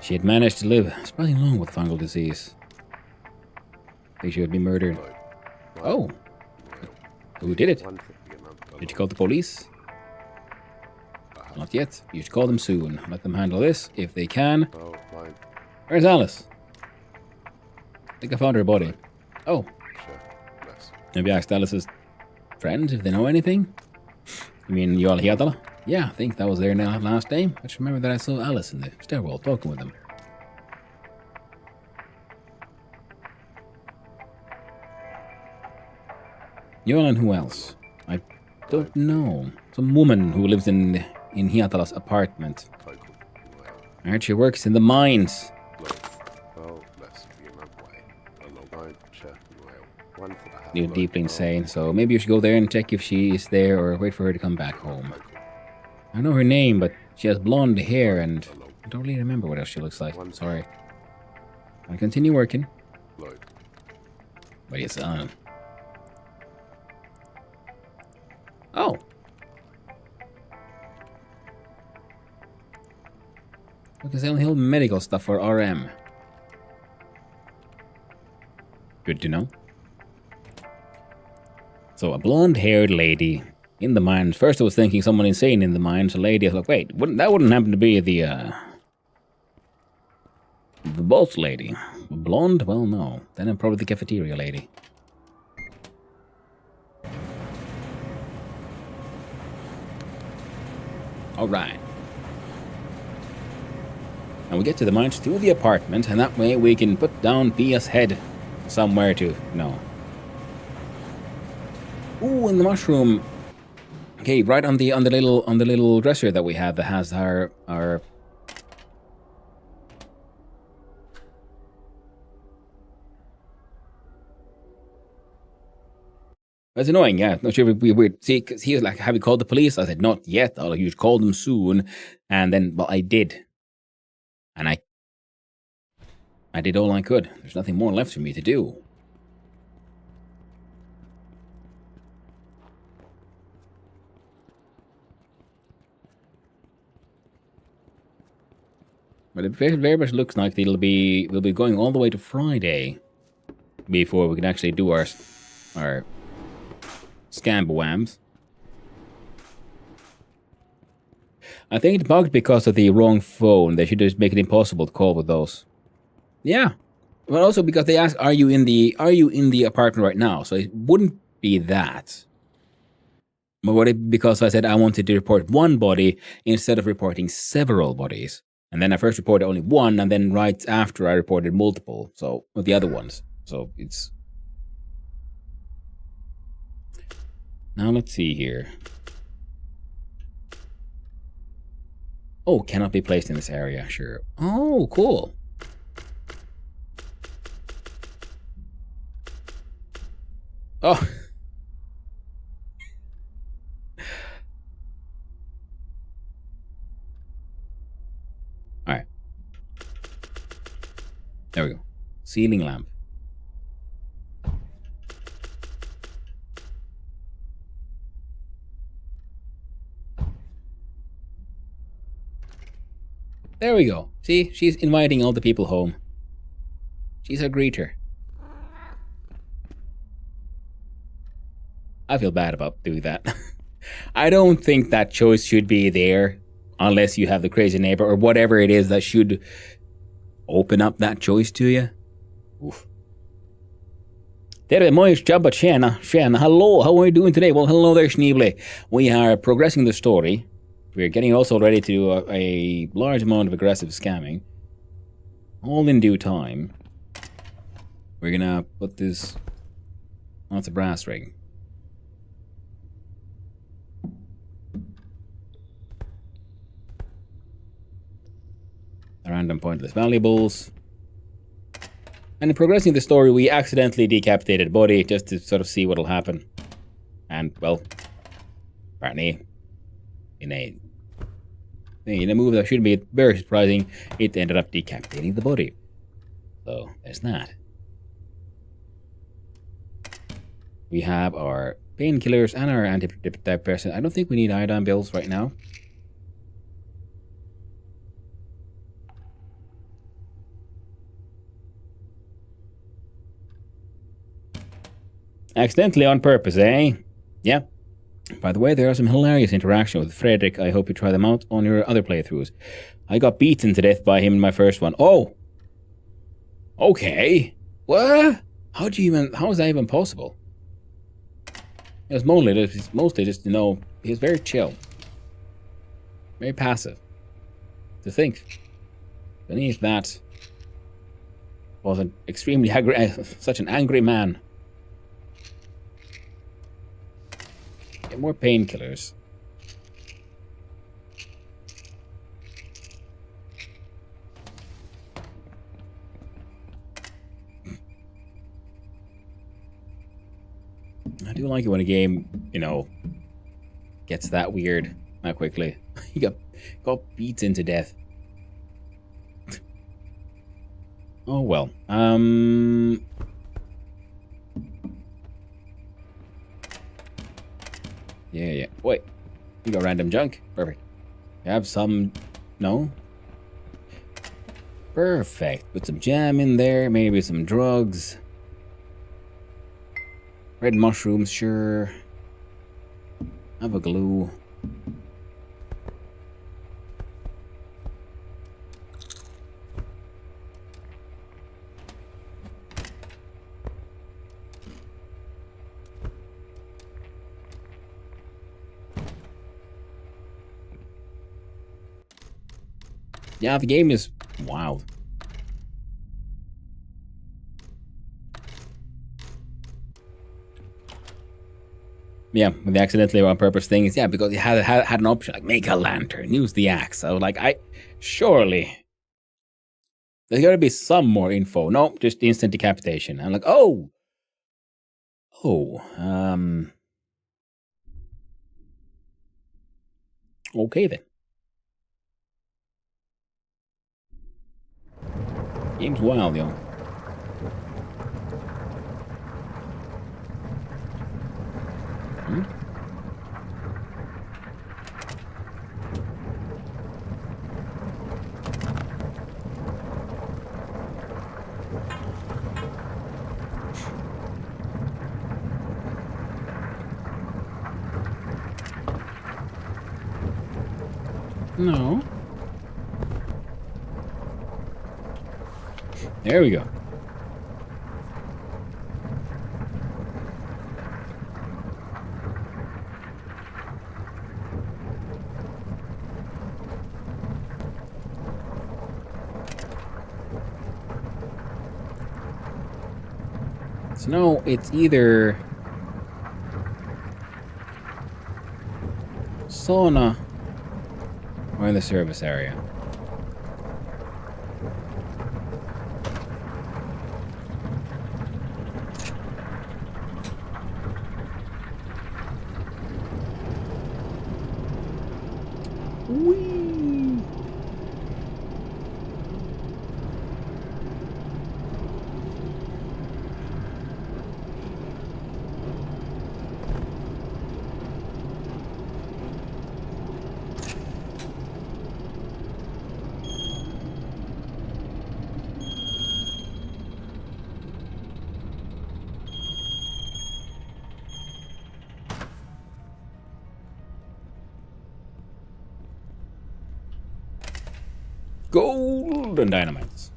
She had managed to live surprisingly long with fungal disease. I think she would be murdered. Oh. Who did it? Did you call the police? Not yet. You should call them soon. Let them handle this, if they can. Where's Alice? I think I found her body. Oh. Maybe I asked Alice's friends if they know anything? You mean Joel Hiatala? Yeah, I think that was their last name. I just remember that I saw Alice in the stairwell talking with them. Joel and who else? I don't know. Some woman who lives in Hiatala's apartment. I heard she works in the mines. You're deeply insane, so maybe you should go there and check if she is there or wait for her to come back home. I know her name, but she has blonde hair and I don't really remember what else she looks like. Sorry. I continue working. But yes, oh. Because they only hold medical stuff for RM. Good to know. So a blonde-haired lady In the mines. First I was thinking someone insane in the mines. A lady. I was like, wait, that wouldn't happen to be the boss lady. Blonde? Well, no. Then I'm probably the cafeteria lady. Alright. And we get to the mines through the apartment, and that way we can put down Pia's head somewhere to... No. Ooh, and the mushroom. Okay, right on the little dresser that we have that has our That's annoying, yeah. Not sure if we weird. See, because he was like, have you called the police? I said, not yet. I was like, you should call them soon. And then, well, I did. And I did all I could. There's nothing more left for me to do. But it very much looks like we'll be going all the way to Friday before we can actually do our scambawams. I think it's bugged because of the wrong phone. They should just make it impossible to call with those. Yeah. But also because they ask, are you in the apartment right now? So it wouldn't be that. But because I said I wanted to report one body instead of reporting several bodies. And then I first reported only one, and then right after I reported multiple. So, with the other ones. So, it's... Now, let's see here. Oh, cannot be placed in this area, sure. Oh, cool. Oh. Alright. There we go. Ceiling lamp. There we go. See, she's inviting all the people home. She's a greeter. I feel bad about doing that. I don't think that choice should be there unless you have the crazy neighbor or whatever it is that should open up that choice to you. Oof. Terve, moi, Jabba, tjena. Hello, how are you doing today? Well, hello there, Schneeble. We are progressing the story. We're getting also ready to do a large amount of aggressive scamming. All in due time. We're gonna put this... Oh, it's a brass ring. Random pointless valuables. And in progressing the story, we accidentally decapitated a body just to sort of see what'll happen. And, well, apparently, in a move that shouldn't be very surprising, it ended up decapitating the body. So, there's that. We have our painkillers and our antidepressant. I don't think we need iodine pills right now. Accidentally on purpose, eh? Yeah. By the way, there are some hilarious interactions with Frederick. I hope you try them out on your other playthroughs. I got beaten to death by him in my first one. Oh! Okay. What? How is that even possible? It's mostly just, you know, he's very chill. Very passive. To think. Beneath that was an extremely such an angry man. Get more painkillers. I do like it when a game, you know, gets that weird that quickly. He got beaten to death. Oh well. Yeah. Wait. You got random junk? Perfect. You have some... No? Perfect. Put some jam in there. Maybe some drugs. Red mushrooms, sure. Have a glue. Yeah, the game is wild. Yeah, with the accidentally on purpose thing is, yeah, because you had an option like make a lantern, use the axe. I was like, surely there's got to be some more info. No, just instant decapitation. I'm like, oh, okay then. Game's wild, yo. Hmm? No. There we go. So no, it's either sauna or in the service area. Whee! Golden dynamites.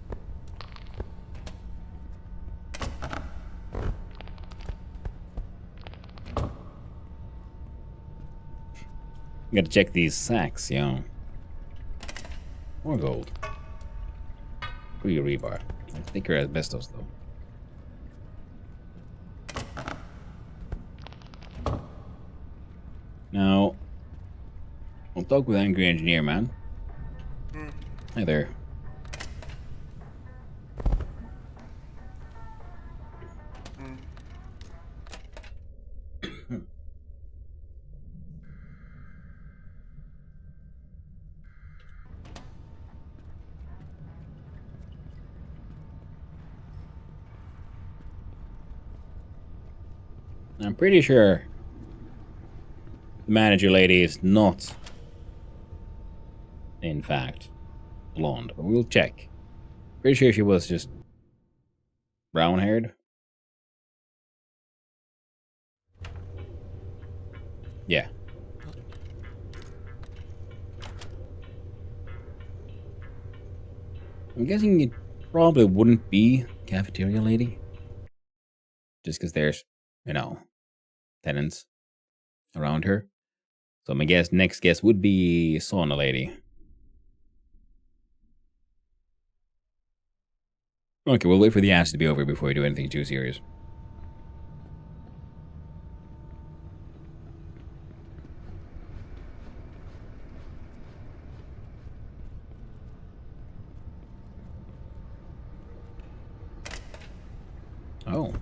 Gotta check these sacks, yo. More gold. Free rebar. Let's take your asbestos, though. Now, I'll talk with Angry Engineer, man. Hi there. I'm pretty sure the manager lady is not, in fact, blonde, but we'll check. Pretty sure she was just brown-haired. Yeah. I'm guessing it probably wouldn't be cafeteria lady. Just because there's, tenants around her. So my next guess would be sauna lady. Okay, we'll wait for the ads to be over before we do anything too serious. Oh.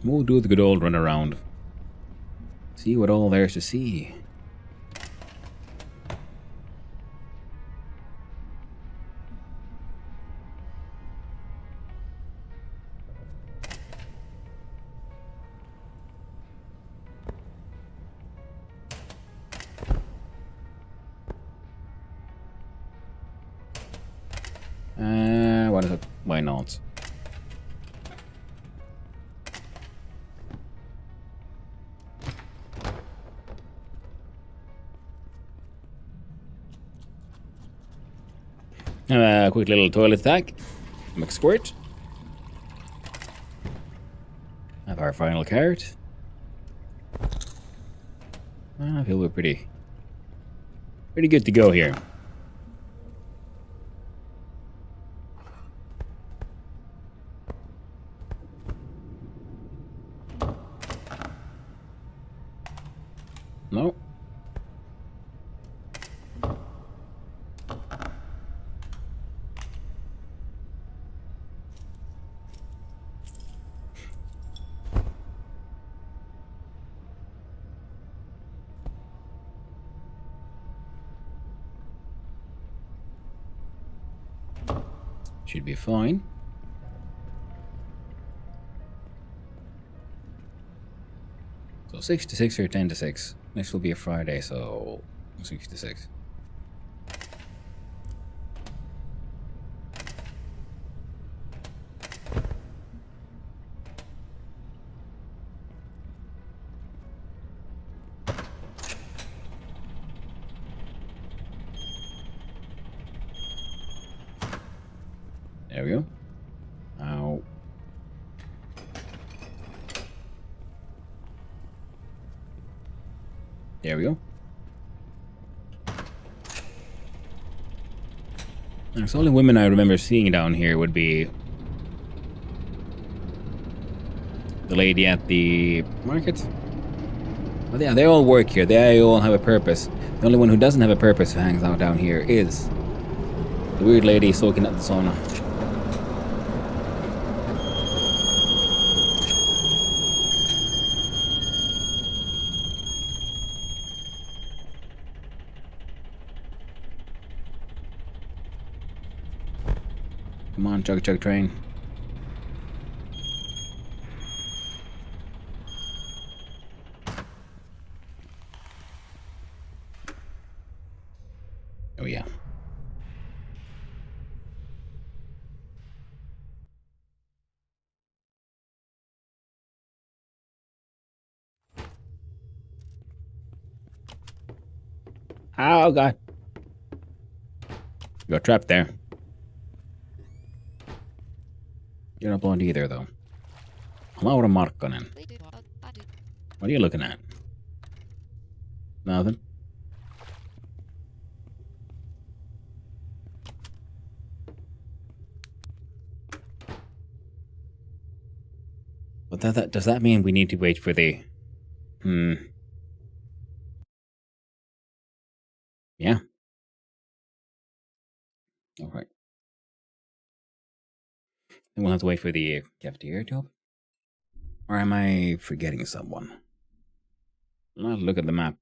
We'll do the good old run around. See what all there's to see. Why not? Have a quick little toilet attack. McSquirt. Have our final card. I feel we're pretty good to go here. No. Should be fine. So 6 to 6 or 10 to 6. Next will be a Friday, so 6 to 6. There we go. Ow. There we go. There's only women I remember seeing down here would be the lady at the market. But yeah, they all work here. They all have a purpose. The only one who doesn't have a purpose who hangs out down here is the weird lady soaking at the sauna. Come on, chug chug train. Oh yeah. Oh god. You got trapped there. You're not blonde either, though. Laura Markkonen. What are you looking at? Nothing. But does that mean we need to wait for the... Yeah. Alright. Then we'll have to wait for the cafeteria job? Or am I forgetting someone? I'll look at the map.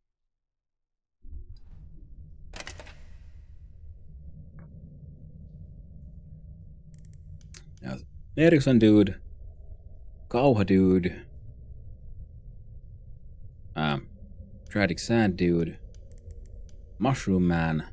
Now, Eriksson dude. Kauha dude. Tragic sad dude. Mushroom man.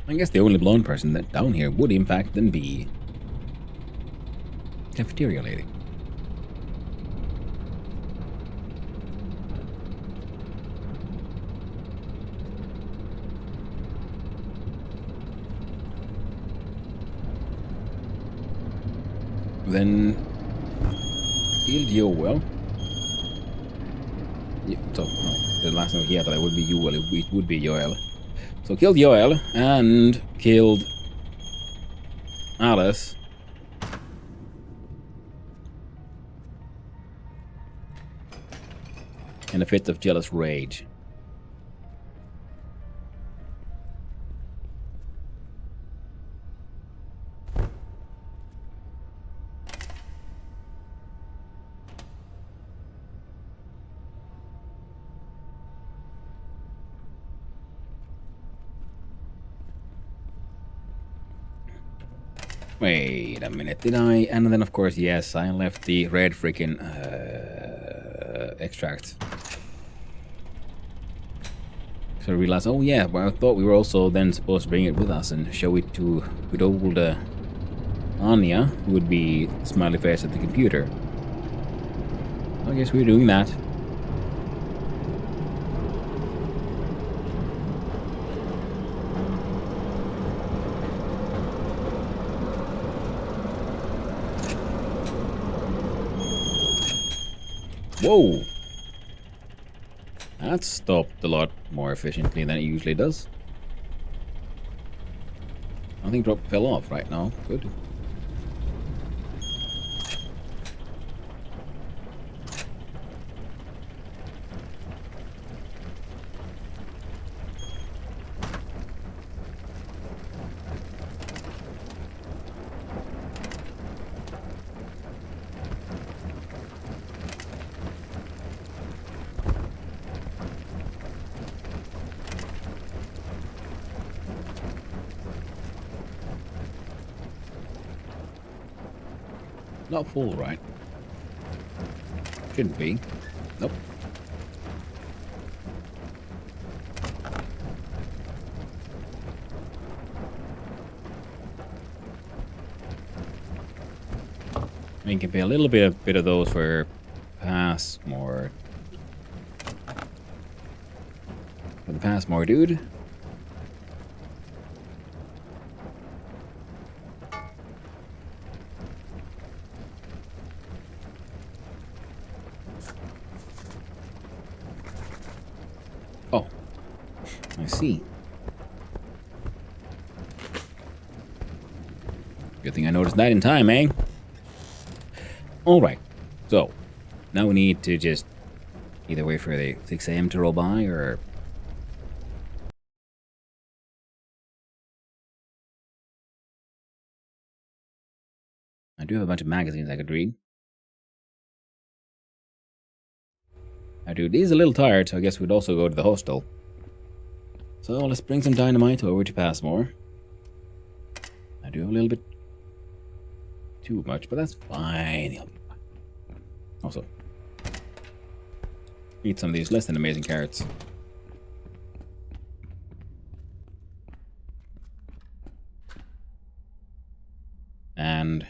I guess the only blonde person that down here would in fact then be cafeteria lady. Then killed Joel. Yeah, so no, the last note here that I would be Joel, it would be Joel. So killed Joel and killed Alice. in a fit of jealous rage. Wait a minute, did I? And then, of course, yes, I left the red freaking extract. So I realized, oh yeah, well, I thought we were also then supposed to bring it with us and show it to good old Anya, who would be smiley face at the computer. I guess we're doing that. Whoa! That stopped a lot more efficiently than it usually does. Nothing fell off right now. Good. Not full, right? Shouldn't be. Nope. I mean, can pay a little bit of those for pass more. For the pass more, dude. Oh, I see. Good thing I noticed that in time, eh? Alright, so now we need to just either wait for the 6 a.m. to roll by or... I do have a bunch of magazines I could read. Now, dude is a little tired, so I guess we'd also go to the hostel. So let's bring some dynamite over to Passmore. I do have a little bit too much, but that's fine. He'll be fine. Also, eat some of these less than amazing carrots. And...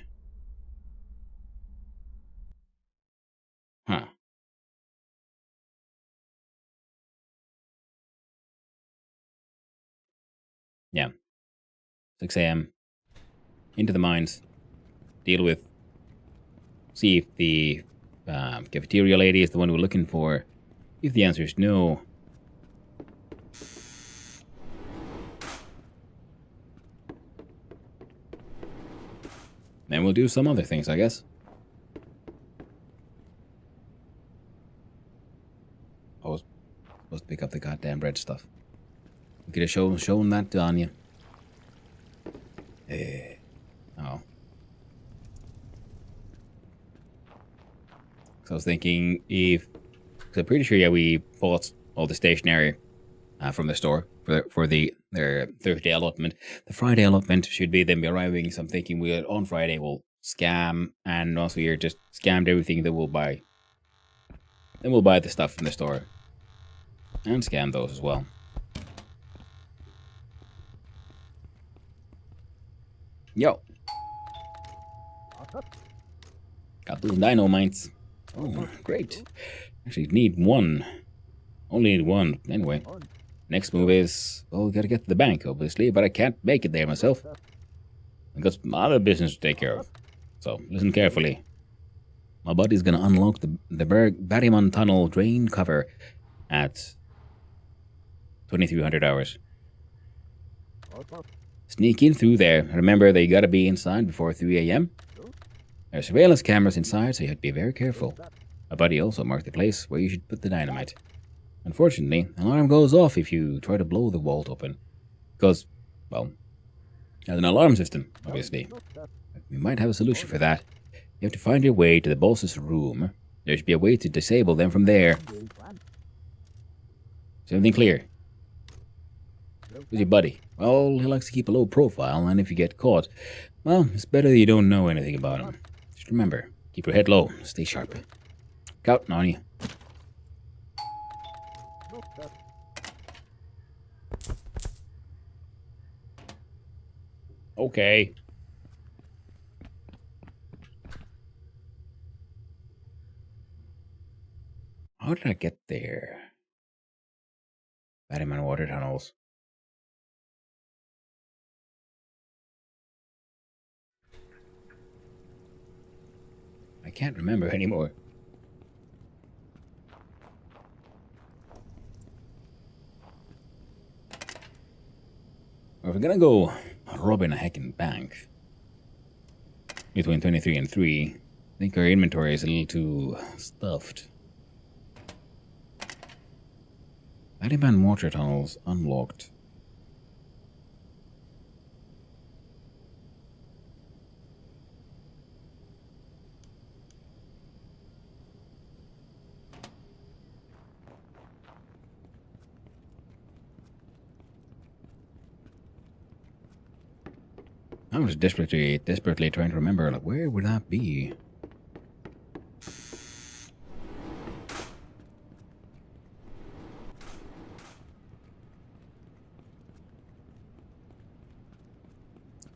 Huh. Yeah. 6 a.m. Into the mines. Deal with... See if the cafeteria lady is the one we're looking for. If the answer is no... then we'll do some other things, I guess. I was supposed to pick up the goddamn bread stuff. We could have shown that to Anya. Oh. So I was thinking if... Because I'm pretty sure, yeah, we bought all the stationery from the store for their Thursday allotment. The Friday allotment should be them arriving, so I'm thinking on Friday we'll scam, and once we're just scammed everything that we'll buy. Then we'll buy the stuff from the store. And scam those as well. Yo. Got those dynamites. Oh, great. Actually need one. Only need one. Anyway. Next move is... well, we gotta get to the bank, obviously, but I can't make it there myself. I've got some other business to take care of. So, listen carefully. My buddy's gonna unlock the Barrymon Tunnel drain cover at 2300 hours. Sneak in through there. Remember, they gotta be inside before 3 a.m. There are surveillance cameras inside, so you have to be very careful. A buddy also marked the place where you should put the dynamite. Unfortunately, an alarm goes off if you try to blow the vault open. Because, well, it has an alarm system, obviously. We might have a solution for that. You have to find your way to the boss's room. There should be a way to disable them from there. Is everything clear? Who's your buddy? Well, he likes to keep a low profile, and if you get caught, well, it's better that you don't know anything about him. Just remember, keep your head low, stay sharp. Counting on you. Okay. How did I get there? Batman water tunnels. I can't remember anymore. Well, if we're gonna go robbing a heckin' bank between 23 and 3, I think our inventory is a little too stuffed. Batman water tunnels unlocked. I was desperately trying to remember, like, where would that be?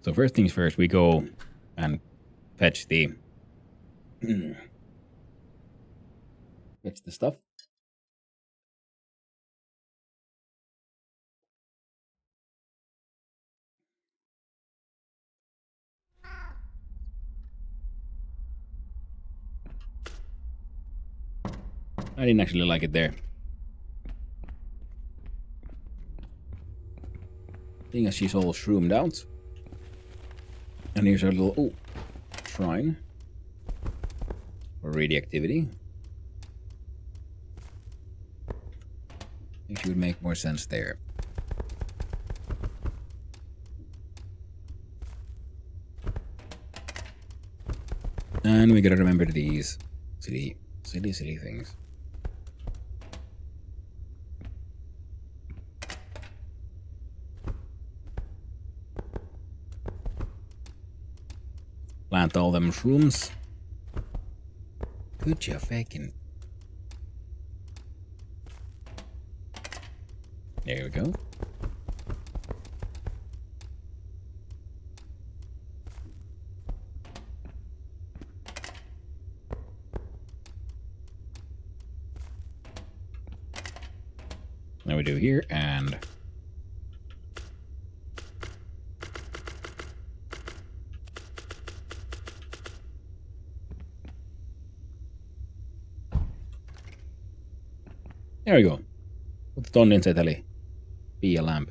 So first things first, we go and fetch the fetch the stuff. I didn't actually like it there. Seeing as she's all shroomed out. And here's our little shrine for radioactivity. I think she would make more sense there. And we gotta remember these silly things. Plant all them shrooms. Good job, faking. There we go. Now we do here, and there we go. Put the stone inside Ellie. Be a lamp.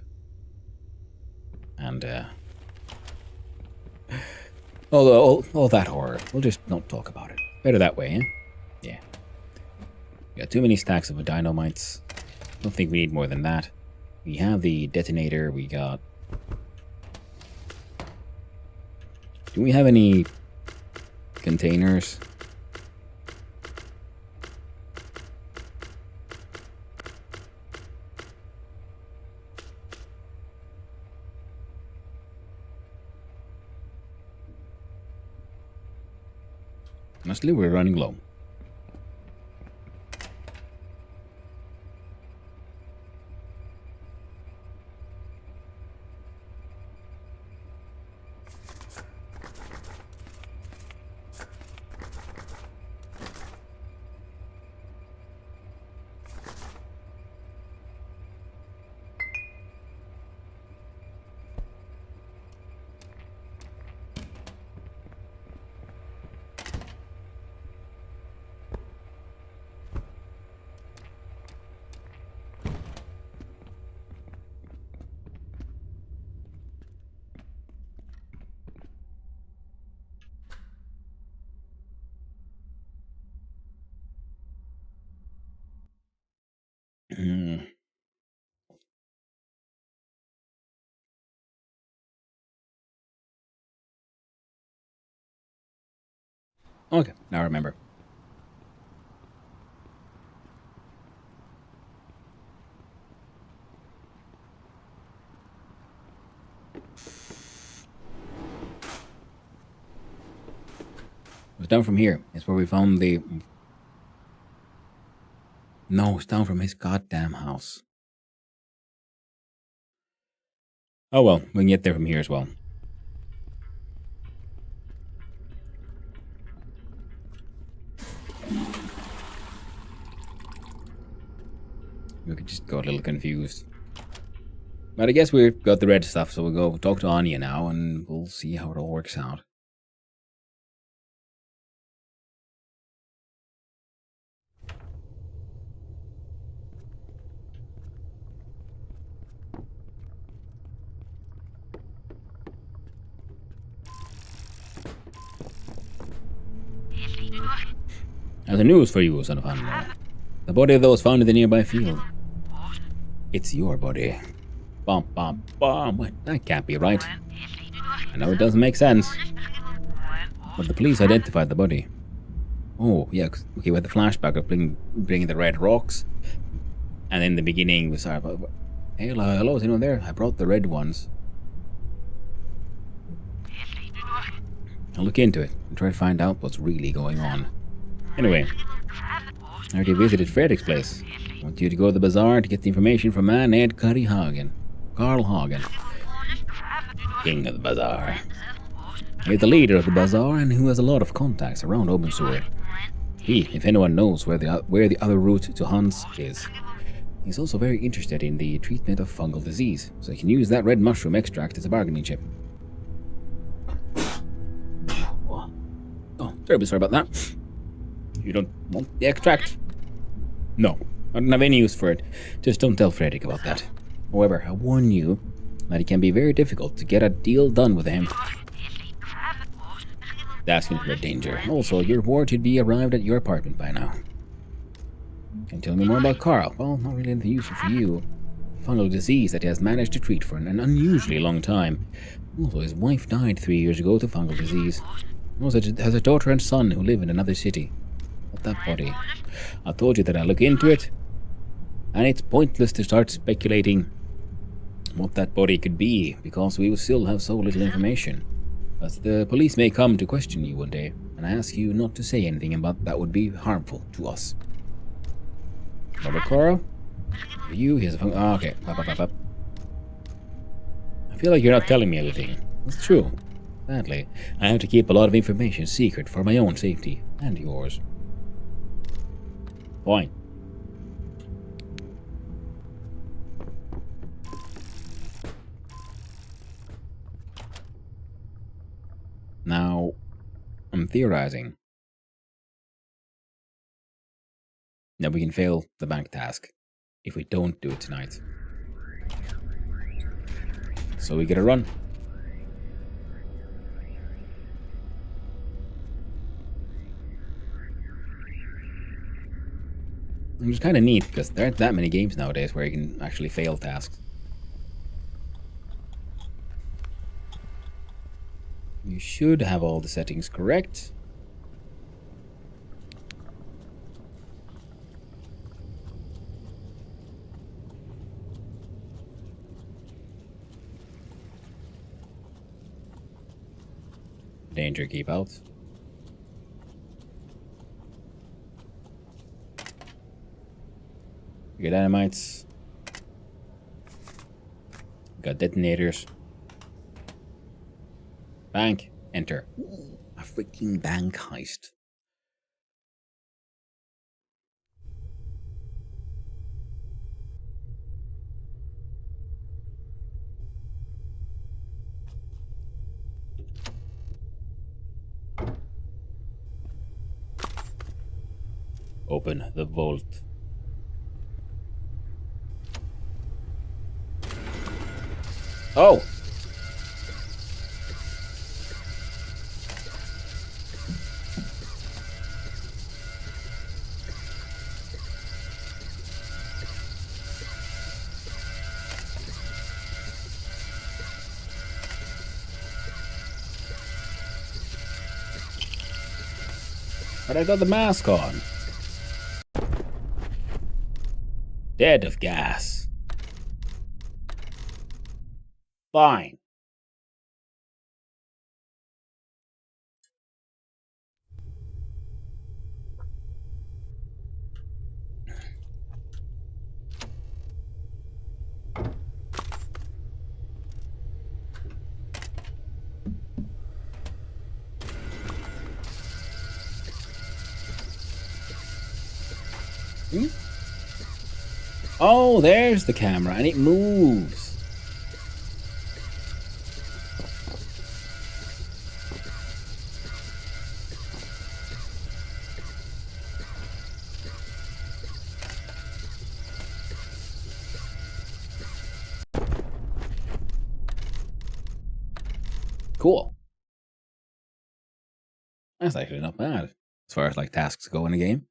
And all that horror. We'll just not talk about it. Better that way, eh? Yeah. We got too many stacks of dynamites. Don't think we need more than that. We have the detonator. We got. Do we have any containers? Honestly, we're running low. Okay, now I remember. It was down from here. It's where we found the... No, it's down from his goddamn house. Oh well, we can get there from here as well. We could just go a little confused. But I guess we've got the red stuff, so we'll go talk to Anya now and we'll see how it all works out. I have the news for you, son of Anya. The body of those found in the nearby field. It's your body. Bum, bum, bum. Wait, that can't be right. I know it doesn't make sense. But the police identified the body. Oh, yeah, okay, we had the flashback of bringing the red rocks. And in the beginning, we saw, hey, hello, is anyone there? I brought the red ones. I'll look into it and try to find out what's really going on. Anyway, I already visited Frederick's place. I want you to go to the bazaar to get the information from a man named Carl Hagen. King of the bazaar. He's the leader of the bazaar and who has a lot of contacts around Obensur. He, if anyone knows where the other route to Hans is. He's also very interested in the treatment of fungal disease, so he can use that red mushroom extract as a bargaining chip. Oh, terribly sorry about that. You don't want the extract? No, I don't have any use for it. Just don't tell Frederick about that. However, I warn you that it can be very difficult to get a deal done with him. That's in great danger. Also, your reward should be arrived at your apartment by now. Can you tell me more about Carl? Well, not really anything useful for you. Fungal disease that he has managed to treat for an unusually long time. Also, his wife died 3 years ago to fungal disease. He also has a daughter and son who live in another city. But that body. I told you that I look into it. And it's pointless to start speculating what that body could be, because we will still have so little information. As the police may come to question you one day, and I ask you not to say anything about that would be harmful to us. Robert Carl? For you, here's a phone. Oh, okay. Up. I feel like you're not telling me everything. It's true. Sadly, I have to keep a lot of information secret for my own safety, and yours. Fine. Now, I'm theorizing that we can fail the bank task if we don't do it tonight. So we get a run. Which is kind of neat because there aren't that many games nowadays where you can actually fail tasks. You should have all the settings correct. Danger, keep out. We got dynamites. We got detonators. Bank, enter. A freaking bank heist. Open the vault. Oh! But I got the mask on. Dead of gas. Fine. Hmm? Oh, there's the camera, and it moves. Cool. That's actually not bad as far as like tasks go in the game.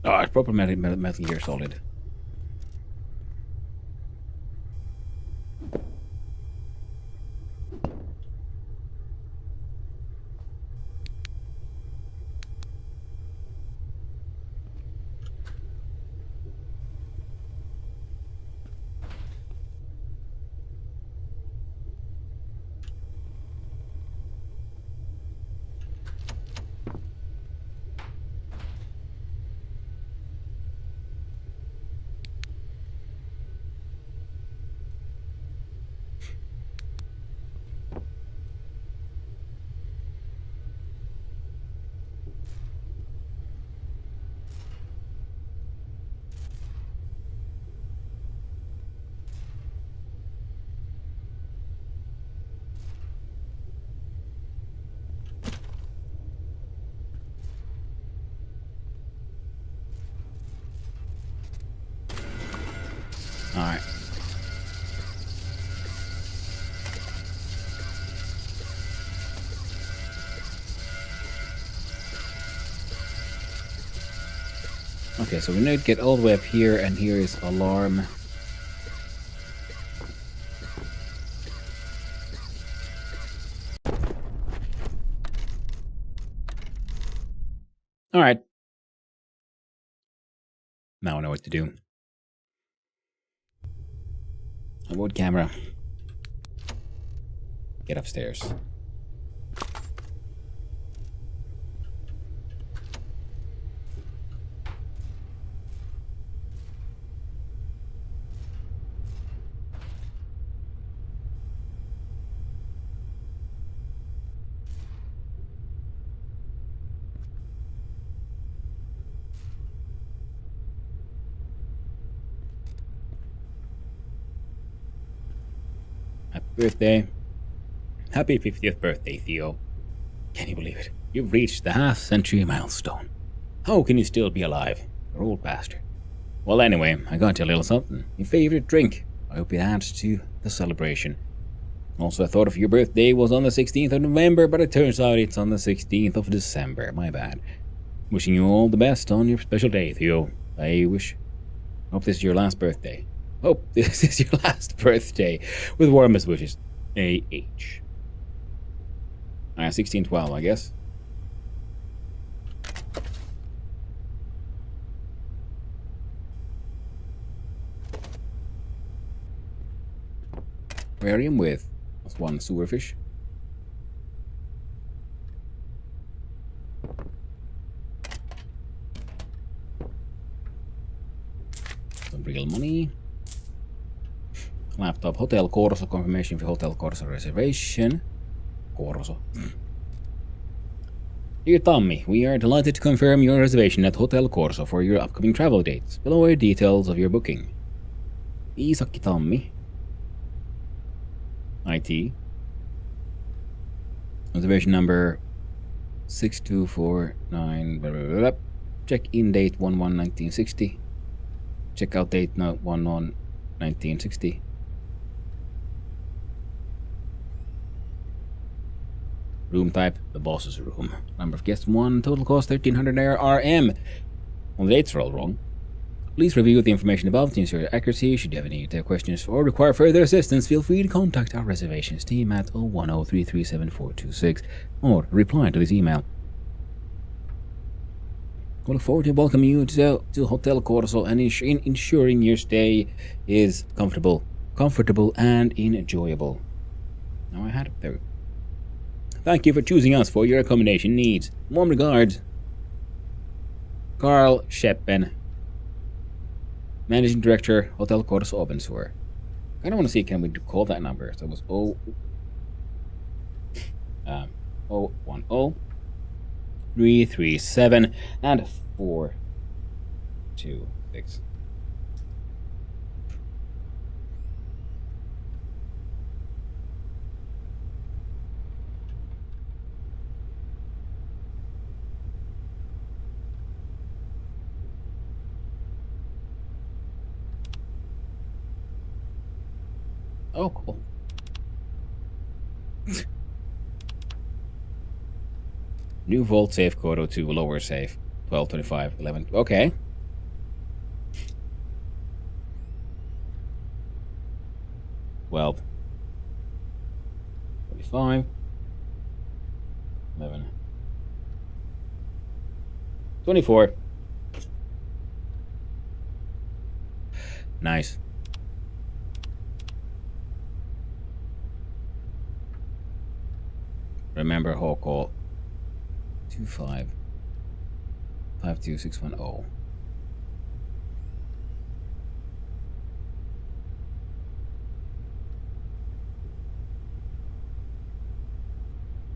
Oh, it's proper Metal Gear Solid. Alright. Okay, so we need to get all the way up here, and here is alarm. Alright. Now I know what to do. Avoid camera. Get upstairs. Happy birthday. Happy 50th birthday, Theo. Can you believe it? You've reached the half-century milestone. How can you still be alive? You're old bastard. Well, anyway, I got you a little something. Your favorite drink. I hope it adds to the celebration. Also, I thought if your birthday was on the 16th of November, but it turns out it's on the 16th of December. My bad. Wishing you all the best on your special day, Theo. Hope this is your last birthday. Hope this is your last birthday. With warmest wishes. A.H. 1612, I guess. Aquarium with one sewerfish. Some real money. Laptop, Hotel Corso, confirmation for Hotel Corso reservation. Corso. Dear Tommy, we are delighted to confirm your reservation at Hotel Corso for your upcoming travel dates. Below are details of your booking. Isakki Tommy. IT. Reservation number 6249. Blah, blah, blah, blah. Check-in date 1/1/1960. Check-out date 1/1/1960. Room type, the boss's room. Number of guests 1, total cost 1300 RM. Well, the dates are all wrong. Please review the information above to ensure accuracy. Should you have any questions or require further assistance, feel free to contact our reservations team at 010-337-426 or reply to this email. We look forward to welcoming you to Hotel Corso and ensuring your stay is comfortable and enjoyable. Now I had it there. Thank you for choosing us for your accommodation needs. Warm regards, Carl Scheppen, Managing Director, Hotel Corso Obensur. I don't want to see, can we call that number? So it was 010-337 and 426. Oh, cool. New vault safe code to lower safe 1225 11. Okay. Well, 25 11 24. Nice. Remember hall call 25 52610.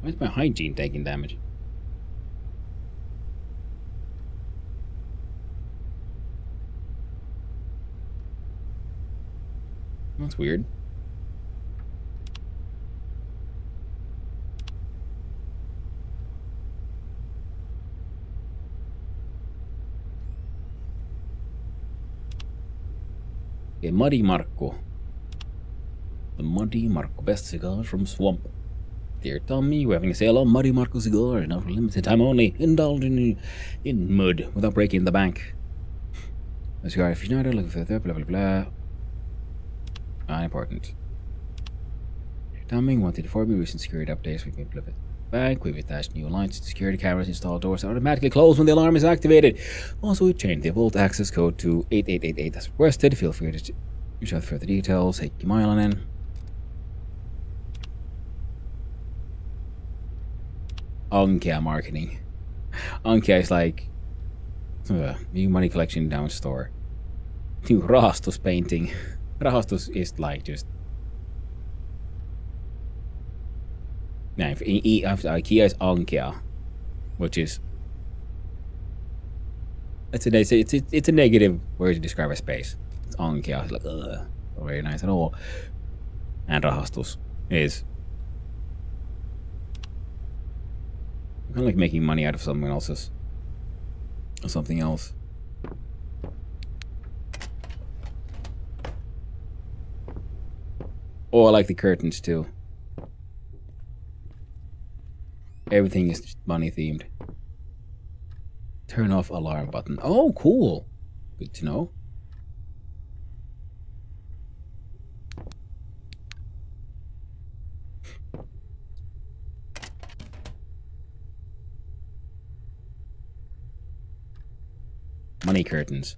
Why is my hygiene taking damage? That's weird. Okay, Muddy Marco. The Muddy Marco, best cigar from Swamp. Dear Tommy, we're having a sale on Muddy Marco cigars, now for limited time only. Indulge in mud without breaking the bank. A cigar aficionado, looking for the blah blah blah. Unimportant. Dear Tommy, wanted to inform you recent security updates. We've implemented bank. We've attached new lights to security cameras, installed doors that automatically close when the alarm is activated. Also, we've changed the vault access code to 8888 as requested. Feel free to reach out for further details. Hey, Kimilanen. Onkia marketing. Onkia is like new money collection down store. New Rahastus painting. Rahastus is like just. Now, after IKEA is Onkia, which is it's a negative word to describe a space. It's Onkia. It's like not very nice at all. And Rahastus is kind of like making money out of someone else's or something else. Oh, I like the curtains too. Everything is just money themed. Turn off alarm button. Oh, cool. Good to know. Money curtains.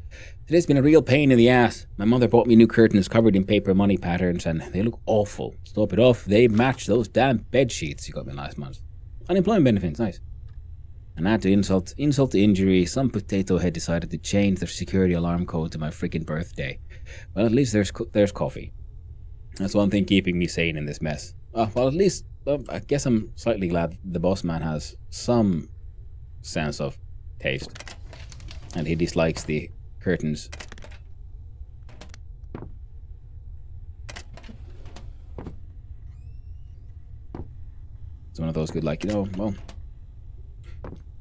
Today's been a real pain in the ass. My mother bought me new curtains covered in paper money patterns and they look awful. To top it off, they match those damn bed sheets you got me last month. Unemployment benefits, nice. And add to insult to injury, some potato head decided to change their security alarm code to my freaking birthday. Well, at least there's coffee. That's one thing keeping me sane in this mess. Well, at least I guess I'm slightly glad the boss man has some sense of taste. And he dislikes the curtains. It's one of those good, like, well,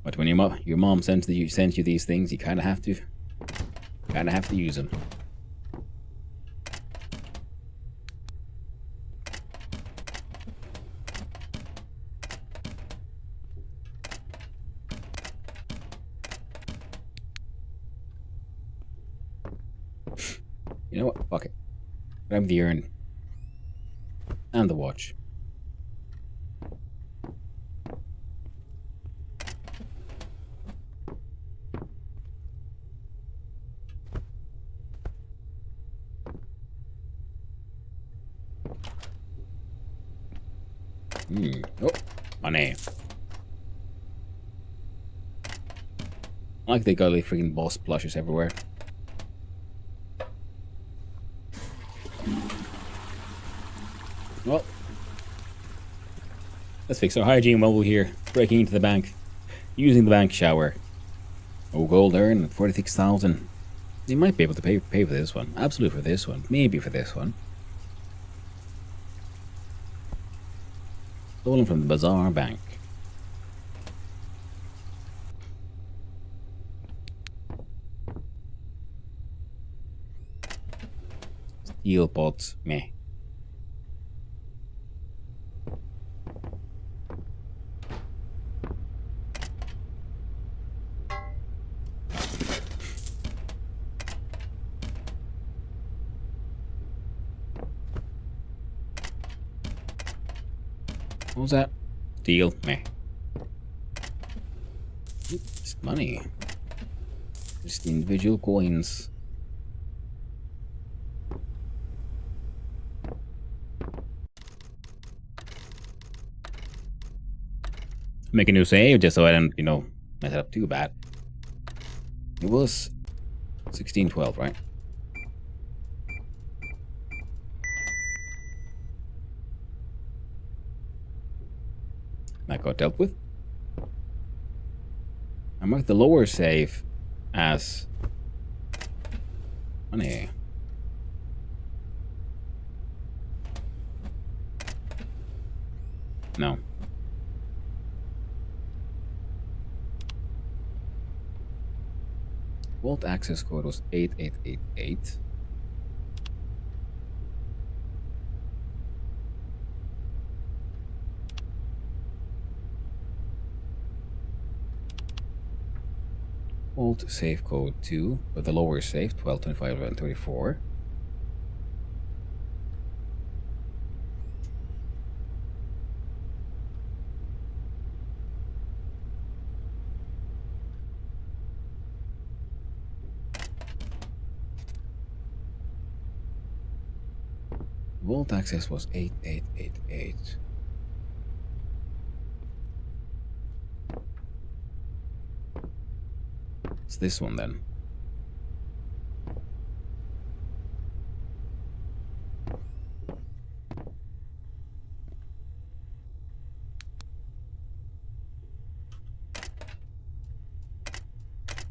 but when your mom sends you these things, you kind of have to use them. You know what? Fuck it. Grab the urn. And the watch. Oh, money. Like they got like freaking boss plushes everywhere. Well, let's fix our hygiene while we're here. Breaking into the bank. Using the bank shower. Oh, gold urn at 46,000. You might be able to pay for this one. Absolutely for this one. Maybe for this one. Stolen from the Bazaar Bank. Steel pots. Meh. What was that? Steel. Meh. It's money. Just individual coins. Make a new save just so I don't, you know, mess it up too bad. It was 1612, right? That got dealt with. I marked the lower save as money. No. Vault access code was 8888. Vault save code 2, but the lower save 1225 and 34. Vault access was 8888. It's this one then.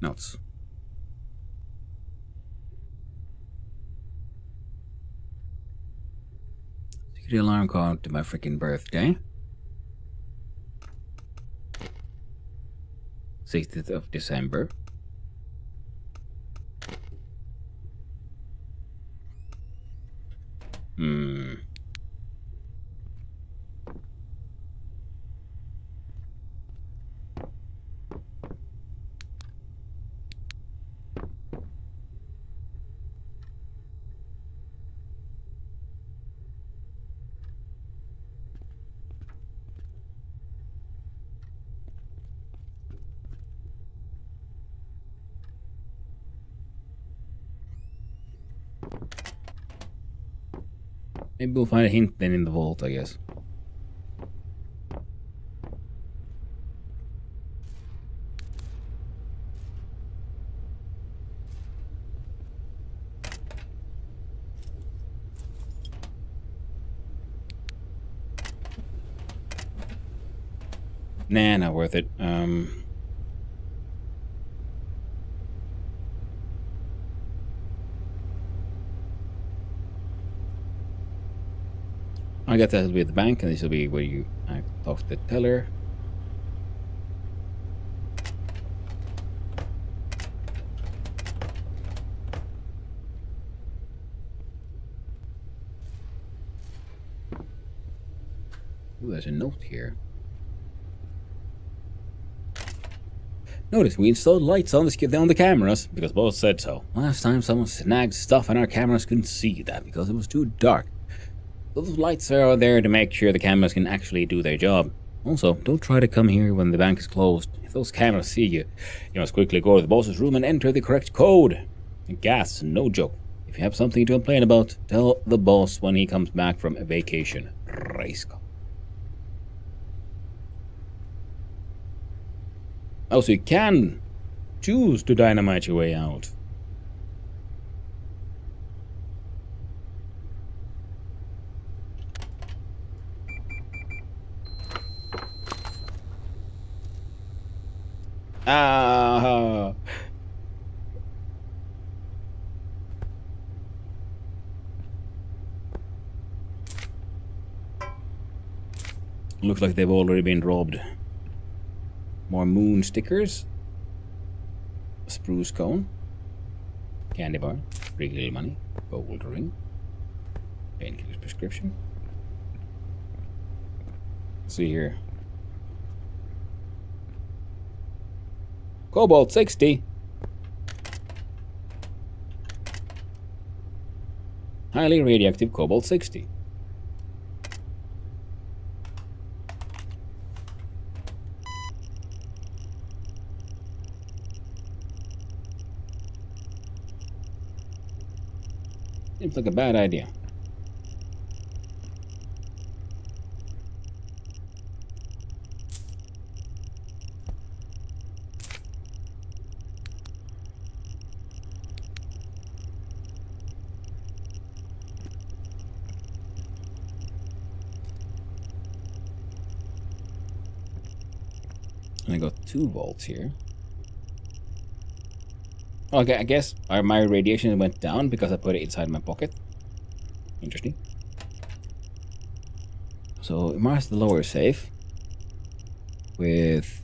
Notes. Security alarm code to my freaking birthday. 16th of December. Maybe we'll find a hint then in the vault, I guess. Nah, not worth it. I guess that'll be at the bank, and this will be where you talk to the teller. Ooh, there's a note here. Notice we installed lights on the cameras because both said so. Last time someone snagged stuff and our cameras couldn't see that because it was too dark. Those lights are there to make sure the cameras can actually do their job. Also, don't try to come here when the bank is closed. If those cameras see you, you must quickly go to the boss's room and enter the correct code. And gas, no joke. If you have something to complain about, tell the boss when he comes back from a vacation. Raiska. Oh, so you can choose to dynamite your way out. Ah. Looks like they've already been robbed. More moon stickers. A spruce cone. Candy bar. Free little money. Gold ring. Painkiller's prescription. Let's see here. Cobalt 60. Highly radioactive cobalt 60. Seems like a bad idea. And I got 2 volts here. Okay, I guess my radiation went down because I put it inside my pocket. Interesting. So marks the lower safe with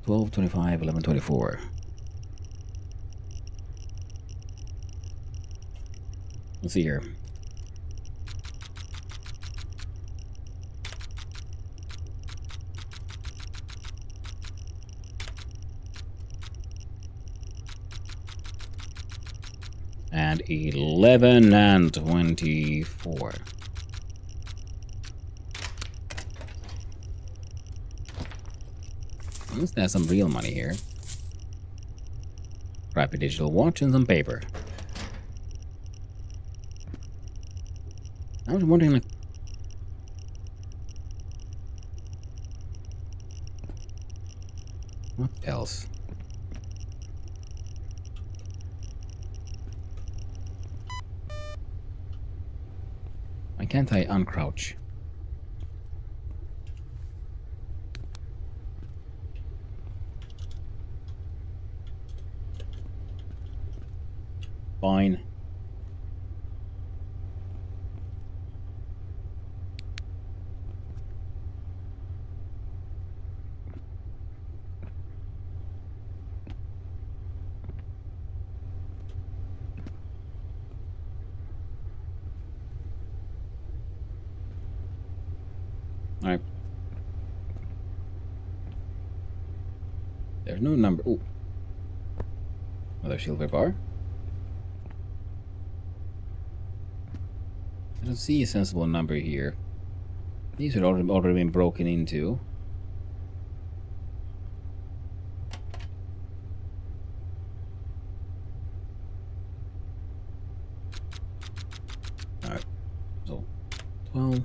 1225, 1124. Let's see here. And 11 and 24. Let's have some real money here. Rapid digital watch and some paper. I was wondering, like, what else? Why can't I uncrouch? Fine. Alright. There's no number. Ooh. Another silver bar. I don't see a sensible number here. These had already been broken into. Alright. So 12.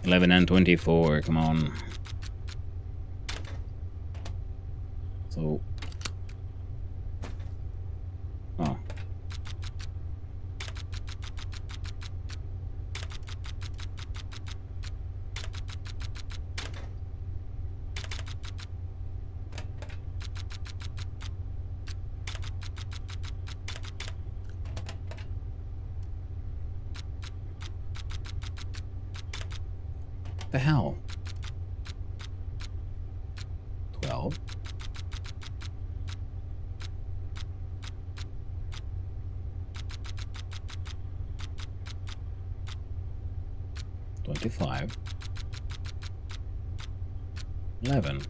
$11 and 24, come on. So, oh. The hell? 12. 25. 11.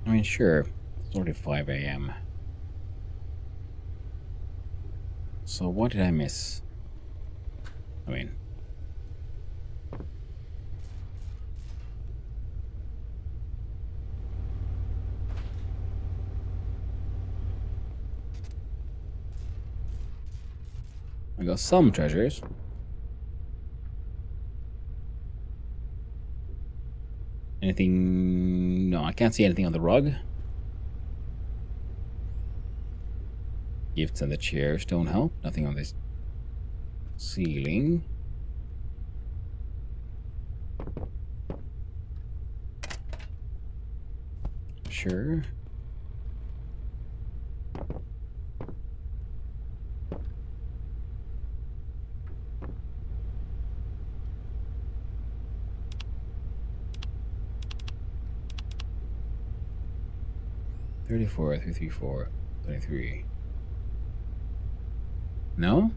I mean, sure, it's already 5 a.m. So what did I miss? I mean, I got some treasures. Anything? No, I can't see anything on the rug. Gifts and the chairs don't help. Nothing on this ceiling. Sure. $34, $334, $23. No?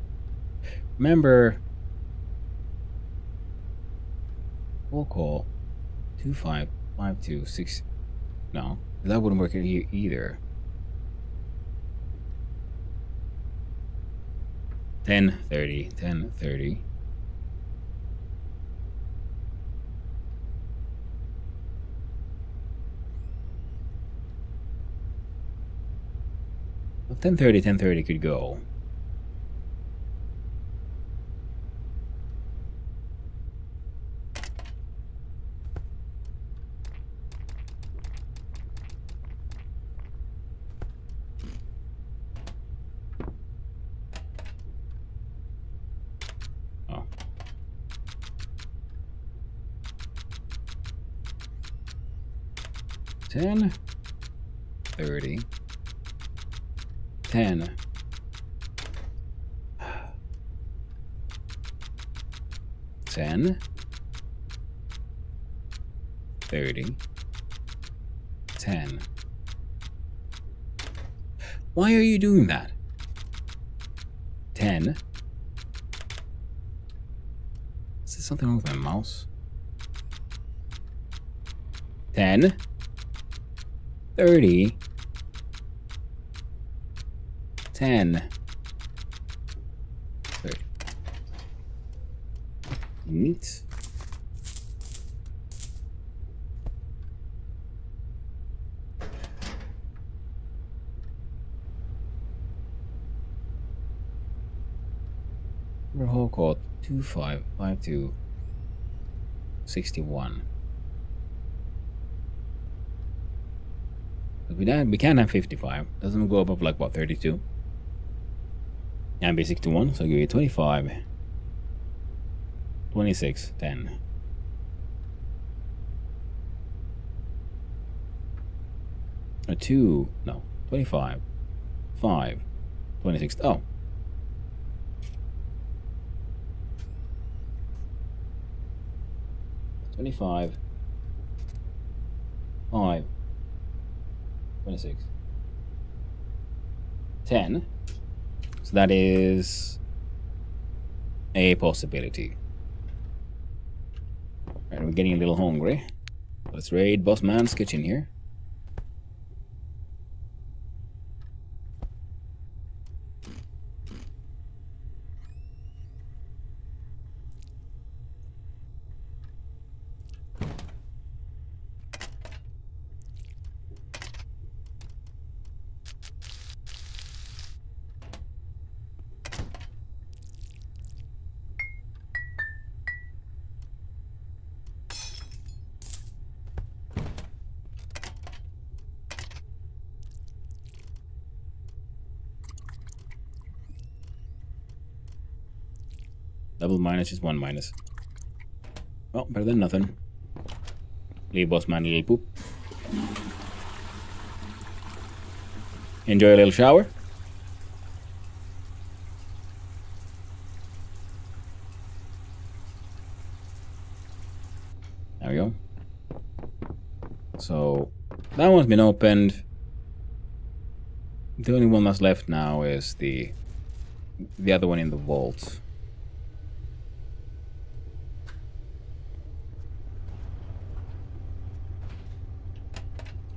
Remember, we'll call 25526. No, that wouldn't work here either. 1030, 1030. Well, 1030 could go. Oh. Ten 30. 10. 10. 30. 10. Why are you doing that? 10. Is there something wrong with my mouse? 10. 30. 10. 30. Neat. Number hole code 255261. We can't have 55. Doesn't go above like what, 32? And be 61, so I'll give you 25. 26, 10. A 2, no, 25. 5, 26. Oh. $25. 5. 26. 10. So that is a possibility. Right, we're getting a little hungry. Let's raid Boss Man's kitchen here. Double minus is 1 minus. Well, better than nothing. Leave Boss Man a little poop. Enjoy a little shower. There we go. So That one's been opened. The only one that's left now is the other one in the vault.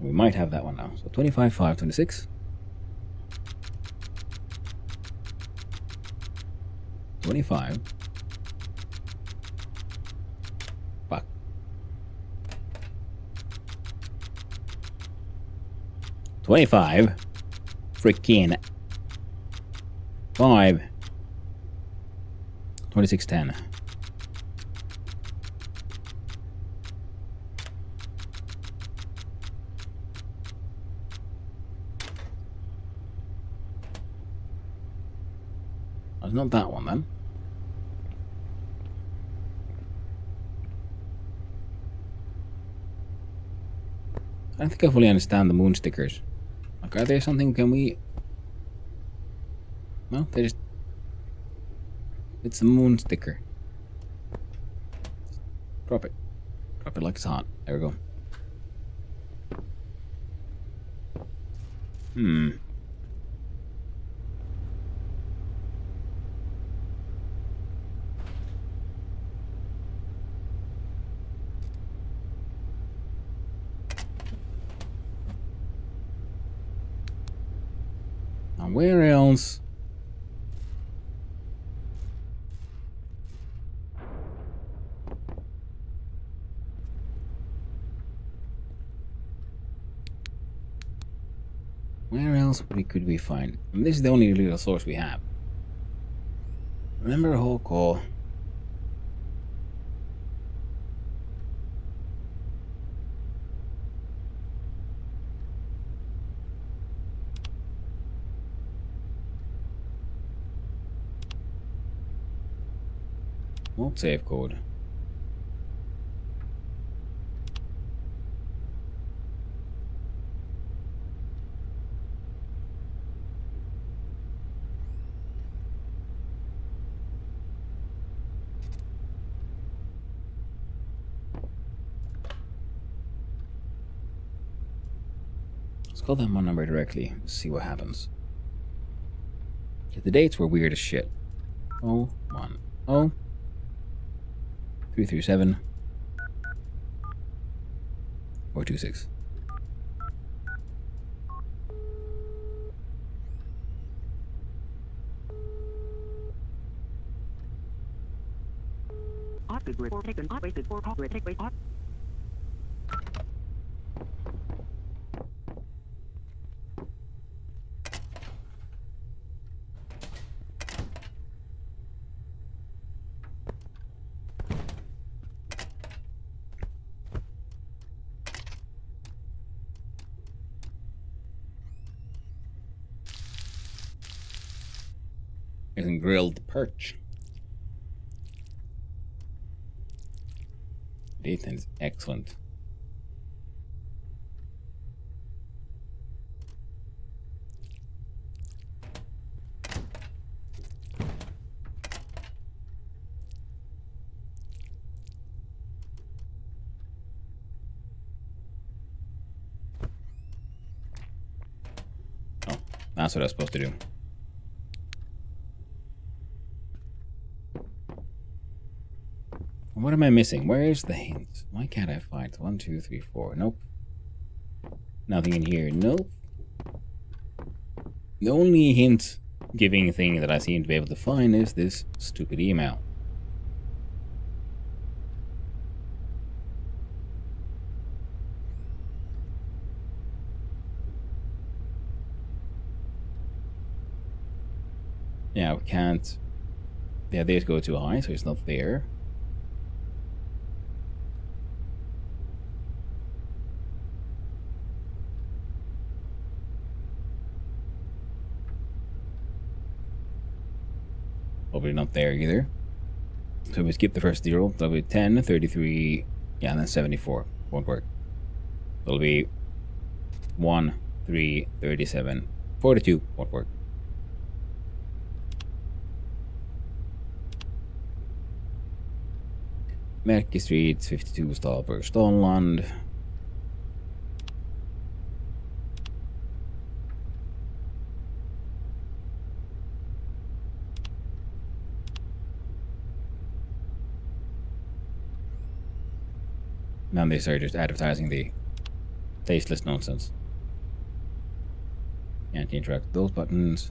We might have that one now. So 25, 5, 26. 25. Fuck. 25. Freaking 5. 26, 10. It's not that one then. I don't think I fully understand the moon stickers. Like, are there something, can we... No, they just... It's a moon sticker. Drop it. Drop it like it's hot. There we go. Now where else? Where else could we find? I mean, this is the only little source we have. Remember a whole call. Won't save code. Let's call that one number directly. See what happens. The dates were weird as shit. 010 337 426. And grilled perch. Dathan's excellent. Oh, that's what I was supposed to do. What am I missing? Where is the hint? Why can't I find 1, 2, 3, 4? Nope. Nothing in here. Nope. The only hint giving thing that I seem to be able to find is this stupid email. Yeah, we can't. Yeah, these go too high, so it's not there. Probably not there either. So we skip the first 0. That'll be 10, 33, yeah, and then 74. Won't work. It'll be 1, 3, 37, 42. Won't work. Merke Street, 52 Stalberg, Stånland. Now they start just advertising the tasteless nonsense. Can't interact with those buttons.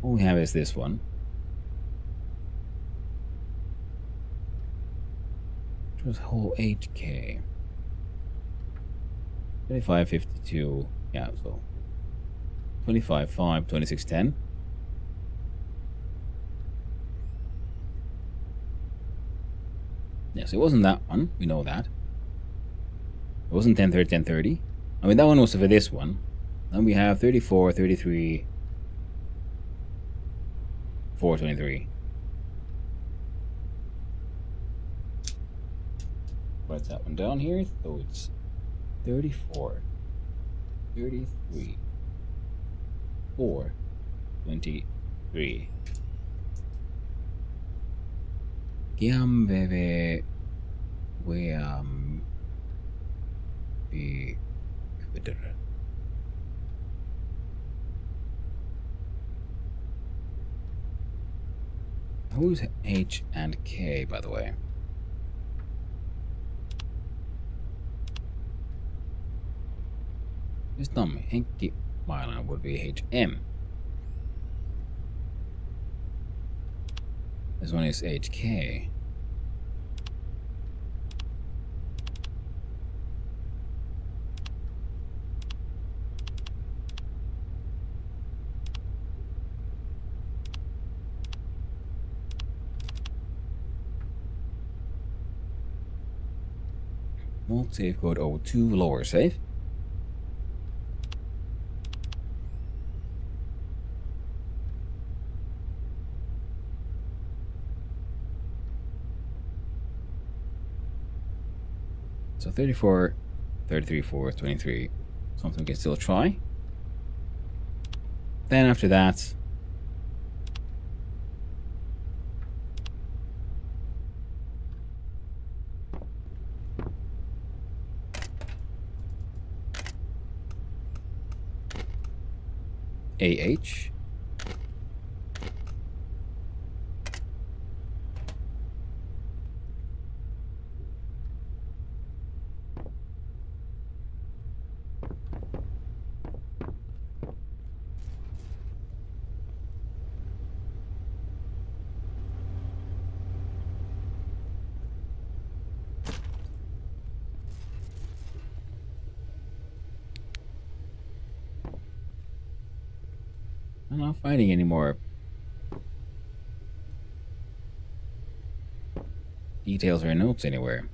All we have is this one. Which was whole 8K. 2552. Yeah, so 25.5, 26.10. Yes, it wasn't that one. We know that. It wasn't 1030, 1030. I mean, that one was for this one. Then we have 34, 33, 423. Write that one down here. So it's 34, 33, 4, 23. Kiam veve weam be kvitter. Who's H and K, by the way? Just tell me, Henki Mailan would be HM. This one is HK. Malt save code 02 lower safe. So 34, 33, 4, 23. Something we can still try. Then after that, AH. I'm not finding any more details or notes anywhere.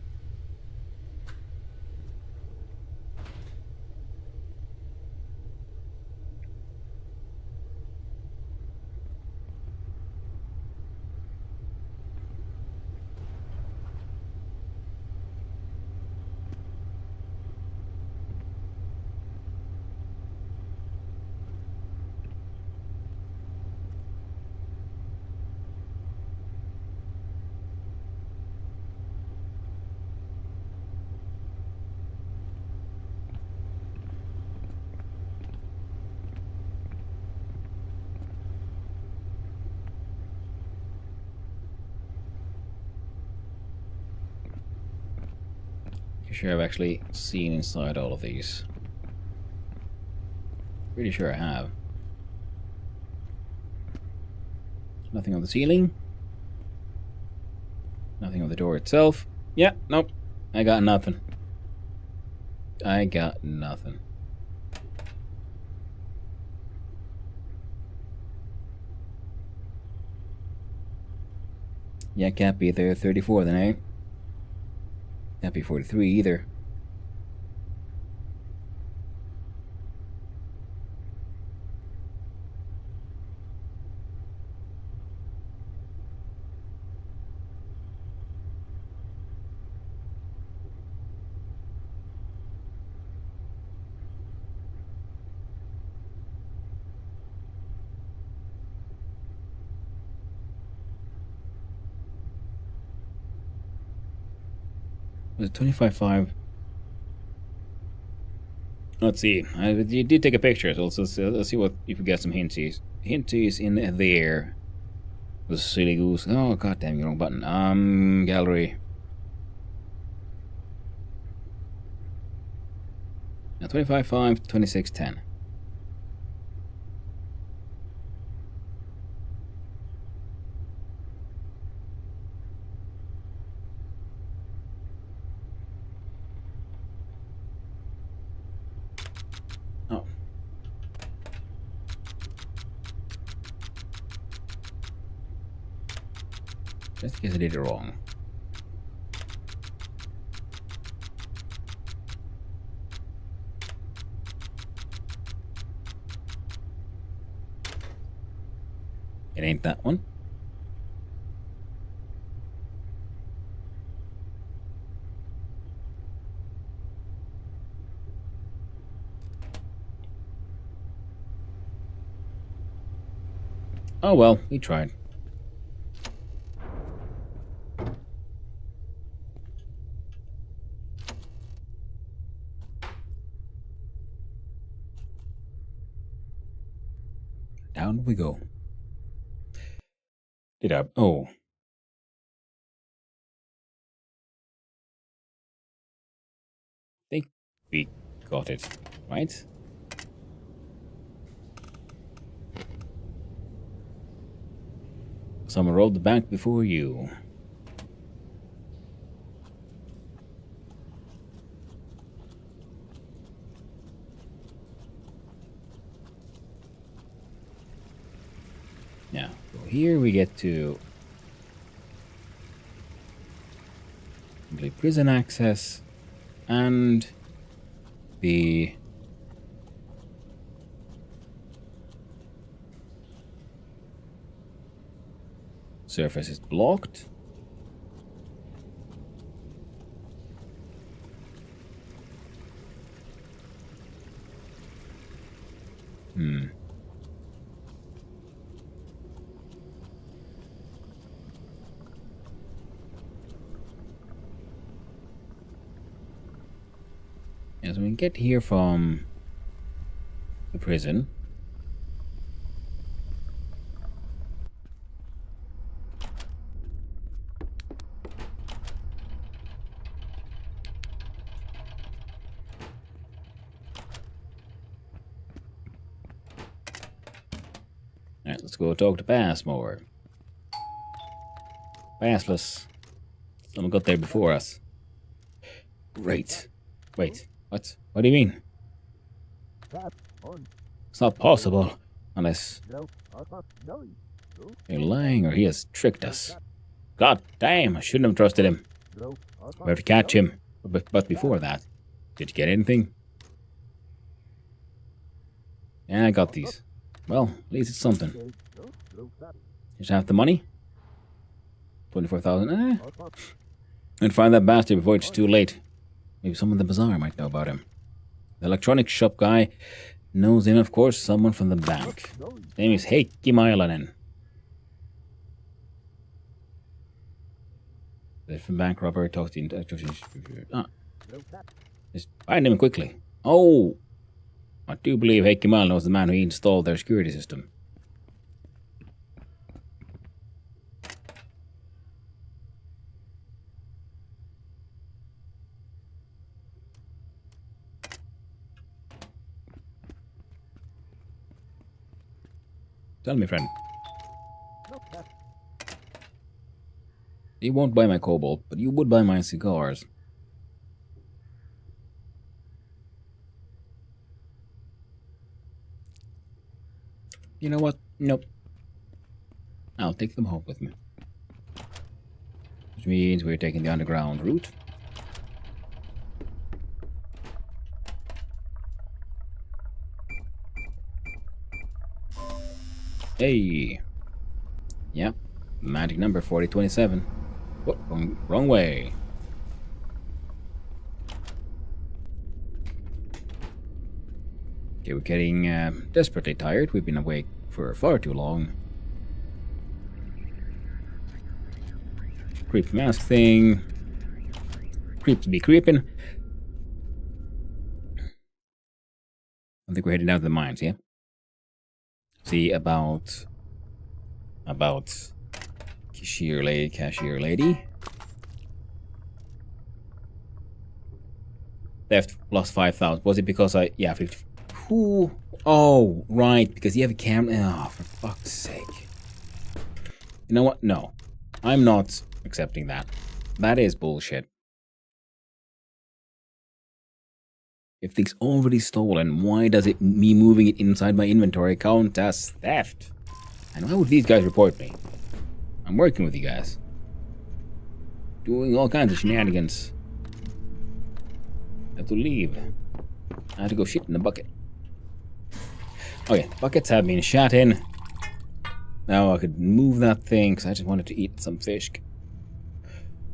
Sure, I've actually seen inside all of these. Pretty sure I have. Nothing on the ceiling. Nothing on the door itself. Yeah, nope. I got nothing. I got nothing. Yeah, can't be there 34 then, eh? Can't be 43 either. Was it 25.5? Let's see. You did take a picture, so let's see what if we get some hinties. Hinties in there. The silly goose. Oh, goddamn, wrong button. Gallery. 25.5, 26.10. Oh. Just in case I did it wrong. It ain't that one. Oh well, we tried. Down we go. Did I? Oh. I think we got it, right? Someone rolled the bank before you. Now, so here we get to complete prison access and the surface is blocked. As we get here from the prison. Alright, let's go talk to Passmore. Passless. Someone got there before us. Great. Wait, what? What do you mean? It's not possible, unless you're lying or he has tricked us. God damn, I shouldn't have trusted him. We have to catch him. But before that, did you get anything? Yeah, I got these. Well, at least it's something. Just have the money? 24,000. And find that bastard before it's too late. Maybe someone in the bazaar might know about him. The electronics shop guy knows him, of course, someone from the bank. His name is Heikki Mailanen. The bank robber talks to just find him quickly. Oh! I do believe Heikki Mailanen was the man who installed their security system. Tell me, friend. You won't buy my cobalt, but you would buy my cigars. You know what? Nope. I'll take them home with me. Which means we're taking the underground route. Hey! Yep. Magic number 4027. Oh, wrong way. Okay, we're getting desperately tired. We've been awake for far too long. Creepy mask thing. Creeps be creeping. I think we're heading down to the mines, yeah? See about cashier lady. Theft plus 5,000. Was it because I... Yeah, 50... Who? Oh, right. Because you have a camera... Oh, for fuck's sake. You know what? No. I'm not accepting that. That is bullshit. If things already stolen, why does it me moving it inside my inventory count as theft? And why would these guys report me? I'm working with you guys. Doing all kinds of shenanigans. I have to leave. I have to go shit in the bucket. Okay, buckets have been shot in. Now I could move that thing because I just wanted to eat some fish.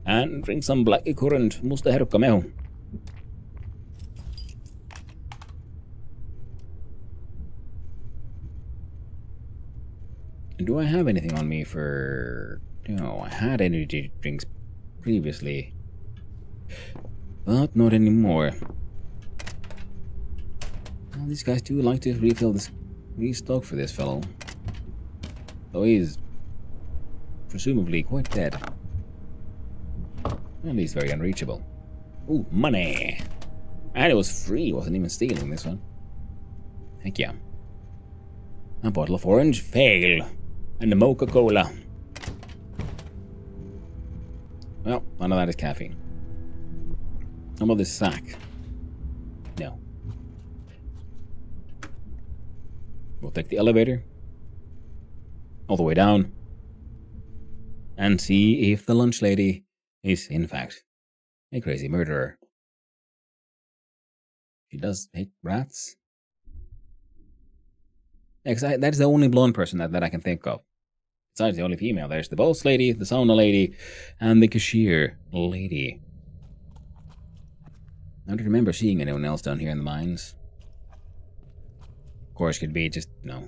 And drink some black currant. Musta herukka mehu. Do I have anything on me for... No, I had energy drinks previously. But not anymore. Well, these guys do like to refill this... restock for this fellow. Though he is... presumably quite dead. At least very unreachable. Ooh, money! And it was free, wasn't even stealing this one. Heck yeah. A bottle of orange, fail. And a Coca-Cola. Well, none of that is caffeine. How about this sack? No. We'll take the elevator. All the way down. And see if the lunch lady is, in fact, a crazy murderer. She does hate rats. Yeah, because that's the only blonde person that I can think of. Besides the only female, there's the boss lady, the sauna lady, and the cashier lady. I don't remember seeing anyone else down here in the mines. Of course, could be just, no.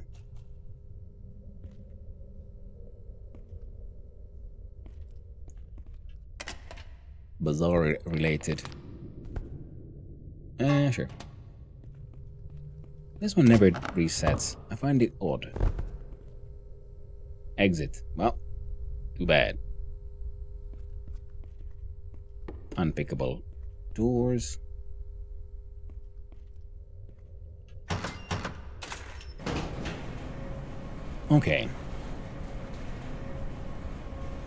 Bazaar related. Sure. This one never resets. I find it odd. Exit. Well, too bad. Unpickable doors. Okay.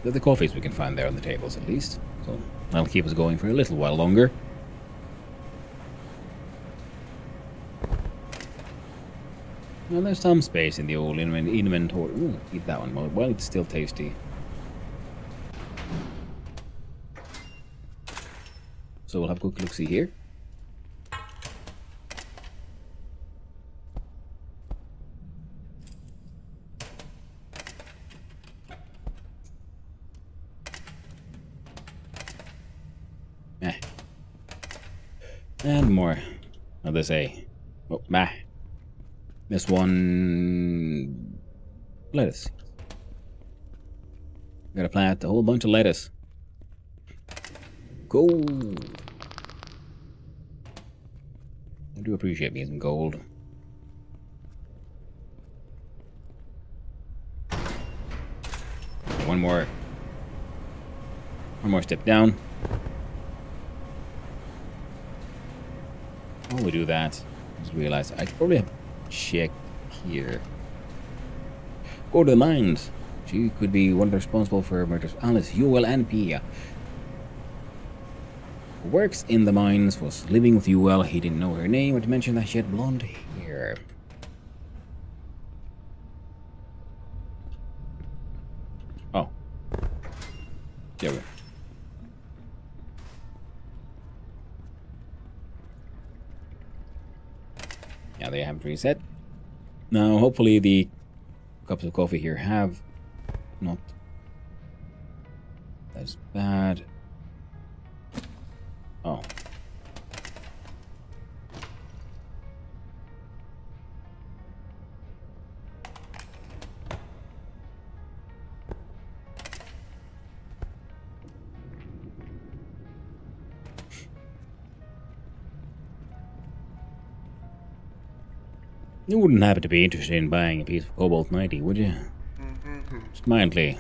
There are the coffees we can find there on the tables at least. So that'll keep us going for a little while longer. Well, there's some space in the old inventory. Ooh, eat that one while it's still tasty. So we'll have a quick look-see here. And more. What they say? Oh, bah. This one... lettuce. Gotta plant a whole bunch of lettuce. Gold. I do appreciate me some gold. One more step down. While we do that, I just realized I probably have to check here. Go to the mines. She could be one of the responsible for murders of Alice, Ewell, and Pia. Who works in the mines, was living with Ewell. He didn't know her name, or to mention that she had blonde hair. Oh. There we go. Yeah, they haven't reset. Now, hopefully the cups of coffee here have not as bad. Oh. You wouldn't happen to be interested in buying a piece of Cobalt 90, would you? Just mildly.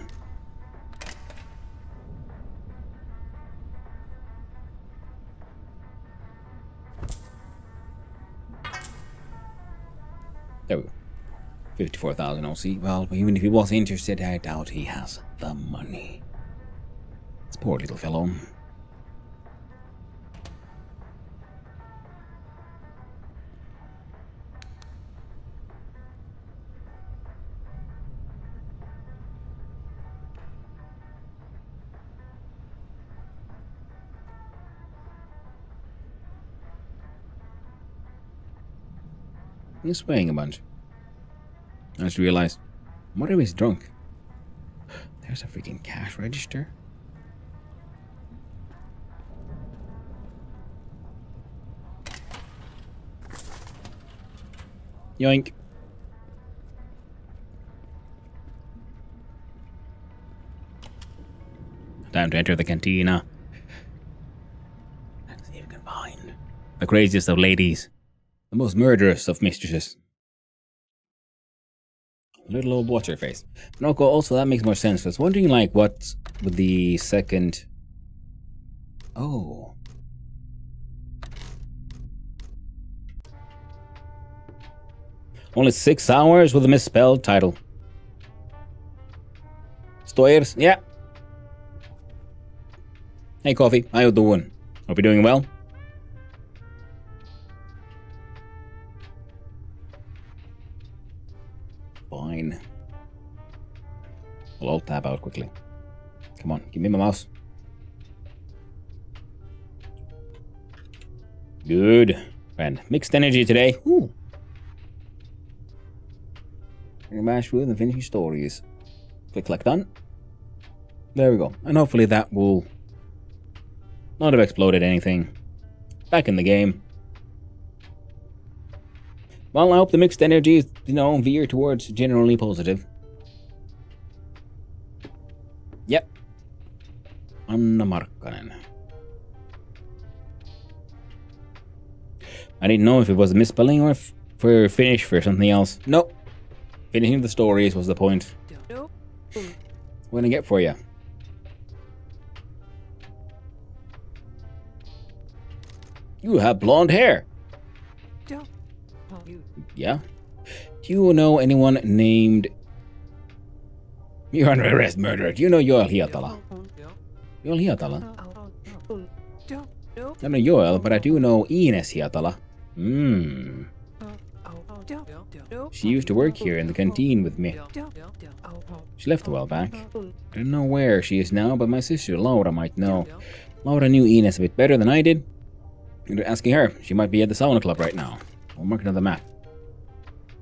54,000 OC. Well, even if he was interested, I doubt he has the money. This poor little fellow. He's swaying a bunch. I just realized, what if he's drunk? There's a freaking cash register. Yoink. Time to enter the cantina. Let's see if we can find the craziest of ladies. The most murderous of mistresses. Little old what's her face. No, also that makes more sense. I was wondering, like, what would the second. Oh. Only 6 hours with a misspelled title. Stoires? Yeah. Hey, Coffee. How you doing? Hope you're doing well. Fine. We'll all tab out quickly. Come on, give me my mouse. Good. And mixed energy today. Ooh. Mash with and finishing stories. Click done. There we go. And hopefully that will not have exploded anything. Back in the game. Well, I hope the mixed energy is, veer towards generally positive. Yep. Anna Markkanen. I didn't know if it was a misspelling or if for finish for something else. Nope. Finishing the stories was the point. What did I get for you? You have blonde hair. Yeah? Do you know anyone named... You're under arrest, murderer. Do you know Joel Hietala? Joel Hietala? I don't know Joel, but I do know Ines Hietala. She used to work here in the canteen with me. She left a while back. I don't know where she is now, but my sister Laura might know. Laura knew Ines a bit better than I did. You're asking her. She might be at the sauna club right now. I'll mark it on the map.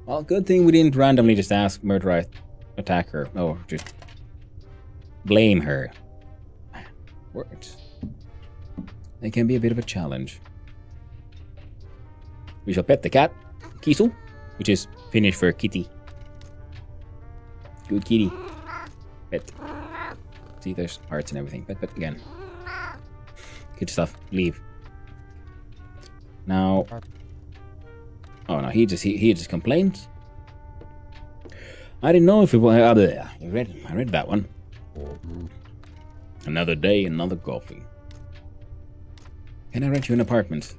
Well, good thing we didn't randomly just ask murderer attack her. Or just blame her. Words. They can be a bit of a challenge. We shall pet the cat, Kisu, which is Finnish for kitty. Good kitty. Pet. See, there's hearts and everything. Pet again. Good stuff. Leave. Now. Oh no, he just complains. I didn't know if it was. I read that one. Another day, another coffee. Can I rent you an apartment?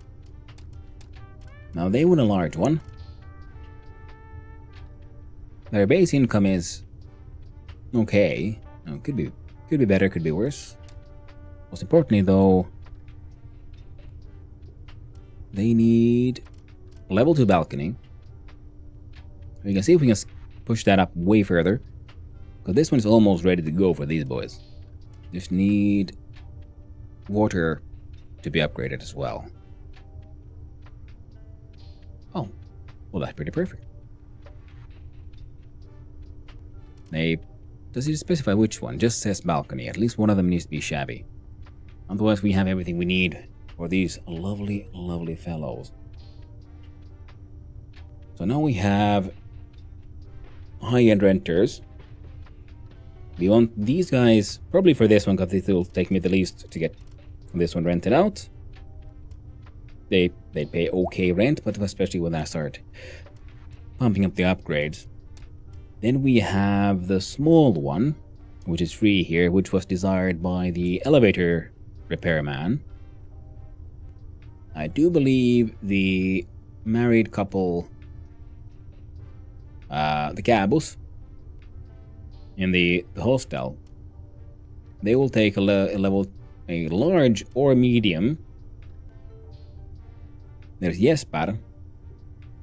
Now they want a large one. Their base income is okay. No, could be better, could be worse. Most importantly, though, they need level 2 balcony. We can see if we can push that up way further. Because this one's almost ready to go for these boys. Just need water to be upgraded as well. Oh, well that's pretty perfect. Does it specify which one? Just says balcony. At least one of them needs to be shabby. Otherwise we have everything we need for these lovely, lovely fellows. So now we have high-end renters. We want these guys, probably for this one, because it will take me the least to get this one rented out. They pay okay rent, but especially when I start pumping up the upgrades. Then we have the small one, which is free here, which was desired by the elevator repairman. I do believe the married couple the cabos in the hostel, they will take a large or medium. There's Jesper,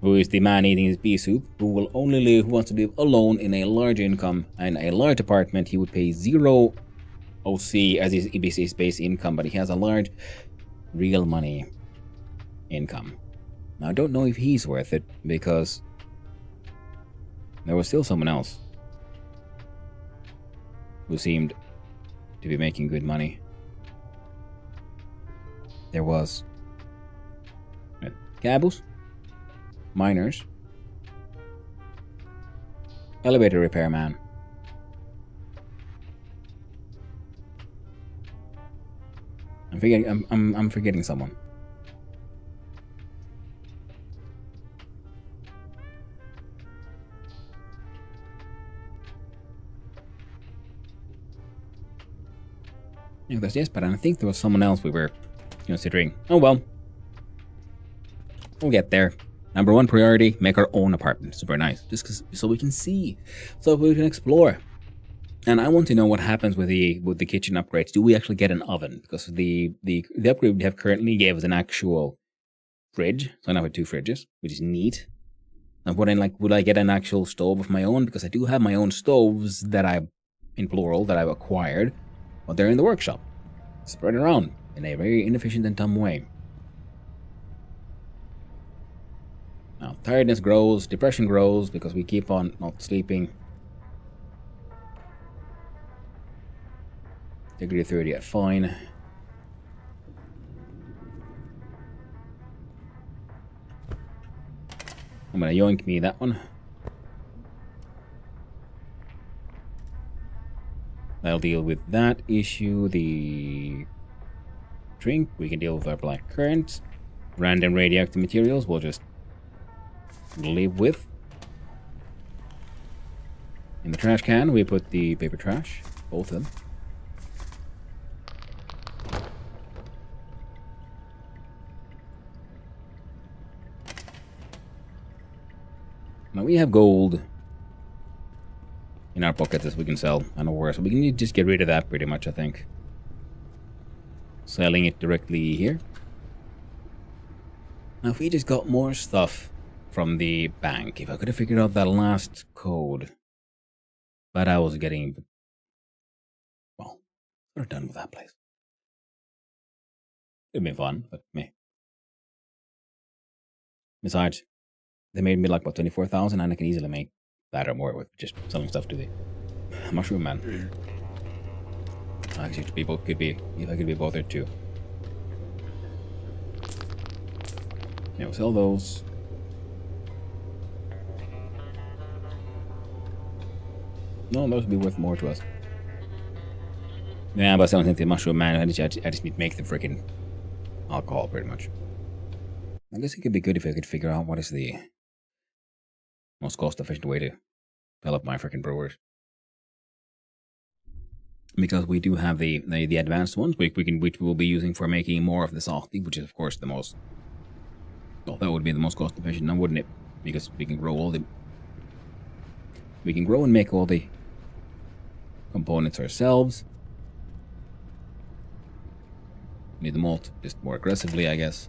who is the man eating his pea soup, who wants to live alone in a large income and a large apartment. He would pay 0 OC as his EBC base income, but he has a large real money income. Now I don't know if he's worth it, because there was still someone else who seemed to be making good money. There was cabos, miners, elevator repairman, I'm forgetting someone. Yeah, there's Jesper, and I think there was someone else we were considering. Oh well. We'll get there. Number 1 priority, make our own apartment. Super nice. So we can see. So we can explore. And I want to know what happens with the kitchen upgrades. Do we actually get an oven? Because the upgrade we have currently gave us an actual fridge. So now we have 2 fridges, which is neat. And would I get an actual stove of my own? Because I do have my own stoves that I've acquired, but they're in the workshop, spread around in a very inefficient and dumb way. Now, tiredness grows, depression grows, because we keep on not sleeping. Degree 30 at fine. I'm gonna yoink me that one. That'll deal with that issue. The drink, we can deal with our black current. Random radioactive materials, we'll just live with. In the trash can, we put the paper trash, both of them. Now we have gold in our pockets as we can sell and over, so we can just get rid of that pretty much, I think. Selling it directly here. Now if we just got more stuff from the bank, if I could have figured out that last code, but I was getting, well, we're done with that place. It'd been fun, but meh. Besides, they made me like about 24,000, and I can easily make that or more with just selling stuff to the mushroom man. Actually, people could be, if I could be bothered too. Yeah, we'll sell those. No, those would be worth more to us. Yeah, but selling to the mushroom man, I just need to make the freaking alcohol pretty much. I guess it could be good if I could figure out what is the most cost-efficient way to fill up my freaking brewers. Because we do have the advanced ones, which we'll be using for making more of the salty, which is of course the most. Well, that would be the most cost-efficient, now wouldn't it? Because we can grow we can grow and make all the components ourselves. Need the malt just more aggressively, I guess.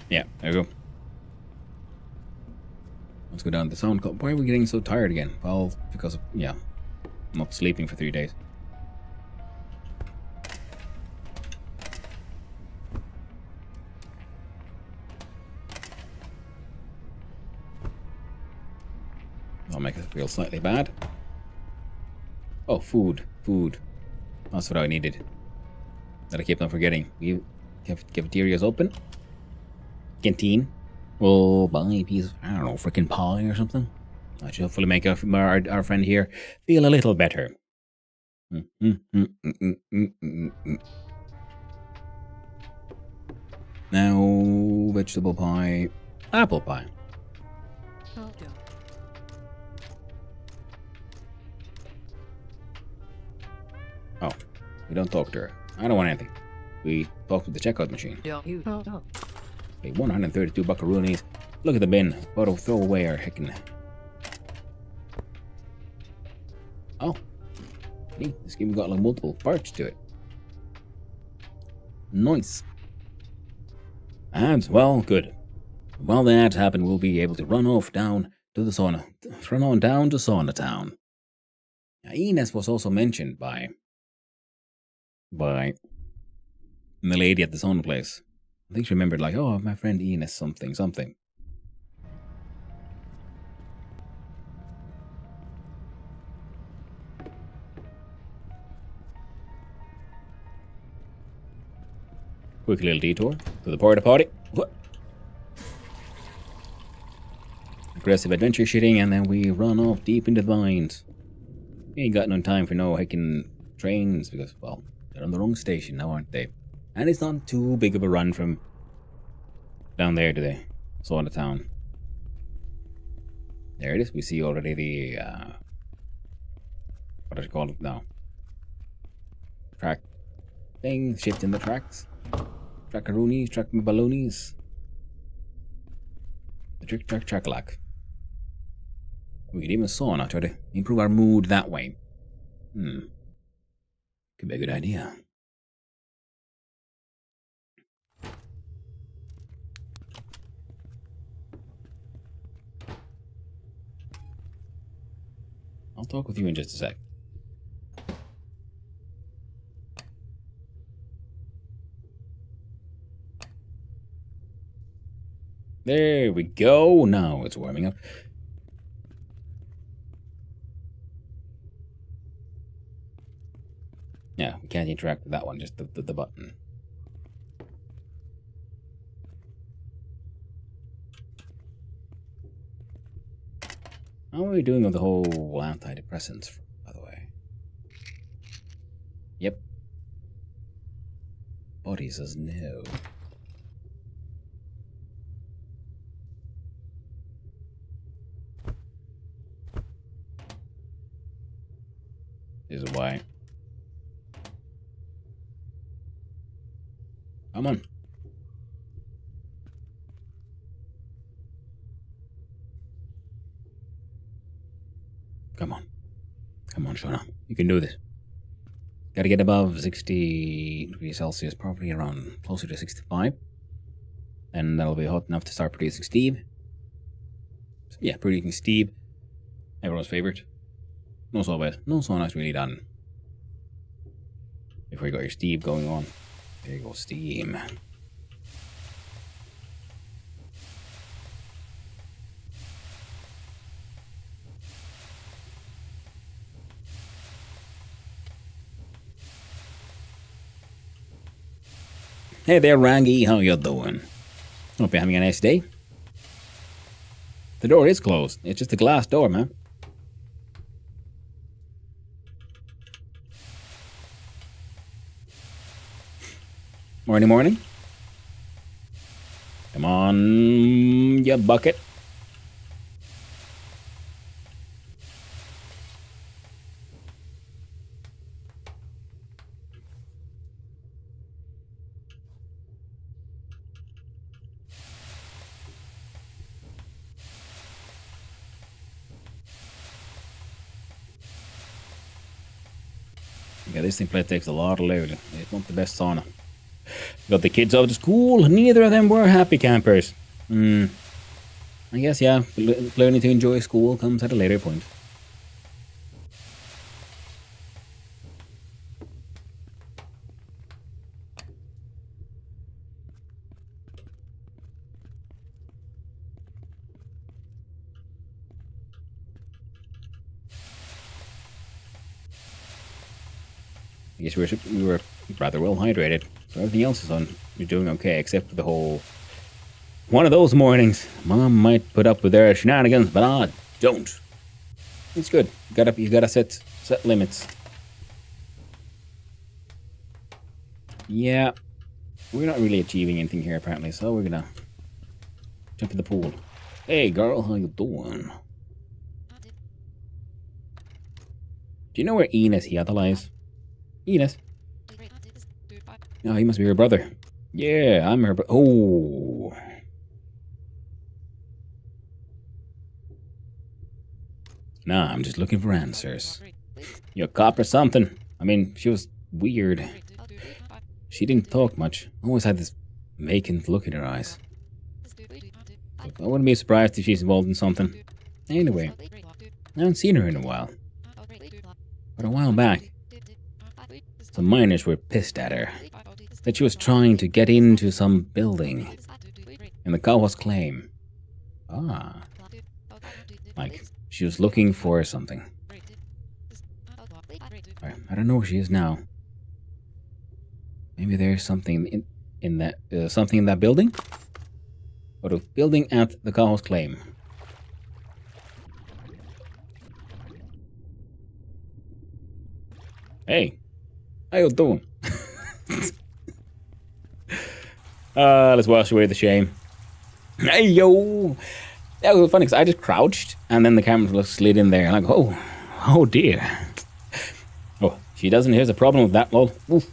Yeah, there we go. Let's go down to the sound. Why are we getting so tired again? Well, because of, yeah, not sleeping for 3 days. I'll make it feel slightly bad. Oh, food. That's what I needed. That I keep on forgetting. Cafeteria's open. Canteen. We'll buy a piece of, I don't know, freaking pie or something. That should hopefully make our friend here feel a little better. Now, vegetable pie, apple pie. Oh, we don't talk to her. I don't want anything. We talked with the checkout machine. Okay, 132 buckaroonies. Look at the bin. Gotta throw away our heckin'. Oh. See, this game got like multiple parts to it. Nice. And, well, good. While that happened, we'll be able to run off down to the sauna. Run on down to Sauna Town. Now, Ines was also mentioned by the lady at the sauna place. I think she remembered, like, oh, my friend Ines something. Quick little detour to the porta potty. What? Aggressive adventure shitting, and then we run off deep into the vines. We ain't got no time for no heckin' trains because, well, they're on the wrong station now, aren't they? And it's not too big of a run from down there to the Sauna Town. There it is. We see already the what do you call it now? Track thing, shift in the tracks. Trackaroonies, track-balloonies. The trick-track-track-lack. We could even sauna, try to improve our mood that way. Could be a good idea. I'll talk with you in just a sec. There we go. Now it's warming up. Yeah, we can't interact with that one, just the button. How are we doing with the whole antidepressants, by the way? Yep. Body says no. This is why. Come on. Come on. Come on, Shauna. You can do this. Gotta get above 60 degrees Celsius, probably around closer to 65. And that'll be hot enough to start producing steam. Yeah, producing steam. Everyone's favorite. No sauna's really done before you got your steam going on. There you go, steam. Hey there, Rangy. How you doing? Hope you're having a nice day. The door is closed. It's just a glass door, man. Morning, morning. Come on, you bucket. Yeah, this thing play takes a lot of load. It's not the best sauna. Got the kids out of school. Neither of them were happy campers. I guess, yeah, learning to enjoy school comes at a later point. I guess we were rather well hydrated. So everything else is on. You're doing okay, except for the whole. One of those mornings, Mom might put up with their shenanigans, but I don't. It's good. You gotta set limits. Yeah, we're not really achieving anything here apparently, so we're gonna jump in the pool. Hey girl, how you doing? Do you know where Ines Hiata lies? Ines? Oh, he must be her brother. Yeah, I'm her oh. Nah, I'm just looking for answers. You a cop or something? I mean, she was weird. She didn't talk much. Always had this vacant look in her eyes. I wouldn't be surprised if she's involved in something. Anyway, I haven't seen her in a while. But a while back, some miners were pissed at her. That she was trying to get into some building. And the cow was claim. Ah. Like, she was looking for something. I don't know where she is now. Maybe there's something in that something in that building? Or the building at the cow's claim. Hey, how you doing? Let's wash away the shame. Hey, yo! That was funny because I just crouched and then the camera slid in there. Like, oh dear. Oh, she doesn't. Here's a problem with that, lol. Oof.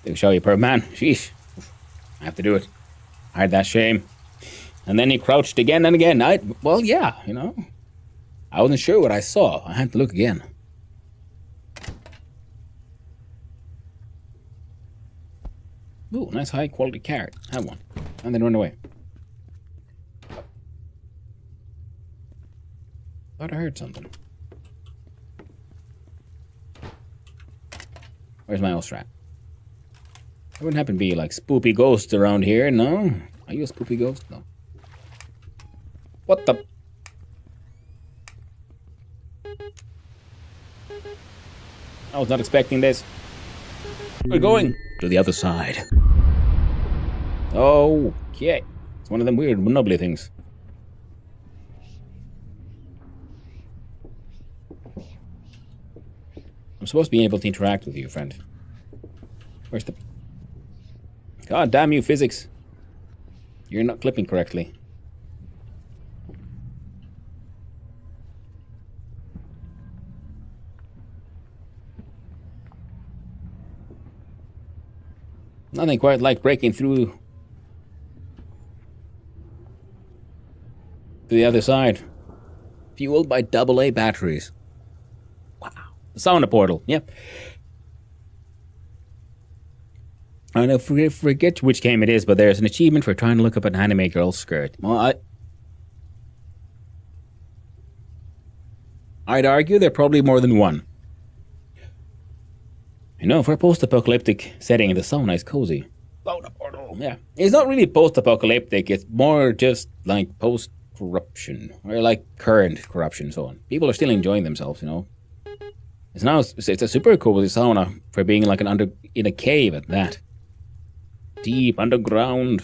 They'll show you per man. Sheesh. I have to do it. Hide that shame. And then he crouched again and again. Well, yeah, you know. I wasn't sure what I saw. I had to look again. Ooh, nice high quality carrot. Have one. And then run away. Thought I heard something. Where's my old strat? There wouldn't happen to be like spoopy ghosts around here, no? Are you a spoopy ghost? No. What the? I was not expecting this. We're going to the other side. Oh, okay. It's one of them weird nubbly things. I'm supposed to be able to interact with you, friend. Where's the... God damn you, physics. You're not clipping correctly. Nothing quite like breaking through to the other side. Fueled by AA batteries. Wow. The sauna portal, yep. I don't forget which game it is, but there's an achievement for trying to look up an anime girl's skirt. Well, I'd argue there are probably more than one. You know, for a post-apocalyptic setting, the sauna is cozy. Sauna portal, yeah. It's not really post-apocalyptic, it's more just like post-corruption, or like current corruption and so on. People are still enjoying themselves, you know. It's a super cozy sauna for being like in a cave at that. Deep underground.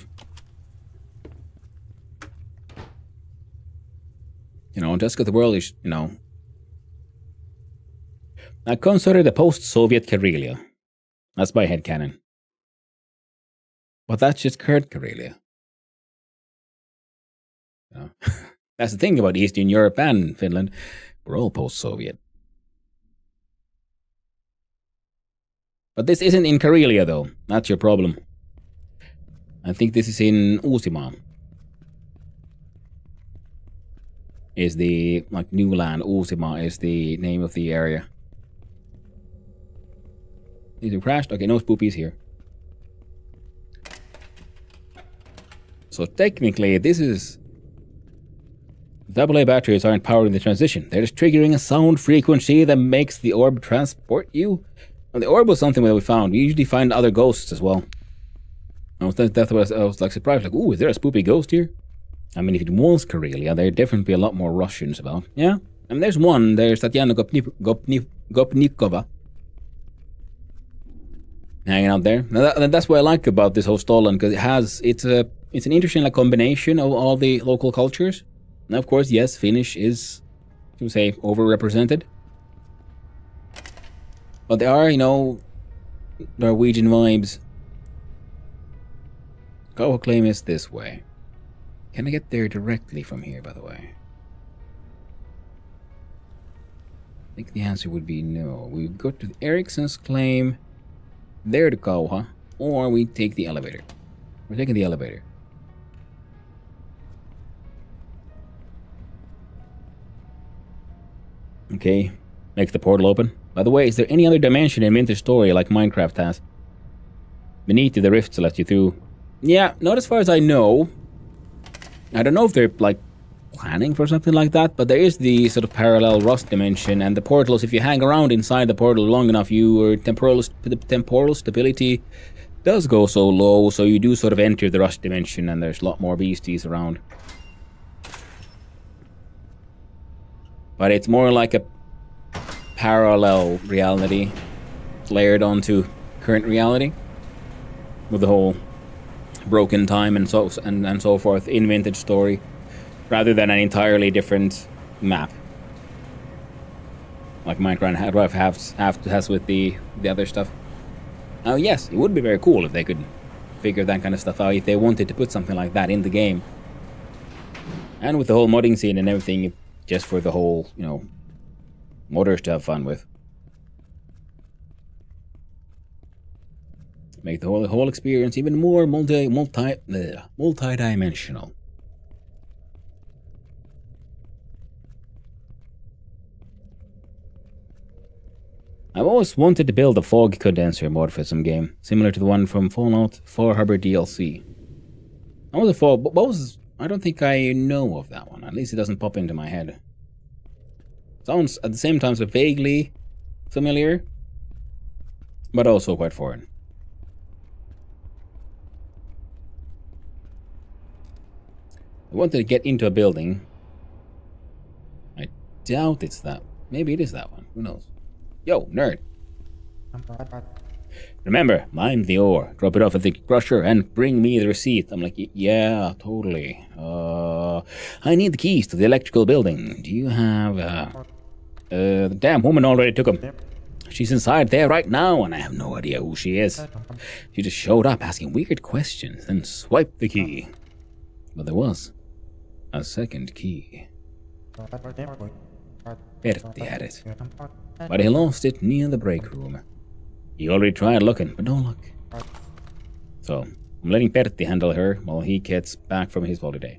You know, just because the world is, you know... I consider the post-Soviet Karelia. That's my headcanon. But that's just current Karelia. You know? That's the thing about Eastern Europe and Finland. We're all post-Soviet. But this isn't in Karelia, though. That's your problem. I think this is in Uusimaa. Is the, like, new land. Uusimaa is the name of the area. These are crashed? Okay, no spoopies here. So technically, this is... AA batteries aren't powering the transition. They're just triggering a sound frequency that makes the orb transport you. And the orb was something that we found. We usually find other ghosts as well. I was like surprised, like, ooh, is there a spoopy ghost here? I mean, if it was Karelia, there'd definitely be a lot more Russians about. Yeah? I mean, there's one. There's Tatiana Gopnikova. Hanging out there. That's what I like about this whole Stolen, because it's an interesting like combination of all the local cultures. And of course, yes, Finnish is, to say, overrepresented. But there are, you know, Norwegian vibes. Go claim is this way. Can I get there directly from here, by the way? I think the answer would be no. We go to Ericsson's claim. there to go, huh? Or we take the elevator. We're taking the elevator. Okay, makes the portal open. By the way, is there any other dimension in Winter Story like Minecraft has? Beneath the rifts let you through. Yeah, not as far as I know. I don't know if they're like planning for something like that, but there is the sort of parallel rust dimension, and the portals, if you hang around inside the portal long enough, the temporal stability does go so low, so you do sort of enter the rust dimension, and there's a lot more beasties around. But it's more like a parallel reality layered onto current reality, with the whole broken time and so forth in Vintage Story, rather than an entirely different map, like Minecraft has with the other stuff. Oh yes, it would be very cool if they could figure that kind of stuff out, if they wanted to put something like that in the game. And with the whole modding scene and everything, just for the whole, you know, modders to have fun with. Make the whole experience even more multi-dimensional. I've always wanted to build a fog condenser mod for some game, similar to the one from Fallout 4 Harbor DLC. What was a fog? What was? I don't think I know of that one. At least it doesn't pop into my head. Sounds at the same time so vaguely familiar, but also quite foreign. I wanted to get into a building. I doubt it's that. Maybe it is that one. Who knows? Yo, nerd. Remember, mine the ore. Drop it off at the crusher and bring me the receipt. I'm like, yeah, totally. I need the keys to the electrical building. Do you have, the damn woman already took them. She's inside there right now, and I have no idea who she is. She just showed up asking weird questions, then swiped the key. But there was a second key. Bertie had it, but he lost it near the break room. He already tried looking, but no luck. So, I'm letting Bertie handle her while he gets back from his holiday.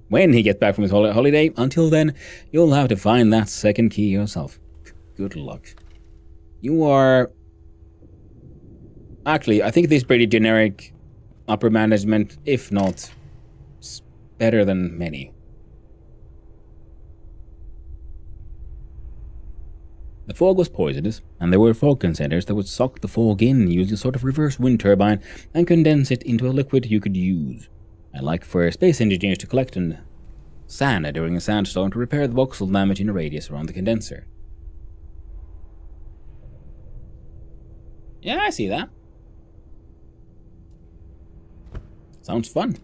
When he gets back from his holiday, until then, you'll have to find that second key yourself. Good luck. You are... Actually, I think this is pretty generic upper management, if not better than many. The fog was poisonous, and there were fog condensers that would suck the fog in using a sort of reverse wind turbine and condense it into a liquid you could use. I'd like for space engineers to collect sand during a sandstorm to repair the voxel damage in a radius around the condenser. Yeah, I see that. Sounds fun.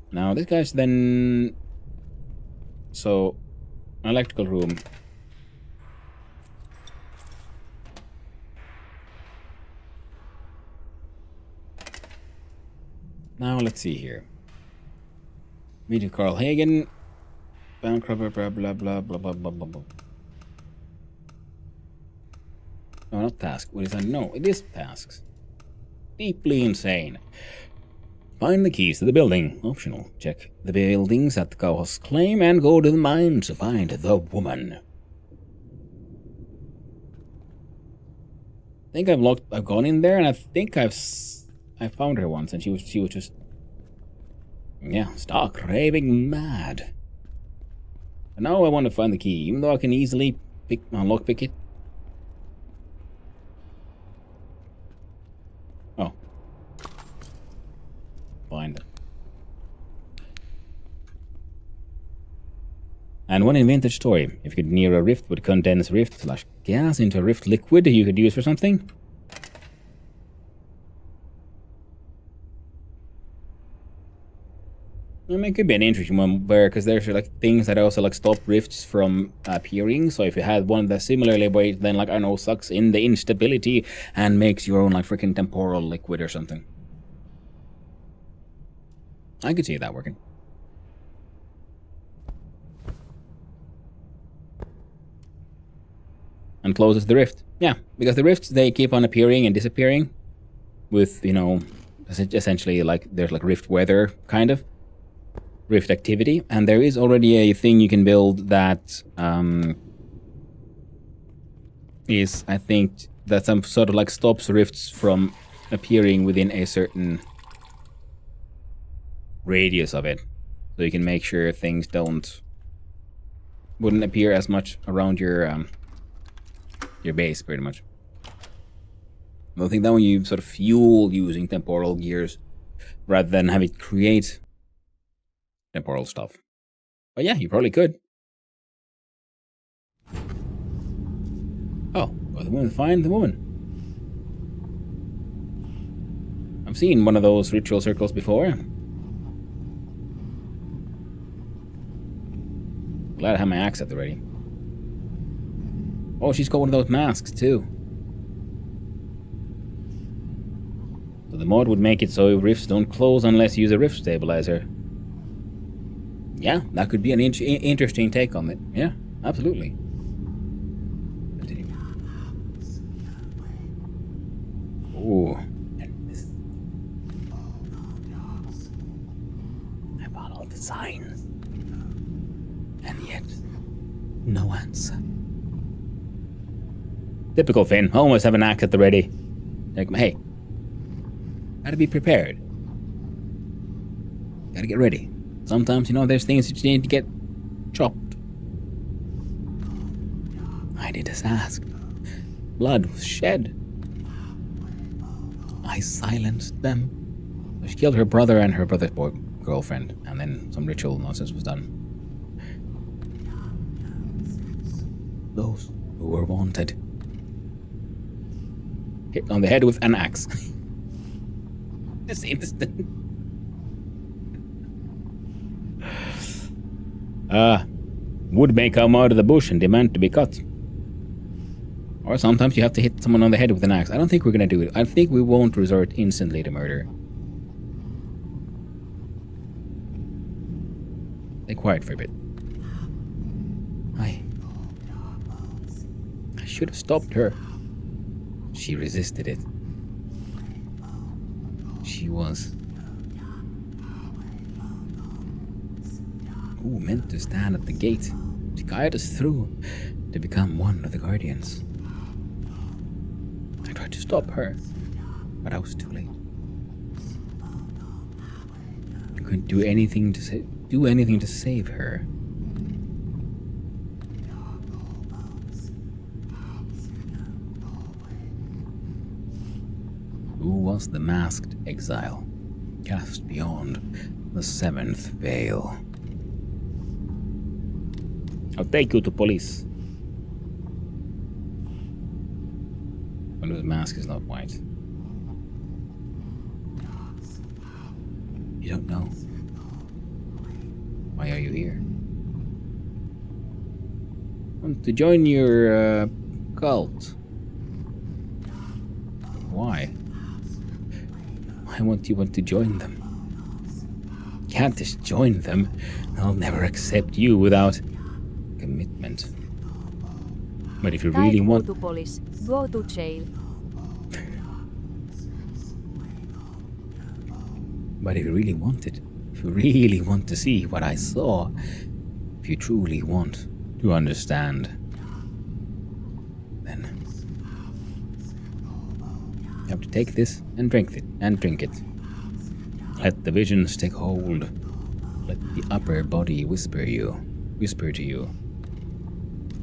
Now, this guy's then... So... electrical room. Now let's see here. Meet Carl Hagen. Blah blah blah blah blah blah blah blah blah. No, not task. What is that? No, it is tasks. Deeply insane. Find the keys to the building. Optional. Check the buildings that the co-hosts claim and go to the mine to find the woman. I think I've gone in there and I think I found her once and she was just stark raving mad. But now I want to find the key, even though I can easily lockpick it. Oh. Find it. And one in Vintage Story, if you could near a rift would condense rift/gas into a rift liquid you could use for something. I mean, it could be an interesting one where, because there's like things that also like stop rifts from appearing. So if you had one that similarly where it then, like, I don't know, sucks in the instability and makes your own like freaking temporal liquid or something. I could see that working. and closes the rift. Yeah, because the rifts, they keep on appearing and disappearing with, essentially like there's like rift weather, kind of. Rift activity. And there is already a thing you can build that is, I think, that some sort of like stops rifts from appearing within a certain radius of it. So you can make sure things wouldn't appear as much around your base, pretty much. I think that when you sort of fuel using temporal gears rather than have it create temporal stuff. But yeah, you probably could. Oh, well, the woman, find the woman. I've seen one of those ritual circles before. Glad I have my axe at the ready. Oh, she's got one of those masks too. So the mod would make it so rifts don't close unless you use a rift stabilizer. Yeah, that could be an interesting take on it. Yeah, absolutely. Continue. Ooh. I followed the signs. And yet, no answer. Typical Finn. Always have an axe at the ready. Like, hey, gotta be prepared. Gotta get ready. Sometimes, there's things that you need to get chopped. I did as asked. Blood was shed. I silenced them. She killed her brother and her brother's girlfriend, and then some ritual nonsense was done. Those who were wanted. Hit on the head with an axe. This instant. Wood may come out of the bush and demand to be cut. Or sometimes you have to hit someone on the head with an axe. I don't think we're gonna do it. I think we won't resort instantly to murder. Stay quiet for a bit. I should have stopped her. She resisted it. She was meant to stand at the gate to guide us through to become one of the guardians. I tried to stop her, but I was too late. I couldn't do anything to save her. Who was the masked exile cast beyond the seventh veil? I'll take you to police. But his mask is not white. You don't know. Why are you here? Want to join your cult. Why? Why won't you want to join them? Can't just join them. They'll never accept you without commitment. But if you really want... Go to police. Go to jail. But if you really want it, if you really want to see what I saw, if you truly want to understand, then you have to take this and drink it. Let the visions take hold. Let the upper body whisper to you.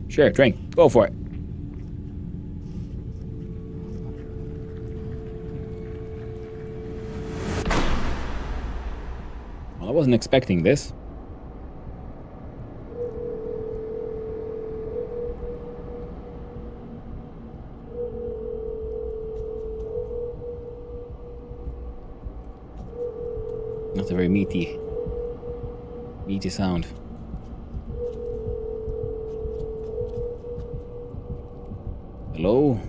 Sure, drink. Go for it. Well, I wasn't expecting this. That's a very meaty sound. Hello?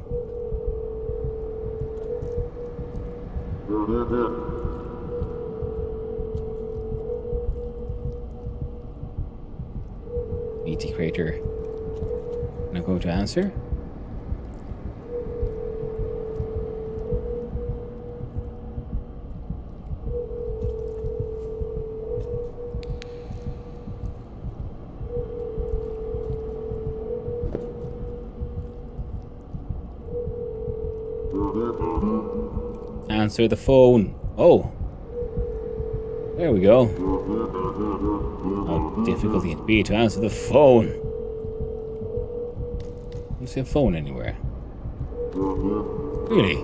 BT Crater. Gonna go to answer? Answer the phone. Oh. There we go. How difficult it'd be to answer the phone. Don't see a phone anywhere. Really?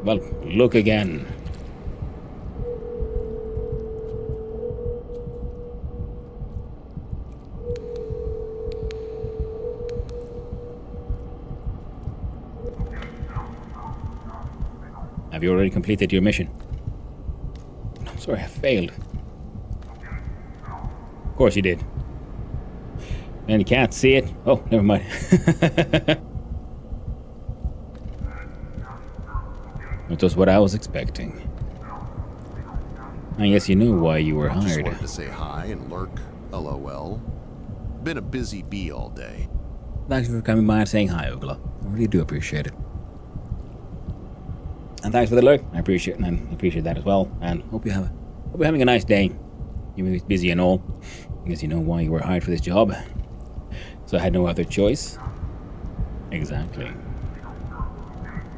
Well, look again. Have you already completed your mission? I'm sorry, I failed. Of course you did. And you can't see it. Oh, never mind. It was what I was expecting. I guess you knew why you were Just hired. wanted to say hi and lurk. LOL. Been a busy bee all day. Thanks for coming by and saying hi, Ugla. I really do appreciate it. And thanks for the lurk. I appreciate that as well. And hope you're having a nice day. Even if it's busy and all. I guess you know why you were hired for this job. So I had no other choice. Exactly.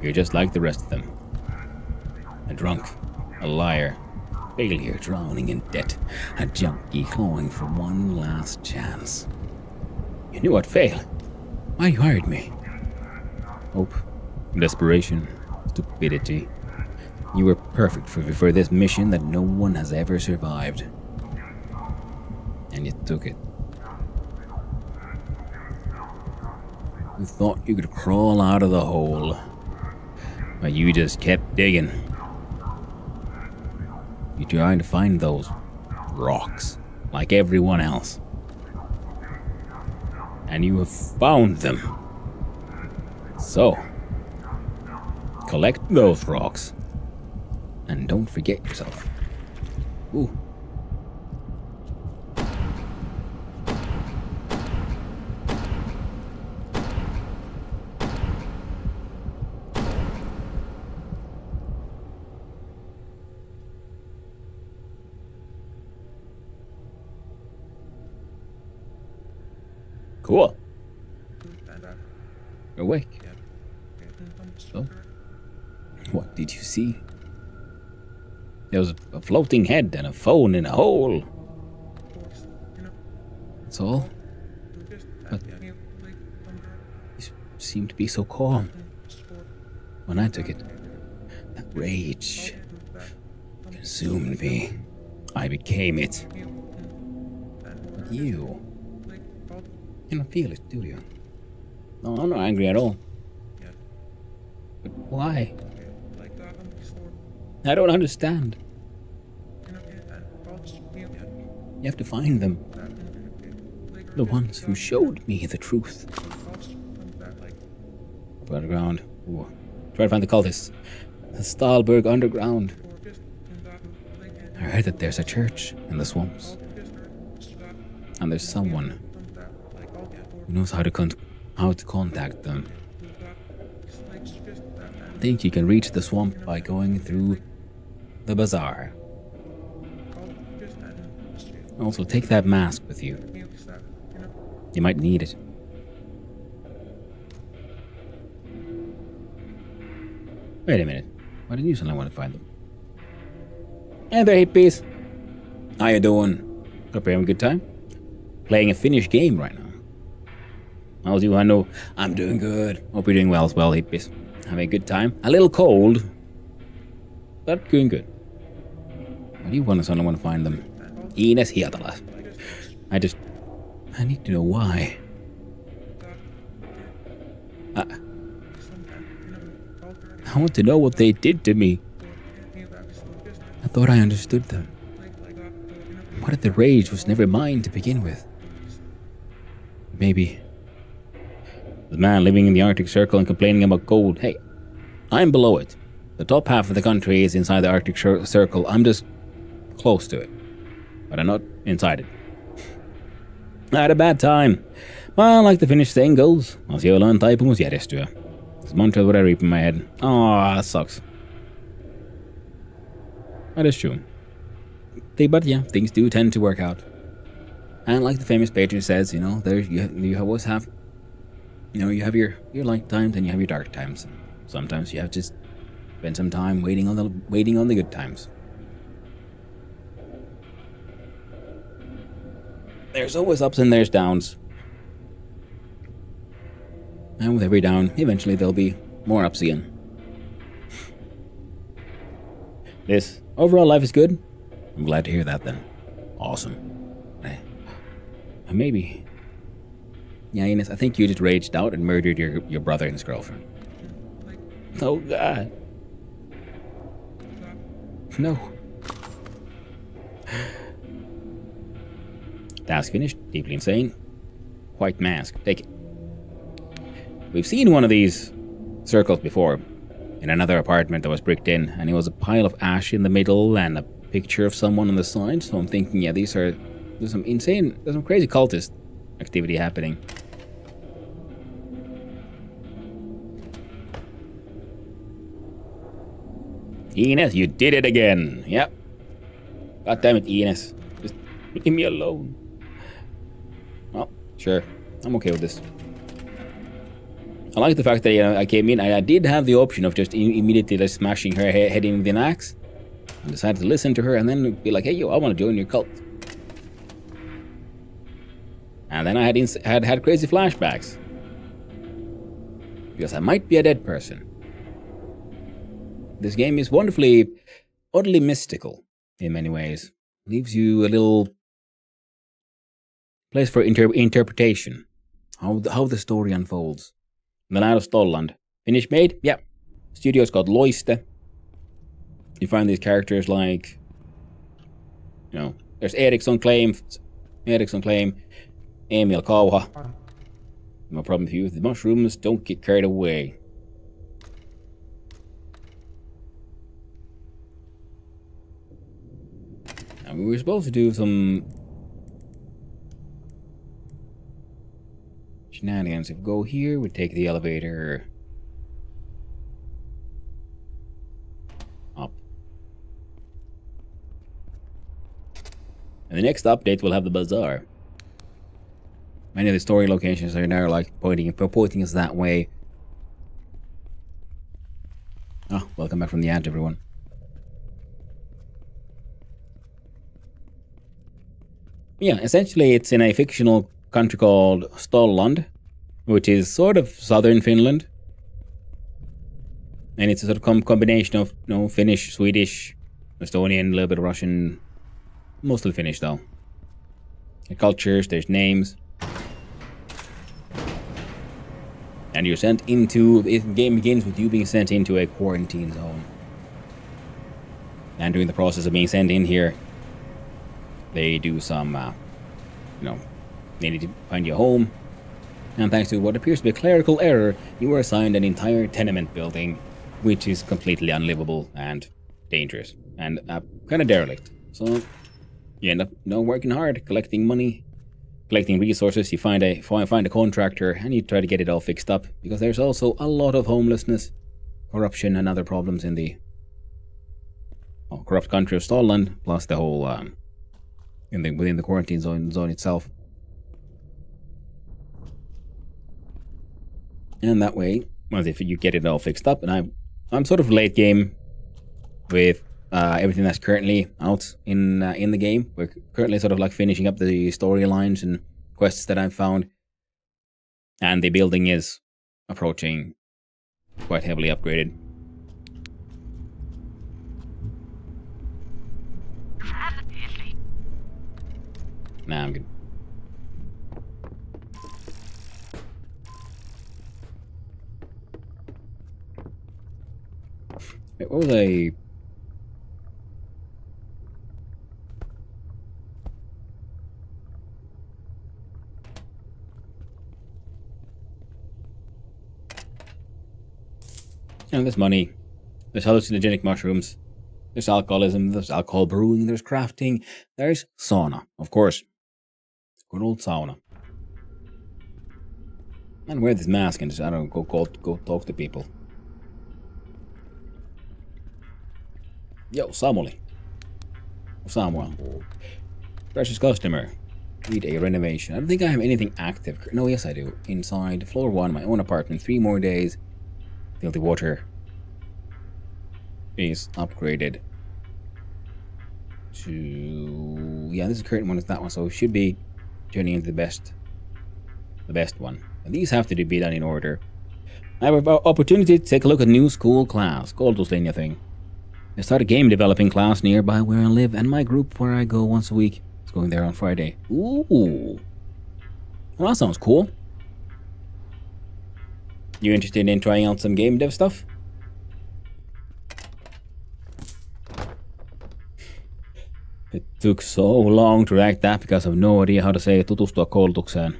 You're just like the rest of them. A drunk, a liar, failure, drowning in debt, a junkie clawing for one last chance. You knew I'd fail. Why you hired me? Hope, desperation, stupidity. You were perfect for this mission that no one has ever survived. And you took it. You thought you could crawl out of the hole, but you just kept digging. You're trying to find those rocks, like everyone else. And you have found them. So, collect those rocks. And don't forget yourself. Ooh. Cool. You're awake. So, what did you see? There was a floating head and a phone in a hole. That's all. But you seemed to be so calm. When I took it, that rage consumed me. I became it. But you don't feel it, do you? No, I'm not angry at all. But why? I don't understand. You have to find them. The ones who showed me the truth. Underground. Ooh. Try to find the cultists. The Stahlberg Underground. I heard that there's a church in the swamps. And there's someone who knows how to contact them. I think you can reach the swamp by going through the bazaar. Also, take that mask with you. You might need it. Wait a minute. Why didn't you suddenly want to find them? Hey there, hippies. How you doing? Hope you're having a good time. Playing a Finnish game right now. How's you? I know I'm doing good. Hope you're doing well as well, hippies. Having a good time. A little cold, but doing good. Why do you suddenly want to find them? Ines Hietala. I need to know why. I want to know what they did to me. I thought I understood them. What if the rage was never mine to begin with? Maybe the man living in the Arctic Circle and complaining about cold. Hey, I'm below it. The top half of the country is inside the Arctic Circle. I'm just close to it. But I'm not inside it. I had a bad time. Well, like the Finnish saying goes, asioilla on taipumus järjestyä. It's mantra what I reap in my head. Oh, that sucks. That is true. But yeah, things do tend to work out. And like the famous patriot says, there you always have, you have your light times and you have your dark times. Sometimes you have just Spend some time waiting on the good times. There's always ups and there's downs. And with every down, eventually there'll be more ups again. This overall life is good. I'm glad to hear that then. Awesome. Maybe. Yeah, Ines, I think you just raged out and murdered your brother and his girlfriend. Oh God. No. Task finished. Deeply insane. White mask. Take it. We've seen one of these circles before in another apartment that was bricked in, and it was a pile of ash in the middle and a picture of someone on the side. So I'm thinking, yeah, there's some crazy cultist activity happening. Ines, you did it again. Yep. God damn it, Ines. Just leave me alone. Well, sure. I'm okay with this. I like the fact that I came in. I did have the option of just immediately just smashing her head in with an axe. I decided to listen to her and then be like, hey, yo, I want to join your cult. And then I had crazy flashbacks. Because I might be a dead person. This game is oddly mystical in many ways. Leaves you a little place for interpretation. How the story unfolds. The Night of Stolland. Finished made? Yeah. Studio's called Loiste. You find these characters like, there's Eriksson Claim, Emil Kauha. No problem with you. The mushrooms, don't get carried away. Now, we were supposed to do some shenanigans. If we go here, we take the elevator up. And the next update will have the bazaar. Many of the story locations are now like pointing us that way. Oh, welcome back from the ad, everyone. Yeah, essentially it's in a fictional country called Stolland, which is sort of southern Finland. And it's a sort of combination of Finnish, Swedish, Estonian, a little bit of Russian, mostly Finnish though. The cultures, there's names. And you're sent into, the game begins with you being sent into a quarantine zone. And during the process of being sent in here, they do some, they need to find you a home. And thanks to what appears to be a clerical error, you are assigned an entire tenement building, which is completely unlivable and dangerous and kind of derelict. So you end up working hard, collecting money, collecting resources. You find a contractor and you try to get it all fixed up, because there's also a lot of homelessness, corruption, and other problems in the corrupt country of Stolland, plus the whole within the quarantine zone itself. And that way, well, if you get it all fixed up, and I'm sort of late game with everything that's currently out in the game. We're currently sort of like finishing up the storylines and quests that I've found, and the building is approaching quite heavily upgraded. Nah, I'm good. Wait, what was I? There's money, there's hallucinogenic mushrooms, there's alcoholism, there's alcohol brewing, there's crafting, there's sauna, of course. Good old sauna. And wear this mask and just, go talk to people. Yo, Samuli. Samuel. Precious customer. Need a renovation. I don't think I have anything active. No, yes I do. Inside, floor 1, my own apartment, 3 more days. Filthy water. is upgraded to... Yeah, this is the current one is that one, so it should be turning into the best one. And these have to be done in order. I have an opportunity to take a look at new school class, koulutuslinja thing. I start a game developing class nearby where I live, and my group where I go once a week is going there on Friday. Ooh. Well, that sounds cool. You interested in trying out some game dev stuff? It took so long to write that because I have no idea how to say tutustua koulutukseen.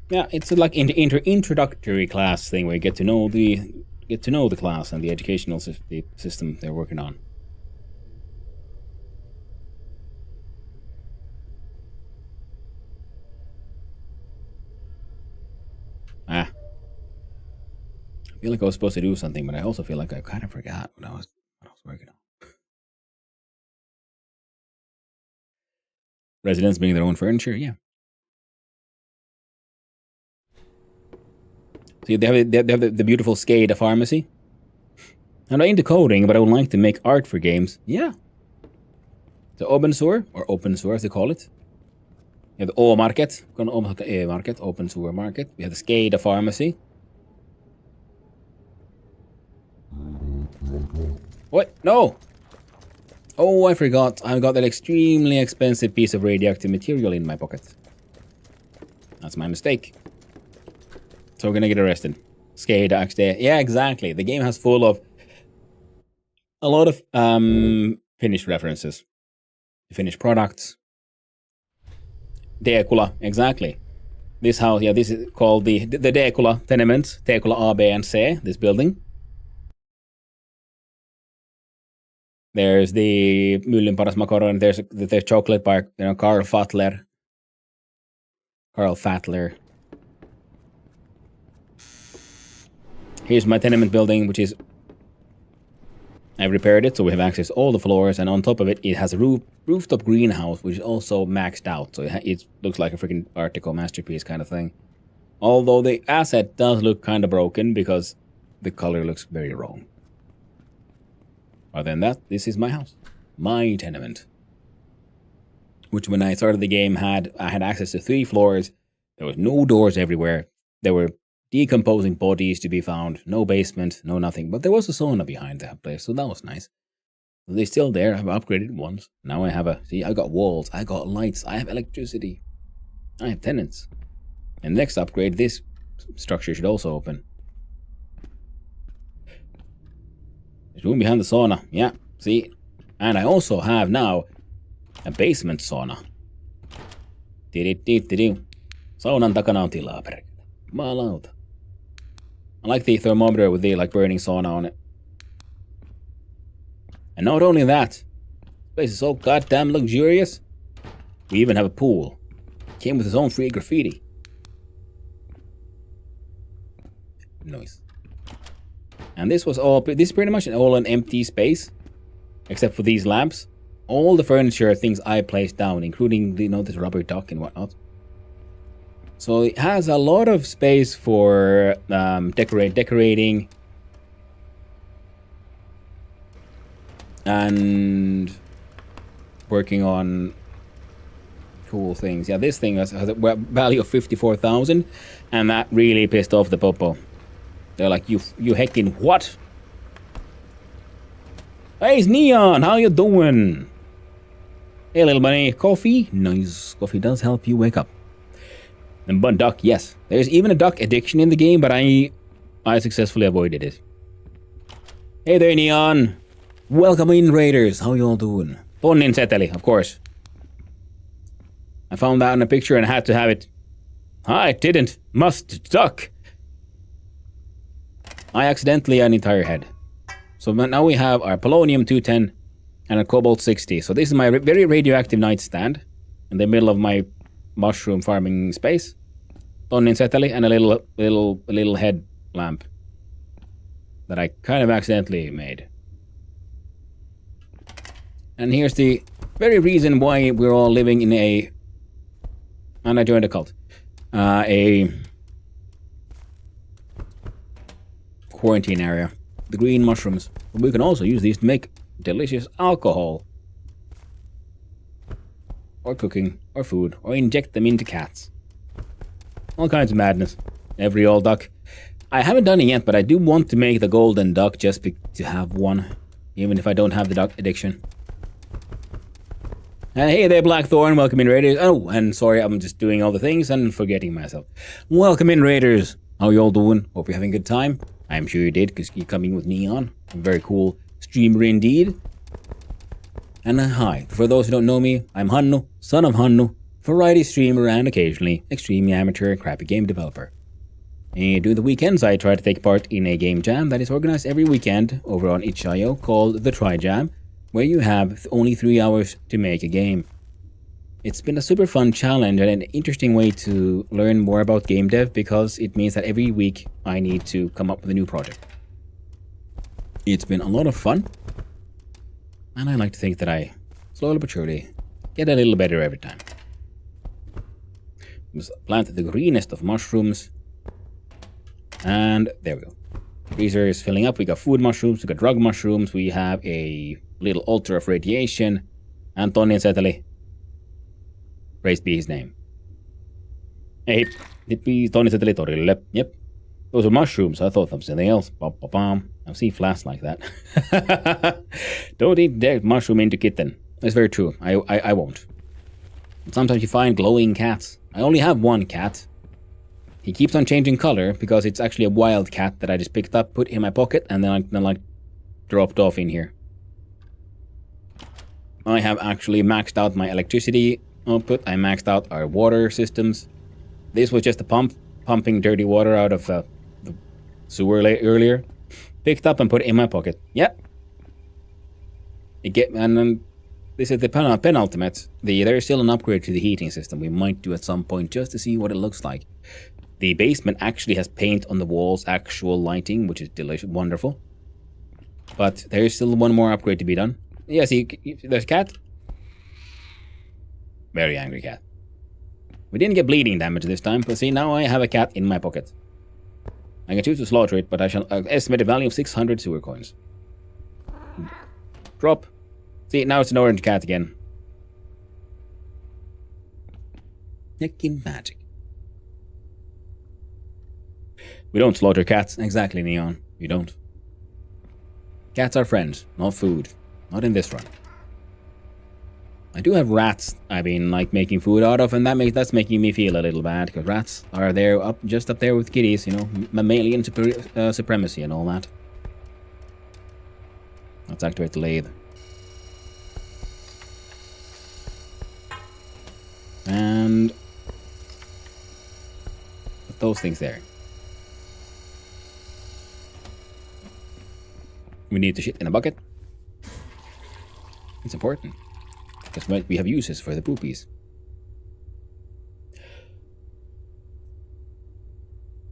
Yeah, it's like an introductory class thing where you get to know the class and the educational system they're working on. I feel like I was supposed to do something, but I also feel like I kind of forgot what I was working on. Residents bring their own furniture, yeah. See, they have the beautiful Skada pharmacy. I'm not into coding, but I would like to make art for games. Yeah. The open sewer, or open sewer as they call it. We have the O-market, market, open sewer market. We have the Skada pharmacy. What? No! Oh, I forgot. I got that extremely expensive piece of radioactive material in my pocket. That's my mistake. So we're gonna get arrested. Skada, actually. Yeah, exactly. The game has full of a lot of Finnish references. Finnish products. Dekula, exactly. This house, yeah, this is called the Dekula tenements. Dekula A, B, and C, this building. There's the Myllyn Paras Makaron. There's chocolate bar, Karl Fattler. Here's my tenement building, which is... I've repaired it, so we have access to all the floors, and on top of it, it has a rooftop greenhouse, which is also maxed out, so it looks like a freaking Article masterpiece kind of thing. Although the asset does look kind of broken, because the color looks very wrong. Other than that, this is my house. My tenement. Which when I started the game, I had access to 3 floors. There was no doors everywhere. There were decomposing bodies to be found. No basement, no nothing. But there was a sauna behind that place, so that was nice. They're still there. I've upgraded once. Now I have see, I got walls, I got lights, I have electricity. I have tenants. And next upgrade, this structure should also open. There's room behind the sauna. Yeah, see? And I also have now a basement sauna. Saunan takana on tilaa, perkele. Jumalauta. I like the thermometer with the burning sauna on it. And not only that, this place is so goddamn luxurious. We even have a pool. Came with his own free graffiti. Nice. And this is pretty much all an empty space, except for these lamps. All the furniture things I placed down, including this rubber duck and whatnot. So it has a lot of space for decorating and working on cool things. Yeah, this thing has a value of 54,000, and that really pissed off the popo. They're like, you heckin' what? Hey, it's Neon, how you doing? Hey, little bunny, coffee? Nice, coffee does help you wake up. And but duck, yes. There's even a duck addiction in the game, but I successfully avoided it. Hey there, Neon. Welcome in, Raiders. How y'all doing? Ponnin seteli, of course. I found that in a picture and had to have it. I didn't. Must duck. I accidentally an entire head. So now we have our polonium 210 and a cobalt 60. So this is my very radioactive nightstand in the middle of my mushroom farming space. Tonnin seteli and a little head lamp that I kind of accidentally made. And here's the very reason why we're all living in a... And I joined a cult. A quarantine area. the green mushrooms. But we can also use these to make delicious alcohol. Or cooking, or food, or inject them into cats. All kinds of madness. Every old duck. I haven't done it yet, but I do want to make the golden duck just to have one. Even if I don't have the duck addiction. Hey there, Blackthorn. Welcome in, Raiders. Oh, and sorry, I'm just doing all the things and forgetting myself. Welcome in, Raiders. How you all doing? Hope you're having a good time. I'm sure you did, because you're coming with Neon. A very cool streamer indeed. And hi, for those who don't know me, I'm Hannu, son of Hannu, variety streamer and occasionally extremely amateur crappy game developer. And during the weekends, I try to take part in a game jam that is organized every weekend over on itch.io called the Try Jam, where you have only 3 hours to make a game. It's been a super fun challenge and an interesting way to learn more about game dev because it means that every week I need to come up with a new project. It's been a lot of fun, and I like to think that I, slowly but surely, get a little better every time. Just planted the greenest of mushrooms, and there we go. Freezer is filling up. We got food mushrooms, we got drug mushrooms, we have a little altar of radiation, and Tony Seteli. Praise be his name. Hey, it be Tony Seteli Torille. Yep. Those are mushrooms. I thought of something else. Bam. I've seen flasks like that. Don't eat dead mushroom into kitten. That's very true. I won't. Sometimes you find glowing cats. I only have one cat. He keeps on changing color because it's actually a wild cat that I just picked up, put in my pocket, and then dropped off in here. I have actually maxed out my electricity output. I maxed out our water systems. This was just a pump, pumping dirty water out of the sewer earlier. Picked up and put it in my pocket. Yep. And then this is the penultimate. There is still an upgrade to the heating system we might do at some point just to see what it looks like. The basement actually has paint on the walls, actual lighting, which is delicious, wonderful. But there is still one more upgrade to be done. Yeah, see, there's a cat. Very angry cat. We didn't get bleeding damage this time, but see, now I have a cat in my pocket. I can choose to slaughter it, but I shall estimate a value of 600 sewer coins. Drop. See, now it's an orange cat again. Heckin' magic. We don't slaughter cats. Exactly, Neon. We don't. Cats are friends, not food. Not in this run. I do have rats I've been making food out of, and that's making me feel a little bad, because rats are there just up there with kitties, you know, mammalian supremacy and all that. Let's activate the lathe. And put those things there. We need to shit in a bucket. It's important. Because we have uses for the poopies.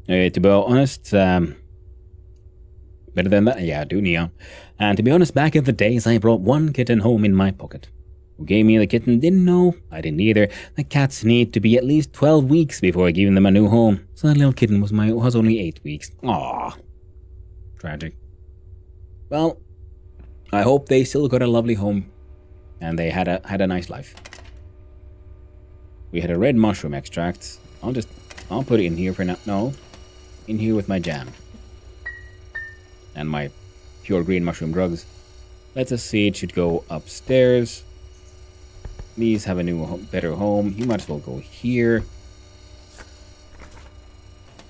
To be honest, better than that? Yeah, I do, Neon. And to be honest, back in the days, I brought one kitten home in my pocket. Who gave me the kitten didn't know. I didn't either. The cats need to be at least 12 weeks before giving them a new home. So that little kitten was only 8 weeks. Aww. Tragic. Well, I hope they still got a lovely home. And they had a nice life. We had a red mushroom extract. I'll put it in here for now. No. In here with my jam. And my pure green mushroom drugs. Let us see, it should go upstairs. These have a new better home. You might as well go here.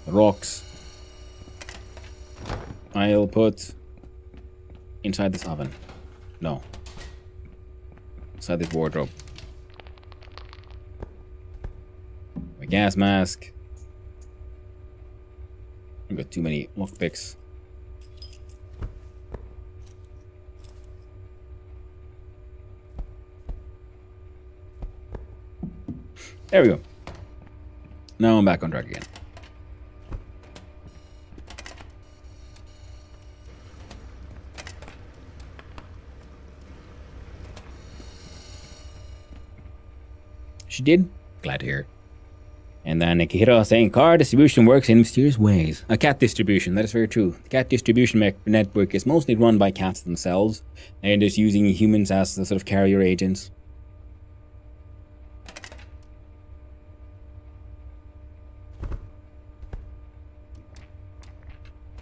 Rocks. I'll put inside this oven. No. Inside this wardrobe. My gas mask. I've got too many lockpicks. There we go. Now I'm back on track again. She did? Glad to hear. And then Nikita saying car distribution works in mysterious ways. A cat distribution, that is very true. The cat distribution network is mostly run by cats themselves, and just using humans as the sort of carrier agents.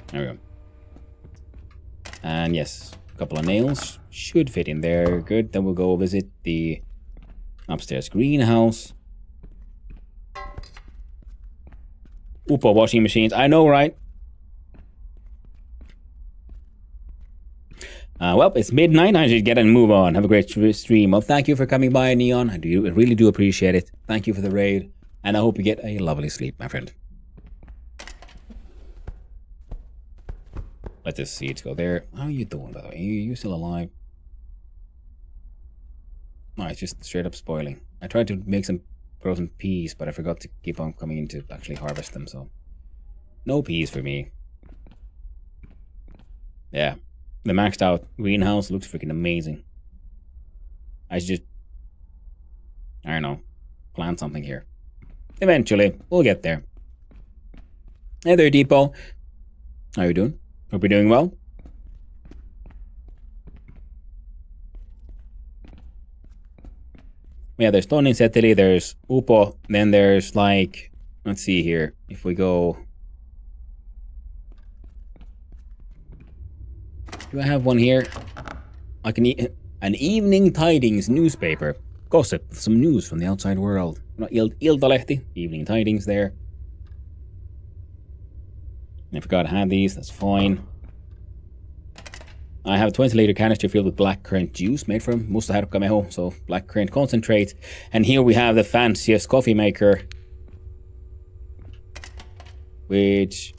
There we go. And yes, a couple of nails should fit in there. Good, then we'll go visit the upstairs greenhouse. Upo washing machines. I know, right? Well, it's midnight. I should get and move on. Have a great stream. Well, thank you for coming by, Neon. I really do appreciate it. Thank you for the raid. And I hope you get a lovely sleep, my friend. Let this seed go there. How are you doing, by the way? Are you still alive? No, it's just straight up spoiling. I tried to make some frozen peas, but I forgot to keep on coming in to actually harvest them, so... No peas for me. Yeah. The maxed out greenhouse looks freaking amazing. I should just... I don't know. Plant something here. Eventually. We'll get there. Hey there, Depot. How you doing? Hope you're doing well. Yeah, there's Tonin Seteli, there's Upo, then there's like... Let's see here. If we go... Do I have one here? Like an evening tidings newspaper. Gossip, some news from the outside world. Iltalehti, evening tidings there. I forgot I had these, that's fine. I have a 20-liter canister filled with black currant juice made from Musta Herkka Meho, so black currant concentrate. And here we have the fanciest coffee maker, which...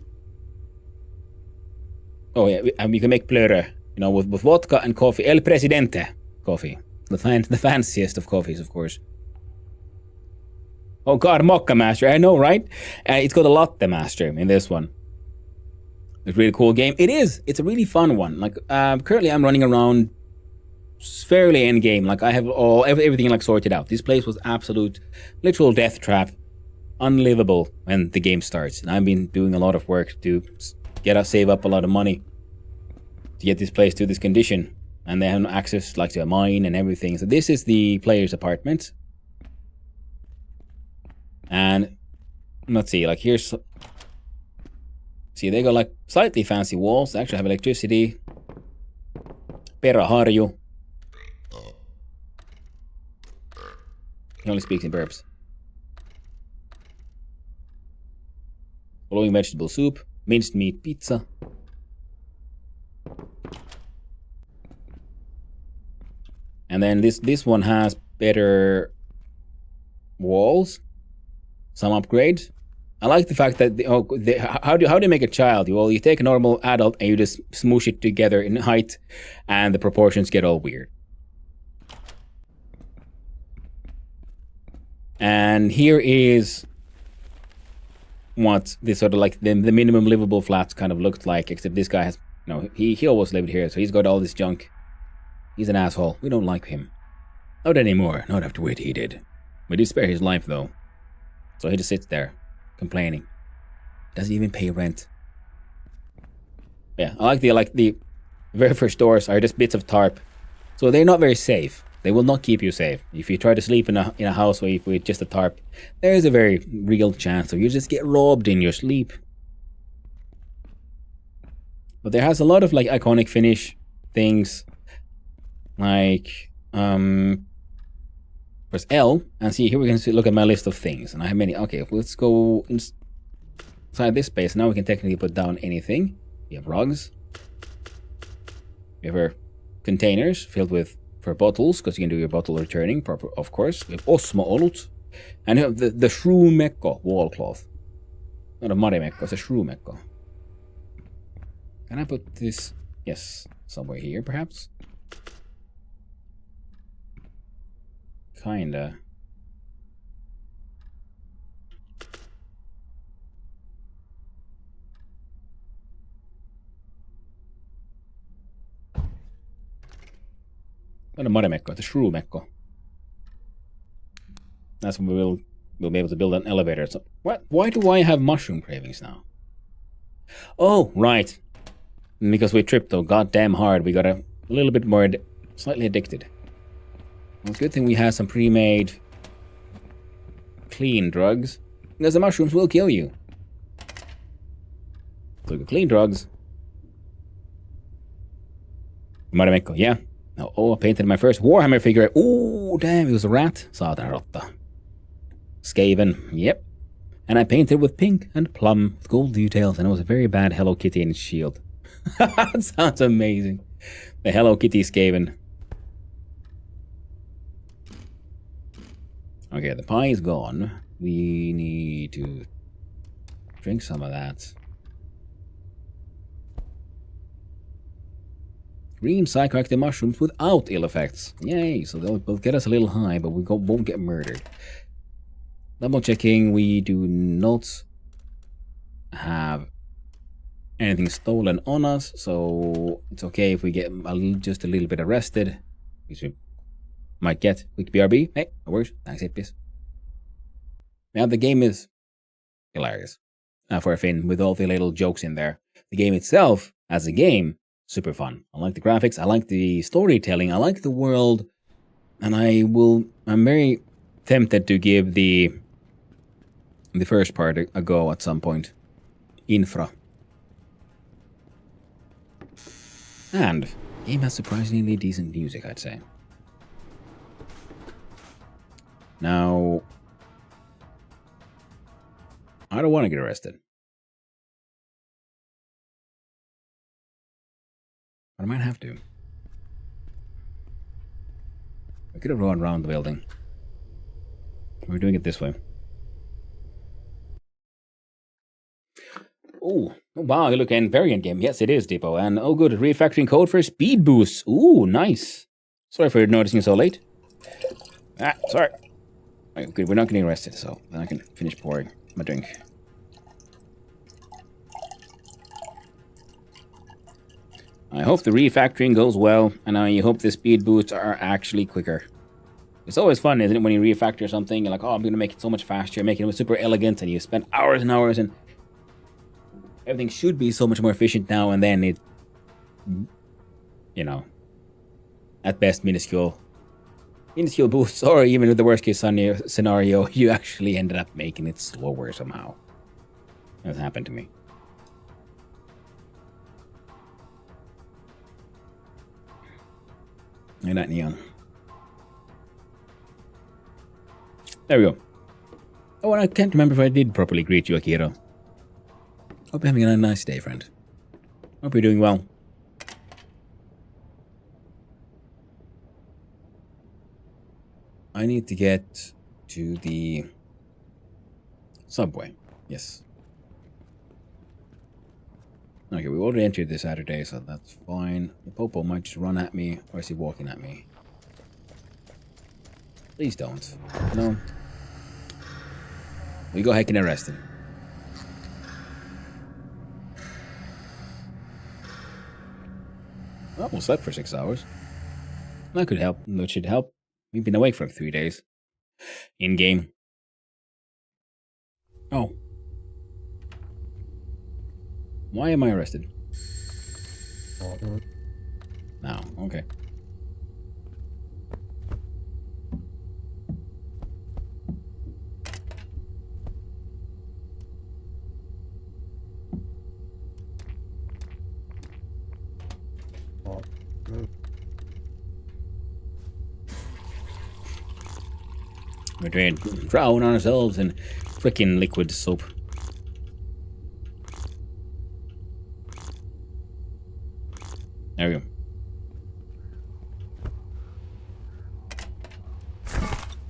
Oh yeah, you can make plöre, you know, with vodka and coffee. El Presidente coffee. The fanciest of coffees, of course. Oh god, Mocca Master, I know, right? It's got a Latte Master in this one. It's a really cool game. It is. It's a really fun one. Like, currently I'm running around fairly end game. Like, I have everything like sorted out. This place was absolute, literal death trap. Unlivable when the game starts. And I've been doing a lot of work to save up a lot of money to get this place to this condition. And they have access like to a mine and everything. So this is the player's apartment. And let's see, like here's... See, they got like slightly fancy walls. They actually have electricity. Peraharju. He only speaks in burps. Glowing vegetable soup. Minced meat pizza. And then this one has better walls. Some upgrades. I like the fact that how do you make a child? Well, you take a normal adult and you just smoosh it together in height, and the proportions get all weird. And here is what this sort of like the minimum livable flats kind of looked like, except this guy has, you know, he always lived here, so he's got all this junk. He's an asshole. We don't like him. Not anymore. Not after what he did. We did spare his life though, so he just sits there. Complaining. Doesn't even pay rent. Yeah, I like the very first doors are just bits of tarp. So they're not very safe. They will not keep you safe. If you try to sleep in a house with just a tarp, there is a very real chance that you just get robbed in your sleep. But there has a lot of like iconic Finnish things. Like press L, and see, here we can look at my list of things, and I have many. Okay, let's go inside this space. Now we can technically put down anything. We have rugs. We have our containers filled with for bottles, because you can do your bottle returning, proper, of course. We have Osmo Olut, and we have the Shroomekko wall cloth. Not a Marimekko, it's a Shroomekko. Can I put this? Yes, somewhere here, perhaps. Kinda. Not a Marimekko, it's a Shroomekko. That's what we will we'll be able to build an elevator. So, what? Why do I have mushroom cravings now? Oh, right. Because we tripped so goddamn hard, we got a little bit more slightly addicted. Well, good thing we have some pre-made clean drugs, because the mushrooms will kill you. So we got clean drugs. Marimekko, yeah. Oh, I painted my first Warhammer figure. Oh, damn, it was a rat. Saatana rotta. Skaven, yep. And I painted with pink and plum with gold details, and it was a very bad Hello Kitty in its shield. That sounds amazing. The Hello Kitty Skaven. Okay, the pie is gone. We need to drink some of that. Green psychoactive mushrooms without ill effects. Yay, so they'll get us a little high, but we won't get murdered. Double checking, we do not have anything stolen on us, so it's okay if we get just a little bit arrested. Which we might get. Quick BRB. Hey, no worries. Thanks, Hippies. Now, the game is hilarious. For a Finn, with all the little jokes in there. The game itself, as a game, super fun. I like the graphics, I like the storytelling, I like the world, and I'm very tempted to give the first part a go at some point. Infra. And the game has surprisingly decent music, I'd say. Now, I don't want to get arrested. But I might have to. I could have run around the building. We're doing it this way. Oh, wow, you look in variant game. Yes, it is, Depot. And oh, good, refactoring code for speed boost. Ooh, nice. Sorry for noticing so late. Ah, sorry. Right, good, we're not getting arrested, so then I can finish pouring my drink. I hope the refactoring goes well, and I hope the speed boosts are actually quicker. It's always fun, isn't it, when you refactor something, you're like, oh, I'm going to make it so much faster, making it super elegant, and you spend hours and hours, and everything should be so much more efficient now, and then it, you know, at best minuscule boosts, or even with the worst case scenario, you actually ended up making it slower somehow. That's happened to me. Look at that neon. There we go. Oh, and I can't remember if I did properly greet you, Akira. Hope you're having a nice day, friend. Hope you're doing well. I need to get to the subway. Yes. Okay, we already entered this Saturday, so that's fine. The Popo might just run at me, or is he walking at me? Please don't. No. We go ahead and arrest him. Well, we slept for 6 hours. That could help. That should help. We've been awake for 3 days. In-game. Oh. Why am I arrested? Now, okay. We're trying to drown ourselves in frickin' liquid soap. There we go.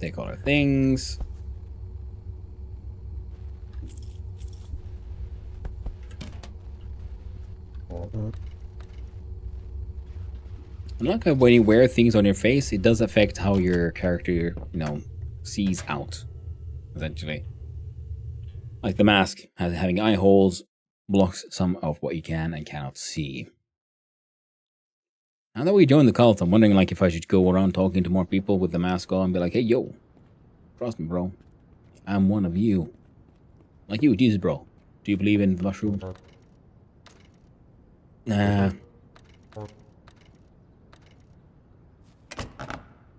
Take all our things. I like how when you wear things on your face, it does affect how your character, you know, sees out, essentially. Like the mask having eye holes blocks some of what you can and cannot see. Now that we joined the cult, I'm wondering like if I should go around talking to more people with the mask on and be like, hey, yo, trust me, bro. I'm one of you. Like you, Jesus, bro. Do you believe in the mushroom? Nah.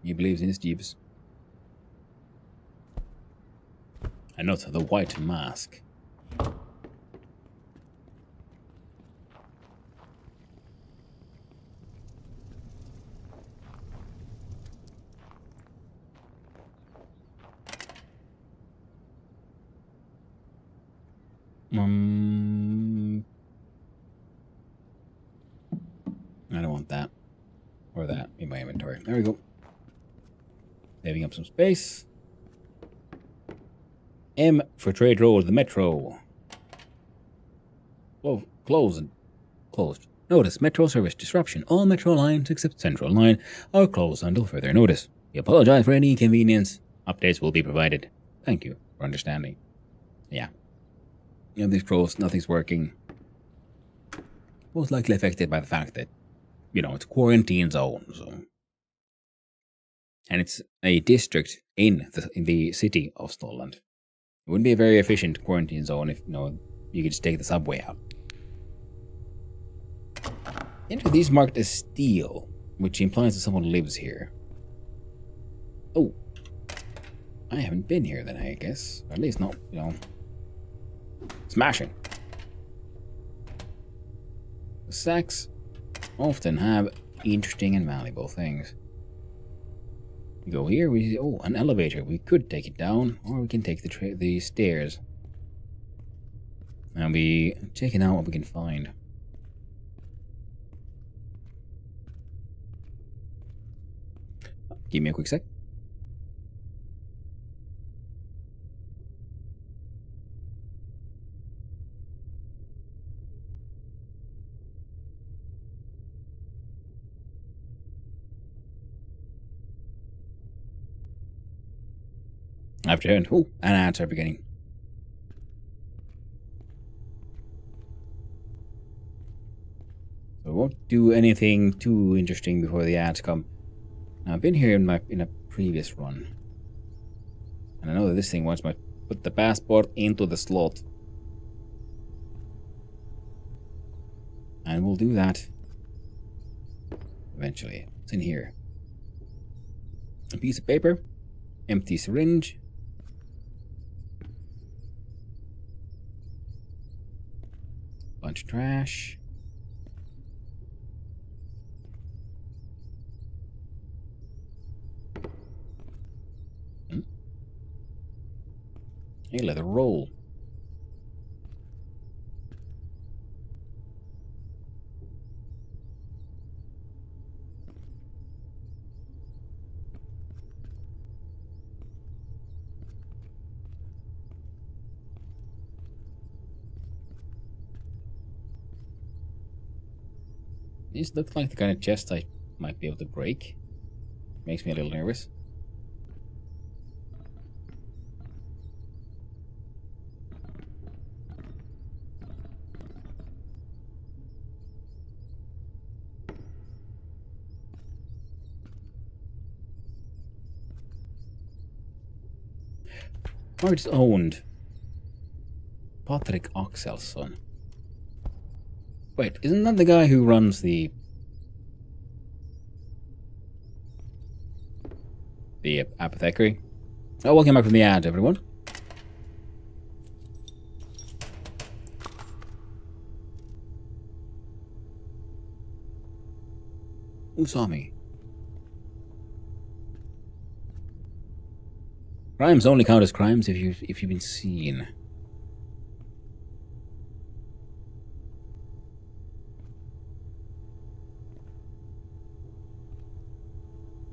He believes in his Jeeves. And not the white mask. I don't want that. Or that in my inventory. There we go. Saving up some space. M for Trade Road, the Metro. Oh, closed. Closed. Notice, Metro service disruption. All Metro lines except Central Line are closed until further notice. We apologize for any inconvenience. Updates will be provided. Thank you for understanding. Yeah. Everything's closed, nothing's working. Most likely affected by the fact that, it's a quarantine zone, so. And it's a district in the city of Stolland. It wouldn't be a very efficient quarantine zone if, you could just take the subway out. Enter these marked as steel, which implies that someone lives here. Oh. I haven't been here then, I guess. Or at least not, smashing. The sacks often have interesting and valuable things. We go here, an elevator. We could take it down, or we can take the stairs. And be checking out what we can find. Give me a quick sec. After an ads are beginning. So we won't do anything too interesting before the ads come. Now, I've been here in a previous run. And I know that this thing wants me to put the passport into the slot. And we'll do that eventually. What's in here? A piece of paper. Empty syringe. Bunch of trash. A leather roll. These look like the kind of chest I might be able to break. Makes me a little nervous. Or it's owned. Patrick Oxel's son. Wait, isn't that the guy who runs the apothecary? Oh, welcome back from the ad, everyone. Who saw me? Crimes only count as crimes if you've been seen.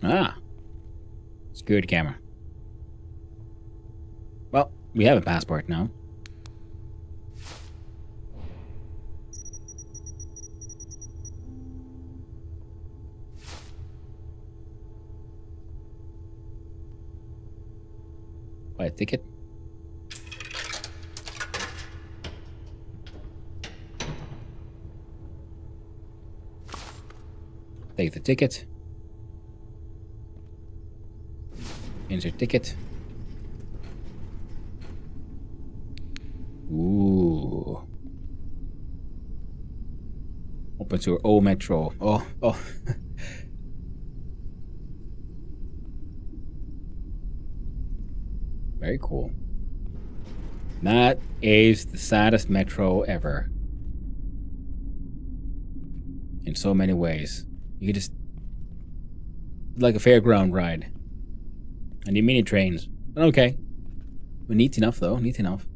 Ah. Security camera. Well, we have a passport now. Buy a ticket. Take the ticket. Insert ticket. open sewer. Oh, metro. Oh. Very cool. That is the saddest metro ever. In so many ways. You could just... like a fairground ride. And your mini trains. But okay. But neat enough, though. Neat enough.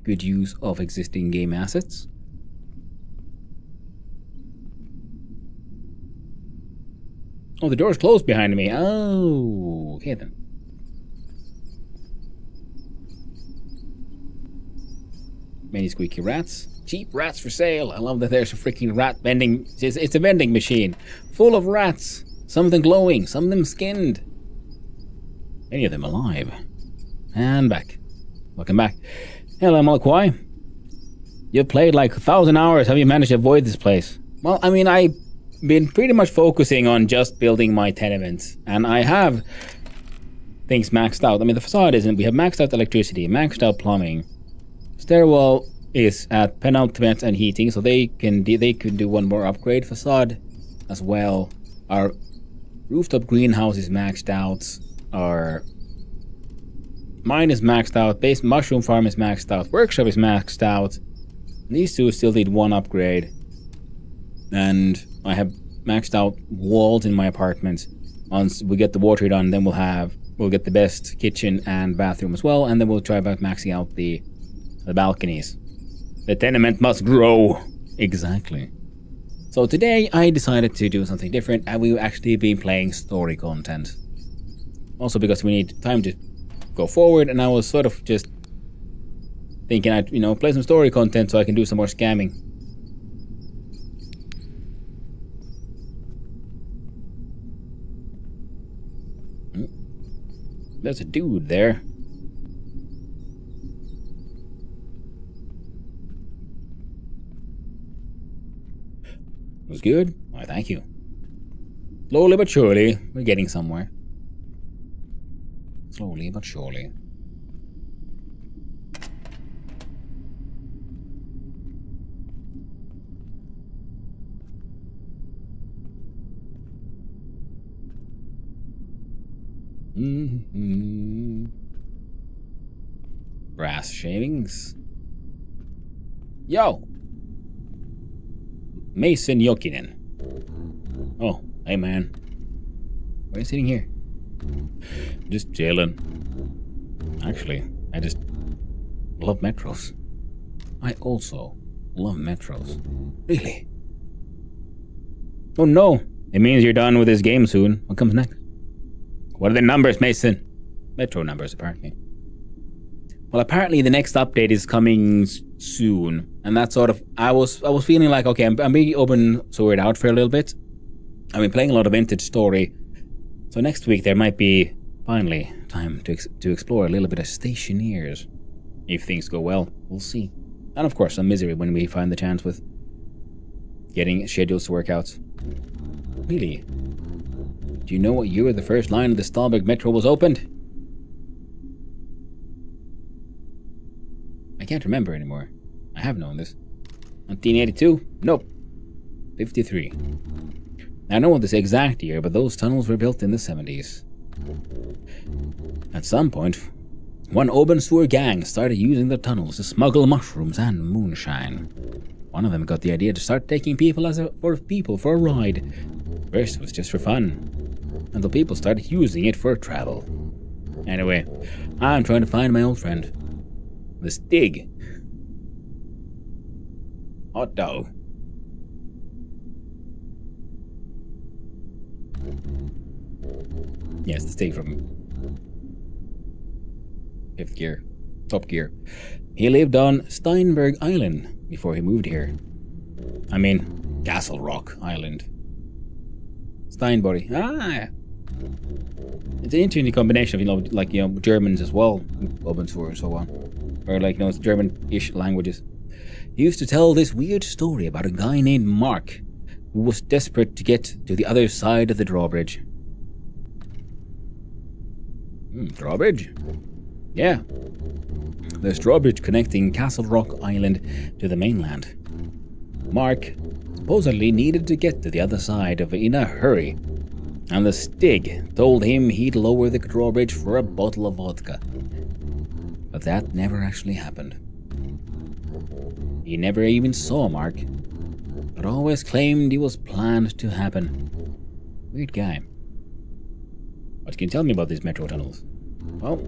Good use of existing game assets. Oh, the door's closed behind me. Oh, okay then. Many squeaky rats. Cheap rats for sale. I love that there's a freaking rat vending... It's a vending machine. Full of rats. Some of them glowing. Some of them skinned. Many of them alive. And back. Welcome back. Hello, Malakwai. You've played like 1,000 hours. Have you managed to avoid this place? Well, I mean, I've been pretty much focusing on just building my tenements. And I have things maxed out. I mean, the facade isn't. We have maxed out electricity, maxed out plumbing. Stairwell is at penultimate and heating, so they could do one more upgrade. Facade as well. Our rooftop greenhouse is maxed out. Our mine is maxed out. Base mushroom farm is maxed out. Workshop is maxed out. These two still need one upgrade. And I have maxed out walls in my apartment. Once we get the water done, then we'll get the best kitchen and bathroom as well, and then we'll try about maxing out the balconies. The tenement must grow. Exactly. So today I decided to do something different, and we've actually been playing story content. Also because we need time to go forward, and I was sort of just thinking I'd, play some story content so I can do some more scamming. There's a dude there. Was good? Why, thank you. Slowly but surely, we're getting somewhere. Slowly but surely. Brass shavings. Yo! Mason Jokinen. Oh, hey man. Why are you sitting here? Just chilling. Actually, I just love metros. I also love metros. Really? Oh no! It means you're done with this game soon. What comes next? What are the numbers, Mason? Metro numbers, apparently. Well, apparently the next update is coming soon, and that's sort of... I was feeling like, okay, I'm being open sourced out for a little bit. I've been playing a lot of vintage story, so next week there might be finally time to explore a little bit of stationeers. If things go well, we'll see. And of course, some misery when we find the chance with getting schedules to work out. Really? Do you know what year the first line of the Stahlberg Metro was opened? I can't remember anymore. I have known this. 1982? Nope. 53. I don't know this exact year, but those tunnels were built in the 70s. At some point, one open sewer gang started using the tunnels to smuggle mushrooms and moonshine. One of them got the idea to start taking people for a ride. First it was just for fun, until people started using it for travel. Anyway, I'm trying to find my old friend. The Stig. Hot dog. Yes, the Stig from Fifth Gear. Top Gear. He lived on Steinberg Island before he moved here. I mean, Castle Rock Island. Steinbury. Ah! It's an interesting combination of, Germans as well, open source and so on. Or it's German-ish languages. He used to tell this weird story about a guy named Mark who was desperate to get to the other side of the drawbridge. Drawbridge? Yeah. There's drawbridge connecting Castle Rock Island to the mainland. Mark supposedly needed to get to the other side of it in a hurry, and the Stig told him he'd lower the drawbridge for a bottle of vodka. But that never actually happened. He never even saw Mark, but always claimed it was planned to happen. Weird guy. What can you tell me about these metro tunnels? Well,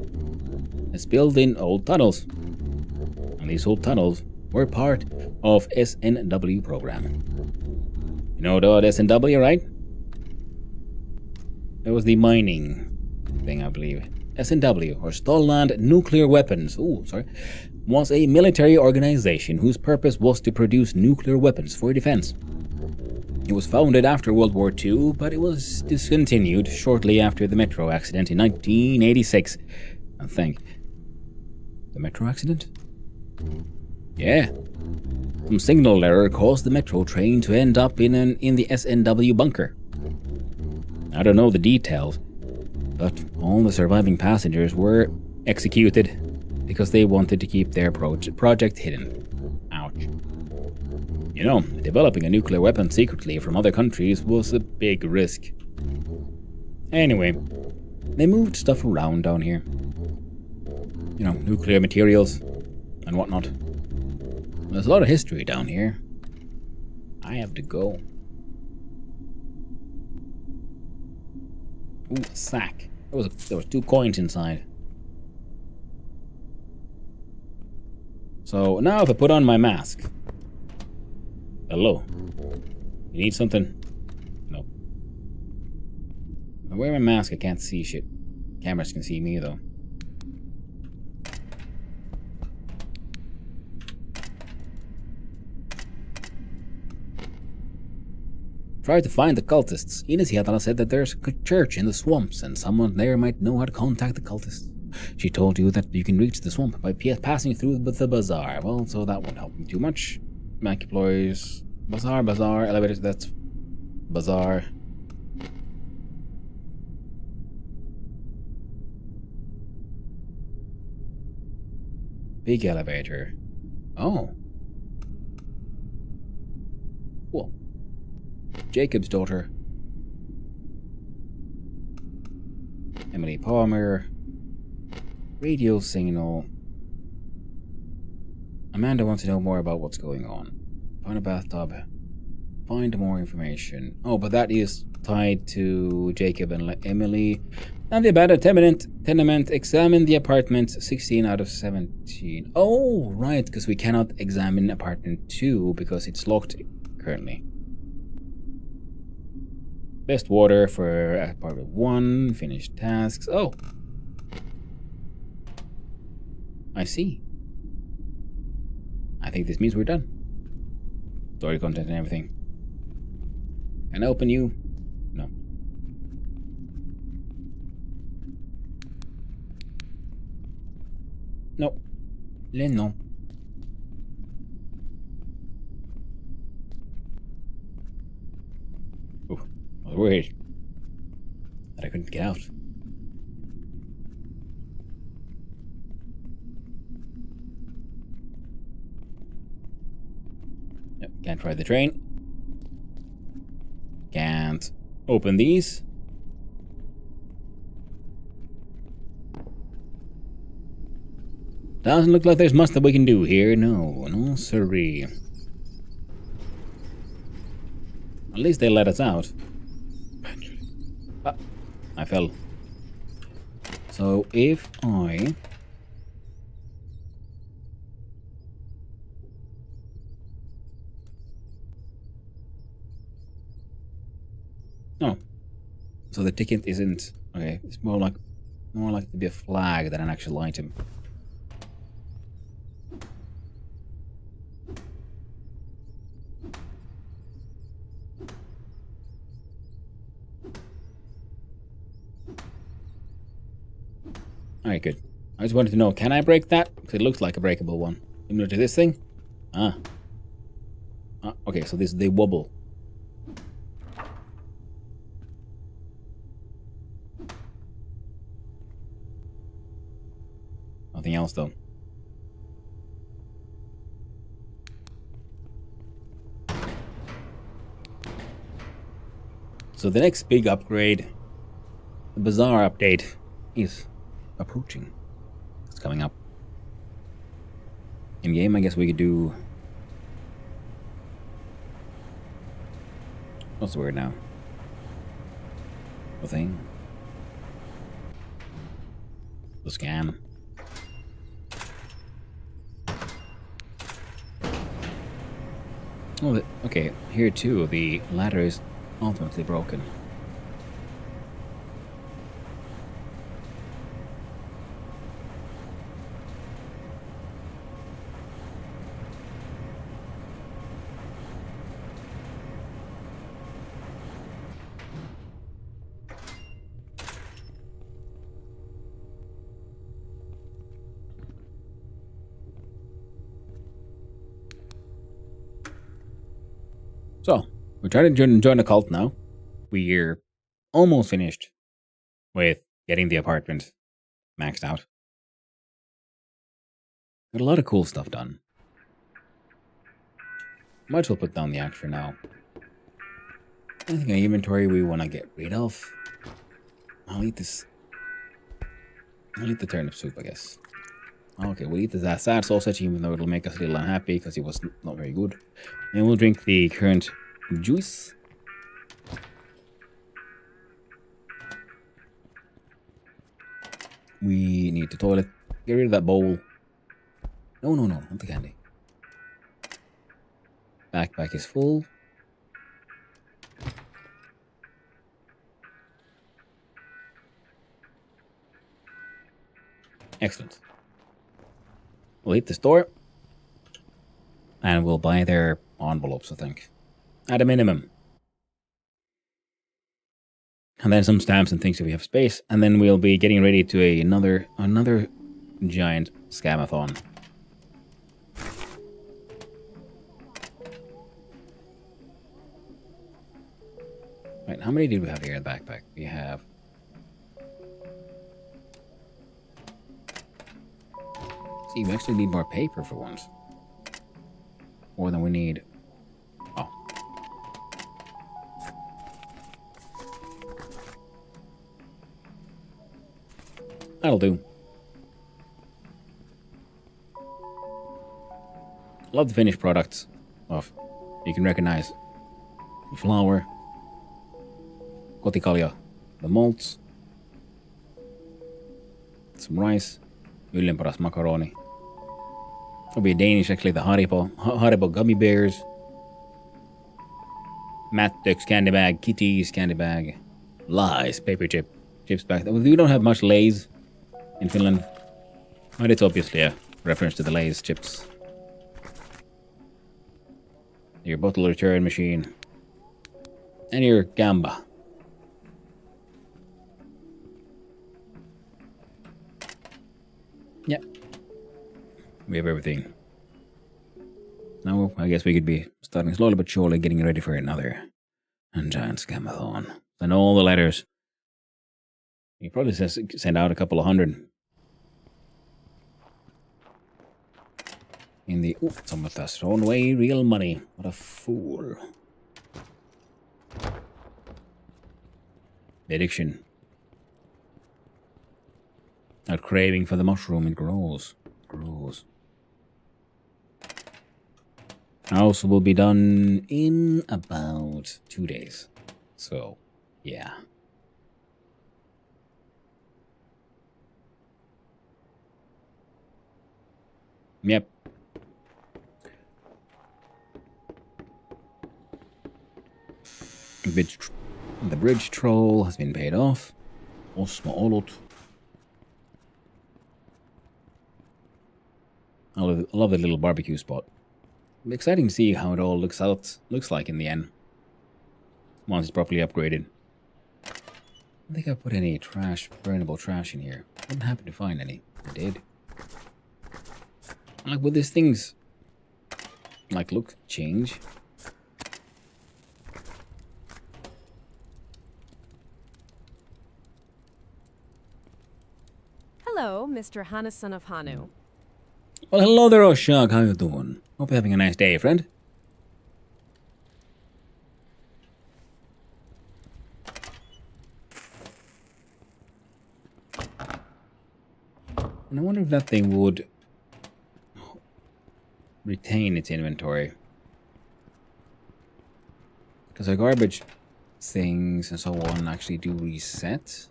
it's built in old tunnels, and these old tunnels were part of SNW program. You know about SNW, right? That was the mining thing, I believe. SNW, or Stallland Nuclear Weapons, was a military organization whose purpose was to produce nuclear weapons for defense. It was founded after World War II, but it was discontinued shortly after the metro accident in 1986. I think. The metro accident? Yeah. Some signal error caused the metro train to end up in the SNW bunker. I don't know the details, but all the surviving passengers were executed because they wanted to keep their project hidden. Ouch. You know, developing a nuclear weapon secretly from other countries was a big risk. Anyway, they moved stuff around down here. You know, nuclear materials and whatnot. There's a lot of history down here. I have to go. Ooh, a sack. There was 2 coins inside. So now if I put on my mask. Hello. You need something? No. If I wear my mask, I can't see shit. Cameras can see me though. Tried to find the cultists. Ines Hiatala said that there's a church in the swamps and someone there might know how to contact the cultists. She told you that you can reach the swamp by passing through the bazaar. Well, so that won't help me too much. Mac employees. Bazaar, elevators, that's bazaar. Big elevator. Oh. Cool. Jacob's daughter. Emily Palmer. Radio signal. Amanda wants to know more about what's going on. Find a bathtub. Find more information. Oh, but that is tied to Jacob and Emily. And the abandoned tenement. Examine the apartment. 16 out of 17. Oh, right, because we cannot examine apartment 2 because it's locked currently. Best water for apartment 1. Finished tasks. Oh. I see. I think this means we're done. Story content and everything. Can I open you? No. No. No. Ooh, I was worried that I couldn't get out. Yep, can't ride the train. Can't open these. Doesn't look like there's much that we can do here. No siree. At least they let us out. Ah, I fell. So if I... Oh. So the ticket isn't... Okay, it's more like to be a flag than an actual item. Alright, good. I just wanted to know, can I break that? Because it looks like a breakable one. Similar to this thing? Okay, so they wobble. Nothing else, though. So the next big upgrade, the Bazaar update, is approaching. It's coming up. In game, I guess we could do. What's the word now? The thing. The scam. Oh, okay. Here too, the ladder is ultimately broken. So, we're trying to join a cult now. We're almost finished with getting the apartment maxed out. Got a lot of cool stuff done. Might as well put down the axe for now. Anything in inventory we want to get rid of? I'll eat this. I'll eat the turnip soup, I guess. Okay, we'll eat the sad sausage, even though it'll make us a little unhappy because it was not very good. And we'll drink the current juice. We need the toilet. Get rid of that bowl. No, not the candy. Backpack is full. Excellent. We'll hit the store. And we'll buy their envelopes, I think. At a minimum. And then some stamps and things if we have space. And then we'll be getting ready to another giant scamathon. Right, how many did we have here in the backpack? We have... See, we actually need more paper for once. More than we need. Oh. That'll do. Love the finished products of, you can recognize the flour, kotikalja, the malts, some rice, Yllenparas macaroni. It'll be Danish actually, the Haribo gummy bears, Mattex candy bag, Kitty's candy bag, Lies paper chips back. We don't have much Lay's in Finland, but it's obviously a reference to the Lay's chips. Your bottle return machine, and your gamba. Yep. We have everything. Now, I guess we could be starting slowly but surely getting ready for another giant scamathon. And all the letters. You probably send out a couple of hundred. In the... Ooh, someone has thrown away real money. What a fool. The addiction. That craving for the mushroom, it grows. Grows. House will be done in about 2 days. So, yeah. Yep. The bridge troll has been paid off. Osmo Olut. I love the little barbecue spot. Exciting to see how it all looks like in the end. Once it's properly upgraded. I don't think I put any burnable trash in here. I didn't happen to find any. I did. Like, would these things, like, look, change? Hello, Mr. Hannesson of Hanu. Well, hello there, Oshag. How you doing? Hope you're having a nice day, friend. And I wonder if that thing would retain its inventory. Because our garbage things and so on actually do reset.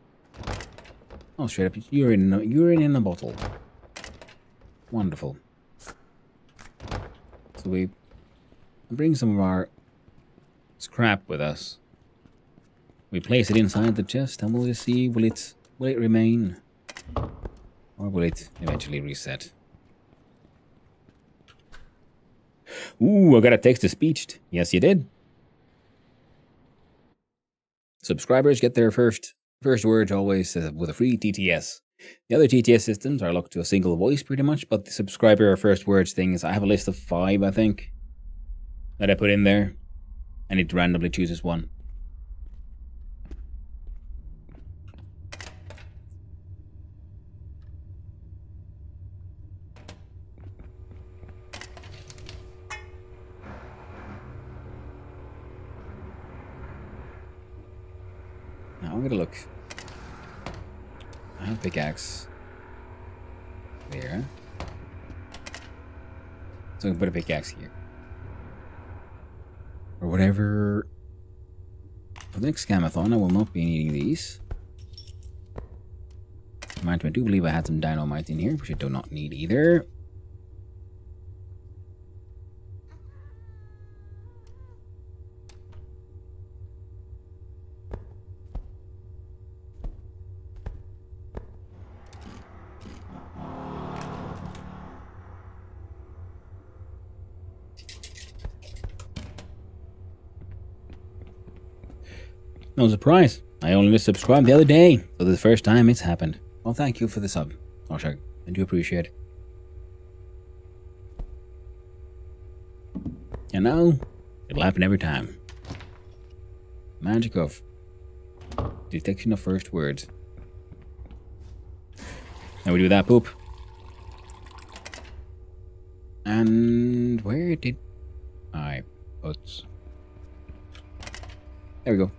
Oh, straight up, urine in a bottle. Wonderful. So we bring some of our scrap with us. We place it inside the chest and we'll just see, will it remain? Or will it eventually reset? Ooh, I got a text-to-speech. Yes, you did. Subscribers get their first words always with a free TTS. The other TTS systems are locked to a single voice pretty much, but the subscriber first words thing is, I have a list of 5, I think, that I put in there, and it randomly chooses one. Now I'm gonna look. I have a pickaxe there. So I'm gonna put a pickaxe here. Or whatever. For the next scamathon, I will not be needing these. Mind you, I do believe I had some dynamite in here, which I do not need either. No surprise. I only subscribed the other day, for the first time it's happened. Well, thank you for the sub, Oshag. I do appreciate it. And now, it'll happen every time. Magic of detection of first words. Now we do that poop. And where did I put? There we go.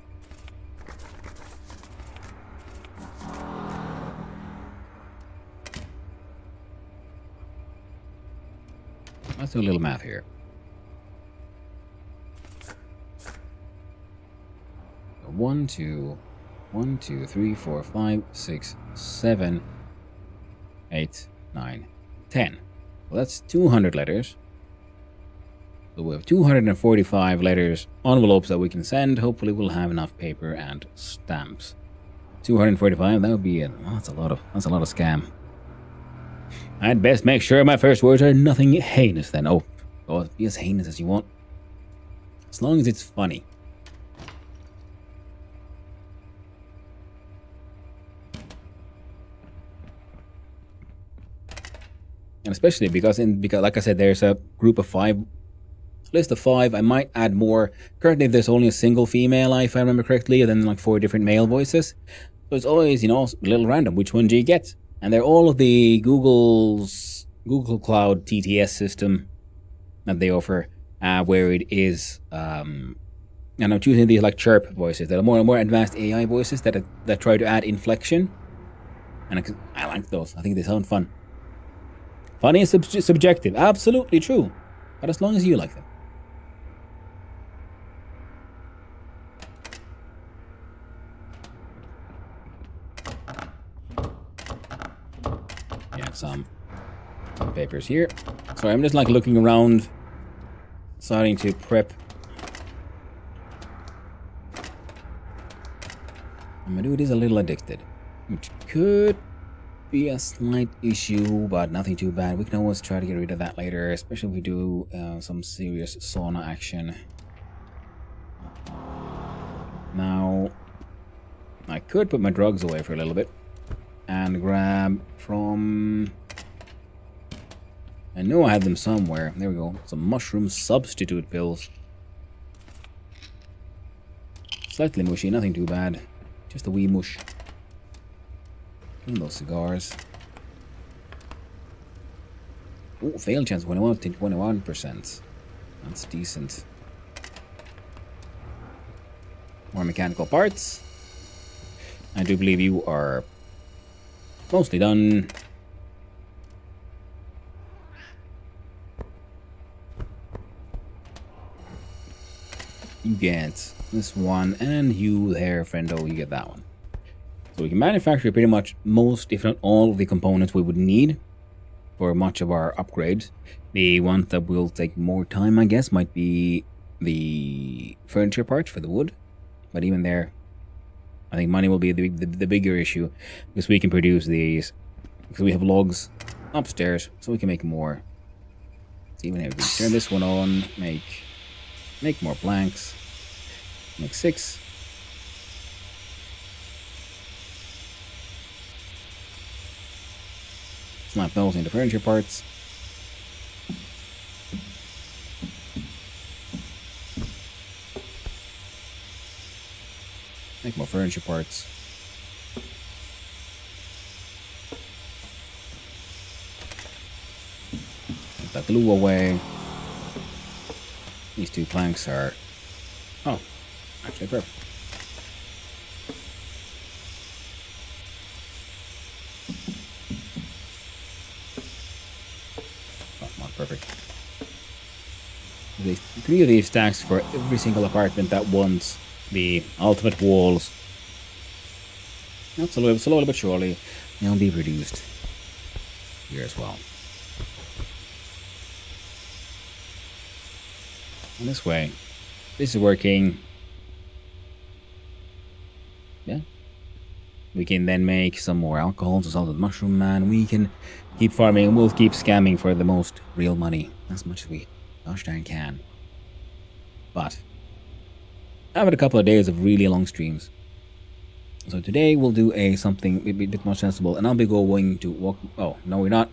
Let's do a little math here. 1, 2, 1, 2, 3, 4, 5, 6, 7, 8, 9, 10. Well, that's 200 letters. So we have 245 letters, envelopes that we can send. Hopefully we'll have enough paper and stamps. 245, that would be it. Oh, that's a lot of scam. I'd best make sure my first words are nothing heinous then. Oh, be as heinous as you want. As long as it's funny. And especially because like I said, there's a group of 5, list of 5. I might add more. Currently there's only a single female, if I remember correctly, and then like 4 different male voices. So it's always, a little random. Which one do you get? And they're all of the Google Cloud TTS system that they offer, where it is, and I'm choosing these like chirp voices that are more advanced AI voices that try to add inflection, and I like those. I think they sound fun. Funny is subjective, absolutely true, but as long as you like them. Yeah, some papers here. So I'm just like looking around, starting to prep. And my dude is a little addicted, which could be a slight issue, but nothing too bad. We can always try to get rid of that later, especially if we do some serious sauna action. Now, I could put my drugs away for a little bit and grab from... I know I had them somewhere. There we go. Some mushroom substitute pills. Slightly mushy, nothing too bad. Just a wee mush. And those cigars. Oh, fail chance 21 to 21%. That's decent. More mechanical parts. I do believe you are mostly done. get this one, and you there, friendo, you get that one. So we can manufacture pretty much most, if not all, of the components we would need for much of our upgrades. The ones that will take more time, I guess, might be the furniture parts for the wood. But even there, I think money will be the bigger issue, because we can produce these, because we have logs upstairs, so we can make more. So even if we turn this one on, make more planks, make 6. Snap those into furniture parts. Make more furniture parts. Get that glue away. These 2 planks are... Oh, actually perfect. Oh, not perfect. There's 3 of these stacks for every single apartment that wants the ultimate walls. Not slowly but surely, they'll be reduced here as well. And this way, this is working. Yeah. We can then make some more alcohol to salt the mushroom man. We can keep farming, and we'll keep scamming for the most real money as much as we gosh darn can. But I've had a couple of days of really long streams. So today we'll do something a bit more sensible, and I'll be going to walk. Oh, no, we're not.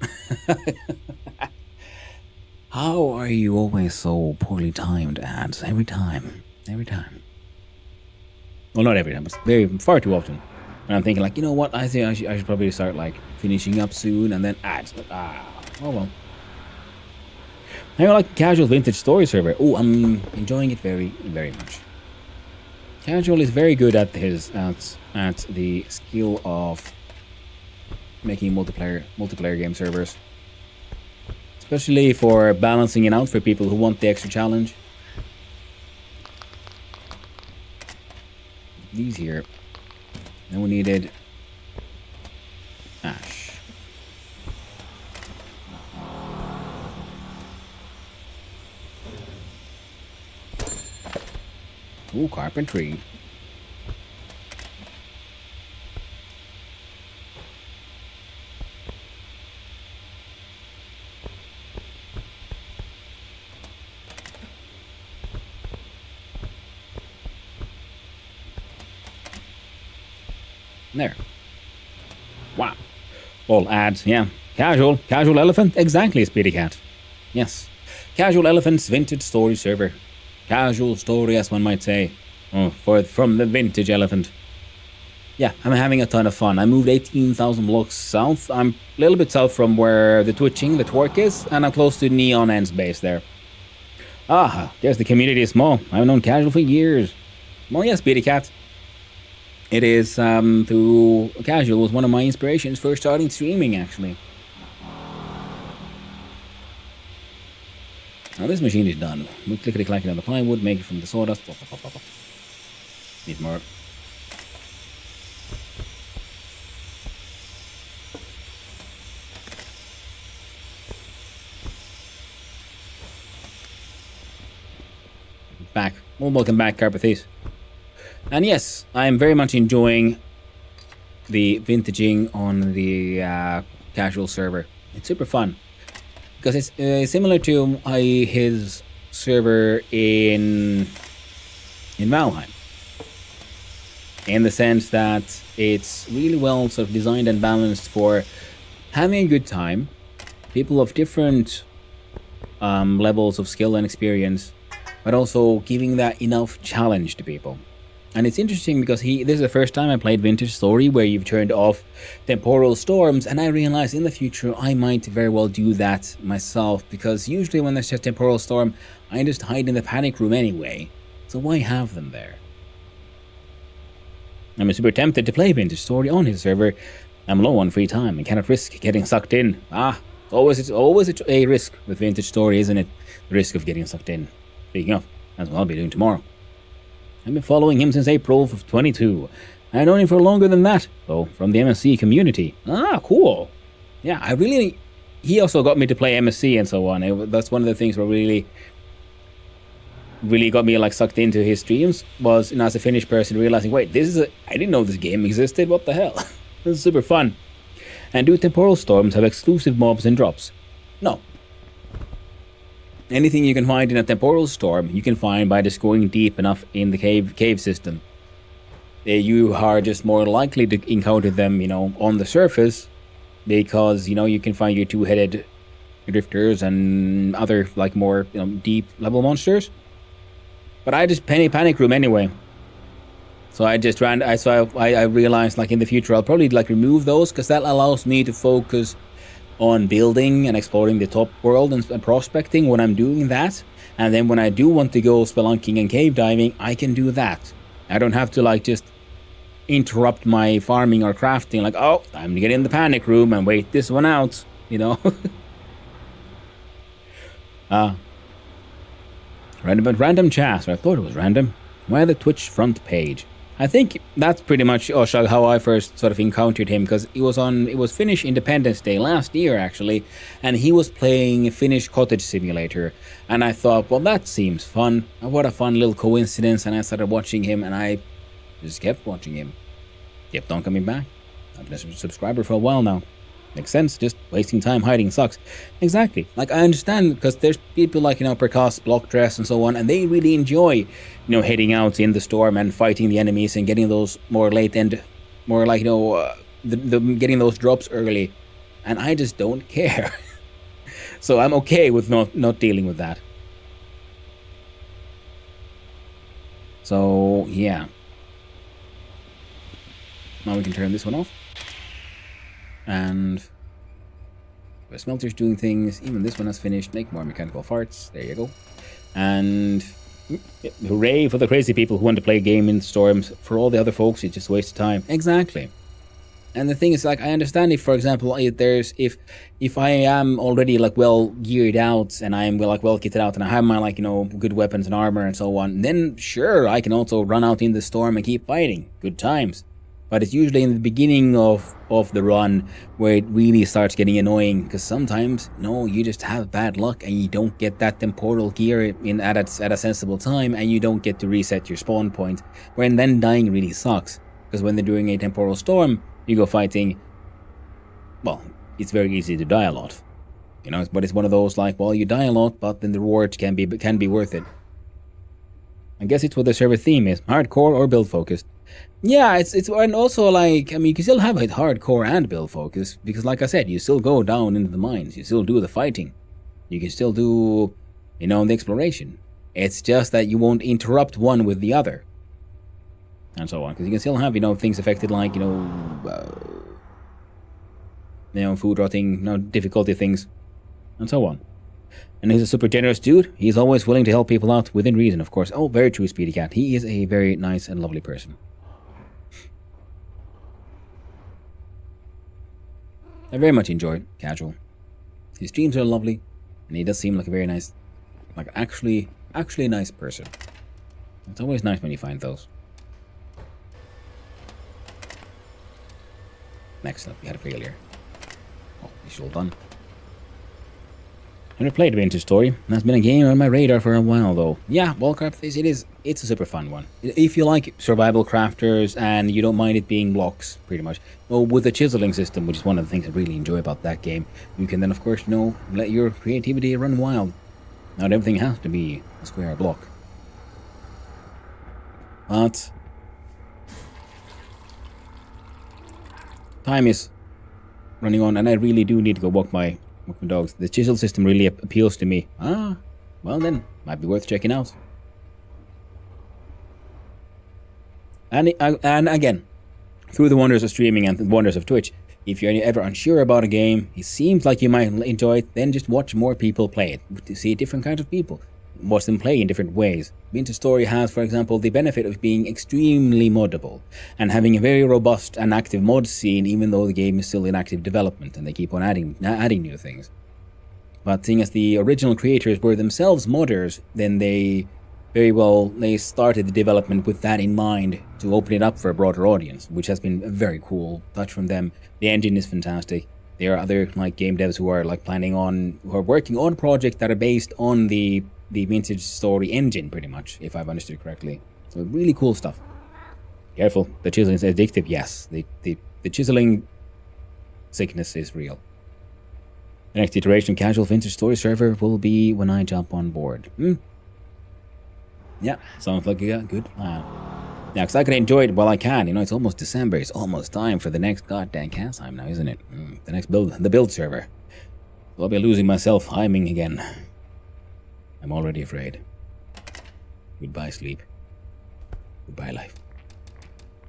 How are you always so poorly timed, ads? Every time. Well, not every time, but far too often. And I'm thinking, like, you know what? I think I should probably start, like, finishing up soon, and then ads. Oh well. I like casual vintage story server. Oh, I'm enjoying it very, very much. Casual is very good at at the skill of making multiplayer game servers, especially for balancing it out for people who want the extra challenge. These here. Then we needed ash. Ooh, carpentry. There. Wow. All ads, yeah. Casual elephant, exactly, Speedy Cat. Yes. Casual elephant's vintage story server. Casual story, as one might say. Oh, from the vintage elephant. Yeah, I'm having a ton of fun. I moved 18,000 blocks south. I'm a little bit south from where the twerk is, and I'm close to Neon End's base there. Ah, guess the community is small. I've known Casual for years. Well, yes, Speedy Cat. It is, through Casual was one of my inspirations for starting streaming, actually. Now this machine is done. We clickety-clack it on the plywood, make it from the sawdust. Need more. Back. Well, welcome back, Carpathies. And yes, I am very much enjoying the vintaging on the casual server. It's super fun. Because it's similar to his server in Valheim. In the sense that it's really well sort of designed and balanced for having a good time. People of different levels of skill and experience, but also giving that enough challenge to people. And it's interesting because this is the first time I played Vintage Story where you've turned off temporal storms, and I realized in the future I might very well do that myself, because usually when there's a temporal storm, I just hide in the panic room anyway. So why have them there? I'm super tempted to play Vintage Story on his server. I'm low on free time and cannot risk getting sucked in. It's always a risk with Vintage Story, isn't it? The risk of getting sucked in. Speaking of, that's what I'll be doing tomorrow. I've been following him since April of 22. I've known him for longer than that, though, from the MSC community. Ah, cool. Yeah, he also got me to play MSC and so on. That's one of the things where really got me like sucked into his streams was, as a Finnish person, realizing, wait, I didn't know this game existed. What the hell? This is super fun. And do temporal storms have exclusive mobs and drops? No. Anything you can find in a temporal storm, you can find by just going deep enough in the cave system. You are just more likely to encounter them, on the surface, because, you can find your two-headed drifters and other, like, more, deep level monsters. But I just panic room anyway. So I just I realized, like, in the future I'll probably, like, remove those, because that allows me to focus on building and exploring the top world and prospecting when I'm doing that. And then when I do want to go spelunking and cave diving, I can do that. I don't have to, like, just interrupt my farming or crafting, like, oh, time to get in the panic room and wait this one out, Random chat. I thought it was random. Why the Twitch front page? I think that's pretty much how I first sort of encountered him, because it was Finnish Independence Day last year, actually, and he was playing Finnish Cottage Simulator, and I thought, well, that seems fun. What a fun little coincidence, and I started watching him, and I just kept watching him. Kept on coming back. I've been a subscriber for a while now. Makes sense, just wasting time hiding sucks. Exactly. Like, I understand, because there's people like, Percast, Block Dress, and so on, and they really enjoy, heading out in the storm and fighting the enemies and getting those more late end, more like, getting those drops early. And I just don't care. So I'm okay with not dealing with that. So, yeah. Now we can turn this one off. And the smelter's doing things. Even this one has finished. Make more mechanical farts. There you go. And hooray for the crazy people who want to play a game in storms. For all the other folks, it's just a waste of time. Exactly. And the thing is, like, I understand if, for example, if I am already, like, well geared out and I am well kitted out and I have my, like, good weapons and armor and so on, then sure, I can also run out in the storm and keep fighting. Good times. But it's usually in the beginning of the run where it really starts getting annoying, because sometimes, you just have bad luck and you don't get that temporal gear at a sensible time, and you don't get to reset your spawn point, when then dying really sucks. Because when they're doing a temporal storm, you go fighting, well, it's very easy to die a lot. But it's one of those, like, well, you die a lot, but then the rewards can be worth it. I guess it's what the server theme is, hardcore or build focused. Yeah, it's and also, like, I mean, you can still have it hardcore and build focus, because, like I said, you still go down into the mines, you still do the fighting, you can still do, the exploration. It's just that you won't interrupt one with the other, and so on, because you can still have, things affected, like, food rotting, difficulty things, and so on. And he's a super generous dude. He's always willing to help people out within reason, of course. Oh, very true, Speedy Cat. He is a very nice and lovely person. I very much enjoy Casual. His streams are lovely, and he does seem like a very nice, like, actually a nice person. It's always nice when you find those. Excellent, we had a failure. Oh, it's all done. I've never played Winter Story. That's been a game on my radar for a while, though. Yeah, Wallcraft, it's a super fun one. If you like survival crafters and you don't mind it being blocks, pretty much. Well, with the chiseling system, which is one of the things I really enjoy about that game, you can then, of course, let your creativity run wild. Not everything has to be a square block. But time is running on, and I really do need to go walk my dogs. The chisel system really appeals to me. Well then, might be worth checking out. And again, through the wonders of streaming and the wonders of Twitch, if you're ever unsure about a game, it seems like you might enjoy it, then just watch more people play it, to see different kinds of people, watch them play in different ways. Winter Story has, for example, the benefit of being extremely moddable, and having a very robust and active mod scene, even though the game is still in active development, and they keep on adding new things. But seeing as the original creators were themselves modders, then they very well, they started the development with that in mind to open it up for a broader audience, which has been a very cool touch from them. The engine is fantastic. There are other like game devs who are like who are working on projects that are based on the vintage story engine, pretty much, if I've understood correctly. So really cool stuff. Careful, the chiseling is addictive. Yes, the chiseling sickness is real. The next iteration of casual vintage story server will be when I jump on board. Yeah, sounds like a good plan. Yeah, because I can enjoy it while I can. You know, it's almost December. It's almost time for the next goddamn cast time now, isn't it? The next the build server. I'll be losing myself hyming again. I'm already afraid. Goodbye, sleep. Goodbye, life.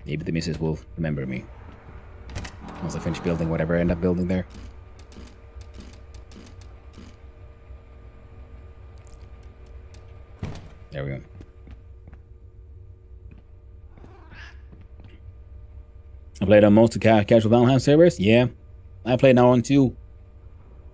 Maybe the missus will remember me once I finish building whatever I end up building there. There we go. I played on most of casual Valheim servers. Yeah, I play now on 2.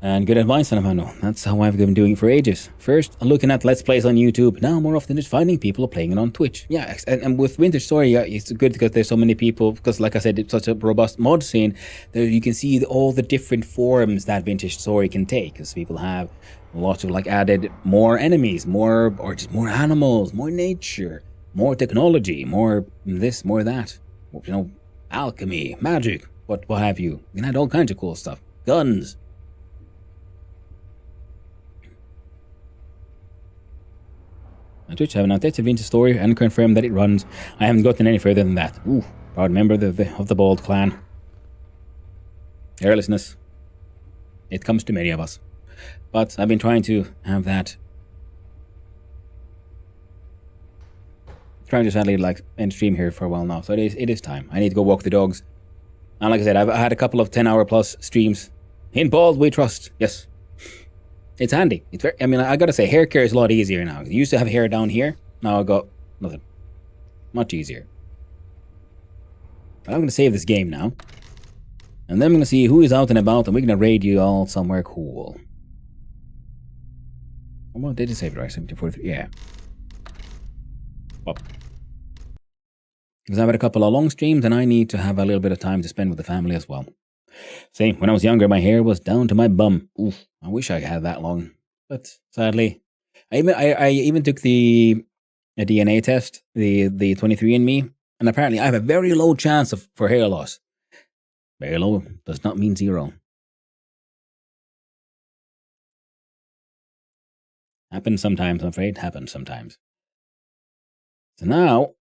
And good advice, Sanamano. That's how I've been doing it for ages. First, looking at Let's Plays on YouTube. Now, more often, just finding people playing it on Twitch. Yeah, and with Vintage Story, yeah, it's good because there's so many people. Because, like I said, it's such a robust mod scene. There you can see all the different forms that Vintage Story can take. Because people have lots of, like, added more enemies, more animals, more nature, more technology, more this, more that. You know, alchemy, magic, what have you. You can add all kinds of cool stuff. Guns. On Twitch, I have now tested Vintage Story and confirmed that it runs. I haven't gotten any further than that. Ooh, proud member of the Bald Clan. Carelessness. It comes to many of us. But I've been trying to have that. Trying to sadly like end stream here for a while now, so it is time. I need to go walk the dogs. And like I said, I've had a couple of 10-hour plus streams. In Bald we trust. Yes. It's handy. It's very, I mean, I gotta say, hair care is a lot easier now. I used to have hair down here. Now I got nothing. Much easier. But I'm gonna save this game now. And then I'm gonna see who is out and about, and we're gonna raid you all somewhere cool. Well, did it save it right? 1743? Yeah. Well. Because I've had a couple of long streams, and I need to have a little bit of time to spend with the family as well. See, when I was younger, my hair was down to my bum. Oof, I wish I had that long. But sadly, I even took a DNA test, the 23andMe, and apparently I have a very low chance for hair loss. Very low does not mean 0. Happens sometimes, I'm afraid. Happens sometimes. So now,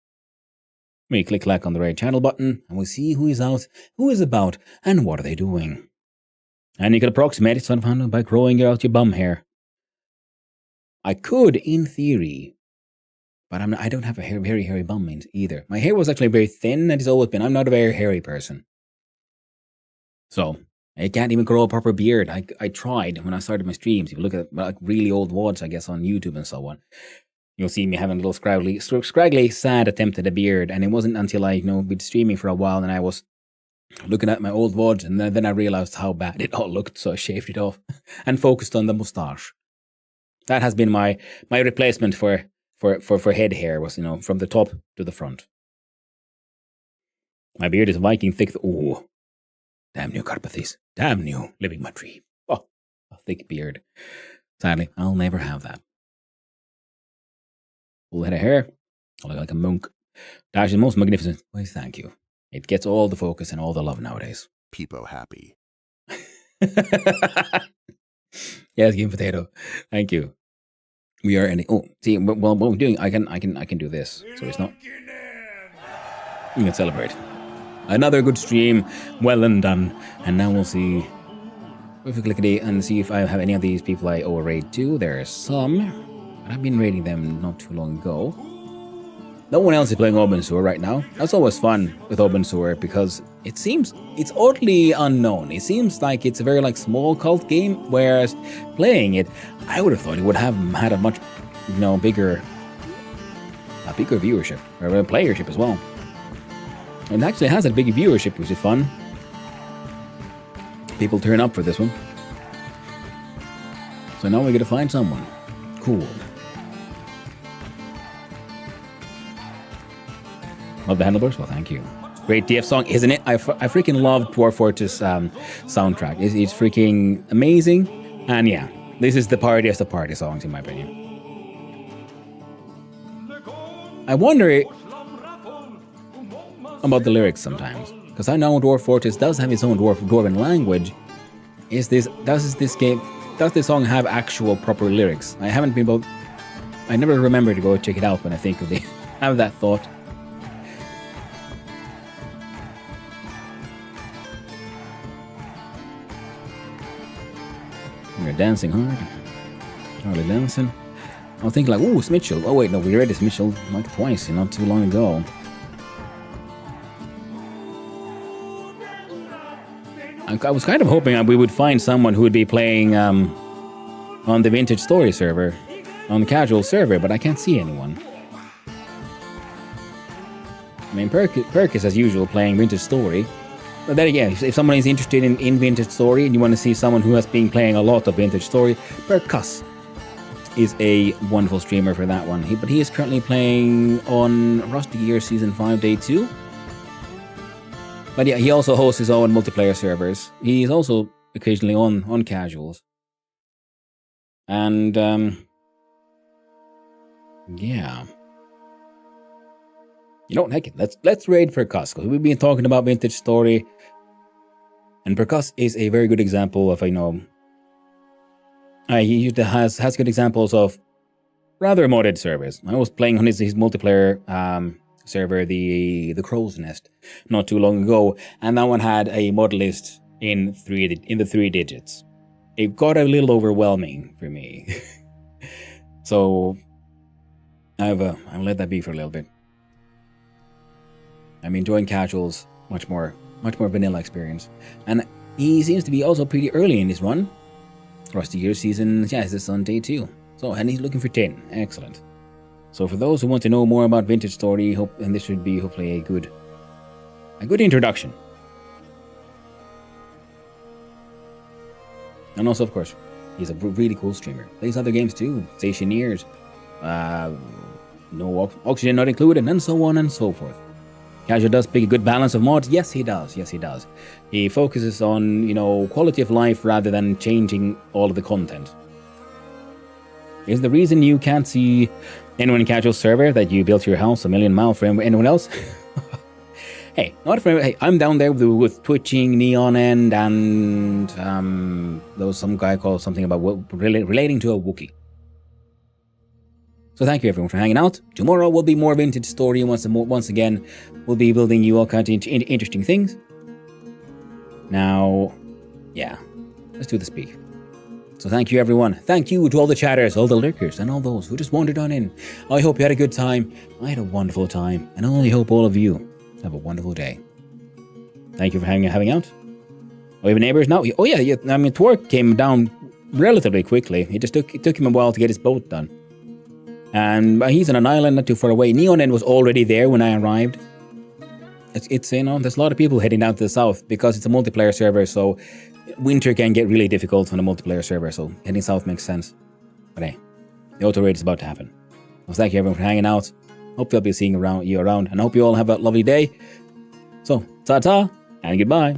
we click-clack on the right channel button, and we see who is out, who is about, and what are they doing. And you can approximate it somehow by growing out your bum hair. I could, in theory, but I don't have a very hairy bum either. My hair was actually very thin, and it's always been. I'm not a very hairy person. So, I can't even grow a proper beard. I tried when I started my streams. If you look at like really old VODs, I guess, on YouTube and so on, you'll see me having a little scraggly, sad attempt at a beard. And it wasn't until I, been streaming for a while and I was looking at my old VODs, and then I realized how bad it all looked, so I shaved it off and focused on the mustache. That has been my replacement for head hair, was, from the top to the front. My beard is Viking thick. Oh, damn you, Carpathes. Damn you, living my dream. Oh, a thick beard. Sadly, I'll never have that. Full head of hair. I look like a monk. Dash is most magnificent. Why, thank you. It gets all the focus and all the love nowadays. Peepo happy. Yes, Game Potato. Thank you. We are ending. Oh, see, well, what we're doing, I can do this. So it's not. You can celebrate. Another good stream, well and done. And now we'll see. If we click it and see if I have any of these people I owe a raid to. There are some, but I've been raiding them not too long ago. No one else is playing Open Sewer right now. That's always fun with Open Sewer because it seems it's oddly unknown. It seems like it's a very small cult game, whereas playing it, I would have thought it would have had a much bigger viewership or playership as well. It actually has a big viewership, which is fun. People turn up for this one. So now we're gonna find someone cool. Love the handlebars? Well, thank you. Great DF song, isn't it? I freaking love Dwarf Fortress soundtrack. It's freaking amazing. And yeah, this is the partiest of party songs, in my opinion. I wonder about the lyrics sometimes, because I know Dwarf Fortress does have its own dwarven language. Does this song have actual proper lyrics? I never remember to go check it out when I think of the have that thought. We're dancing hard. Hardly dancing. I was thinking like, ooh, it's Mitchell. Oh wait, no, we read this Mitchell like twice, not too long ago. I was kind of hoping we would find someone who would be playing on the Vintage Story server, on the casual server, but I can't see anyone. I mean, Perk is as usual playing Vintage Story. But then again, if someone is interested in Vintage Story and you want to see someone who has been playing a lot of Vintage Story, Perkus is a wonderful streamer for that one. But he is currently playing on Rusty Gear Season 5 Day 2. But yeah, he also hosts his own multiplayer servers. He's also occasionally on casuals. And, yeah. You know, heck it, let's raid Perkus, because we've been talking about Vintage Story. And Perkus is a very good example of, he has good examples of rather modded servers. I was playing on his multiplayer server, the Crow's Nest, not too long ago, and that one had a mod list in the 3 digits. It got a little overwhelming for me, so I've let that be for a little bit. I'm enjoying casuals much more vanilla experience, and he seems to be also pretty early in his run. Rusty Gear Season, yeah, this is on day 2. So, and he's looking for 10. Excellent. So for those who want to know more about Vintage Story, and this should be hopefully a good introduction. And also, of course, he's a really cool streamer. Plays other games too, Stationeers, no oxygen not included, and so on and so forth. Casual does pick a good balance of mods. Yes, he does. Yes, he does. He focuses on, quality of life rather than changing all of the content. Is the reason you can't see anyone in casual server that you built your house a million miles from anyone else? Hey, not for hey, I'm down there with Twitching, Neon End, and there was some guy called something about relating to a Wookiee. So thank you everyone for hanging out. Tomorrow will be more Vintage Story. Once again, we'll be building you all kinds of interesting things. Now, yeah, let's do the speak. So thank you everyone. Thank you to all the chatters, all the lurkers, and all those who just wandered on in. I hope you had a good time. I had a wonderful time, and I only hope all of you have a wonderful day. Thank you for hanging out. Oh, we have neighbors now? Oh yeah. I mean, Twerk came down relatively quickly. It took him a while to get his boat done. And he's on an island not too far away. Neon End was already there when I arrived. It's there's a lot of people heading down to the south because it's a multiplayer server, so winter can get really difficult on a multiplayer server, so heading south makes sense. But hey, the auto raid is about to happen. So thank you everyone for hanging out. Hope I'll be seeing you around, and I hope you all have a lovely day. So, ta-ta, and goodbye.